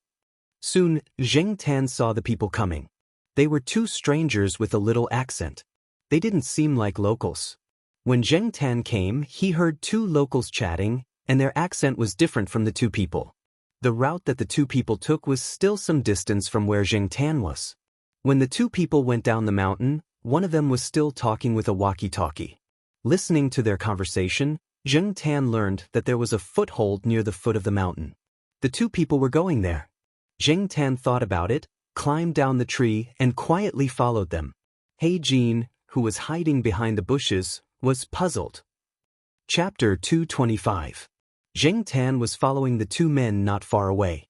Soon, Xianxia saw the people coming. They were two strangers with a little accent. They didn't seem like locals. When Xianxia came, he heard two locals chatting, and their accent was different from the two people. The route that the two people took was still some distance from where Xianxia was. When the two people went down the mountain, one of them was still talking with a walkie-talkie. Listening to their conversation, Xianxia learned that there was a foothold near the foot of the mountain. The two people were going there. Xianxia thought about it, climbed down the tree, and quietly followed them. Heijin, who was hiding behind the bushes, was puzzled. Chapter 225. Xianxia was following the two men not far away.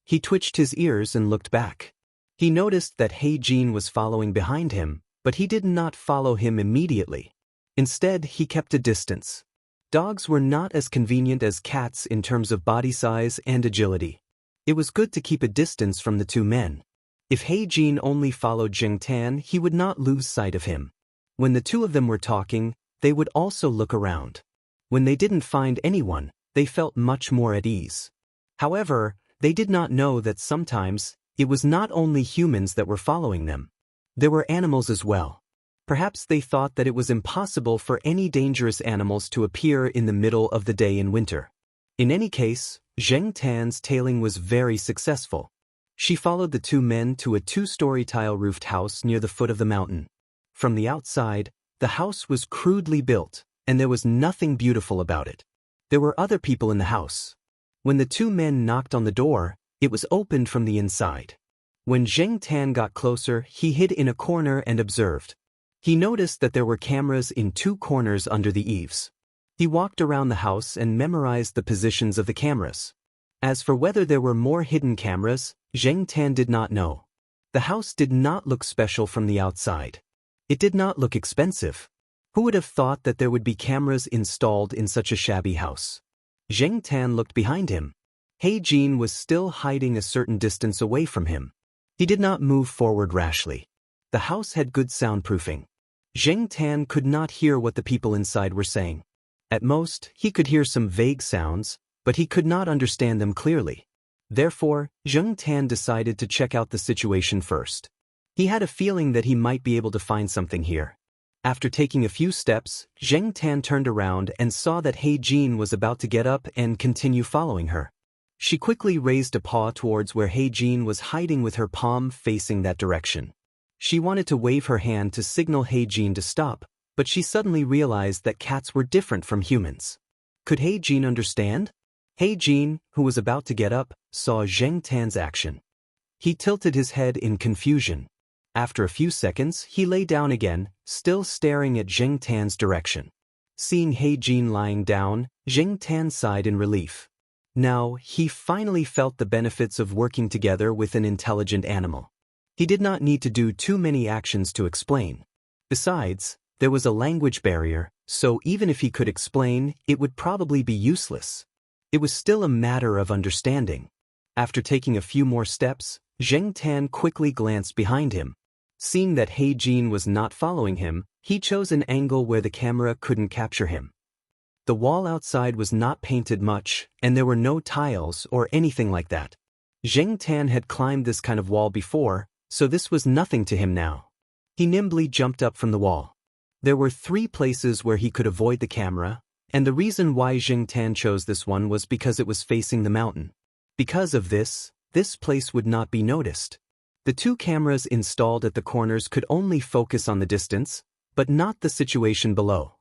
He twitched his ears and looked back. He noticed that Heijin was following behind him, but he did not follow him immediately. Instead, he kept a distance. Dogs were not as convenient as cats in terms of body size and agility. It was good to keep a distance from the two men. If Heijin only followed Xianxia, he would not lose sight of him. When the two of them were talking, they would also look around. When they didn't find anyone, they felt much more at ease. However, they did not know that sometimes, it was not only humans that were following them. There were animals as well. Perhaps they thought that it was impossible for any dangerous animals to appear in the middle of the day in winter. In any case, Xianxia's tailing was very successful. She followed the two men to a two-story tile-roofed house near the foot of the mountain. From the outside, the house was crudely built, and there was nothing beautiful about it. There were other people in the house. When the two men knocked on the door, it was opened from the inside. When Xianxia got closer, he hid in a corner and observed. He noticed that there were cameras in two corners under the eaves. He walked around the house and memorized the positions of the cameras. As for whether there were more hidden cameras, Xianxia did not know. The house did not look special from the outside. It did not look expensive. Who would have thought that there would be cameras installed in such a shabby house? Xianxia looked behind him. Heijin was still hiding a certain distance away from him. He did not move forward rashly. The house had good soundproofing. Xianxia could not hear what the people inside were saying. At most, he could hear some vague sounds, but he could not understand them clearly. Therefore, Xianxia decided to check out the situation first. He had a feeling that he might be able to find something here. After taking a few steps, Xianxia turned around and saw that Heijin was about to get up and continue following her. She quickly raised a paw towards where Heijin was hiding with her palm facing that direction. She wanted to wave her hand to signal Heijin to stop, but she suddenly realized that cats were different from humans. Could Heijin understand? Heijin, who was about to get up, saw Xianxia's action. He tilted his head in confusion. After a few seconds, he lay down again, still staring at Xianxia's direction. Seeing Heijin lying down, Xianxia sighed in relief. Now, he finally felt the benefits of working together with an intelligent animal. He did not need to do too many actions to explain. Besides, there was a language barrier, so even if he could explain, it would probably be useless. It was still a matter of understanding. After taking a few more steps, Xianxia quickly glanced behind him. Seeing that Heijin was not following him, he chose an angle where the camera couldn't capture him. The wall outside was not painted much, and there were no tiles or anything like that. Xianxia had climbed this kind of wall before, so this was nothing to him now. He nimbly jumped up from the wall. There were 3 places where he could avoid the camera, and the reason why Xianxia chose this one was because it was facing the mountain. Because of this place would not be noticed. The 2 cameras installed at the corners could only focus on the distance, but not the situation below.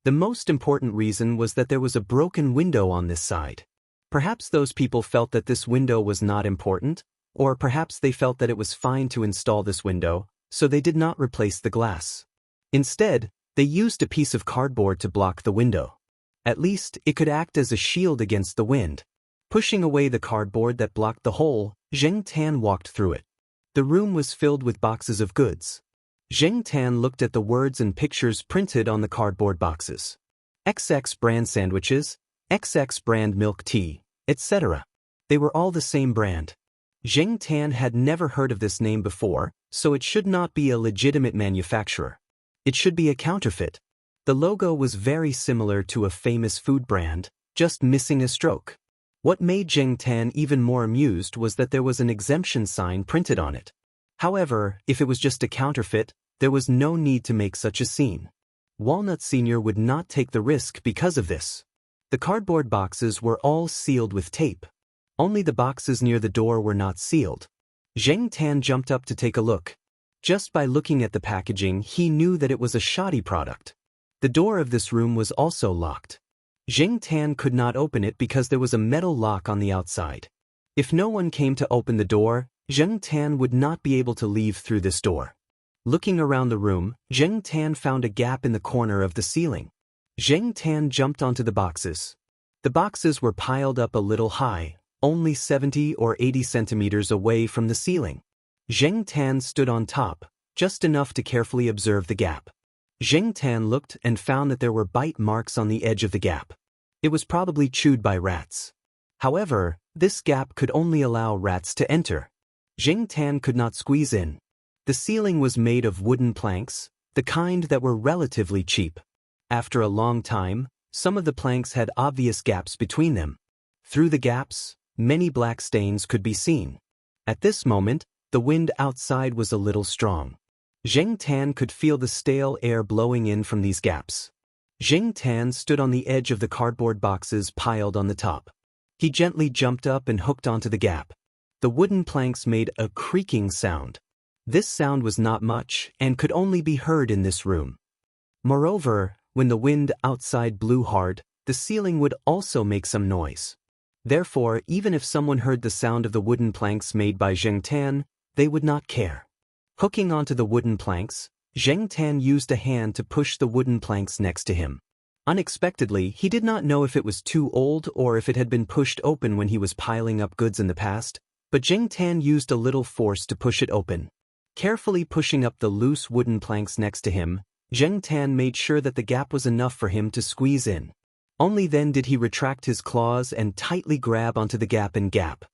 The most important reason was that there was a broken window on this side. Perhaps those people felt that this window was not important, or perhaps they felt that it was fine to install this window, so they did not replace the glass. Instead, They used a piece of cardboard to block the window. At least, it could act as a shield against the wind. Pushing away the cardboard that blocked the hole, Zheng Tan walked through it. The room was filled with boxes of goods. Zheng Tan looked at the words and pictures printed on the cardboard boxes. XX brand sandwiches, XX brand milk tea, etc. They were all the same brand. Zheng Tan had never heard of this name before, so it should not be a legitimate manufacturer. It should be a counterfeit. The logo was very similar to a famous food brand, just missing a stroke. What made Zheng Tan even more amused was that there was an exemption sign printed on it. However, if it was just a counterfeit, there was no need to make such a scene. Walnut Sr. would not take the risk because of this. The cardboard boxes were all sealed with tape. Only the boxes near the door were not sealed. Zheng Tan jumped up to take a look. Just by looking at the packaging, he knew that it was a shoddy product. The door of this room was also locked. Zheng Tan could not open it because there was a metal lock on the outside. If no one came to open the door, Zheng Tan would not be able to leave through this door. Looking around the room, Zheng Tan found a gap in the corner of the ceiling. Zheng Tan jumped onto the boxes. The boxes were piled up a little high, only 70 or 80 centimeters away from the ceiling. Zheng Tan stood on top, just enough to carefully observe the gap. Zheng Tan looked and found that there were bite marks on the edge of the gap. It was probably chewed by rats. However, this gap could only allow rats to enter. Zheng Tan could not squeeze in. The ceiling was made of wooden planks, the kind that were relatively cheap. After a long time, some of the planks had obvious gaps between them. Through the gaps, many black stains could be seen. At this moment, the wind outside was a little strong. Zheng Tan could feel the stale air blowing in from these gaps. Zheng Tan stood on the edge of the cardboard boxes piled on the top. He gently jumped up and hooked onto the gap. The wooden planks made a creaking sound. This sound was not much and could only be heard in this room. Moreover, when the wind outside blew hard, the ceiling would also make some noise. Therefore, even if someone heard the sound of the wooden planks made by Zheng Tan, they would not care. Hooking onto the wooden planks, Zheng Tan used a hand to push the wooden planks next to him. Unexpectedly, he did not know if it was too old or if it had been pushed open when he was piling up goods in the past, but Zheng Tan used a little force to push it open. Carefully pushing up the loose wooden planks next to him, Zheng Tan made sure that the gap was enough for him to squeeze in. Only then did he retract his claws and tightly grab onto the gap and gap.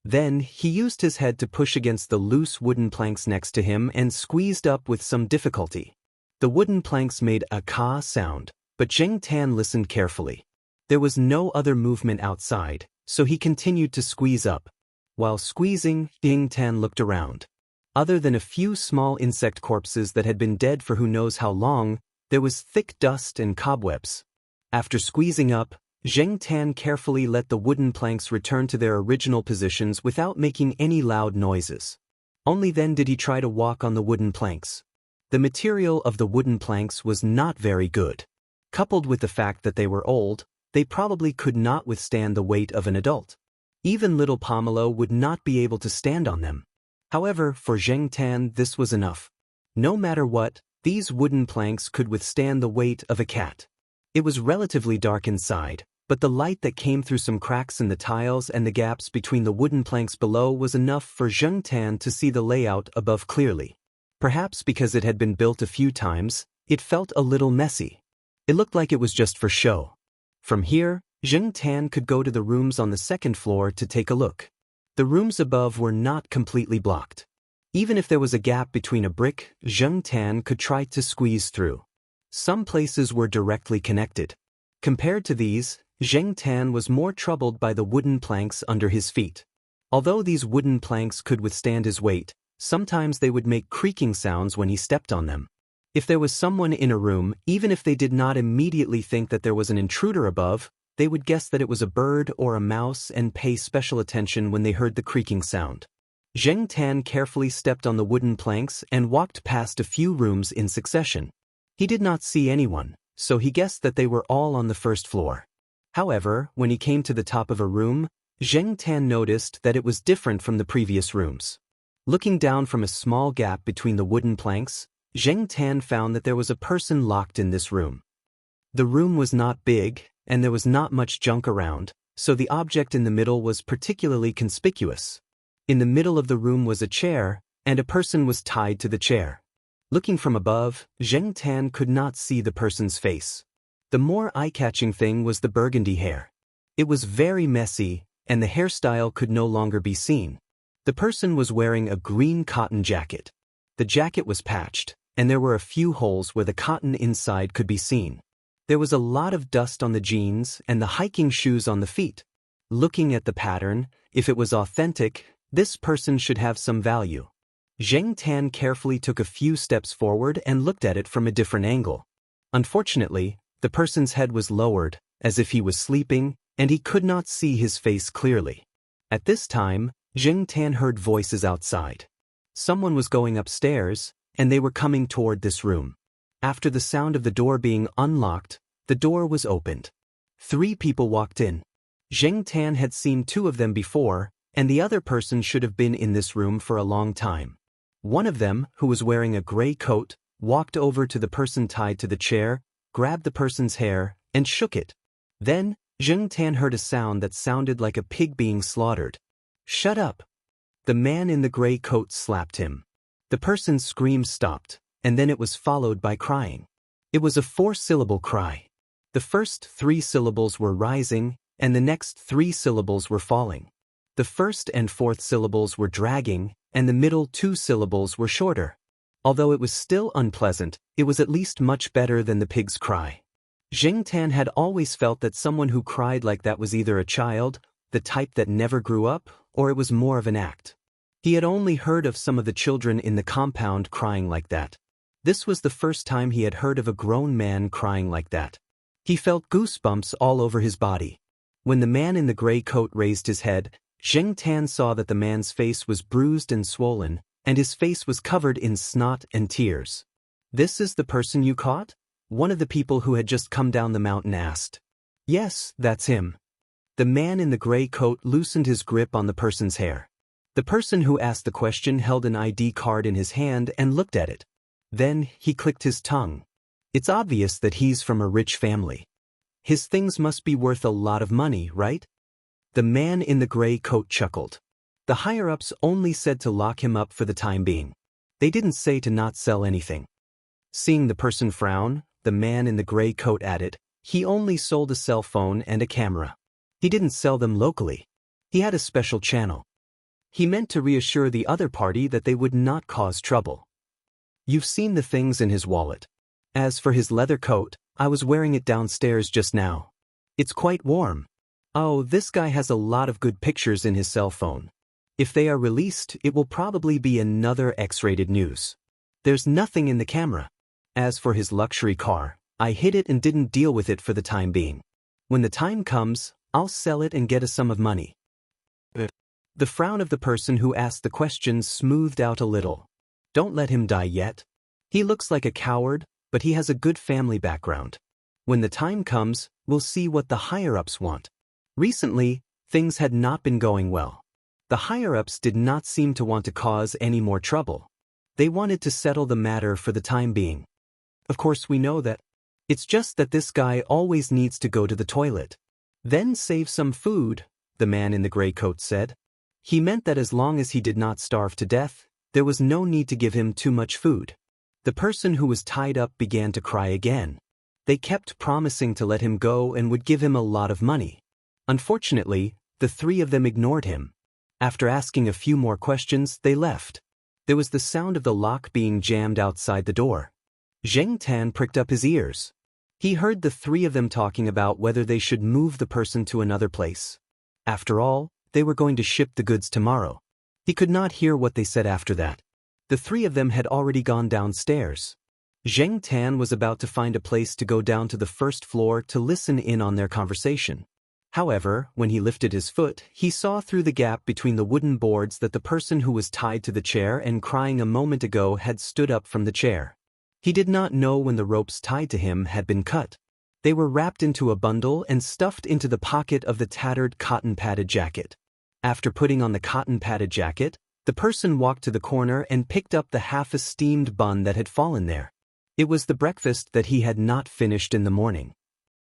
Then, he used his head to push against the loose wooden planks next to him and squeezed up with some difficulty. The wooden planks made a caw sound, but Zheng Tan listened carefully. There was no other movement outside, so he continued to squeeze up. While squeezing, Zheng Tan looked around. Other than a few small insect corpses that had been dead for who knows how long, there was thick dust and cobwebs. After squeezing up, Zheng Tan carefully let the wooden planks return to their original positions without making any loud noises. Only then did he try to walk on the wooden planks. The material of the wooden planks was not very good. Coupled with the fact that they were old, they probably could not withstand the weight of an adult. Even little Pomelo would not be able to stand on them. However, for Zheng Tan this was enough. No matter what, these wooden planks could withstand the weight of a cat. It was relatively dark inside, but the light that came through some cracks in the tiles and the gaps between the wooden planks below was enough for Zheng Tan to see the layout above clearly. Perhaps because it had been built a few times, it felt a little messy. It looked like it was just for show. From here, Zheng Tan could go to the rooms on the second floor to take a look. The rooms above were not completely blocked. Even if there was a gap between a brick, Zheng Tan could try to squeeze through. Some places were directly connected. Compared to these, Zheng Tan was more troubled by the wooden planks under his feet. Although these wooden planks could withstand his weight, sometimes they would make creaking sounds when he stepped on them. If there was someone in a room, even if they did not immediately think that there was an intruder above, they would guess that it was a bird or a mouse and pay special attention when they heard the creaking sound. Zheng Tan carefully stepped on the wooden planks and walked past a few rooms in succession. He did not see anyone, so he guessed that they were all on the first floor. However, when he came to the top of a room, Zheng Tan noticed that it was different from the previous rooms. Looking down from a small gap between the wooden planks, Zheng Tan found that there was a person locked in this room. The room was not big, and there was not much junk around, so the object in the middle was particularly conspicuous. In the middle of the room was a chair, and a person was tied to the chair. Looking from above, Zheng Tan could not see the person's face. The more eye-catching thing was the burgundy hair. It was very messy, and the hairstyle could no longer be seen. The person was wearing a green cotton jacket. The jacket was patched, and there were a few holes where the cotton inside could be seen. There was a lot of dust on the jeans and the hiking shoes on the feet. Looking at the pattern, if it was authentic, this person should have some value. Zheng Tan carefully took a few steps forward and looked at it from a different angle. Unfortunately, the person's head was lowered, as if he was sleeping, and he could not see his face clearly. At this time, Zheng Tan heard voices outside. Someone was going upstairs, and they were coming toward this room. After the sound of the door being unlocked, the door was opened. 3 people walked in. Zheng Tan had seen 2 of them before, and the other person should have been in this room for a long time. One of them, who was wearing a gray coat, walked over to the person tied to the chair, grabbed the person's hair, and shook it. Then, Zheng Tan heard a sound that sounded like a pig being slaughtered. "Shut up!" The man in the gray coat slapped him. The person's scream stopped, and then it was followed by crying. It was a 4-syllable cry. The first 3 syllables were rising, and the next 3 syllables were falling. The first and 4th syllables were dragging, and the middle 2 syllables were shorter. Although it was still unpleasant, it was at least much better than the pig's cry. Zheng Tan had always felt that someone who cried like that was either a child, the type that never grew up, or it was more of an act. He had only heard of some of the children in the compound crying like that. This was the first time he had heard of a grown man crying like that. He felt goosebumps all over his body. When the man in the gray coat raised his head, Zheng Tan saw that the man's face was bruised and swollen, and his face was covered in snot and tears. "This is the person you caught?" one of the people who had just come down the mountain asked. "Yes, that's him." The man in the gray coat loosened his grip on the person's hair. The person who asked the question held an ID card in his hand and looked at it. Then, he clicked his tongue. It's obvious that he's from a rich family. His things must be worth a lot of money, right? The man in the gray coat chuckled. The higher-ups only said to lock him up for the time being. They didn't say to not sell anything. Seeing the person frown, the man in the gray coat added, he only sold a cell phone and a camera. He didn't sell them locally. He had a special channel. He meant to reassure the other party that they would not cause trouble. You've seen the things in his wallet. As for his leather coat, I was wearing it downstairs just now. It's quite warm. Oh, this guy has a lot of good pictures in his cell phone. If they are released, it will probably be another X-rated news. There's nothing in the camera. As for his luxury car, I hid it and didn't deal with it for the time being. When the time comes, I'll sell it and get a sum of money. The frown of the person who asked the question smoothed out a little. Don't let him die yet. He looks like a coward, but he has a good family background. When the time comes, we'll see what the higher-ups want. Recently, things had not been going well. The higher-ups did not seem to want to cause any more trouble. They wanted to settle the matter for the time being. Of course we know that. It's just that this guy always needs to go to the toilet. Then save some food, the man in the gray coat said. He meant that as long as he did not starve to death, there was no need to give him too much food. The person who was tied up began to cry again. They kept promising to let him go and would give him a lot of money. Unfortunately, the 3 of them ignored him. After asking a few more questions, they left. There was the sound of the lock being jammed outside the door. Zheng Tan pricked up his ears. He heard the 3 of them talking about whether they should move the person to another place. After all, they were going to ship the goods tomorrow. He could not hear what they said after that. The 3 of them had already gone downstairs. Zheng Tan was about to find a place to go down to the first floor to listen in on their conversation. However, when he lifted his foot, he saw through the gap between the wooden boards that the person who was tied to the chair and crying a moment ago had stood up from the chair. He did not know when the ropes tied to him had been cut. They were wrapped into a bundle and stuffed into the pocket of the tattered cotton-padded jacket. After putting on the cotton-padded jacket, The person walked to the corner and picked up the half-steamed bun that had fallen there. It was the breakfast that he had not finished in the morning.